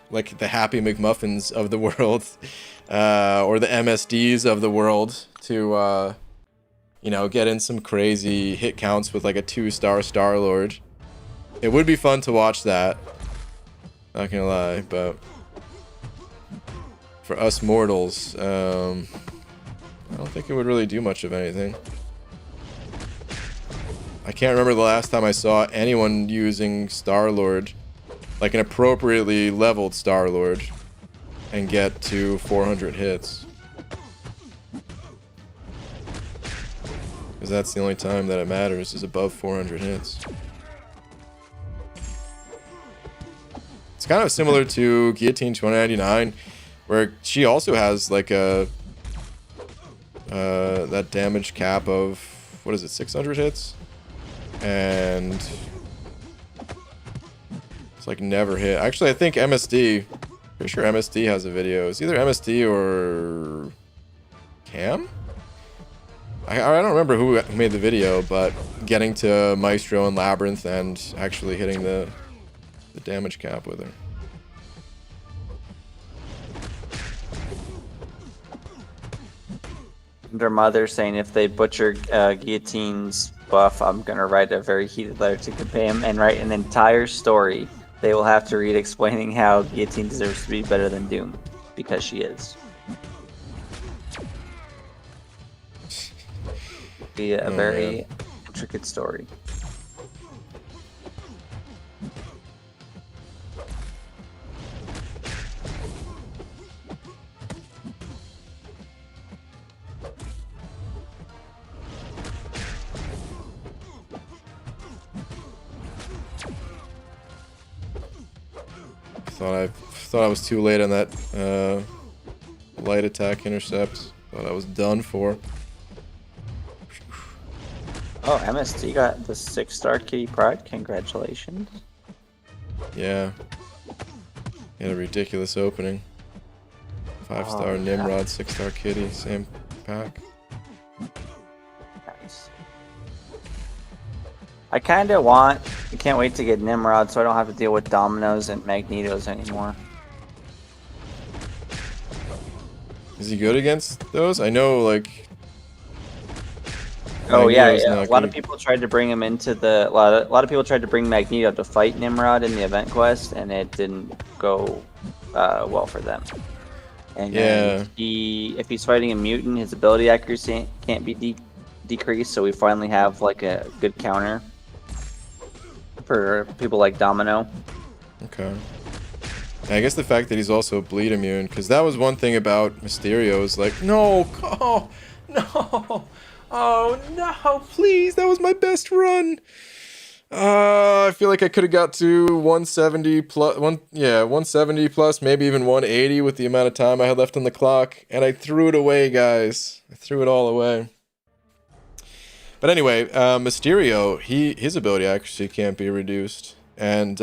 like the Happy McMuffins of the world, or the MSDs of the world to, you know, get in some crazy hit counts with like a 2-star Star-Lord. It would be fun to watch that. Not gonna lie, but for us mortals, I don't think it would really do much of anything. I can't remember the last time I saw anyone using Star-Lord, like an appropriately leveled Star-Lord, and get to 400 hits. Because that's the only time that it matters, is above 400 hits. It's kind of similar to Guillotine 2099, where she also has like a that damage cap of, what is it, 600 hits? And it's like never hit. Actually, I think MSD, pretty sure MSD has a video. It's either MSD or Cam? I don't remember who made the video, but getting to Maestro and Labyrinth and actually hitting the damage cap with her. Their mother saying if they butcher Guillotine's buff, I'm gonna write a very heated letter to Kabam and write an entire story They will have to read explaining how Guillotine deserves to be better than Doom, because she is. Be a very intricate story. Thought I was too late on that light attack intercept. Thought I was done for. Oh, MST got the 6-star Kitty Pride. Congratulations. Yeah. He had a ridiculous opening. 5-star Nimrod, 6-star Kitty, same pack. Nice. I can't wait to get Nimrod so I don't have to deal with Dominoes and Magnetos anymore. Is he good against those? I know, like... Oh yeah, Magneto's yeah. not A lot good. of people tried to bring him into the... A lot of people tried to bring Magneto to fight Nimrod in the event quest, and it didn't go well for them. And Yeah. if he's fighting a mutant, his ability accuracy can't be decreased, so we finally have like a good counter for people like Domino. Okay. I guess the fact that he's also bleed immune, because that was one thing about Mysterio, is like, no, oh, no, oh, no, please, that was my best run. I feel like I could have got to 170 plus, 170 plus, maybe even 180 with the amount of time I had left on the clock, and I threw it away, guys. I threw it all away. But anyway, Mysterio, his ability accuracy can't be reduced, and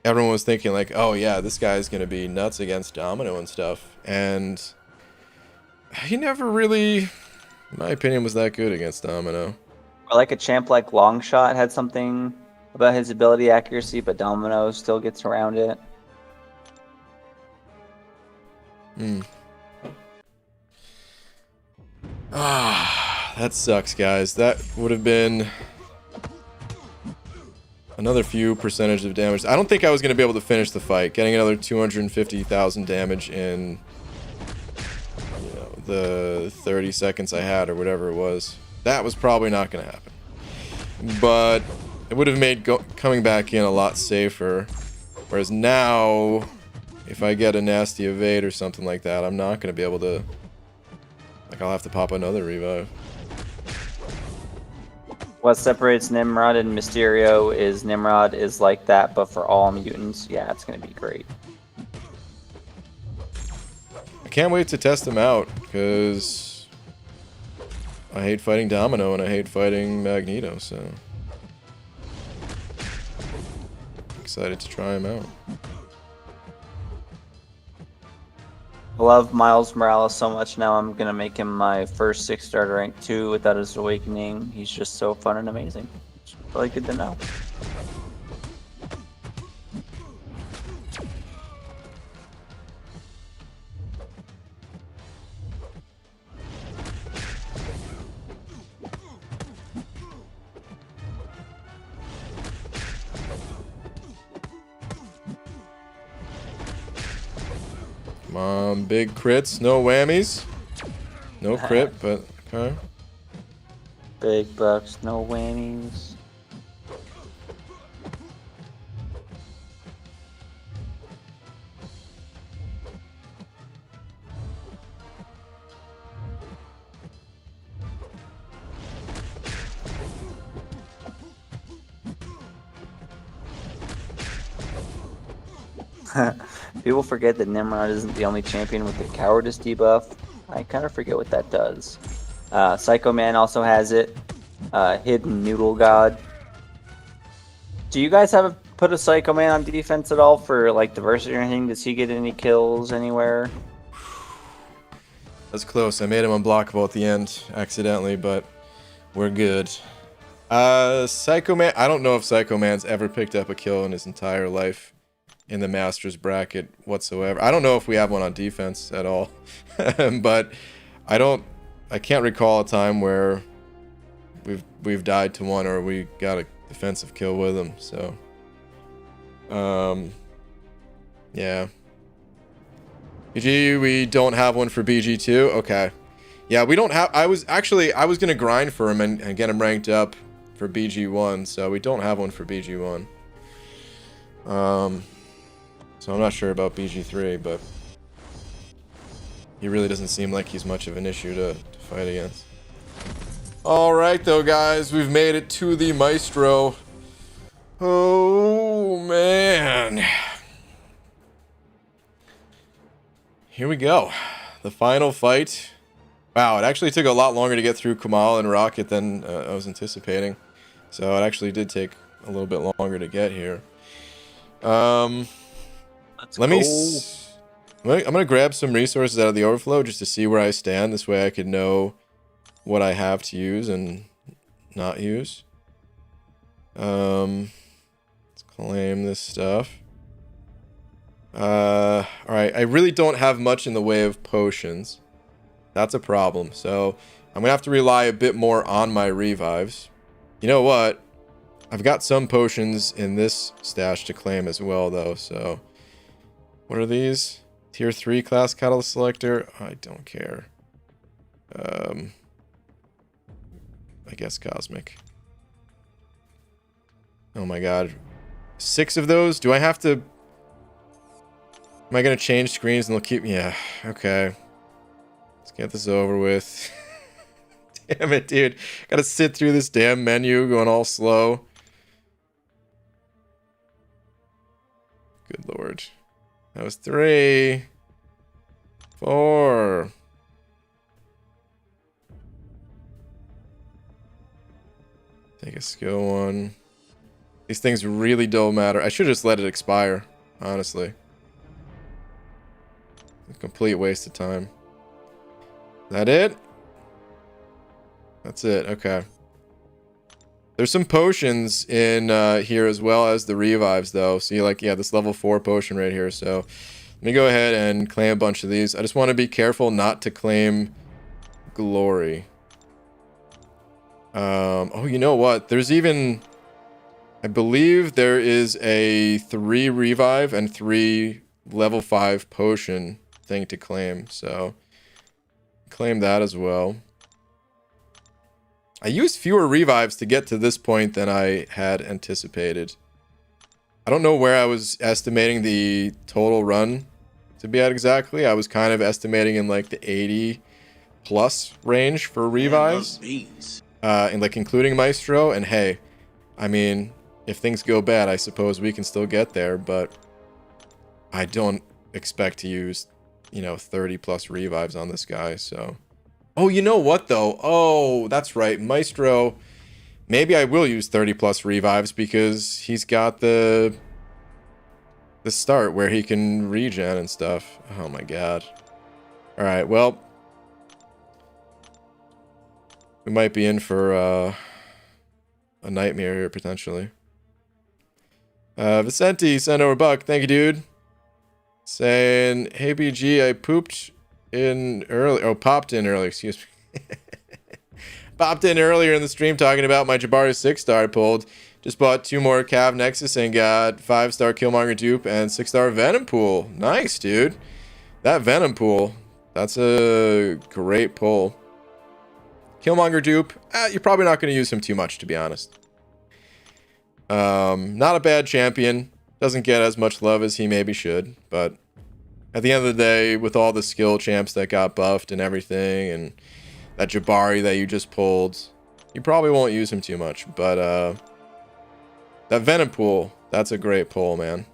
everyone was thinking like, oh yeah, this guy's gonna be nuts against Domino and stuff, and he never really, in my opinion, was that good against Domino. Or like a champ like Longshot had something about his ability accuracy, but Domino still gets around it. That sucks, guys. That would have been another few percentage of damage. I don't think I was going to be able to finish the fight. Getting another 250,000 damage in, you know, the 30 seconds I had or whatever it was. That was probably not going to happen. But it would have made coming back in a lot safer. Whereas now, if I get a nasty evade or something like that, I'm not going to be able to... Like, I'll have to pop another revive. What separates Nimrod and Mysterio is Nimrod is like that, but for all mutants. Yeah, it's going to be great. I can't wait to test them out, because I hate fighting Domino and I hate fighting Magneto, so... Excited to try them out. I love Miles Morales so much now. I'm going to make him my first 6-star rank 2 without his awakening. He's just so fun and amazing. It's really good to know. Come on, big crits, no whammies. No crit, but okay. Big bucks, no whammies. People forget that Nimrod isn't the only champion with the cowardice debuff. I kind of forget what that does. Psycho Man also has it. Hidden Noodle God. Do you guys put a Psycho Man on defense at all for like diversity or anything? Does he get any kills anywhere? That's close. I made him unblockable at the end accidentally, but we're good. Psycho Man. I don't know if Psycho Man's ever picked up a kill in his entire life in the Masters bracket whatsoever. I don't know if we have one on defense at all, but I can't recall a time where we've died to one or we got a defensive kill with him. So Yeah. BG, we don't have one for BG2. Okay. Yeah, we don't have... I was going to grind for him and get him ranked up for BG1, so we don't have one for BG1. So I'm not sure about BG3, but he really doesn't seem like he's much of an issue to fight against. Alright though, guys, we've made it to the maestro. Oh, man. Here we go. The final fight. Wow, it actually took a lot longer to get through Kamal and Rocket than I was anticipating. So it actually did take a little bit longer to get here. I'm gonna grab some resources out of the overflow just to see where I stand. This way I could know what I have to use and not use. Let's claim this stuff. Alright, I really don't have much in the way of potions. That's a problem. So I'm gonna have to rely a bit more on my revives. You know what? I've got some potions in this stash to claim as well, though, so... What are these? Tier 3 class catalyst selector? I don't care. I guess cosmic. Oh my god. 6 of those? Do I have to... Am I gonna change screens and they'll keep... Yeah, okay. Let's get this over with. Damn it, dude. Gotta sit through this damn menu going all slow. Good lord. That was 3. 4. Take a skill one. These things really don't matter. I should just let it expire, honestly. A complete waste of time. Is that it? That's it, okay. There's some potions in here as well as the revives, though. See, like, yeah, this level 4 potion right here. So let me go ahead and claim a bunch of these. I just want to be careful not to claim glory. Oh, you know what? There's even... I believe there is a 3 revive and 3 level 5 potion thing to claim. So claim that as well. I used fewer revives to get to this point than I had anticipated. I don't know where I was estimating the total run to be at exactly. I was kind of estimating in like the 80 plus range for revives. And like including Maestro. And hey, I mean, if things go bad, I suppose we can still get there, but I don't expect to use, you know, 30 plus revives on this guy, so... Oh, you know what, though? Oh, that's right. Maestro, maybe I will use 30 plus revives because he's got the start where he can regen and stuff. Oh, my God. All right, well, we might be in for a nightmare here, potentially. Vicente sent over $1. Thank you, dude. Saying, hey, BG, I pooped in early. Oh, popped in early. Excuse me. Popped in earlier in the stream talking about my Jabari 6-star I pulled. Just bought 2 more Cav Nexus and got 5-star Killmonger dupe and 6-star Venom pool. Nice, dude. That Venom pool. That's a great pull. Killmonger dupe. You're probably not going to use him too much, to be honest. Not a bad champion. Doesn't get as much love as he maybe should, but at the end of the day, with all the skill champs that got buffed and everything, and that Jabari that you just pulled, you probably won't use him too much, but that Venom pool, that's a great pull, man.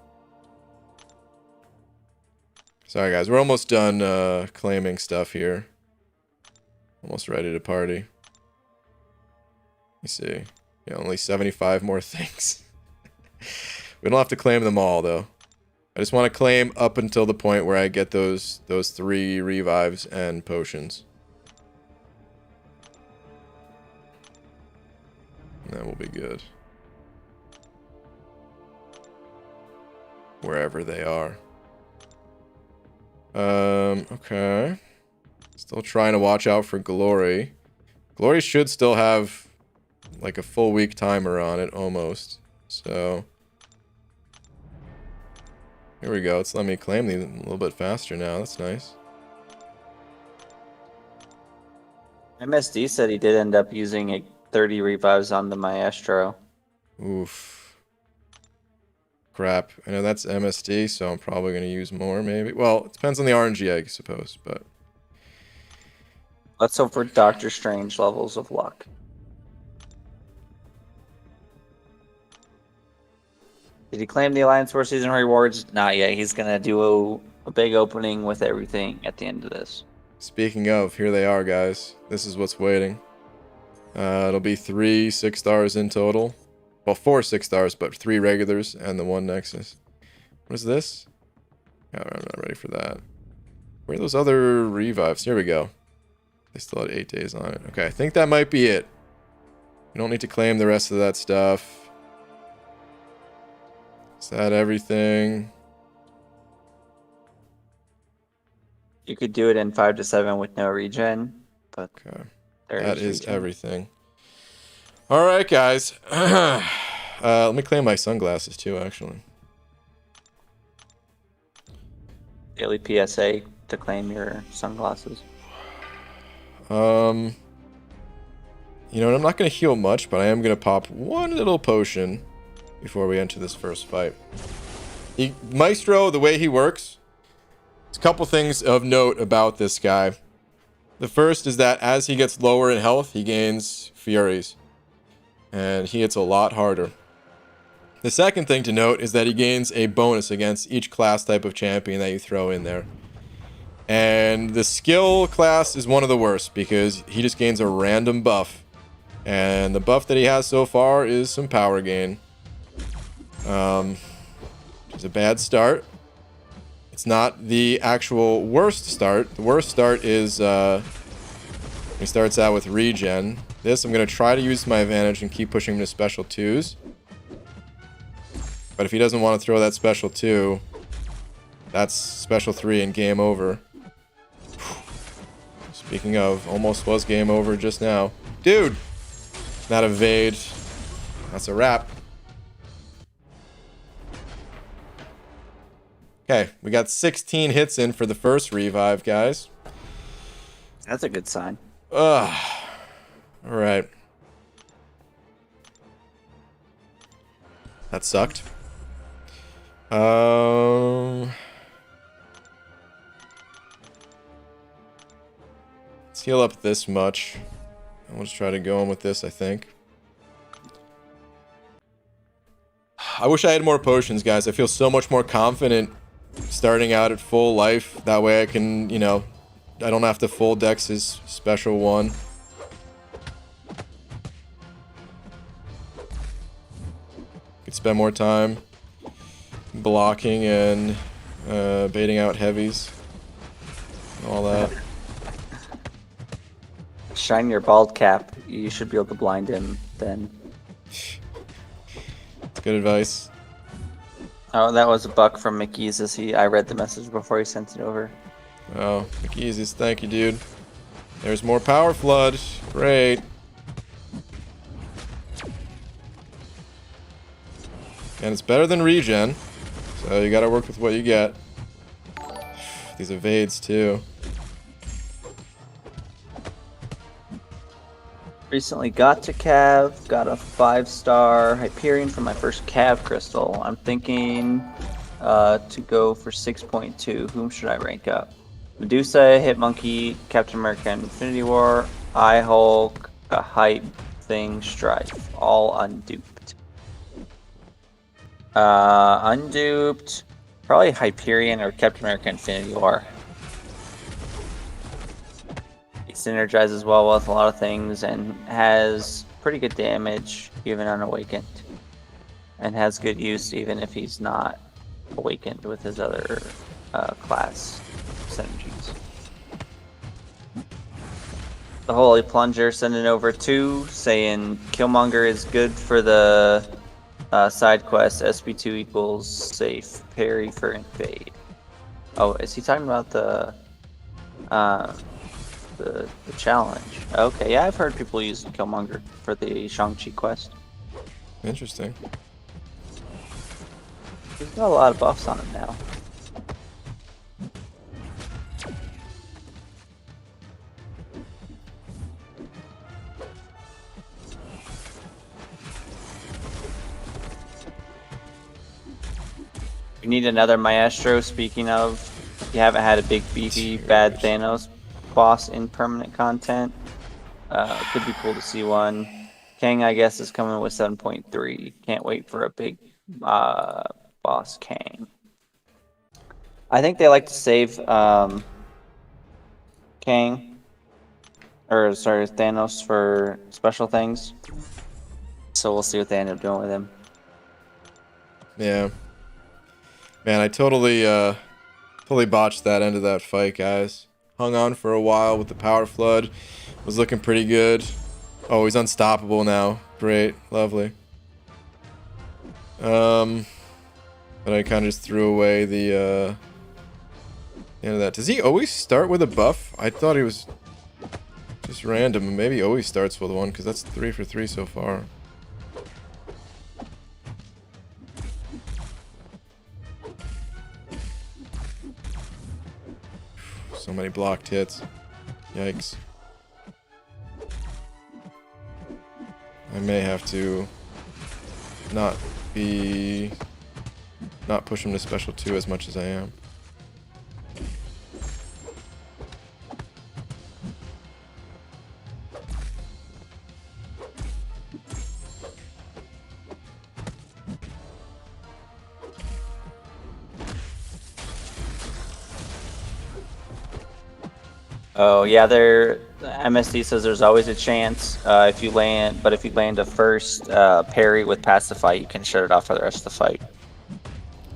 Sorry guys, we're almost done claiming stuff here. Almost ready to party. Let me see. Yeah, only 75 more things. We don't have to claim them all, though. I just want to claim up until the point where I get those 3 revives and potions. And that will be good. Wherever they are. Okay. Still trying to watch out for Glory. Glory should still have like a full week timer on it, almost. So Here we go. It's letting me claim these a little bit faster now. That's nice. MSD said he did end up using 30 revives on the maestro. Oof. Crap. I know that's MSD, so I'm probably going to use more, maybe. Well, it depends on the RNG, I suppose, but... Let's hope for Doctor Strange levels of luck. Did he claim the Alliance War season rewards? Not yet. He's going to do a big opening with everything at the end of this. Speaking of, here they are, guys. This is what's waiting. It'll be 3 6-stars in total. Well, 4 6-stars, but 3 regulars and the 1 Nexus. What is this? Oh, I'm not ready for that. Where are those other revives? Here we go. They still had 8 days on it. Okay, I think that might be it. We don't need to claim the rest of that stuff. Is that everything? You could do it in 5 to 7 with no regen, but Okay. there That is regen. everything. All right, guys. Let me claim my sunglasses too, actually. Daily PSA to claim your sunglasses. You know, I'm not going to heal much, but I am going to pop one little potion before we enter this first fight. Maestro, the way he works, there's a couple things of note about this guy. The first is that as he gets lower in health, he gains Furies. And he hits a lot harder. The second thing to note is that he gains a bonus against each class type of champion that you throw in there. And the skill class is one of the worst because he just gains a random buff. And the buff that he has so far is some power gain. It's a bad start. It's not the actual worst start. The worst start is he starts out with regen. This I'm going to try to use to my advantage and keep pushing him to special 2s. But if he doesn't want to throw that special 2, that's special 3 and game over. Speaking of, almost was game over just now. Dude! Not evade. That's a wrap. Okay, we got 16 hits in for the first revive, guys. That's a good sign. Alright. That sucked. Let's heal up this much. And we'll just try to go in with this, I think. I wish I had more potions, guys. I feel so much more confident starting out at full life. That way I can, you know, I don't have to full dex his special 1. Could spend more time blocking and baiting out heavies. And all that. Shine your bald cap. You should be able to blind him then. It's good advice. Oh, that was a buck from McKee's. I read the message before he sent it over. Oh, McKeezy's, thank you, dude. There's more power flood. Great. And it's better than regen. So you gotta work with what you get. These evades, too. Recently got to Cav, got a 5-star Hyperion for my first Cav crystal. I'm thinking to go for 6.2. Whom should I rank up? Medusa, Hitmonkey, Captain America, Infinity War, Hulk, a Hype Thing, Strife. All unduped. Unduped, probably Hyperion or Captain America, Infinity War. He synergizes well with a lot of things and has pretty good damage even unawakened. And has good use even if he's not awakened with his other class synergies. The Holy Plunger sending over 2, saying Killmonger is good for the side quest. SP2 equals safe. Parry for invade. Oh, is he talking about the challenge? Okay, yeah, I've heard people use Killmonger for the Shang-Chi quest. Interesting. He's got a lot of buffs on him now. We need another maestro. Speaking of, you haven't had a big beefy bad Thanos boss in permanent content. Could be cool to see one. Kang, I guess, is coming with 7.3. Can't wait for a big boss Kang. I think they like to save Kang, or sorry, Thanos for special things. So we'll see what they end up doing with him. Yeah. Man, I totally botched that end of that fight, guys. Hung on for a while with the power flood. Was looking pretty good. Oh, he's unstoppable now. Great. Lovely. But I kind of just threw away the end of that. Does he always start with a buff? I thought he was just random. Maybe he always starts with one, because that's 3 for 3 so far. So many blocked hits. Yikes. I may have to not push him to special 2 as much as I am. Oh yeah, MSD says there's always a chance if you land a first parry with Pacify, you can shut it off for the rest of the fight.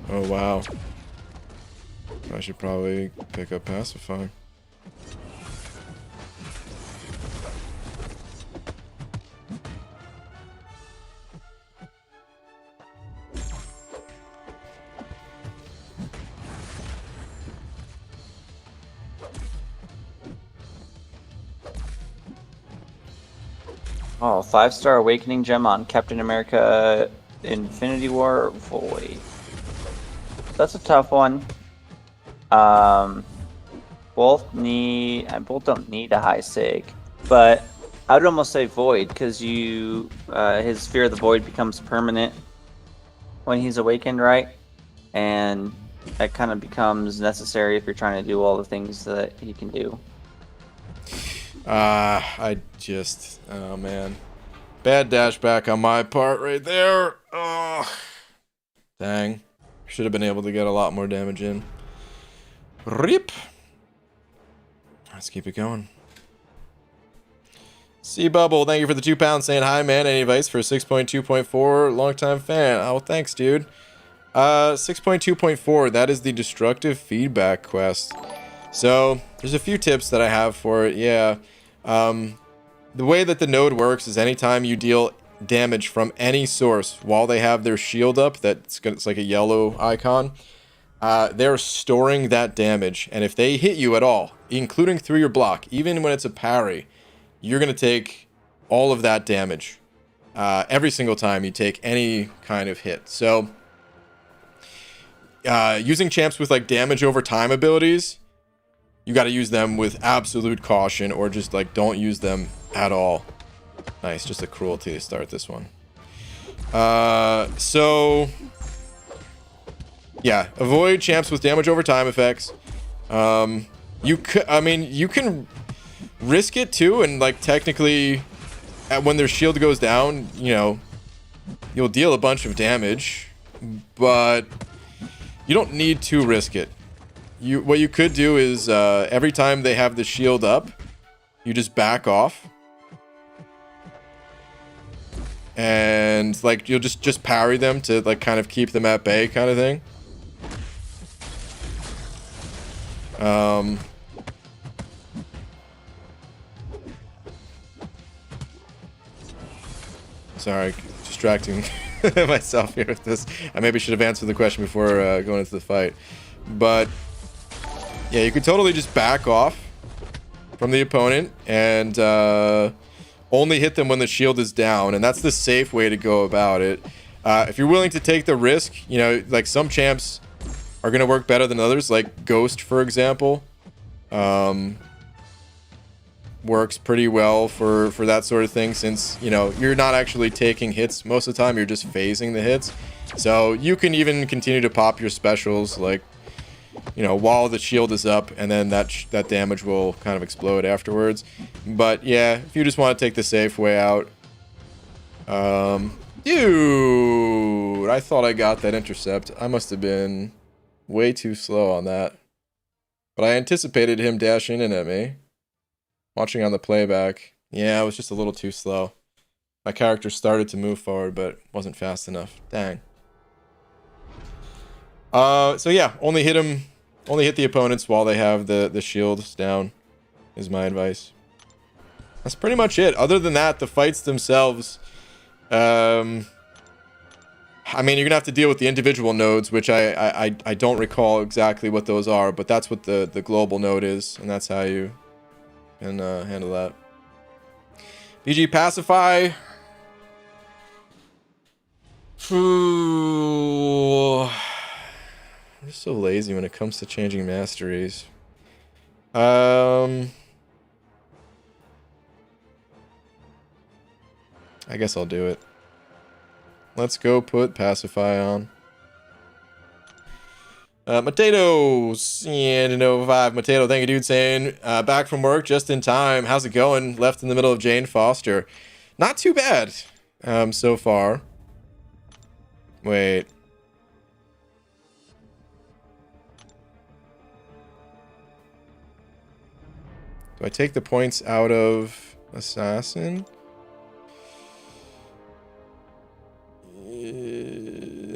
Oh wow. I should probably pick up Pacify. Oh, 5-star Awakening Gem on Captain America Infinity War Void. That's a tough one. Both don't need a high sig, but I would almost say Void, because his Fear of the Void becomes permanent when he's awakened, right? And that kind of becomes necessary if you're trying to do all the things that he can do. Oh man. Bad dash back on my part right there. Oh, dang. Should have been able to get a lot more damage in. Rip. Let's keep it going. Sea Bubble, thank you for the £2 saying hi, man. Any advice for 6.2.4? Longtime fan. Oh, thanks, dude. 6.2.4, that is the destructive feedback quest. So, there's a few tips that I have for it, yeah. The way that the node works is anytime you deal damage from any source while they have their shield up, it's like a yellow icon, they're storing that damage. And if they hit you at all, including through your block, even when it's a parry, you're going to take all of that damage every single time you take any kind of hit. So, using champs with like damage over time abilities, you got to use them with absolute caution, or just like don't use them at all. Nice, just a cruelty to start this one. So yeah, avoid champs with damage over time effects. You can risk it too, and like technically, when their shield goes down, you'll deal a bunch of damage, but you don't need to risk it. What you could do is every time they have the shield up, you just back off, and like you'll just parry them to like kind of keep them at bay, kind of thing. Sorry, distracting myself here with this. I maybe should have answered the question before going into the fight, but yeah, you could totally just back off from the opponent and only hit them when the shield is down, and that's the safe way to go about it. If you're willing to take the risk, you know, like some champs are going to work better than others, like Ghost, for example. Works pretty well for that sort of thing, since, you know, you're not actually taking hits most of the time, you're just phasing the hits. So you can even continue to pop your specials, like, you know, while the shield is up, and then that damage will kind of explode afterwards. But yeah, if you just want to take the safe way out. Dude, I thought I got that intercept. I must have been way too slow on that. But I anticipated him dashing in at me. Watching on the playback, yeah, I was just a little too slow. My character started to move forward, but wasn't fast enough. Dang. So yeah, only hit the opponents while they have the shields down, is my advice. That's pretty much it. Other than that, the fights themselves, I mean, you're gonna have to deal with the individual nodes, which I don't recall exactly what those are, but that's what the global node is, and that's how you can handle that. BG Pacify. I'm just so lazy when it comes to changing masteries. I guess I'll do it. Let's go put Pacify on. Matatoes and Nova 5. Matato, thank you, dude, saying back from work just in time. How's it going? Left in the middle of Jane Foster. Not too bad so far. Wait. Do I take the points out of Assassin?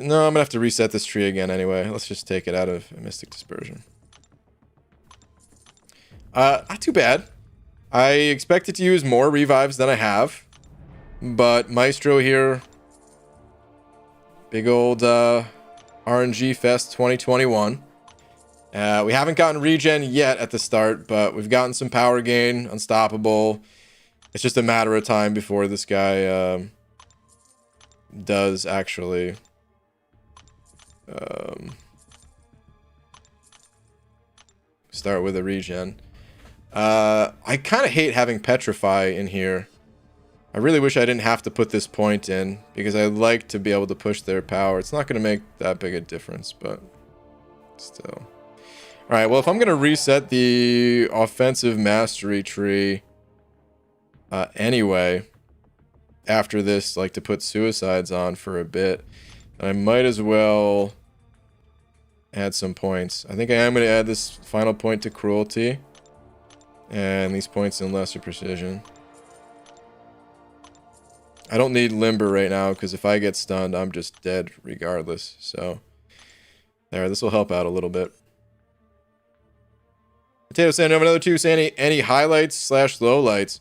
No, I'm gonna have to reset this tree again anyway. Let's just take it out of Mystic Dispersion. Not too bad. I expected to use more revives than I have, but Maestro here, big old RNG Fest 2021. We haven't gotten regen yet at the start, but we've gotten some power gain, unstoppable. It's just a matter of time before this guy does actually start with a regen. I kind of hate having Petrify in here. I really wish I didn't have to put this point in, because I'd like to be able to push their power. It's not going to make that big a difference, but still. Alright, well, if I'm going to reset the offensive mastery tree anyway, after this, like, to put suicides on for a bit, I might as well add some points. I think I am going to add this final point to cruelty, and these points in lesser precision. I don't need limber right now, because if I get stunned, I'm just dead regardless. So, there, this will help out a little bit. Potato saying, another two saying any highlights / lowlights.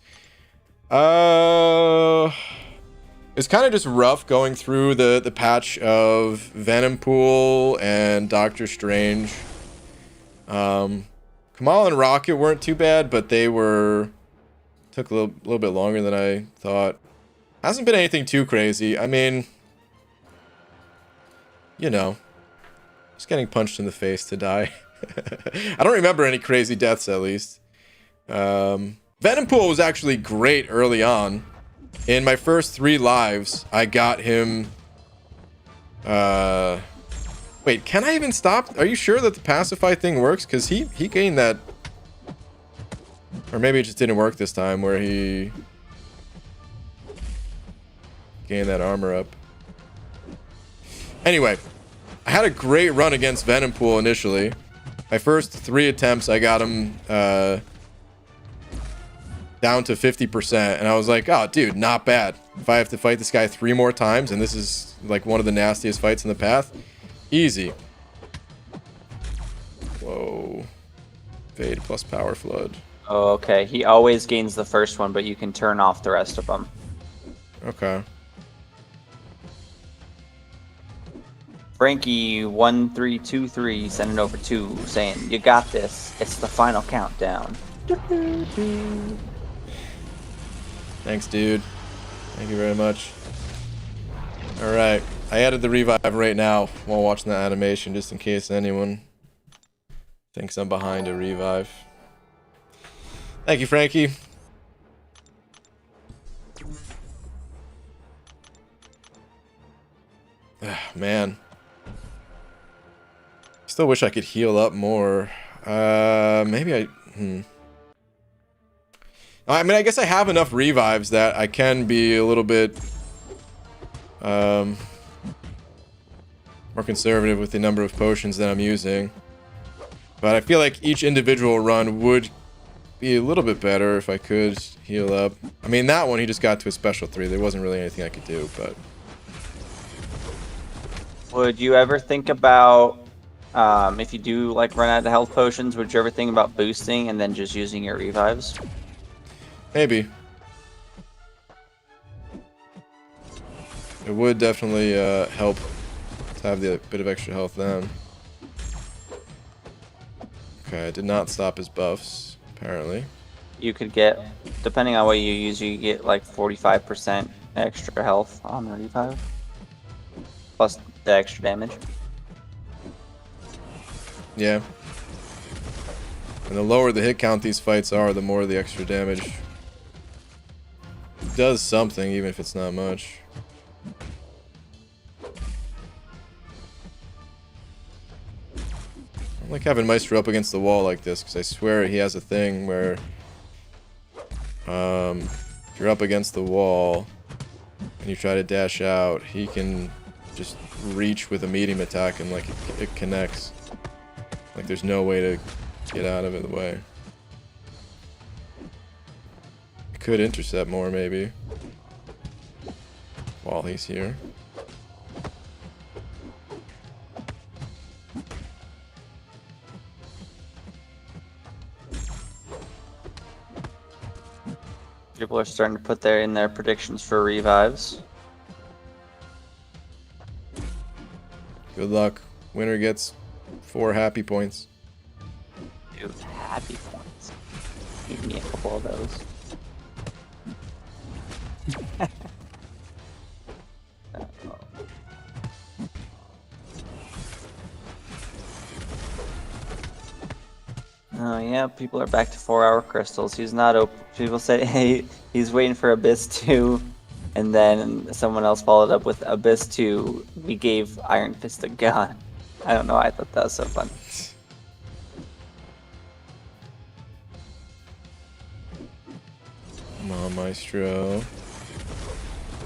It's kind of just rough going through the patch of Venom Pool and Doctor Strange. Kamal and Rocket weren't too bad, but they took a little bit longer than I thought. Hasn't been anything too crazy. I mean, you know, just getting punched in the face to die. I don't remember any crazy deaths, at least. Venom Pool was actually great early on. In my first 3 lives, I got him... Wait, can I even stop? Are you sure that the Pacify thing works? Because he gained that... Or maybe it just didn't work this time, where he... gained that armor up. Anyway, I had a great run against Venom Pool initially. My first 3 attempts, I got him down to 50%, and I was like, oh, dude, not bad. If I have to fight this guy 3 more times, and this is like one of the nastiest fights in the path, easy. Whoa. Fade plus Power Flood. Oh, okay. He always gains the first one, but you can turn off the rest of them. Okay. Frankie1323 sending over 2 saying, you got this. It's the final countdown. Thanks, dude. Thank you very much. Alright. I added the revive right now while watching the animation, just in case anyone thinks I'm behind a revive. Thank you, Frankie. Man. Still wish I could heal up more. Maybe I... I mean, I guess I have enough revives that I can be a little bit... more conservative with the number of potions that I'm using. But I feel like each individual run would be a little bit better if I could heal up. I mean, that one, he just got to a special 3. There wasn't really anything I could do, but... Would you ever think about, if you do like run out of health potions, would you ever think about boosting and then just using your revives? Maybe. It would definitely help to have the bit of extra health then. Okay, I did not stop his buffs, apparently. You could get, depending on what you use, you get like 45% extra health on the revive. Plus the extra damage. Yeah. And the lower the hit count these fights are, the more the extra damage does something, even if it's not much. I like having Maestro up against the wall like this, because I swear he has a thing where if you're up against the wall and you try to dash out, he can just reach with a medium attack and like it connects. Like there's no way to get out of it the way. I could intercept more maybe while he's here. People are starting to put in their predictions for revives. Good luck. Winner gets 4 happy points. Dude, happy points. Give me a couple of those. Oh yeah, people are back to 4-hour crystals. He's not open. People say, hey, he's waiting for Abyss 2, and then someone else followed up with Abyss 2. We gave Iron Fist a gun. I don't know. I thought that was so fun. Come on, Maestro.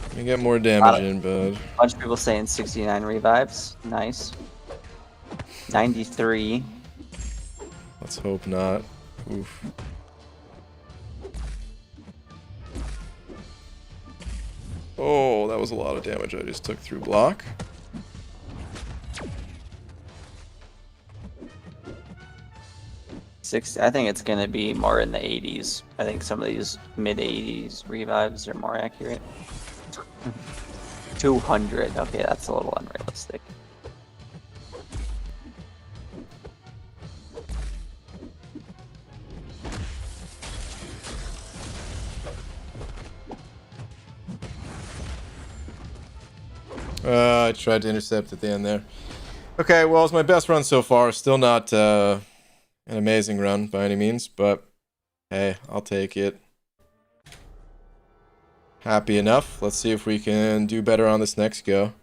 Let me get more damage in, bud. A bunch of people saying 69 revives. Nice. 93. Let's hope not. Oof. Oh, that was a lot of damage I just took through block. I think it's gonna be more in the 80s. I think some of these mid-80s revives are more accurate. 200. Okay, that's a little unrealistic. I tried to intercept at the end there. Okay, well, it's my best run so far. Still not an amazing run by any means, but hey, I'll take it. Happy enough. Let's see if we can do better on this next go.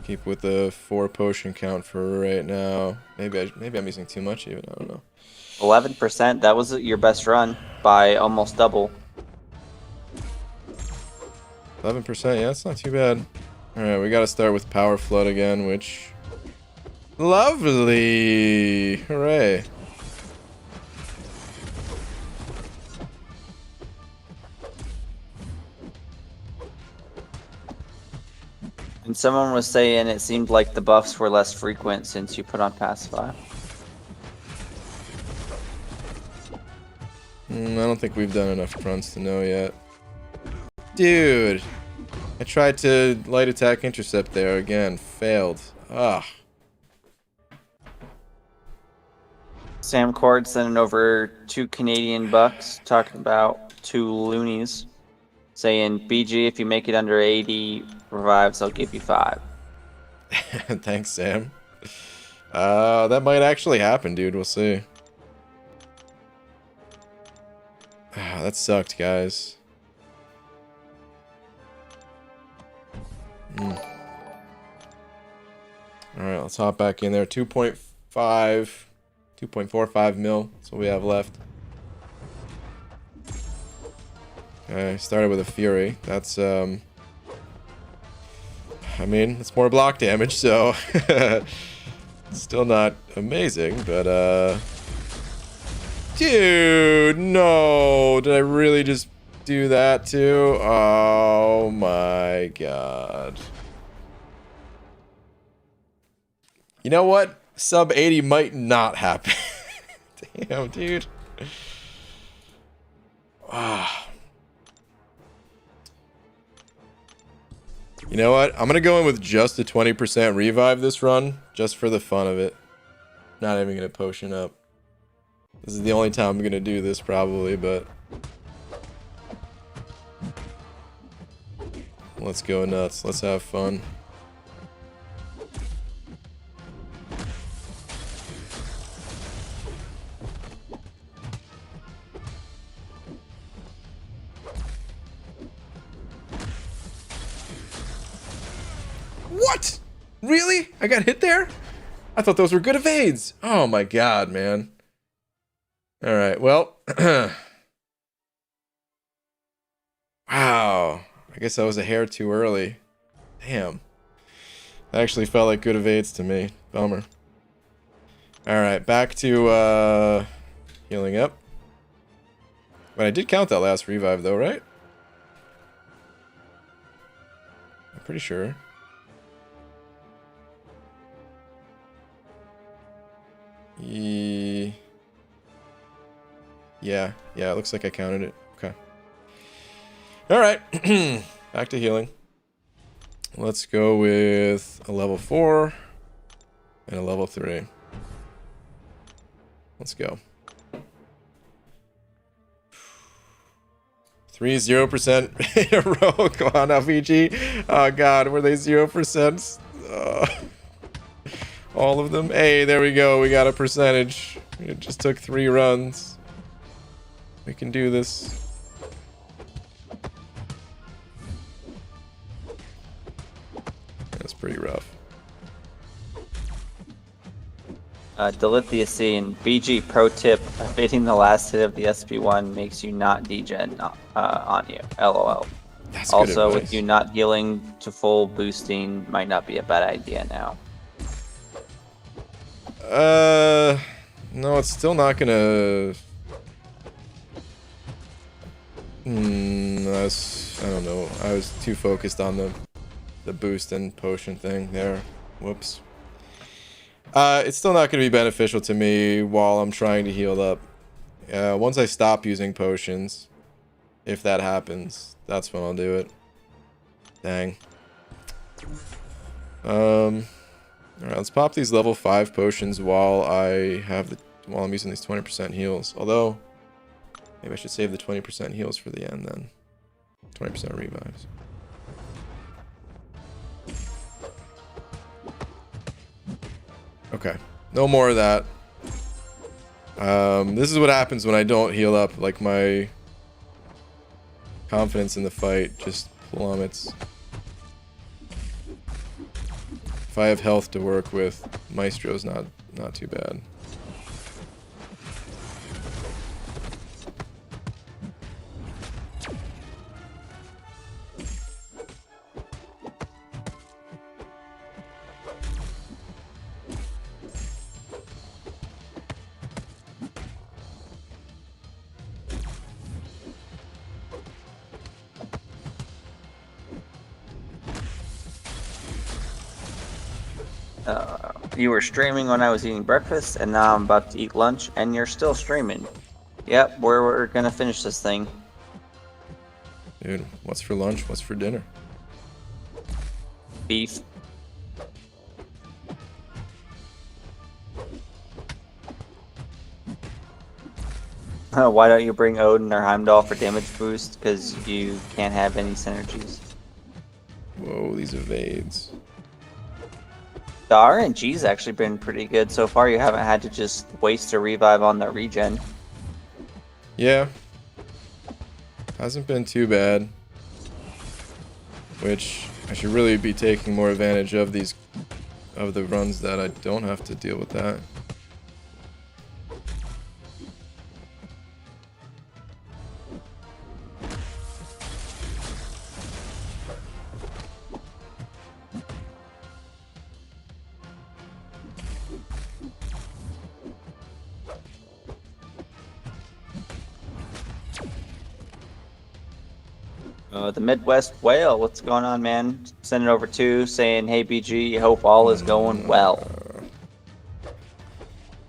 Keep with the 4 potion count for right now. Maybe I'm using too much even. I don't know. 11%. That was your best run by almost double. 11%. Yeah, that's not too bad. All right, we got to start with Power Flood again, which lovely. Hooray. And someone was saying it seemed like the buffs were less frequent since you put on Pacify. I don't think we've done enough fronts to know yet. Dude, I tried to light attack intercept there again. Failed. Ah. Sam Cord sending over 2 Canadian bucks, talking about 2 loonies, saying, BG, if you make it under 80 revives, I'll give you 5. Thanks, Sam. That might actually happen, dude. We'll see. That sucked, guys. Alright, let's hop back in there. 2.45 mil. That's what we have left. Okay, started with a Fury. That's, I mean, it's more block damage, so... Still not amazing, but, Dude, no! Did I really just do that too? Oh my god. You know what? Sub 80 might not happen. Damn, dude. Ah. You know what? I'm gonna go in with just a 20% revive this run, just for the fun of it. Not even gonna potion up. This is the only time I'm gonna do this, probably, but... Let's go nuts. Let's have fun. What? Really? I got hit there? I thought those were good evades. Oh my god, man. Alright, well. Wow. I guess I was a hair too early. Damn. That actually felt like good evades to me. Bummer. Alright, back to healing up. But I did count that last revive though, right? I'm pretty sure. Yeah, it looks like I counted it. Okay. Alright. Back to healing. Let's go with a level 4 and a level 3. Let's go. 3 0% in a row. Come on now, VG. Oh god, were they 0%? All of them? Hey, there we go. We got a percentage. It just took 3 runs. We can do this. That's pretty rough. Delithiacy and BG pro tip: evading the last hit of the SP1 makes you not degen on you. LOL. That's also, good with advice. you not healing to full boosting, might not be a bad idea now. No, it's still not gonna. I don't know. I was too focused on the boost and potion thing there. Whoops. It's still not gonna be beneficial to me while I'm trying to heal up. Once I stop using potions, if that happens, that's when I'll do it. Dang. Alright, let's pop these level 5 potions while I'm using these 20% heals. Although, maybe I should save the 20% heals for the end then. 20% revives. Okay, no more of that. This is what happens when I don't heal up. Like, my confidence in the fight just plummets. If I have health to work with, Maestro's not too bad. You were streaming when I was eating breakfast, and now I'm about to eat lunch, and you're still streaming. Yep, we're gonna finish this thing. Dude, what's for lunch? What's for dinner? Beef. Why don't you bring Odin or Heimdall for damage boost? Because you can't have any synergies. Whoa, these evades. The RNG's actually been pretty good so far. You haven't had to just waste a revive on the regen. Yeah. Hasn't been too bad. Which I should really be taking more advantage of these the runs that I don't have to deal with that. The Midwest Whale, what's going on, man? Send it over to saying, hey, BG, hope all is going well.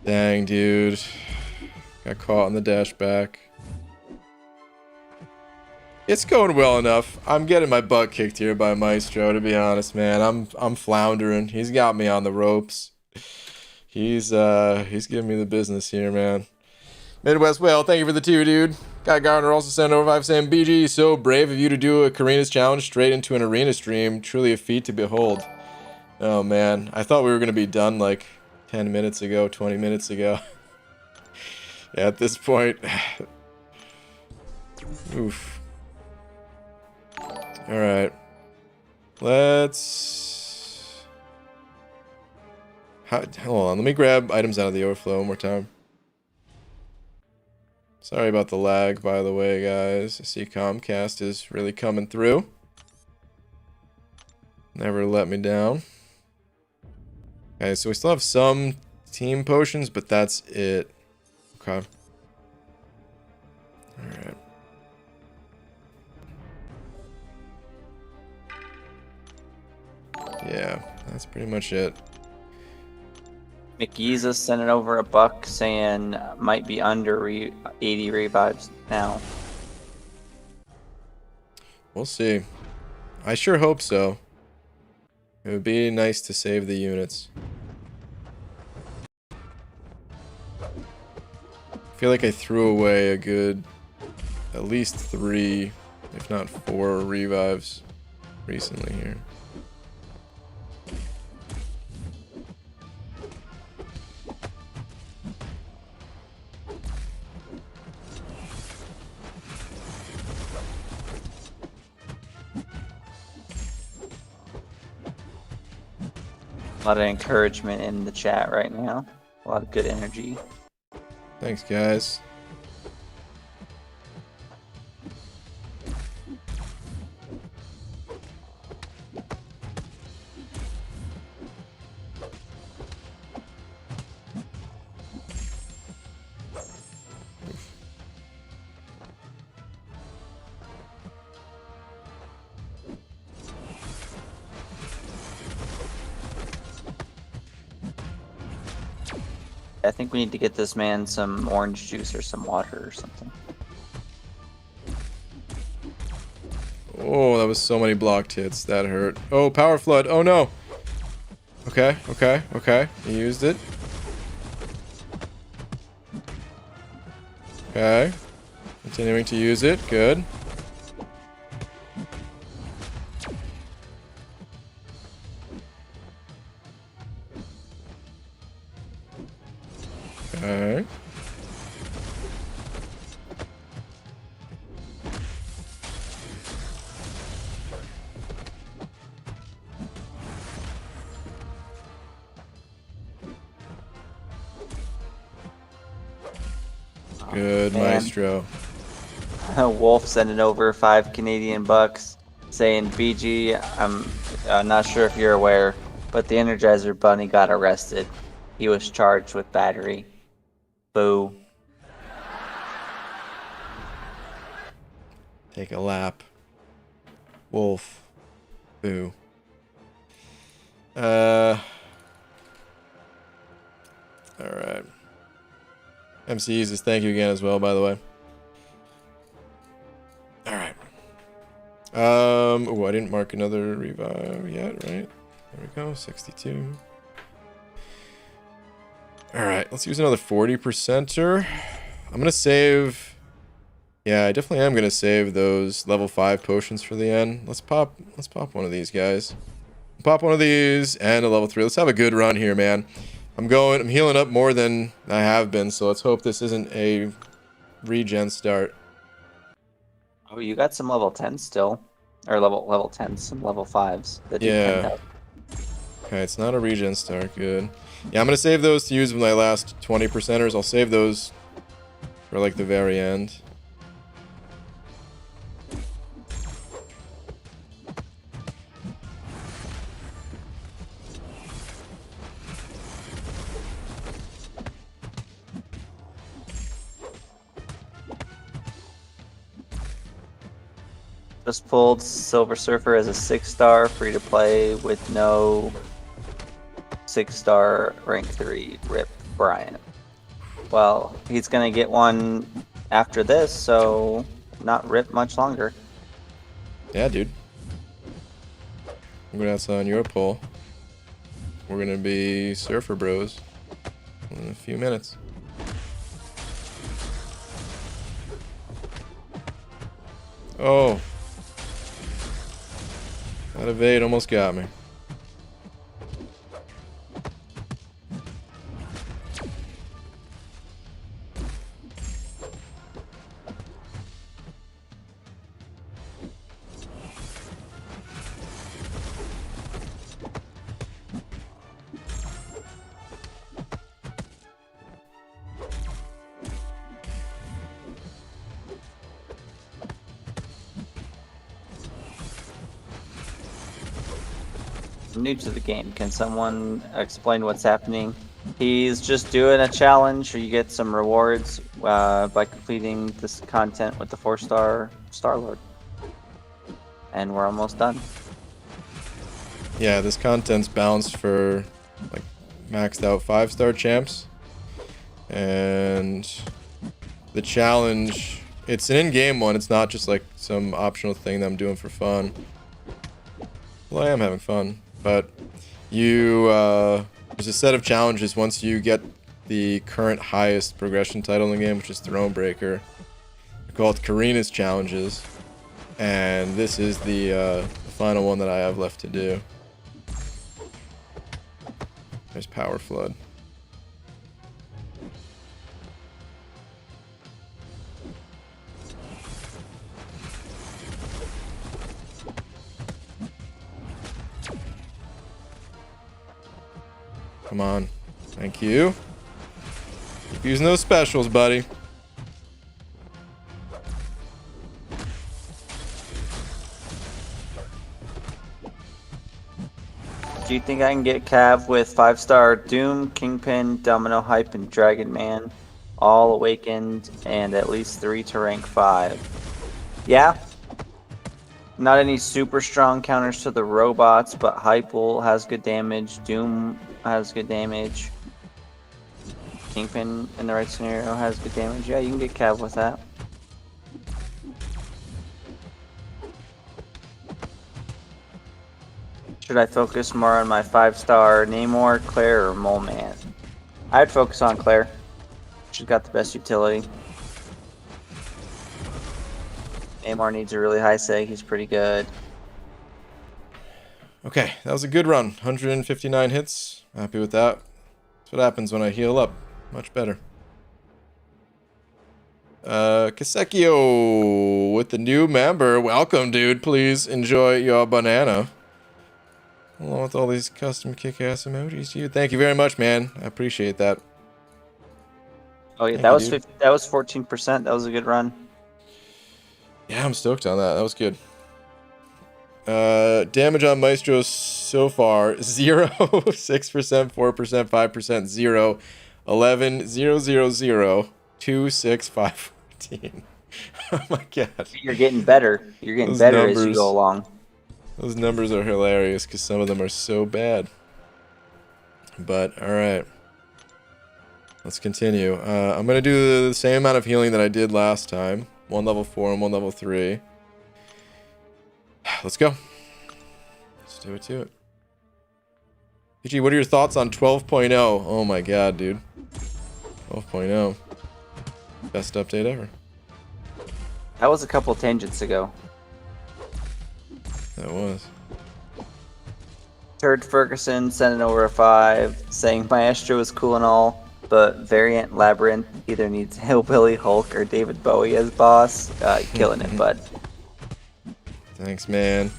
Dang, dude. Got caught in the dash back. It's going well enough. I'm getting my butt kicked here by Maestro, to be honest, man. I'm floundering. He's got me on the ropes. He's giving me the business here, man. Midwest Whale, thank you for the 2, dude. Guy Garner also sent over 5 saying, BG, so brave of you to do a Carina's challenge straight into an arena stream. Truly a feat to behold. Oh, man. I thought we were going to be done like 10 minutes ago, 20 minutes ago. Yeah, at this point. Oof. Alright. Let's... Hold on, let me grab items out of the overflow one more time. Sorry about the lag, by the way, guys. I see Comcast is really coming through. Never let me down. Okay, so we still have some team potions, but that's it. Okay. Alright. Yeah, that's pretty much it. McGeeza's sending over a buck saying might be under 80 revives now. We'll see. I sure hope so. It would be nice to save the units. I feel like I threw away a good at least 3, if not 4 revives recently here. A lot of encouragement in the chat right now. A lot of good energy. Thanks, guys. I think we need to get this man some orange juice or some water or something. Oh, that was so many blocked hits. That hurt. Oh, power flood. Oh, no. Okay, okay, okay. He used it. Okay. Continuing to use it. Good. Okay. Good, Maestro. Wolf sending over 5 Canadian bucks saying, BG, I'm not sure if you're aware, but the Energizer Bunny got arrested. He was charged with battery. Boo. Take a lap. Wolf. Boo. Alright. MC uses thank you again as well, by the way. Alright. Oh, I didn't mark another revive yet, right? There we go, 62. Alright, let's use another 40%er. I'm gonna save. Yeah, I definitely am gonna save those level 5 potions for the end. Let's pop one of these guys. Pop one of these and a level 3. Let's have a good run here, man. I'm healing up more than I have been, so let's hope this isn't a regen start. Oh, you got some level 10 still. Or level 10s, some level 5s that do 10 Yeah. health. Okay, it's not a regen start. Good. Yeah, I'm gonna save those to use with my last 20%ers. I'll save those for like the very end. Just pulled Silver Surfer as a 6-star, free to play with no 6-star rank 3. Rip Brian. Well, he's gonna get one after this, so not rip much longer. Yeah, dude. Congrats on your pull. We're gonna be Surfer Bros in a few minutes. Oh. That evade almost got me. I'm new to the game. Can someone explain what's happening? He's just doing a challenge, or you get some rewards by completing this content with the 4-star Star-Lord. And we're almost done. Yeah, this content's balanced for like maxed out 5-star champs. And the challenge, it's an in-game one. It's not just like some optional thing that I'm doing for fun. Well, I am having fun, but there's a set of challenges once you get the current highest progression title in the game, which is Thronebreaker. They're called Carina's challenges, and this is the final one that I have left to do. There's Power Flood. Come on. Thank you. Keep using those specials, buddy. Do you think I can get Cav with 5-star Doom, Kingpin, Domino Hype, and Dragon Man, all awakened, and at least 3 to rank 5? Yeah. Not any super strong counters to the robots, but Hype has good damage, Doom has good damage, Kingpin in the right scenario has good damage. Yeah, you can get Cav with that. Should I focus more on my 5-star Namor, Claire, or Mole Man? I'd focus on Claire. She's got the best utility. Namor needs a really high seg. He's pretty good. Okay, that was a good run. 159 hits. Happy with that. That's what happens when I heal up. Much better. Kasekio with the new member. Welcome, dude. Please enjoy your banana. Along with all these custom kick-ass emojis to you. Thank you very much, man. I appreciate that. Oh yeah, Thank you, that was 14%. That was a good run. Yeah, I'm stoked on that. That was good. Damage on Maestro so far 0, 6%, 4%, 5%, 0, 11, 0, 0, 0, 2, 6, 5, 14. Oh my god. You're getting better. You're getting Those better as you numbers. go along. Those numbers are hilarious because some of them are so bad. But, alright. Let's continue. I'm going to do the same amount of healing that I did last time. 1 level 4 and 1 level 3. Let's go. Let's do it to it. PG, what are your thoughts on 12.0? Oh my god, dude. 12.0. Best update ever. That was a couple tangents ago. That was. Turd Ferguson sending over a 5, saying Maestro is cool and all, but variant Labyrinth either needs Hillbilly Hulk or David Bowie as boss. Killing it, bud. Thanks, man.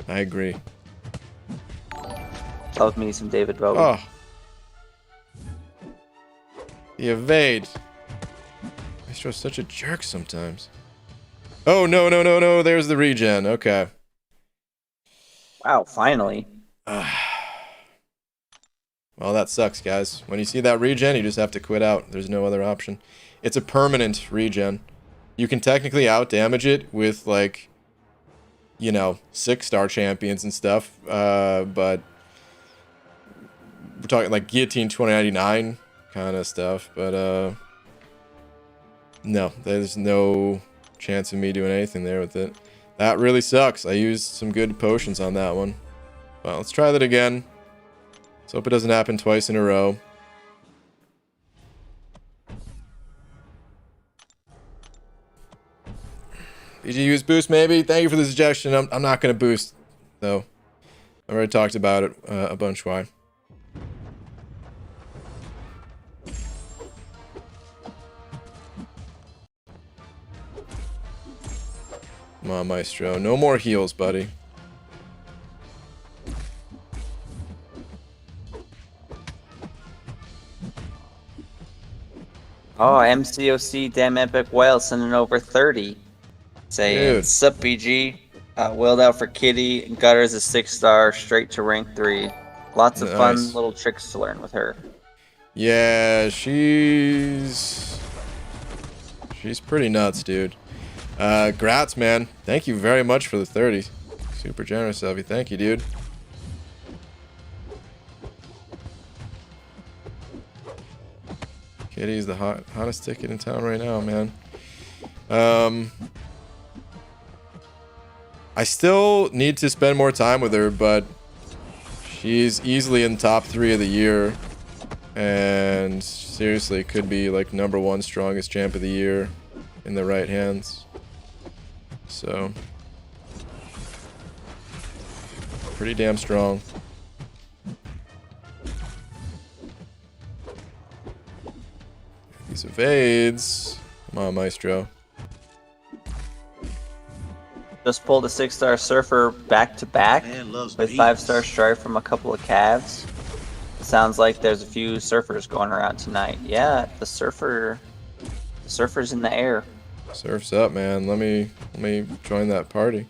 I agree. Love me some David Bowie. Oh. The evade. Maestro's such a jerk sometimes. Oh, no, no, no, no. There's the regen. Okay. Wow, finally. Well, that sucks, guys. When you see that regen, you just have to quit out. There's no other option. It's a permanent regen. You can technically outdamage it with, like, you know, 6-star champions and stuff. But we're talking like Guillotine 2099 kind of stuff. But no, there's no chance of me doing anything there with it. That really sucks. I used some good potions on that one. Well, let's try that again. Let's hope it doesn't happen twice in a row. Did you use boost maybe? Thank you for the suggestion. I'm not going to boost, though. I already talked about it a bunch. Why? Come on, Maestro. No more heals, buddy. Oh, MCOC, damn epic whale, sending over 30. Saying, Dude. sup BG, whaled out for Kitty, Gutter's a 6-star, straight to rank 3. Lots of fun Nice. little tricks to learn with her. Yeah, she's pretty nuts, dude. Grats, man. Thank you very much for the 30. Super generous of you. Thank you, dude. Kitty's the hottest ticket in town right now, man. I still need to spend more time with her, but she's easily in top 3 of the year. And seriously, could be like #1 strongest champ of the year in the right hands. So, pretty damn strong. These evades. Come on, Maestro. Just pulled a 6-star Surfer back-to-back Man loves with beans. 5-star Strife from a couple of calves. Sounds like there's a few Surfers going around tonight. Yeah, the Surfer's in the air. Surf's up, man. Let me join that party.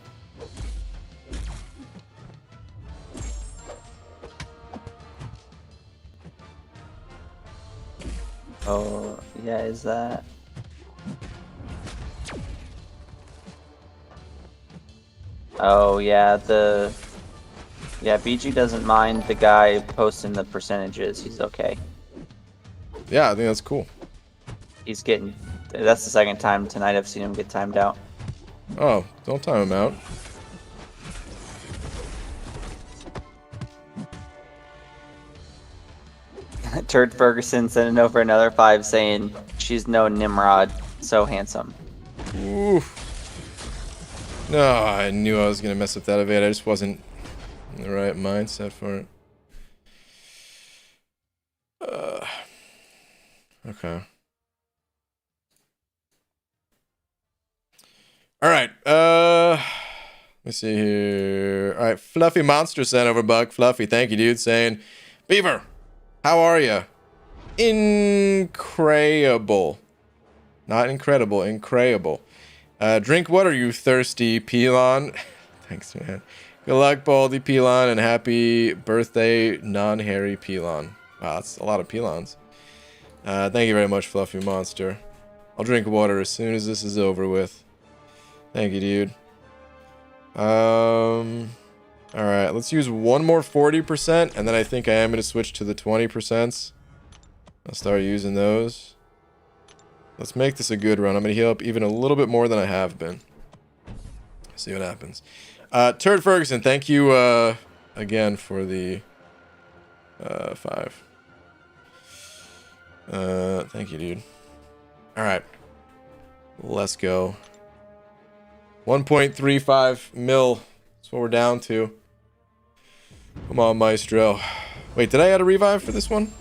Oh, yeah, is that... Oh, yeah, Yeah, BG doesn't mind the guy posting the percentages. He's okay. Yeah, I think that's cool. He's getting... That's the second time tonight I've seen him get timed out. Oh, don't time him out. Turd Ferguson sending over another 5 saying, she's no Nimrod, so handsome. Oof. No, I knew I was gonna mess with that evade. I just wasn't in the right mindset for it. Okay. All right. Let me see here. All right, Fluffy Monster sent over Buck. Fluffy, thank you, dude. Saying, Beaver, how are you? Incredible. Not incredible, incredible. Drink water, you thirsty Pelon. Thanks, man. Good luck, Baldy Pelon, and happy birthday, non-hairy Pelon. Wow, that's a lot of Pelons. Thank you very much, Fluffy Monster. I'll drink water as soon as this is over with. Thank you, dude. Alright, let's use one more 40%, and then I think I am going to switch to the 20%. I'll start using those. Let's make this a good run. I'm going to heal up even a little bit more than I have been. See what happens. Turd Ferguson, thank you again for the 5. Thank you, dude. All right. Let's go. 1.35 mil. That's what we're down to. Come on, Maestro. Wait, did I add a revive for this one?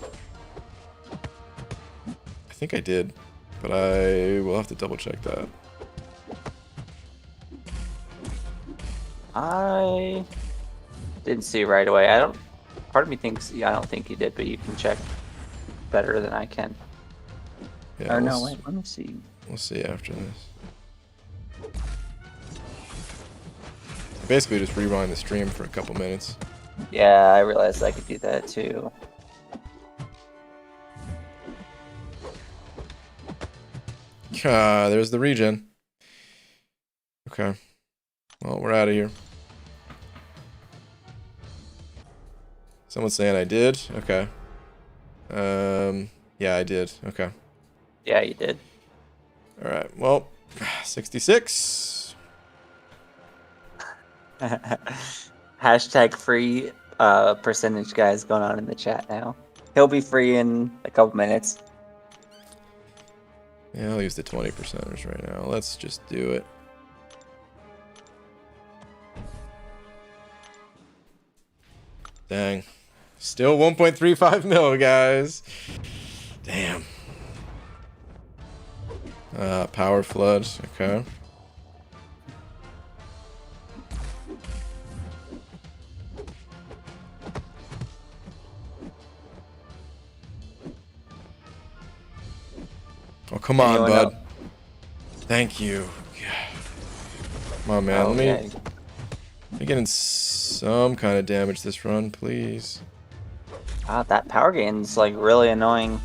I think I did, but I will have to double check that. I didn't see right away. I don't. Part of me thinks I don't think you did, but you can check better than I can. Yeah, Or no, wait. Let me see. We'll see after this. I basically just rewind the stream for a couple minutes. Yeah, I realized I could do that too. There's the regen. Okay. Well, we're out of here. Someone's saying I did. Okay. Yeah, I did. Okay. Yeah, you did. All right. Well, 66. Hashtag free percentage guys going on in the chat now. He'll be free in a couple minutes. Yeah, I'll use the 20%ers right now. Let's just do it. Dang. Still 1.35 mil, guys. Damn. Power flood. Okay. Oh, come on, Anyone bud. else? Thank you. Yeah. Come on, man. Let me get in some kind of damage this run, please. Ah, that power gain's like really annoying.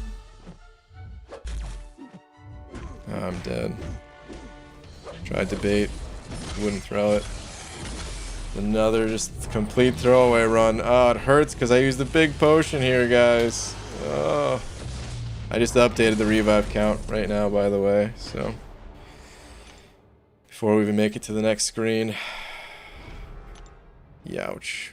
I'm dead. Tried to bait. Wouldn't throw it. Another just complete throwaway run. Oh, it hurts because I used the big potion here, guys. Oh. I just updated the revive count right now, by the way, so before we even make it to the next screen. Youch.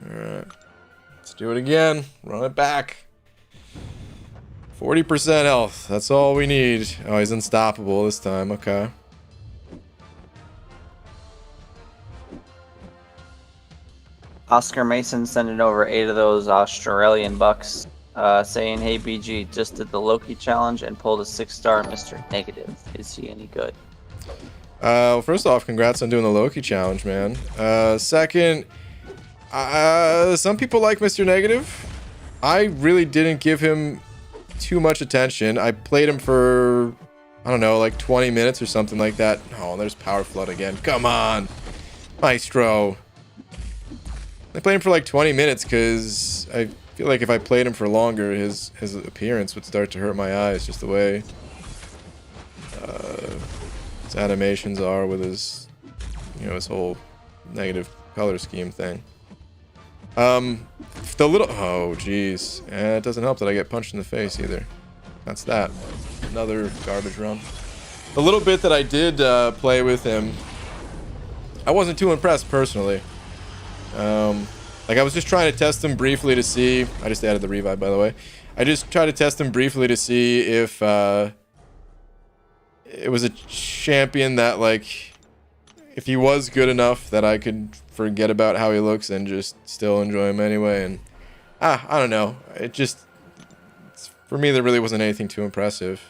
Alright. Let's do it again. Run it back. 40% health. That's all we need. Oh, he's unstoppable this time. Okay. Oscar Mason sending over 8 of those Australian bucks, saying, "Hey BG, just did the Loki challenge and pulled a 6-star Mr. Negative. Is he any good?" Well, first off, congrats on doing the Loki challenge, man. Second, some people like Mr. Negative. I really didn't give him too much attention. I played him for, I don't know, like 20 minutes or something like that. Oh, there's Power Flood again. Come on, Maestro. I played him for like 20 minutes because I feel like if I played him for longer, his appearance would start to hurt my eyes, just the way his animations are with his, you know, his whole negative color scheme thing. The little, oh jeez, and it doesn't help that I get punched in the face either. That's that. Another garbage run. The little bit that I did play with him, I wasn't too impressed personally. Like I was just trying to test him briefly to see. I just added the revive, by the way. I just tried to test him briefly to see if it was a champion that, like, if he was good enough that I could forget about how he looks and just still enjoy him anyway. And I don't know. It just, for me, there really wasn't anything too impressive.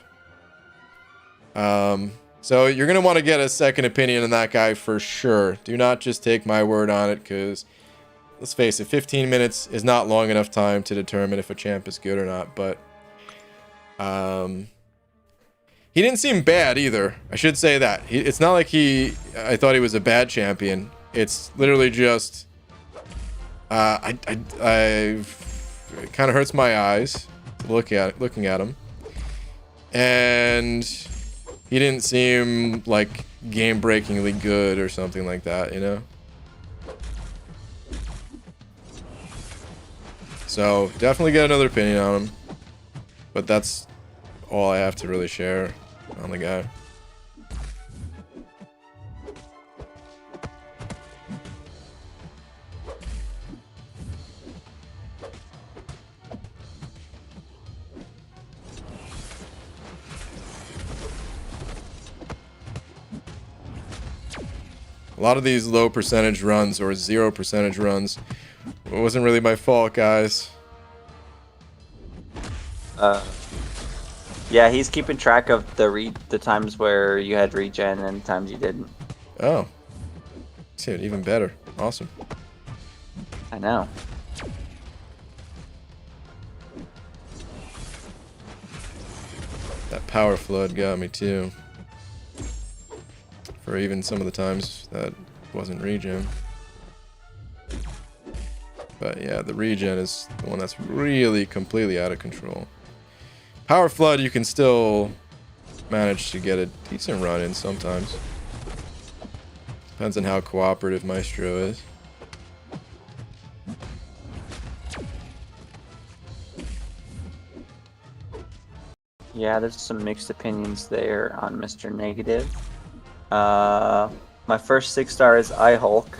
So you're gonna want to get a second opinion on that guy for sure. Do not just take my word on it, because let's face it, 15 minutes is not long enough time to determine if a champ is good or not. But he didn't seem bad either. I should say that. It's not like I thought he was a bad champion. It's literally just it kind of hurts my eyes to looking at him, and he didn't seem like game-breakingly good or something like that, you know? So definitely get another opinion on him, but that's all I have to really share on the guy. lot of these low percentage runs or 0% runs, it wasn't really my fault, guys. Yeah, he's keeping track of the times where you had regen and times you didn't. Oh. Dude, even better. Awesome. I know. That power flood got me too. For even some of the times that wasn't regen. But yeah, the regen is the one that's really completely out of control. Power flood, you can still manage to get a decent run in sometimes. Depends on how cooperative Maestro is. Yeah, there's some mixed opinions there on Mr. Negative. My first 6-star is iHulk.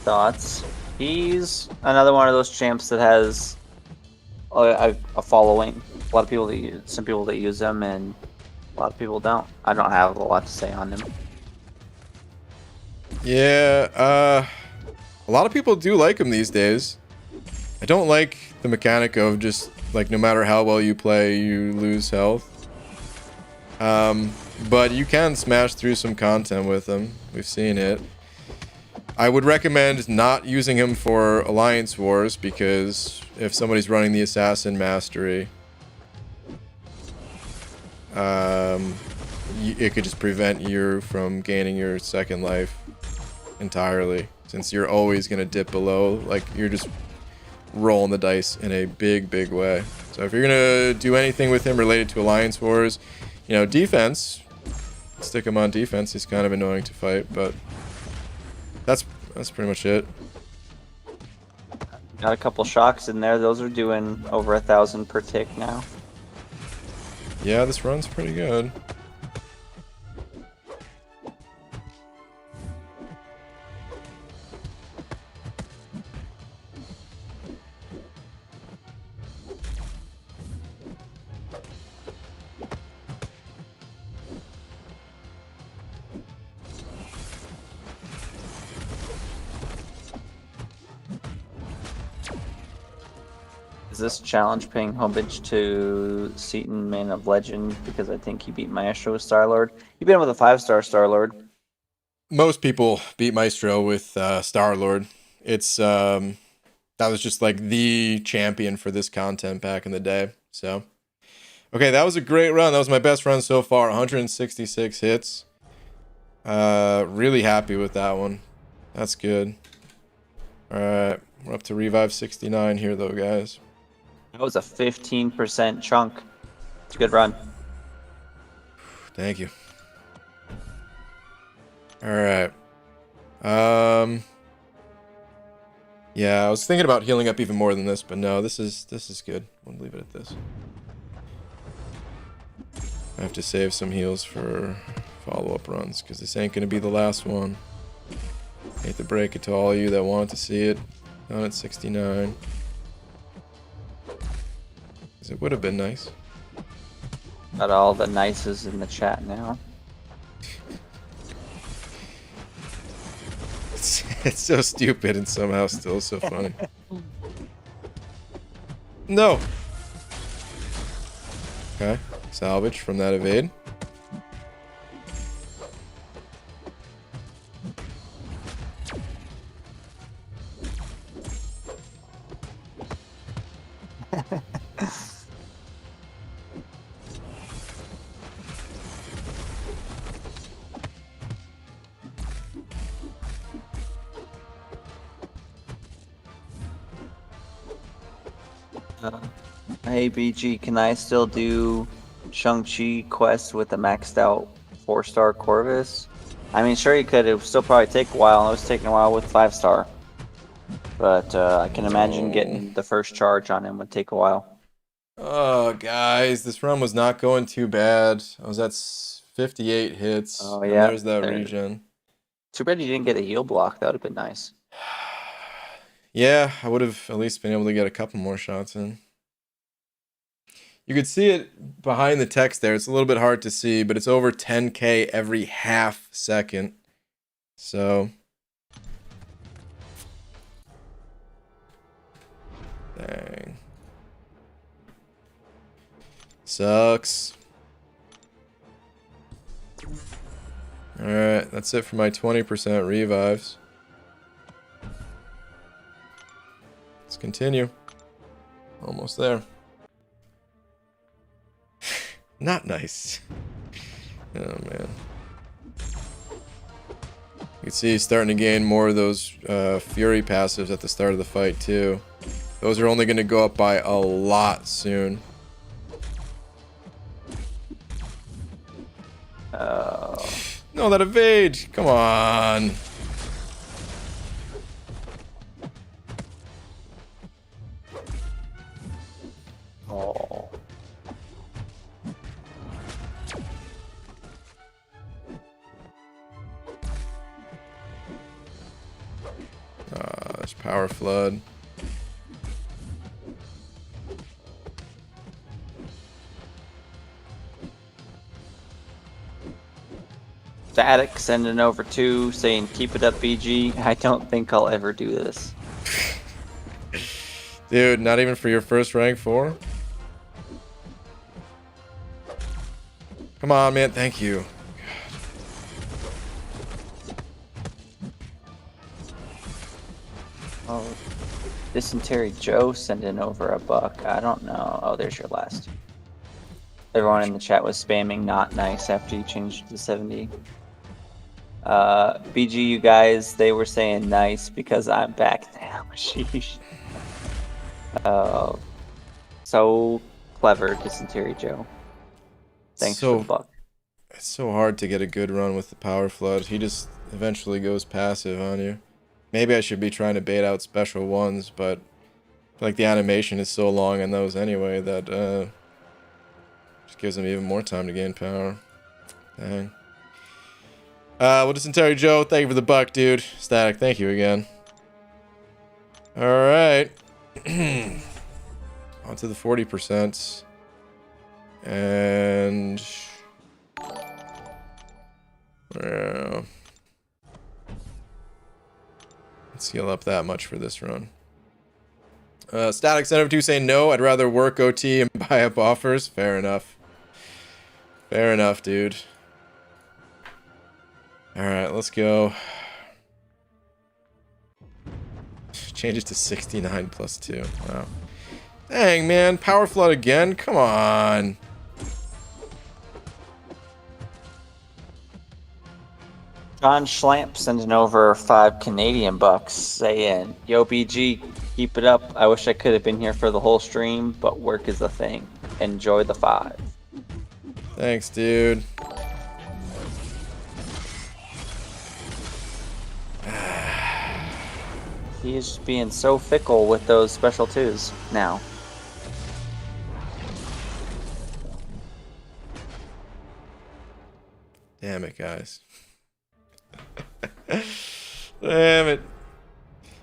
Thoughts? He's another one of those champs that has a following. A lot of people some people that use him, and a lot of people don't. I don't have a lot to say on him. Yeah, a lot of people do like him these days. I don't like the mechanic of just, like, no matter how well you play, you lose health. But you can smash through some content with him. We've seen it. I would recommend not using him for Alliance Wars, because if somebody's running the Assassin Mastery, it could just prevent you from gaining your second life entirely, since you're always going to dip below. Like, you're just rolling the dice in a big way. So if you're going to do anything with him related to Alliance Wars, you know, defense, stick him on defense. He's kind of annoying to fight, but that's pretty much it. Got a couple shocks in there. Those are doing over 1,000 per tick now. Yeah, this run's pretty good. Is this challenge paying homage to Seaton, Man of Legend? Because I think he beat Maestro with Star-Lord. He beat him with a 5-star Star-Lord. Most people beat Maestro with Star-Lord. It's that was just like the champion for this content back in the day. So, okay, that was a great run. That was my best run so far. 166 hits. Really happy with that one. That's good. All right, we're up to revive 69 here, though, guys. That was a 15% chunk. It's a good run. Thank you. All right. Yeah, I was thinking about healing up even more than this, but no, this is good. We'll leave it at this. I have to save some heals for follow-up runs, because this ain't gonna be the last one. Hate to break it to all of you that want to see it. Down at 69. Because it would have been nice. Got all the nices in the chat now. It's so stupid and somehow still so funny. No! Okay, salvage from that evade. Hey BG, can I still do Shang-Chi quest with a maxed out 4-star Corvus? I mean, sure you could. It would still probably take a while. It was taking a while with 5-star. But I can imagine getting the first charge on him would take a while. Oh, guys, this run was not going too bad. I was at 58 hits. Oh, and yeah. there's that regen. Too bad you didn't get a heal block. That would have been nice. Yeah, I would have at least been able to get a couple more shots in. You could see it behind the text there. It's a little bit hard to see, but it's over 10k every half second. So Dang. Sucks. Alright, that's it for my 20% revives. Let's continue. Almost there. Not nice. Oh man. You can see he's starting to gain more of those Fury passives at the start of the fight too. Those are only going to go up by a lot soon. No, that evade! Come on! Oh. There's Power Flood. Static sending over 2 saying keep it up BG. I don't think I'll ever do this. Dude, not even for your first rank 4? Come on, man. Thank you. Oh, Dysentery Joe sending over a buck. I don't know. Oh, there's your last. Everyone in the chat was spamming not nice after you changed to 70. BG, you guys, they were saying nice because I'm back now. Sheesh. So clever, Dysentery Joe. Thanks for the buck. It's so hard to get a good run with the Power Flood. He just eventually goes passive on you. Maybe I should be trying to bait out special ones, but I feel like the animation is so long on those anyway that just gives them even more time to gain power. Dang. Well, Dysentery Joe, thank you for the buck, dude. Static, thank you again. Alright. On to the 40%. And... well, let's heal up that much for this run. Static Center 2 saying no, I'd rather work OT and buy up offers. Fair enough. Fair enough, dude. Alright, let's go. Change it to 69 plus 2. Wow. Dang, man. Power Flood again? Come on. John Schlamp sending over 5 Canadian bucks saying, yo BG, keep it up. I wish I could have been here for the whole stream, but work is a thing. Enjoy the 5. Thanks, dude. He is just being so fickle with those special 2s now. Damn it, guys. Damn it.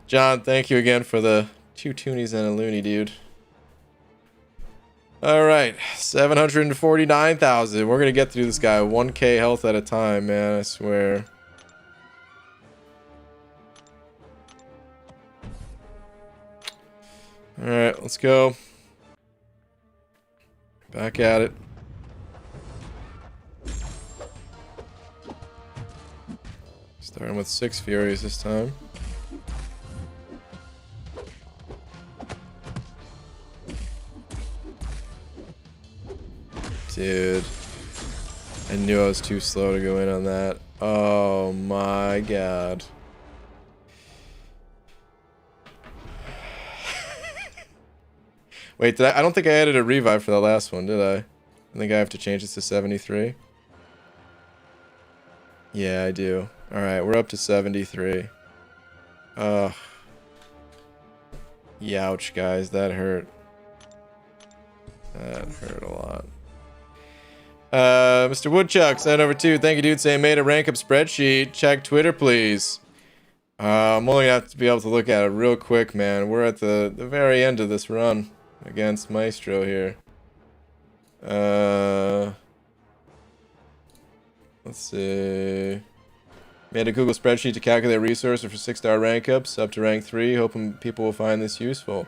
John, thank you again for the 2 toonies and a loony, dude. Alright, 749,000. We're gonna get through this guy 1k health at a time, man, I swear. Alright, let's go. Back at it. Starting with 6 Furies this time. Dude. I knew I was too slow to go in on that. Oh my god. Wait, I don't think I added a revive for the last one, did I? I think I have to change this to 73. Yeah, I do. Alright, we're up to 73. Ugh. Youch, guys. That hurt. That hurt a lot. Mr. Woodchuck, sent over 2. Thank you, dude. Saying made a rank up spreadsheet. Check Twitter, please. I'm only gonna have to be able to look at it real quick, man. We're at the very end of this run against Maestro here. Let's see. Made a Google spreadsheet to calculate resources for 6-star rank ups up to rank 3. Hoping people will find this useful.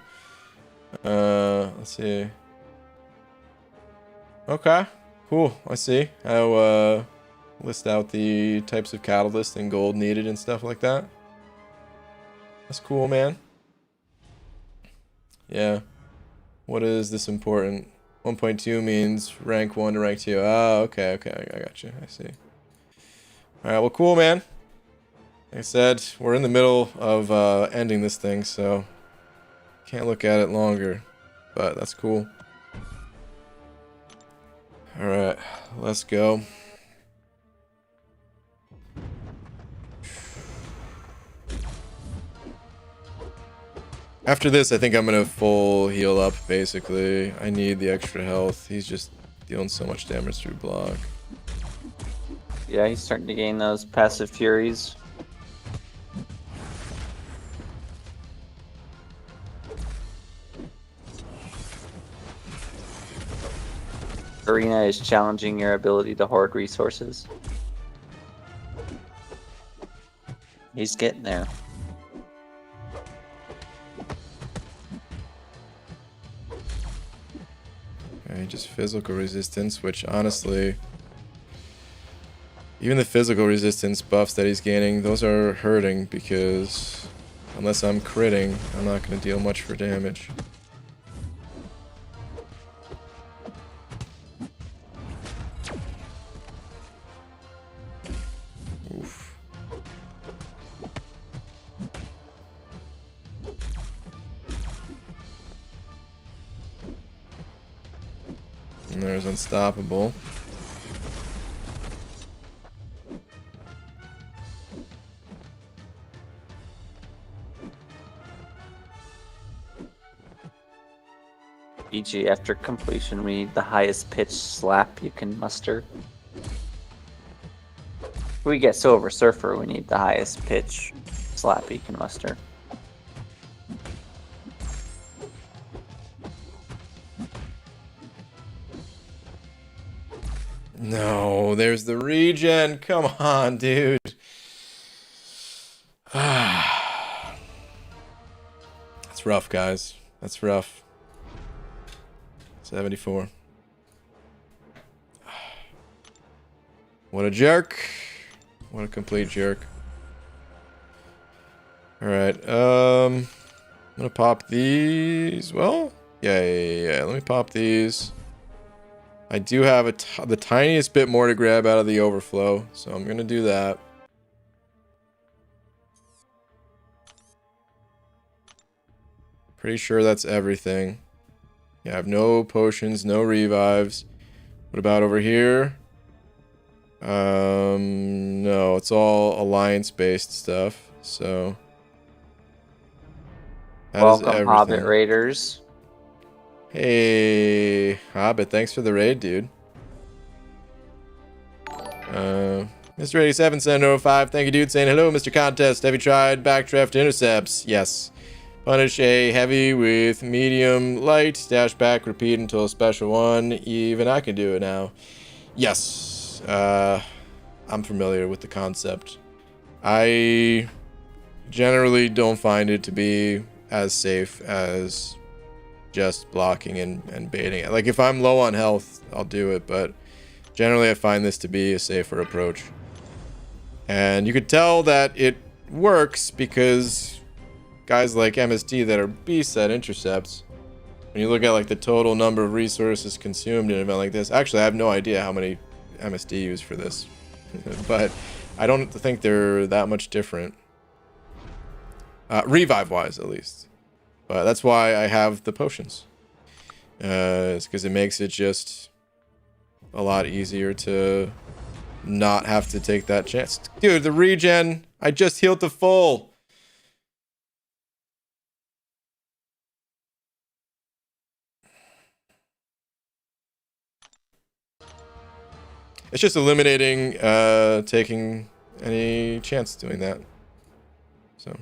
Let's see. Okay, cool. I see how list out the types of catalyst and gold needed and stuff like that. That's cool, man. Yeah. What is this important? 1.2 means rank 1 to rank 2. Oh, okay, okay, I got you. I see. Alright, well, cool, man. Like I said, we're in the middle of ending this thing, so can't look at it longer. But that's cool. Alright, let's go. After this, I think I'm gonna full heal up, basically. I need the extra health. He's just dealing so much damage through block. Yeah, he's starting to gain those passive furies. Carina is challenging your ability to hoard resources. He's getting there. Okay, just physical resistance, which honestly, even the physical resistance buffs that he's gaining, those are hurting because unless I'm critting, I'm not going to deal much for damage. Oof. And there's unstoppable. E.g., after completion, we need the highest pitch slap you can muster. If we get Silver Surfer, we need the highest pitch slap you can muster. No, there's the regen. Come on, dude. That's rough, guys. That's rough. 74. What a jerk. What a complete jerk. Alright, I'm gonna pop these. Well, yeah. Let me pop these. I do have the tiniest bit more to grab out of the overflow, so I'm gonna do that. Pretty sure that's everything. Yeah, I have no potions, no revives. What about over here? No, it's all alliance-based stuff, so that is Welcome, everything. Hobbit Raiders. Hey, Hobbit, thanks for the raid, dude. Mr. 87 705, thank you, dude. Saying hello, Mr. Contest. Have you tried backdraft intercepts? Yes. Punish a heavy with medium light. Dash back, repeat until a special one. Even I can do it now. Yes. I'm familiar with the concept. I generally don't find it to be as safe as just blocking and baiting it. Like, if I'm low on health, I'll do it, but generally I find this to be a safer approach. And you could tell that it works because guys like MSD that are beasts at intercepts, when you look at like the total number of resources consumed in an event like this, actually I have no idea how many MSD use for this, but I don't think they're that much different, revive wise at least. But that's why I have the potions. It's because it makes it just a lot easier to not have to take that chance. Dude, the regen, I just healed to full. It's just eliminating taking any chance doing that. So.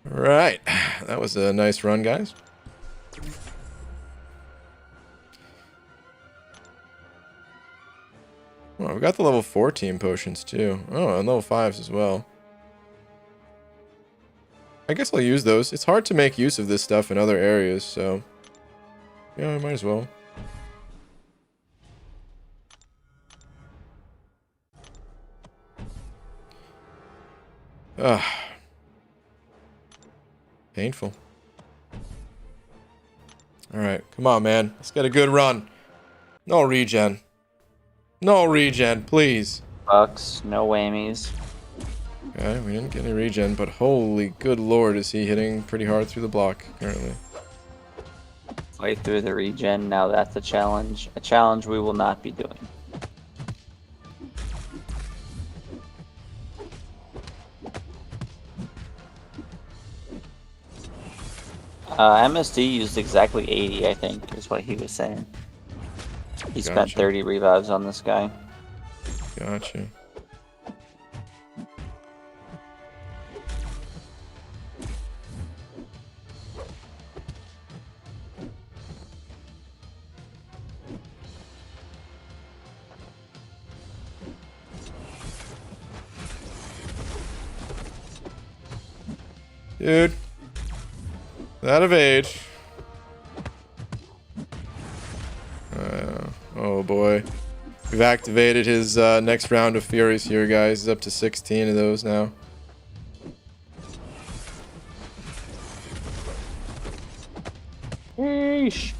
Right. That was a nice run, guys. Oh, we got the level 14 potions too. Oh, and level 5s as well. I guess I'll use those. It's hard to make use of this stuff in other areas, so yeah, I might as well. Ah, painful. All right, come on, man. Let's get a good run. No regen. No regen, please. Bucks, no whammies. Okay, we didn't get any regen, but holy good lord, is he hitting pretty hard through the block currently. Fight through the regen. Now that's a challenge. A challenge we will not be doing. MSD used exactly 80, I think, is what he was saying. He spent Gotcha. 30 revives on this guy. Gotcha. Dude. That evade. Oh boy. We've activated his next round of Furies here, guys. He's up to 16 of those now. Yeesh.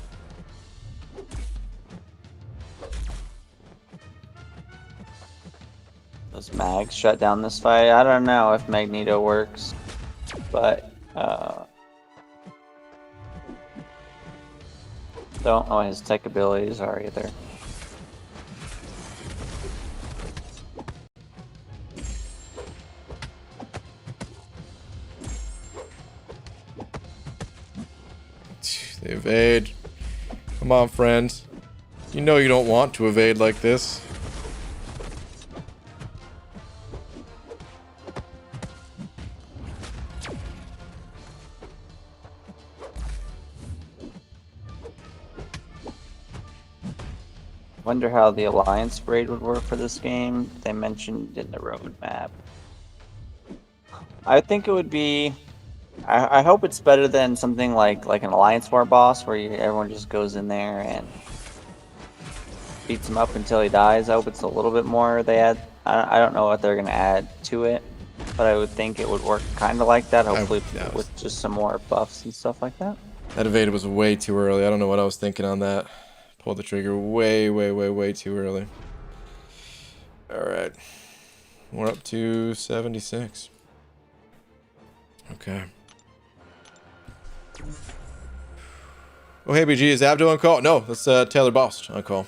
Does Mag shut down this fight? I don't know if Magneto works, but don't know what his tech abilities are either. They evade. Come on, friends. You know you don't want to evade like this. Wonder how the Alliance raid would work for this game. They mentioned in the roadmap. I think it would be. I hope it's better than something like an Alliance War boss where everyone just goes in there and beats him up until he dies. I hope it's a little bit more they add. I don't know what they're gonna add to it, but I would think it would work kind of like that. Hopefully with just some more buffs and stuff like that. That evade was way too early. I don't know what I was thinking on that. Pulled the trigger way too early. Alright. We're up to 76. Okay. Oh, hey, BG. Is Abdo on call? No, that's Taylor Bost on call.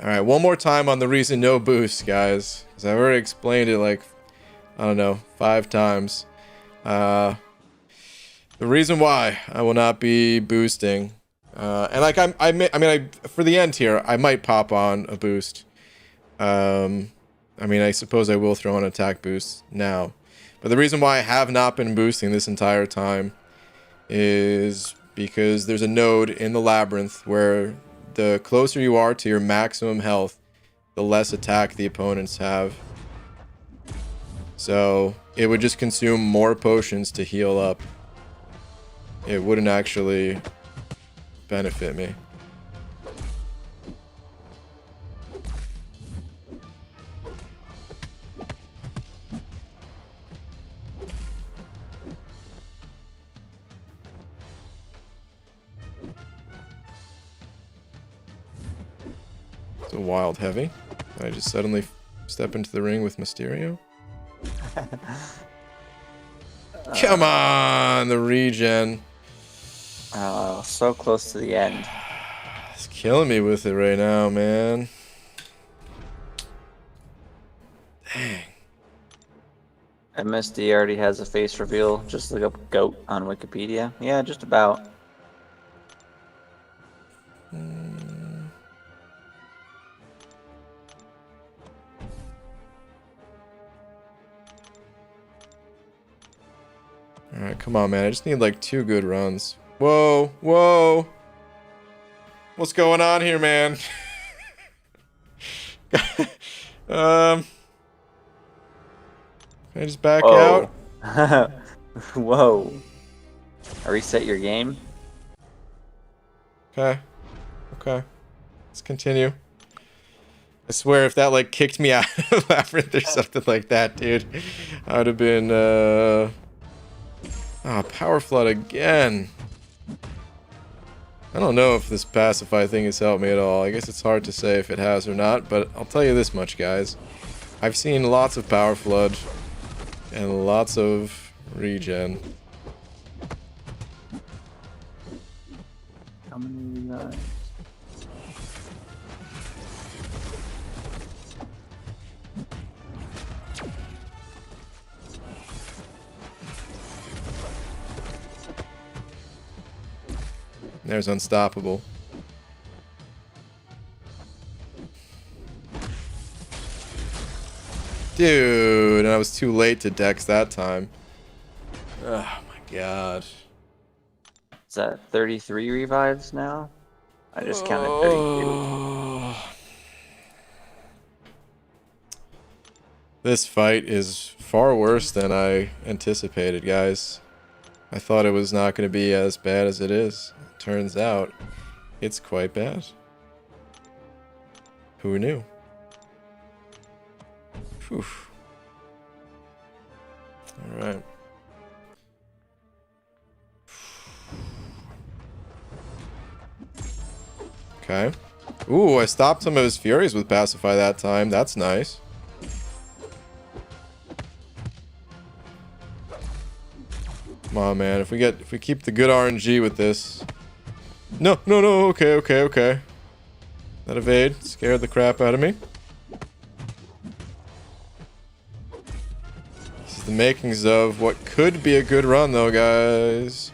Alright, one more time on the reason no boost, guys. Because I've already explained it like, I don't know, 5 times. The reason why I will not be boosting, and like I mean, for the end here, I might pop on a boost. I mean, I suppose I will throw on attack boost now, but the reason why I have not been boosting this entire time is because there's a node in the Labyrinth where the closer you are to your maximum health, the less attack the opponents have. So it would just consume more potions to heal up. It wouldn't actually benefit me. It's a wild heavy. I just suddenly step into the ring with Mysterio. Come on, the regen. Oh, so close to the end. It's killing me with it right now, man. Dang. MSD already has a face reveal. Just look up GOAT on Wikipedia. Yeah, just about. Alright, come on, man. I just need like 2 good runs. Whoa, whoa. What's going on here, man? Can I just back out? Whoa. I reset your game. Okay. Okay. Let's continue. I swear, if that like kicked me out of Labyrinth or something like that, dude, I would have been Power Flood again. I don't know if this pacify thing has helped me at all. I guess it's hard to say if it has or not, but I'll tell you this much, guys. I've seen lots of Power Flood and lots of regen. How many revives? There's Unstoppable. Dude, and I was too late to Dex that time. Oh my god. Is that 33 revives now? I just counted 32. This fight is far worse than I anticipated, guys. I thought it was not going to be as bad as it is. Turns out, it's quite bad. Who knew? Whew. Alright. Okay. Ooh, I stopped some of his furies with Pacify that time. That's nice. Come on, man. If we keep the good RNG with this. No. Okay. That evade scared the crap out of me. This is the makings of what could be a good run, though, guys.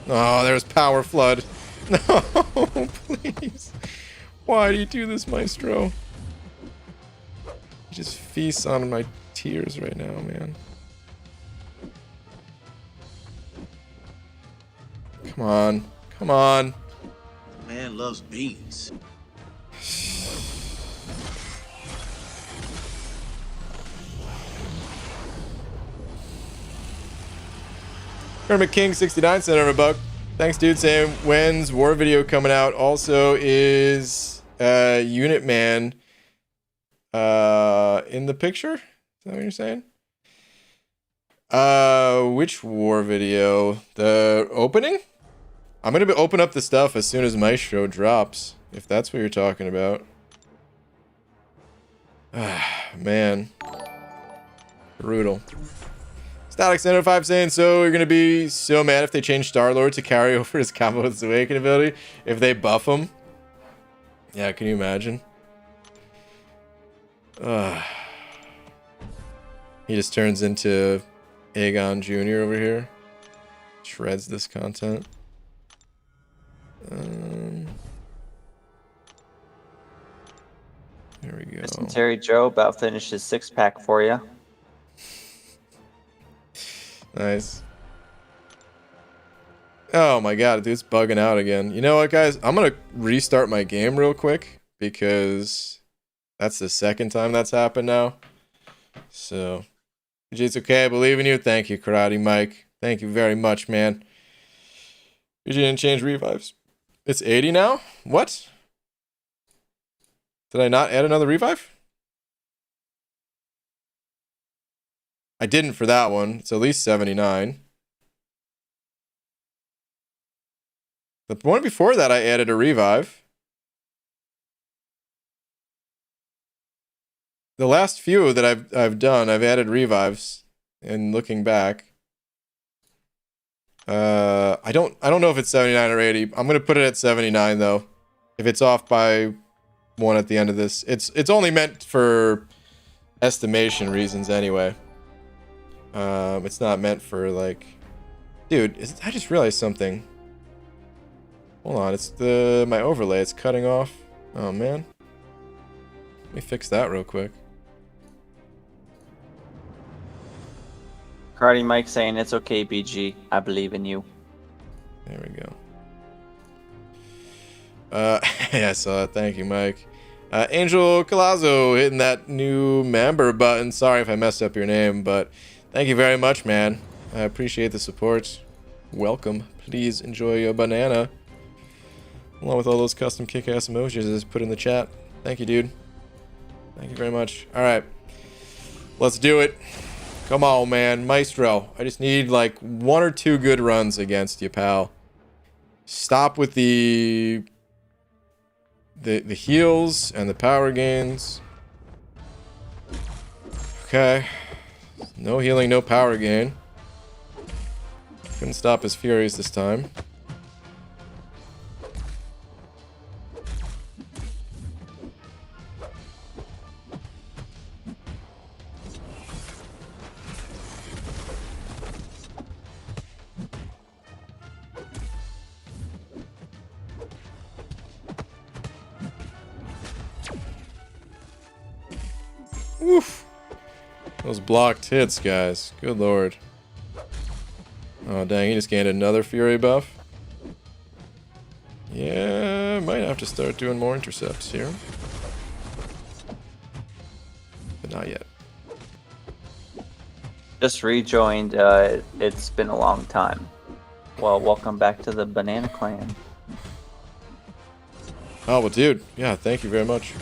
Oh, there's Power Flood. No, please. Why do you do this, Maestro? He just feasts on my tears right now, man. Come on. Come on. Man loves beans. Kermit King 69 sent over a buck. Thanks, dude. Saying when's war video coming out? Also, is Unit Man in the picture? Is that what you're saying? Which war video? The opening? I'm gonna open up the stuff as soon as Maestro drops, if that's what you're talking about. Man. Brutal. Static Center 5 saying, so you're gonna be so mad if they change Star-Lord to carry over his combo with his Awaken ability? If they buff him? Yeah, can you imagine? He just turns into Aegon Jr. over here. Shreds this content. There we go. Terry Joe about finished his 6-pack for you. Nice. Oh my god, dude's bugging out again. You know what, guys? I'm gonna restart my game real quick because that's the second time that's happened now. So, it's okay. I believe in you. Thank you, Karate Mike. Thank you very much, man. You didn't change revives. It's 80 now? What? Did I not add another revive? I didn't for that one. It's at least 79. The one before that, I added a revive. The last few that I've done, I've added revives. And looking back, I don't know if it's 79 or 80. I'm gonna put it at 79 though. If it's off by one at the end of this, it's only meant for estimation reasons anyway. It's not meant for like, dude. I just realized something. Hold on, it's my overlay. It's cutting off. Oh man, let me fix that real quick. Karate Mike saying it's okay, BG. I believe in you. There we go. Yeah, I saw that. Thank you, Mike. Angel Colazo hitting that new member button. Sorry if I messed up your name, but thank you very much, man. I appreciate the support. Welcome. Please enjoy your banana. Along with all those custom kick-ass emojis I just put in the chat. Thank you, dude. Thank you very much. Alright. Let's do it. Come on, man. Maestro. I just need, like, 1 or 2 good runs against you, pal. Stop with the heals and the power gains. Okay. No healing, no power gain. Couldn't stop his furies this time. Woof. Those blocked hits, guys. Good lord. Oh, dang. He just gained another fury buff. Yeah, might have to start doing more intercepts here. But not yet. Just rejoined. It's been a long time. Well, welcome back to the Banana Clan. Oh, well, dude. Yeah, thank you very much.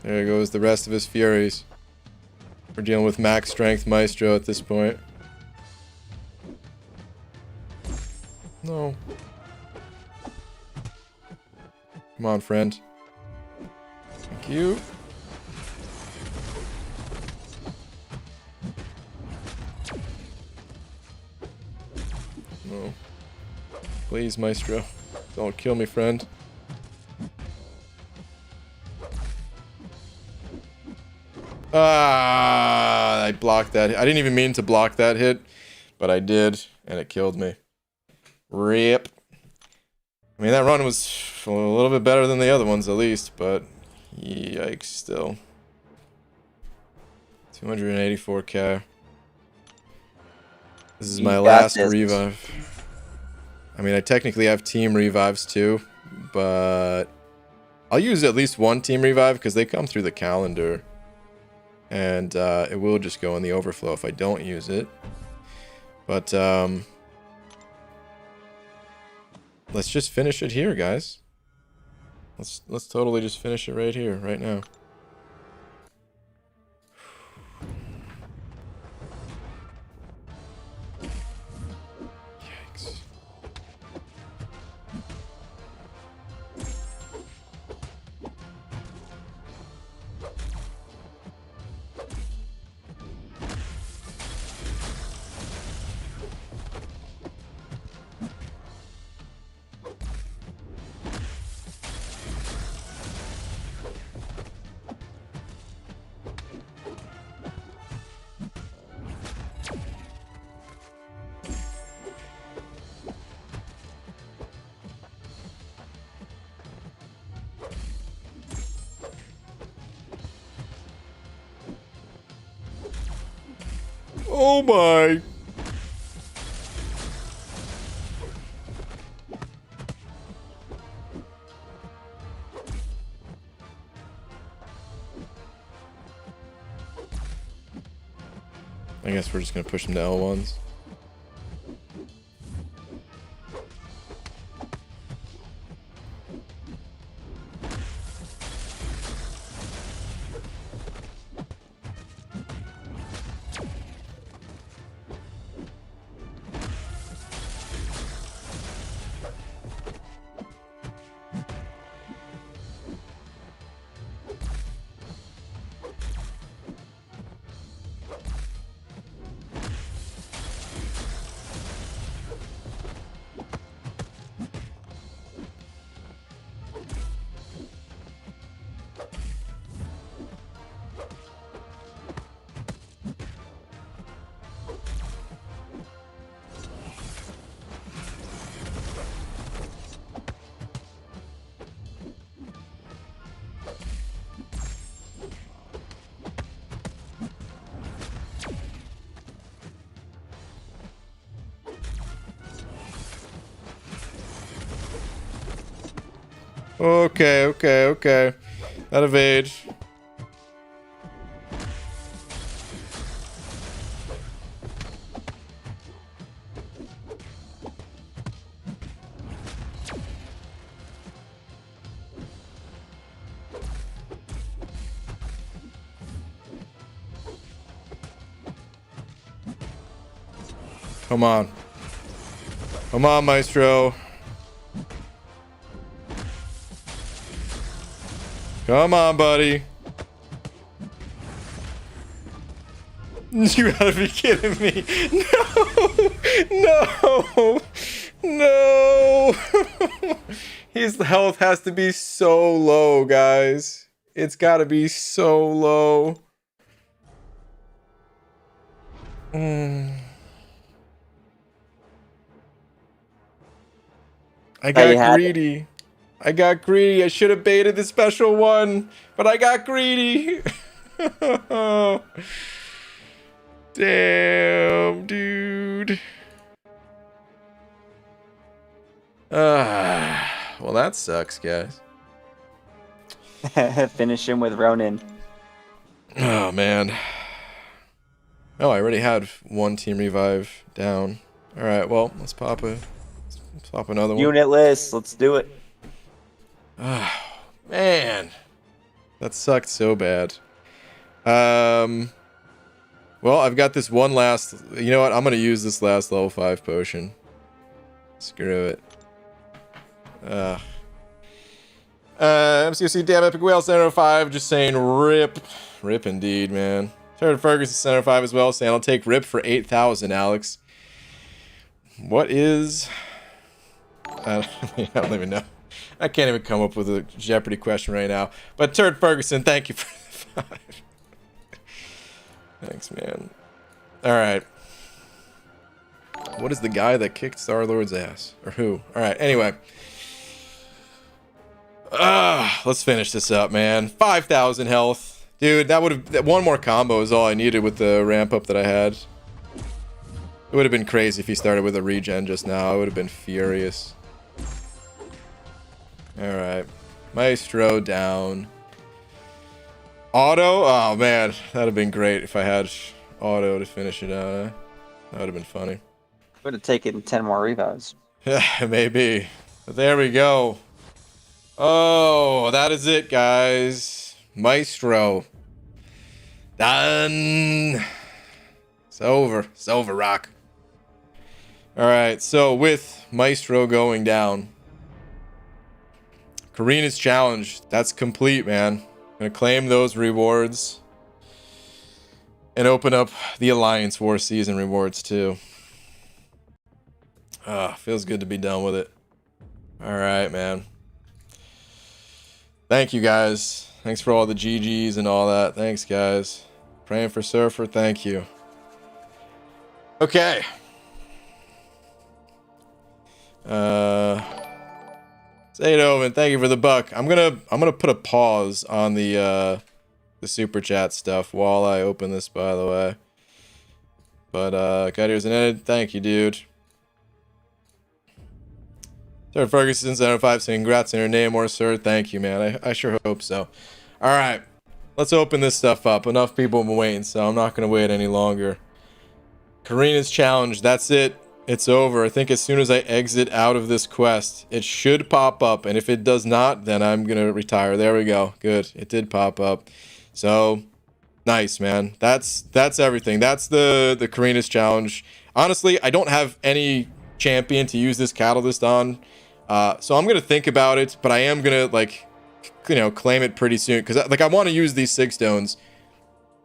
There goes the rest of his furies. We're dealing with max strength Maestro at this point. No. Come on, friend. Thank you. No. Please, Maestro. Don't kill me, friend. Ah, I blocked that. I didn't even mean to block that hit, but I did, and it killed me. RIP. I mean, that run was a little bit better than the other ones, at least, but yikes, still. 284k. This is my last revive. I mean, I technically have team revives too, but I'll use at least one team revive because they come through the calendar. And it will just go in the overflow if I don't use it. But let's just finish it here, guys. Let's totally just finish it right here, right now. Yikes. Oh my. I guess we're just gonna push them to L1s. Okay, okay, okay. That evade. Come on. Come on, Maestro. Come on, buddy. You gotta be kidding me. No! No! No! His health has to be so low, guys. It's gotta be so low. I got greedy. I got greedy. I should have baited the special one, but I got greedy. Damn, dude. Well, that sucks, guys. Finish him with Ronin. Oh, man. Oh, I already had one team revive down. All right, well, let's pop another one. Unit list. Let's do it. Oh, man. That sucked so bad. Well, I've got this one last... You know what? I'm going to use this last level 5 potion. Screw it. MCOC, damn Epic Whale, Center 5. Just saying rip. Rip indeed, man. Turret Ferguson, Center 5 as well. Saying I'll take rip for 8,000, Alex. What is... I don't even know. I can't even come up with a Jeopardy question right now. But Turret Ferguson, thank you for the 5. Thanks, man. Alright. What is the guy that kicked Star-Lord's ass? Or who? Alright, anyway. Let's finish this up, man. 5,000 health. Dude, that one more combo is all I needed with the ramp up that I had. It would have been crazy if he started with a regen just now. I would have been furious. Alright. Maestro down. Auto? Oh, man. That would have been great if I had auto to finish it out. That would have been funny. Would have taken 10 more revives. Yeah, maybe. But there we go. Oh, that is it, guys. Maestro. Done. It's over. It's over, Rock. Alright, so with Maestro going down, Carina's challenge, that's complete, man. I'm gonna claim those rewards and open up the Alliance War Season rewards too. Feels good to be done with it. Alright, man. Thank you, guys. Thanks for all the GGs and all that. Thanks, guys. Praying for Surfer, thank you. Okay. Zaydoven, thank you for the buck. I'm gonna put a pause on the super chat stuff while I open this, by the way. But got here's an edit. Thank you, dude. Sir Ferguson, Center 5 saying congrats on your name, or sir. Thank you, man. I sure hope so. Alright. Let's open this stuff up. Enough people have been waiting, so I'm not gonna wait any longer. Carina's challenge, that's it. It's over. I think as soon as I exit out of this quest, it should pop up. And if it does not, then I'm going to retire. There we go. Good. It did pop up. So, nice, man. That's everything. That's the Carina's challenge. Honestly, I don't have any champion to use this catalyst on. So I'm going to think about it. But I am going to, like, you know, claim it pretty soon. Because, like, I want to use these 6 stones,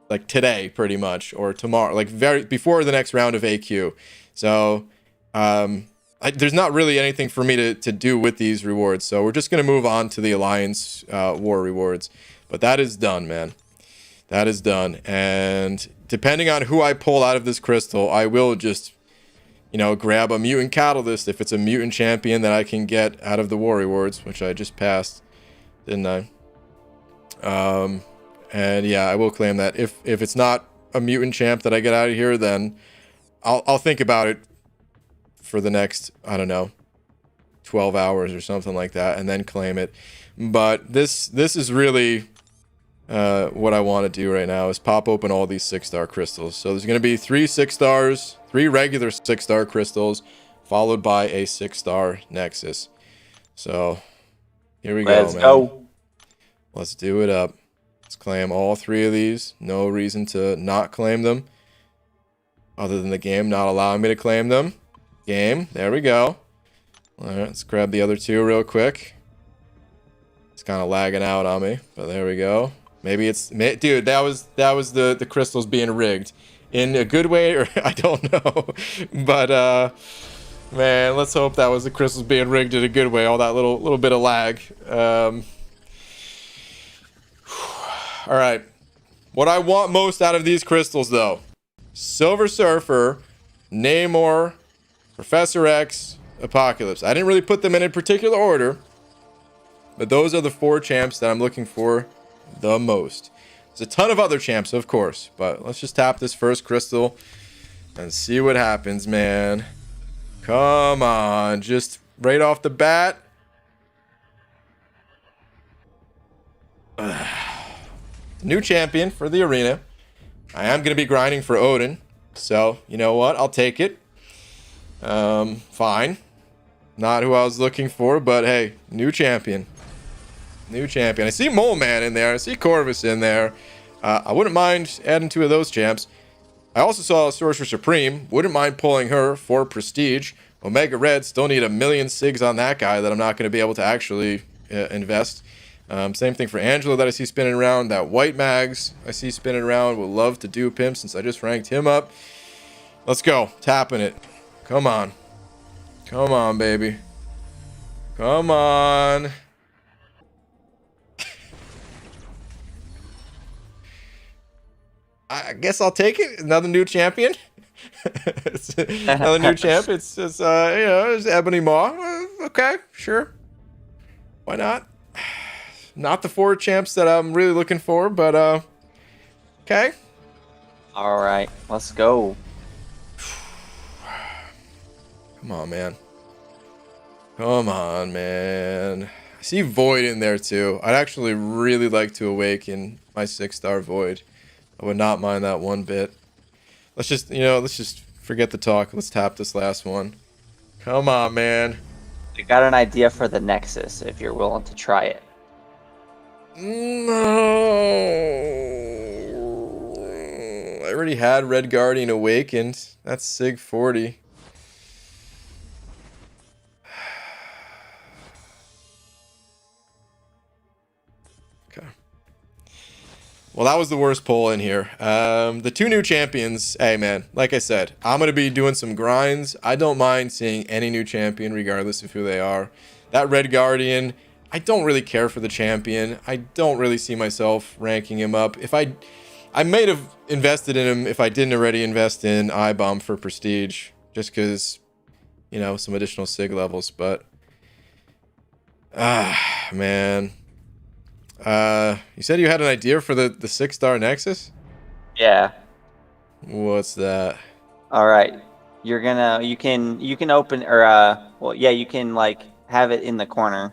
like, today, pretty much. Or tomorrow. Like, before the next round of AQ. So, there's not really anything for me to do with these rewards. So we're just going to move on to the Alliance War rewards. But that is done, man. That is done. And depending on who I pull out of this crystal, I will just, you know, grab a mutant catalyst if it's a mutant champion that I can get out of the war rewards, which I just passed, didn't I? And yeah, I will claim that. If it's not a mutant champ that I get out of here, then I'll think about it for the next, I don't know, 12 hours or something like that, and then claim it. But this is really what I want to do right now is pop open all these 6-star crystals. So there's going to be 3 6-stars, 3 regular 6-star crystals, followed by a 6-star Nexus. So here we go, man. Let's go. Let's do it up. Let's claim all 3 of these. No reason to not claim them, other than the game not allowing me to claim them. Game, there we go. All right, let's grab the other 2 real quick. It's kind of lagging out on me, but there we go. Maybe it's, dude, that was the crystals being rigged in a good way, or I don't know. But man, let's hope that was the crystals being rigged in a good way. All that little bit of lag. All right, what I want most out of these crystals, though: Silver Surfer, Namor, Professor X, Apocalypse. I didn't really put them in particular order, but those are the 4 champs that I'm looking for the most. There's a ton of other champs, of course, but let's just tap this first crystal and see what happens, man. Come on, just right off the bat. New champion for the arena. I am going to be grinding for Odin, so you know what? I'll take it. Fine. Not who I was looking for, but hey, new champion. New champion. I see Mole Man in there. I see Corvus in there. I wouldn't mind adding 2 of those champs. I also saw Sorcerer Supreme. Wouldn't mind pulling her for prestige. Omega Red. Still need a million SIGs on that guy that I'm not going to be able to actually invest. Same thing for Angelo that I see spinning around. That White Mags I see spinning around. Would love to dupe him since I just ranked him up. Let's go. Tapping it. Come on. Come on, baby. Come on. I guess I'll take it. Another new champion. Another new champ. It's you know, it's Ebony Maw. Okay, sure. Why not? Not the 4 champs that I'm really looking for, but okay. All right, let's go. Come on, man. Come on, man. I see Void in there too. I'd actually really like to awaken my 6-star Void. I would not mind that one bit. Let's just, let's just forget the talk. Let's tap this last one. Come on, man. I got an idea for the Nexus if you're willing to try it. No. I already had Red Guardian awakened. That's Sig 40. Okay. Well, that was the worst pull in here. The 2 new champions, hey man, like I said, I'm going to be doing some grinds. I don't mind seeing any new champion regardless of who they are. That Red Guardian, I don't really care for the champion. I don't really see myself ranking him up. If I might have invested in him if I didn't already invest in I-Bomb for prestige, just because, some additional SIG levels, but man. You said you had an idea for the 6-star Nexus? Yeah. What's that? All right. You can open, or well, yeah, you can like have it in the corner.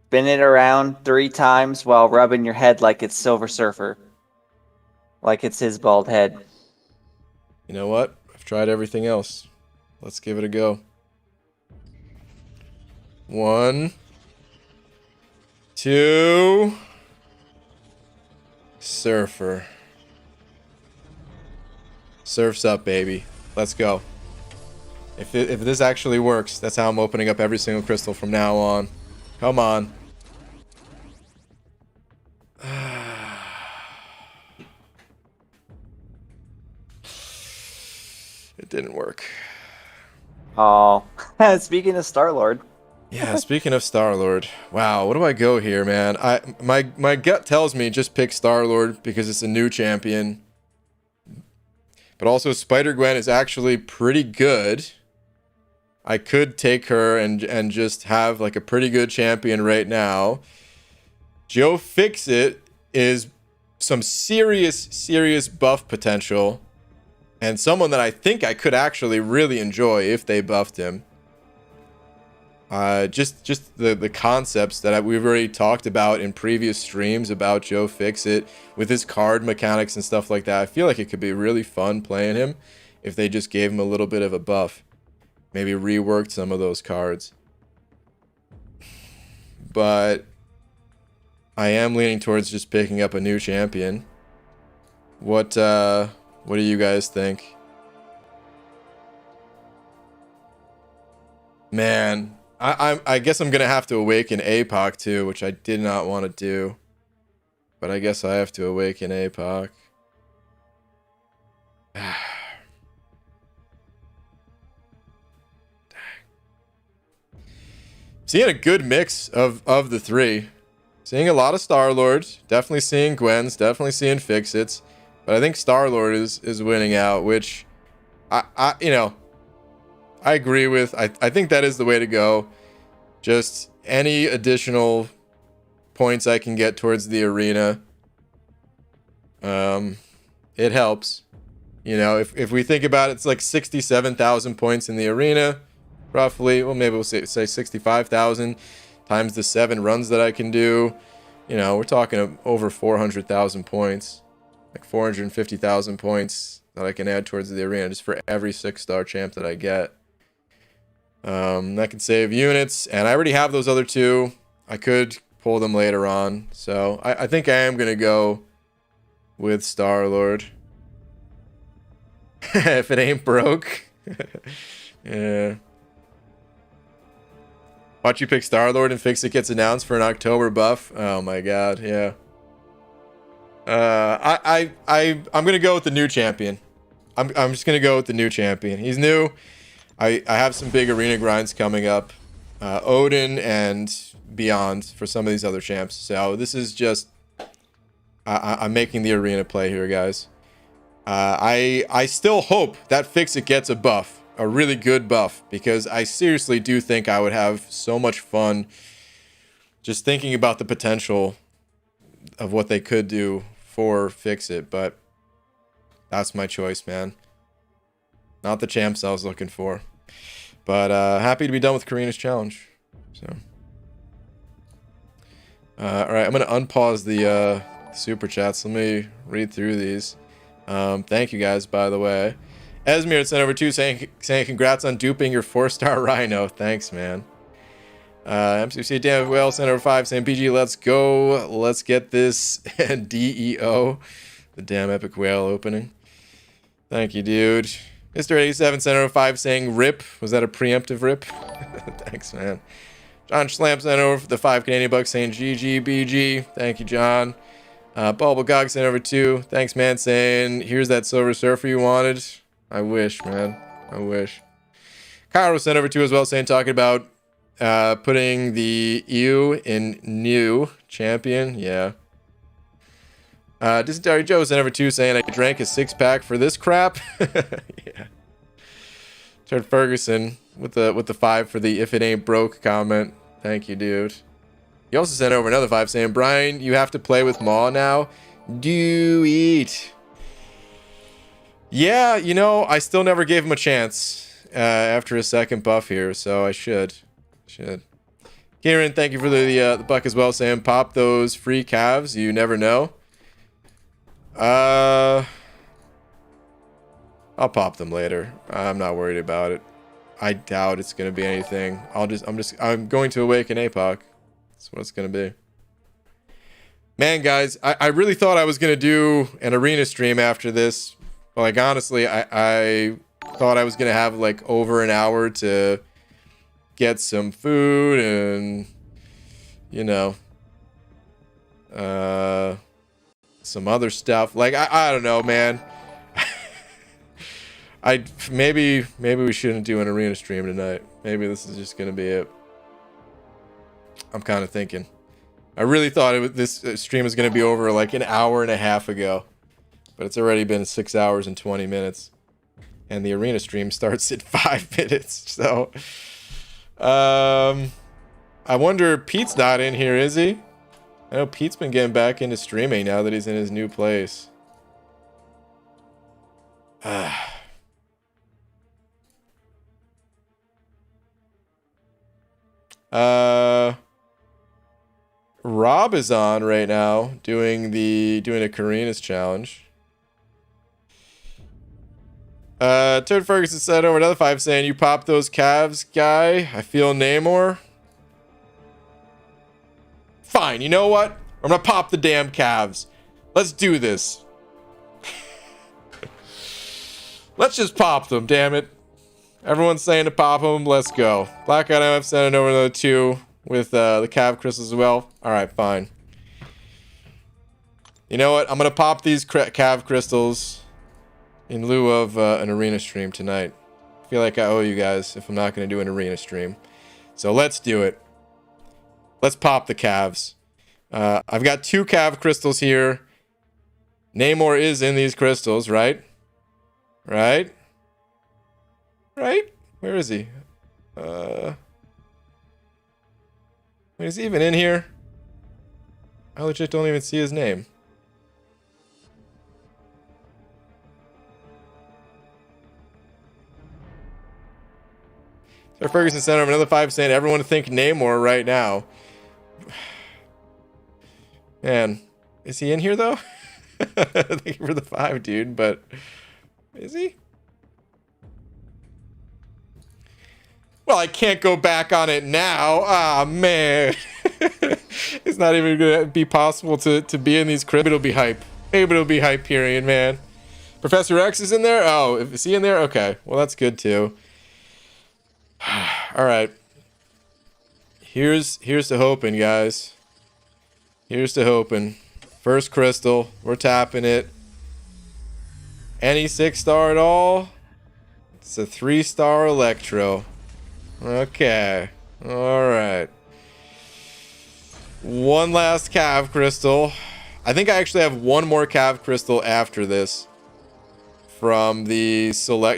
Spin it around 3 times while rubbing your head like it's Silver Surfer. Like it's his bald head. You know what? I've tried everything else. Let's give it a go. 1, 2. Surfer. Surf's up, baby. Let's go. If this actually works, that's how I'm opening up every single crystal from now on. Come on. It didn't work. Oh, speaking of Star-Lord. Yeah, speaking of Star-Lord. Wow, what do I go here, man? My gut tells me just pick Star-Lord because it's a new champion. But also Spider-Gwen is actually pretty good. I could take her and just have like a pretty good champion right now. Joe Fixit is some serious buff potential. And someone that I think I could actually really enjoy if they buffed him. Just the concepts that we've already talked about in previous streams about Joe Fixit with his card mechanics and stuff like that. I feel like it could be really fun playing him if they just gave him a little bit of a buff. Maybe reworked some of those cards. But I am leaning towards just picking up a new champion. What do you guys think? Man, I guess I'm gonna have to awaken APOC too, which I did not want to do. But I guess I have to awaken APOC. Seeing a good mix of the three. Seeing a lot of Star-Lords. Definitely seeing Gwens. Definitely seeing Fixits. But I think Star-Lord is winning out, which I agree with. I think that is the way to go. Just any additional points I can get towards the arena. It helps. You know, if we think about it, it's like 67,000 points in the arena. Roughly, well, maybe we'll say 65,000 times the 7 runs that I can do. You know, we're talking over 400,000 points, like 450,000 points that I can add towards the arena just for every 6-star champ that I get. That can save units, and I already have those other 2. I could pull them later on, so I think I am gonna go with Star-Lord. If it ain't broke. Yeah. Watch you pick Star-Lord and Fixit gets announced for an October buff. Oh my god, yeah. I'm gonna go with the new champion. I'm just gonna go with the new champion. He's new. I have some big arena grinds coming up. Odin and beyond for some of these other champs. So this is just I'm making the arena play here, guys. I still hope that Fixit gets a buff. A really good buff, because I seriously do think I would have so much fun just thinking about the potential of what they could do for Fixit, but that's my choice, man. Not the champs I was looking for, but happy to be done with Carina's challenge. So all right, I'm gonna unpause the super chats. Let me read through these. Thank you guys, by the way. Esmir at Center over 2 saying congrats on duping your 4-star Rhino. Thanks, man. MCC Dan Well Center over 5 saying BG, let's go. Let's get this DEO. The damn epic whale opening. Thank you, dude. Mr. 87 Center over 5 saying rip. Was that a preemptive rip? Thanks, man. John Schlamp Center over the 5 Canadian bucks saying GG BG. Thank you, John. Bubble Gog Center over 2. Thanks, man, saying here's that Silver Surfer you wanted. I wish, man. I wish. Cairo sent over 2 as well, saying talking about putting the EU in new champion. Yeah. Dysentery Joe sent over 2 saying I drank a 6-pack for this crap. Yeah. Jared Ferguson with the 5 for the if it ain't broke comment. Thank you, dude. He also sent over another 5 saying, Brian, you have to play with Maw now. Do it. Yeah, you know, I still never gave him a chance after his second buff here, so I should. Kieran, thank you for the buck as well, saying pop those free calves. You never know. I'll pop them later. I'm not worried about it. I doubt it's gonna be anything. I'm going to awaken APOC. That's what it's gonna be. Man, guys, I really thought I was gonna do an arena stream after this. Like, honestly, I thought I was going to have, like, over an hour to get some food and, you know, some other stuff. Like, I don't know, man. Maybe we shouldn't do an arena stream tonight. Maybe this is just going to be it. I'm kind of thinking. I really thought this stream was going to be over, like, an hour and a half ago. But it's already been 6 hours and 20 minutes. And the arena stream starts in 5 minutes. So, I wonder, Pete's not in here, is he? I know Pete's been getting back into streaming now that he's in his new place. Rob is on right now doing a Carina's challenge. Toad Ferguson said over another 5 saying, you pop those calves, guy. I feel Namor. Fine, you know what? I'm gonna pop the damn calves. Let's do this. Let's just pop them, damn it. Everyone's saying to pop them. Let's go. Blackout MF sending over another 2 with the calf crystals as well. Alright, fine. You know what? I'm gonna pop these calf crystals in lieu of an arena stream tonight. I feel like I owe you guys if I'm not gonna do an arena stream. So let's do it. Let's pop the calves. I've got 2 calf crystals here. Namor is in these crystals, right? Right? Right? Where is he? Is he even in here? I legit don't even see his name. So Ferguson sent over another 5 saying everyone think Namor right now. Man, is he in here though? Thank you for the 5, dude, but is he? Well, I can't go back on it now. Ah, man. It's not even gonna be possible to be in these crib. It'll be hype. Maybe it'll be Hyperion, man. Professor X is in there? Oh, is he in there? Okay. Well, that's good too. All right. Here's to hoping, guys. Here's to hoping. First crystal. We're tapping it. Any 6-star at all? It's a 3-star Electro. Okay. All right. One last calf crystal. I think I actually have one more calf crystal after this from the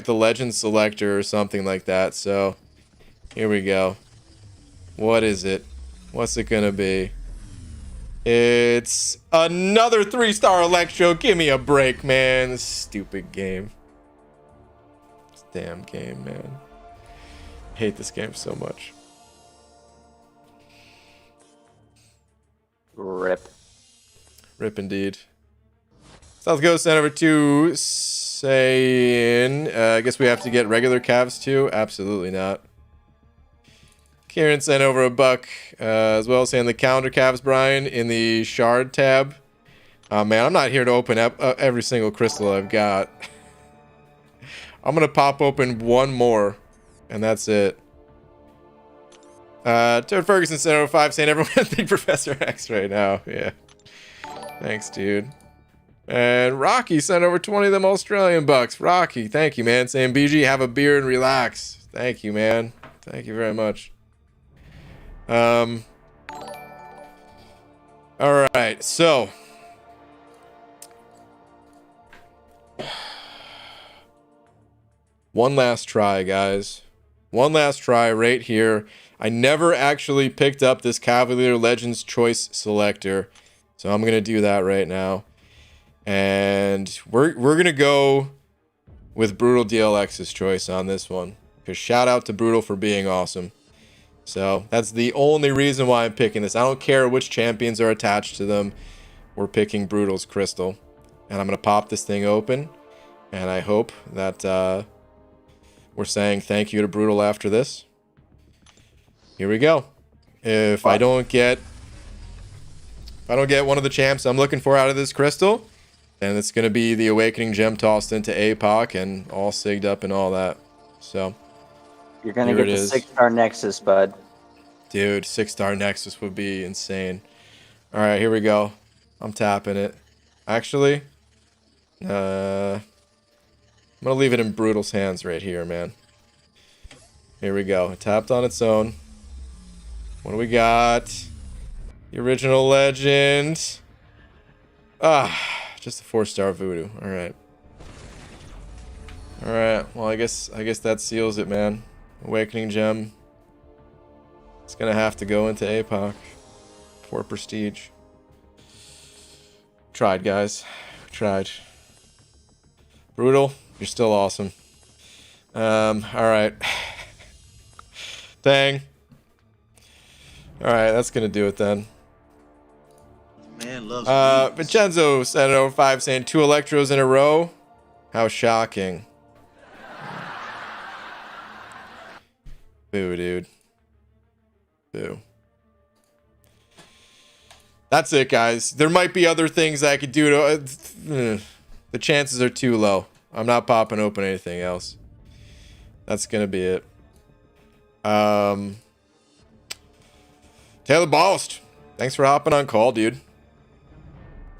legend selector or something like that. So here we go. What is it? What's it gonna be? It's another 3-star Electro. Give me a break, man. This stupid game. This damn game, man. I hate this game so much. Rip. Rip indeed. South Ghost sent over 2 saying, I guess we have to get regular calves too? Absolutely not. Kieran sent over $1 as well, saying the calendar calves, Brian, in the shard tab. Man, I'm not here to open up every single crystal I've got. I'm going to pop open one more, and that's it. Toad Ferguson sent over 5 saying everyone think Professor X right now. Yeah. Thanks, dude. And Rocky sent over 20 of them Australian bucks. Rocky, thank you, man. Saying BG, have a beer and relax. Thank you, man. Thank you very much. All right, so one last try, guys. One last try right here. I never actually picked up this Cavalier Legends Choice Selector, so I'm gonna do that right now. And we're gonna go with Brutal DLX's choice on this one, because shout out to Brutal for being awesome. So that's the only reason why I'm picking this. I don't care which champions are attached to them. We're picking Brutal's crystal, and I'm gonna pop this thing open, and I hope that we're saying thank you to Brutal after this. Here we go. If I don't get one of the champs I'm looking for out of this crystal, then it's gonna be the Awakening Gem tossed into APOC and all sigged up and all that. So you're gonna get the 6-star Nexus, bud. Dude, 6-star Nexus would be insane. All right, here we go. I'm tapping it. Actually, I'm gonna leave it in Brutal's hands right here, man. Here we go. It tapped on its own. What do we got? The original legend. Just a 4-star Voodoo. All right. All right. Well, I guess that seals it, man. Awakening Gem. It's gonna have to go into APOC for prestige. Tried, guys. Tried. Brutal, you're still awesome. All right. Dang. All right, that's gonna do it then. Man loves beans. Vincenzo sent it over 5 saying 2 electros in a row. How shocking. Boo, dude. Boo. That's it, guys. There might be other things I could do to... the chances are too low. I'm not popping open anything else. That's gonna be it. Taylor Ballst, thanks for hopping on call, dude.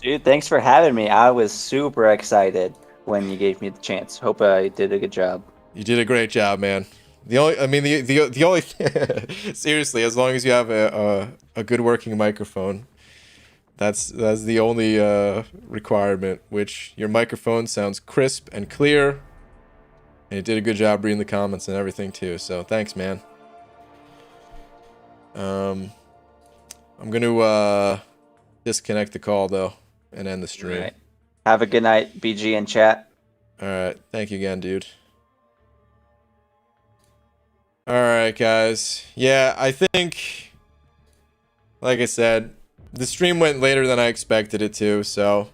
Dude, thanks for having me. I was super excited when you gave me the chance. Hope I did a good job. You did a great job, man. The only seriously, as long as you have a good working microphone, that's the only requirement. Which your microphone sounds crisp and clear, and you did a good job reading the comments and everything too. So thanks, man. I'm gonna disconnect the call though and end the stream. All right. Have a good night, BG and chat. All right, thank you again, dude. All right, guys. Yeah, I think, like I said, the stream went later than I expected it to, so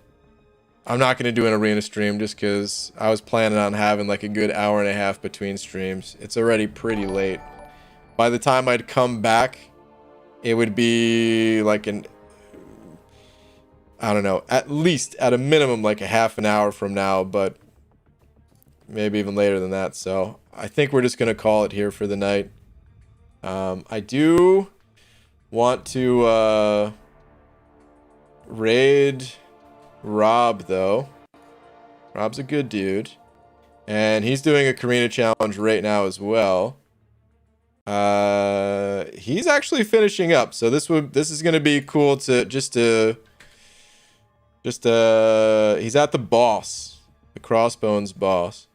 I'm not going to do an arena stream just because I was planning on having like a good hour and a half between streams. It's already pretty late. By the time I'd come back, it would be like I don't know, at least at a minimum like a half an hour from now, but maybe even later than that. So I think we're just going to call it here for the night. I do want to raid Rob, though. Rob's a good dude. And he's doing a Carina challenge right now as well. He's actually finishing up. So this is going to be cool to he's at the boss. The Crossbones boss.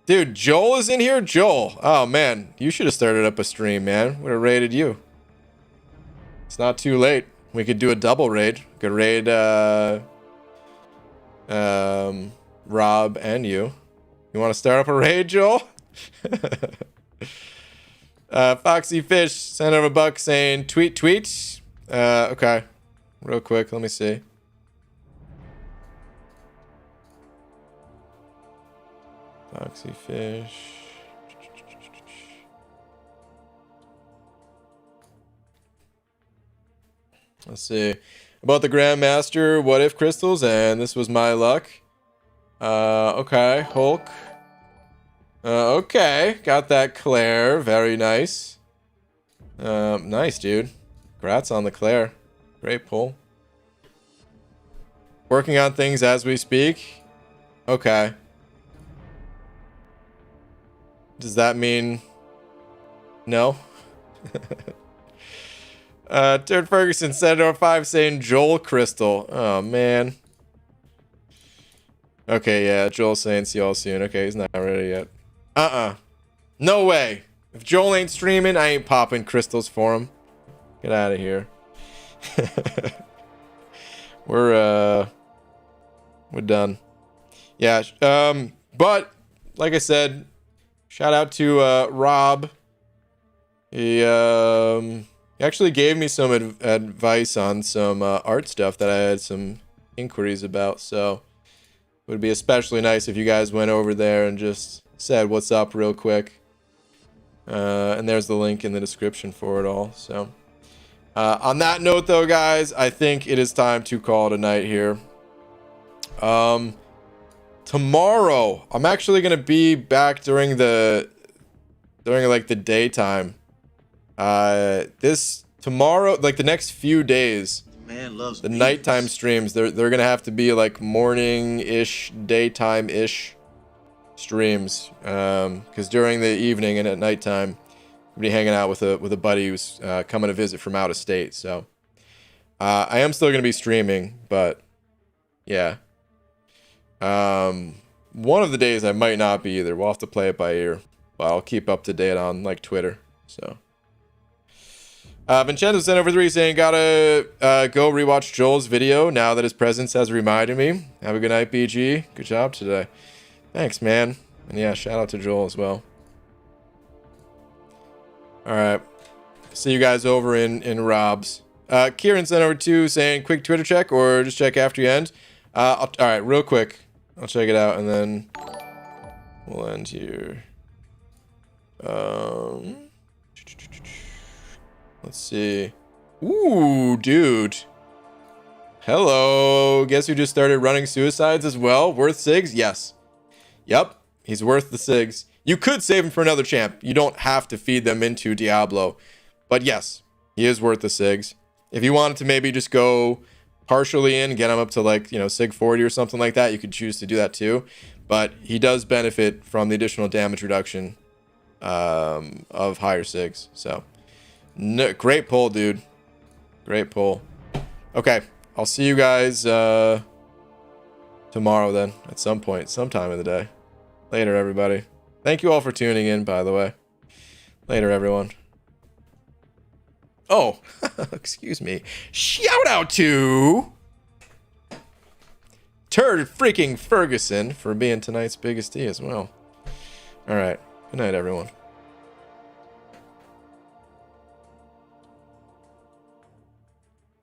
Dude, Joel is in here? Joel. Oh, man. You should have started up a stream, man. Would have raided you. It's not too late. We could do a double raid. We could raid Rob and you. You want to start up a raid, Joel? Foxy Fish sent over a buck saying tweet. Okay. Real quick, let me see. Foxy Fish. Let's see. About the Grandmaster, what if crystals? And this was my luck. Okay. Hulk. Okay. Got that Claire. Very nice. Nice, dude. Congrats on the Claire. Great pull. Working on things as we speak. Okay. Does that mean no? Turd Ferguson, Senator 5 saying Joel Crystal. Oh, man. Okay, yeah, Joel saying see y'all soon. Okay, he's not ready yet. No way. If Joel ain't streaming, I ain't popping crystals for him. Get out of here. We're done. Yeah, but like I said, shout out to Rob. He actually gave me some advice on some art stuff that I had some inquiries about. So it would be especially nice if you guys went over there and just said what's up real quick. And there's the link in the description for it all. So on that note, though, guys, I think it is time to call it a night here. Tomorrow, I'm actually gonna be back during like the daytime. Tomorrow, like the next few days, Man loves the beans. nighttime streams, they're gonna have to be like morning-ish, daytime-ish streams. Because during the evening and at nighttime, I'll be hanging out with a buddy who's coming to visit from out of state. So I am still gonna be streaming, but yeah. One of the days I might not be either. We'll have to play it by ear, but I'll keep up to date on like Twitter. So Vincenzo sent over 3 saying gotta go rewatch Joel's video now that his presence has reminded me. Have a good night, BG. Good job today. Thanks, man. And yeah, shout out to Joel as well. All right. See you guys over in Rob's. Kieran sent over 2 saying quick Twitter check or just check after you end. All right, real quick. I'll check it out and then we'll end here. Let's see. Ooh, dude. Hello. Guess who just started running suicides as well? Worth SIGs? Yes. Yep. He's worth the SIGs. You could save him for another champ. You don't have to feed them into Diablo. But yes, he is worth the SIGs. If you wanted to maybe just go partially in, get him up to like, you know, SIG 40 or something like that, you could choose to do that too. But he does benefit from the additional damage reduction of higher SIGs. So, great pull, dude. Great pull. Okay, I'll see you guys tomorrow then, at some point, sometime in the day. Later, everybody. Thank you all for tuning in, by the way. Later, everyone. Oh, excuse me. Shout out to Turd freaking Ferguson for being tonight's biggest D as well. All right. Good night, everyone.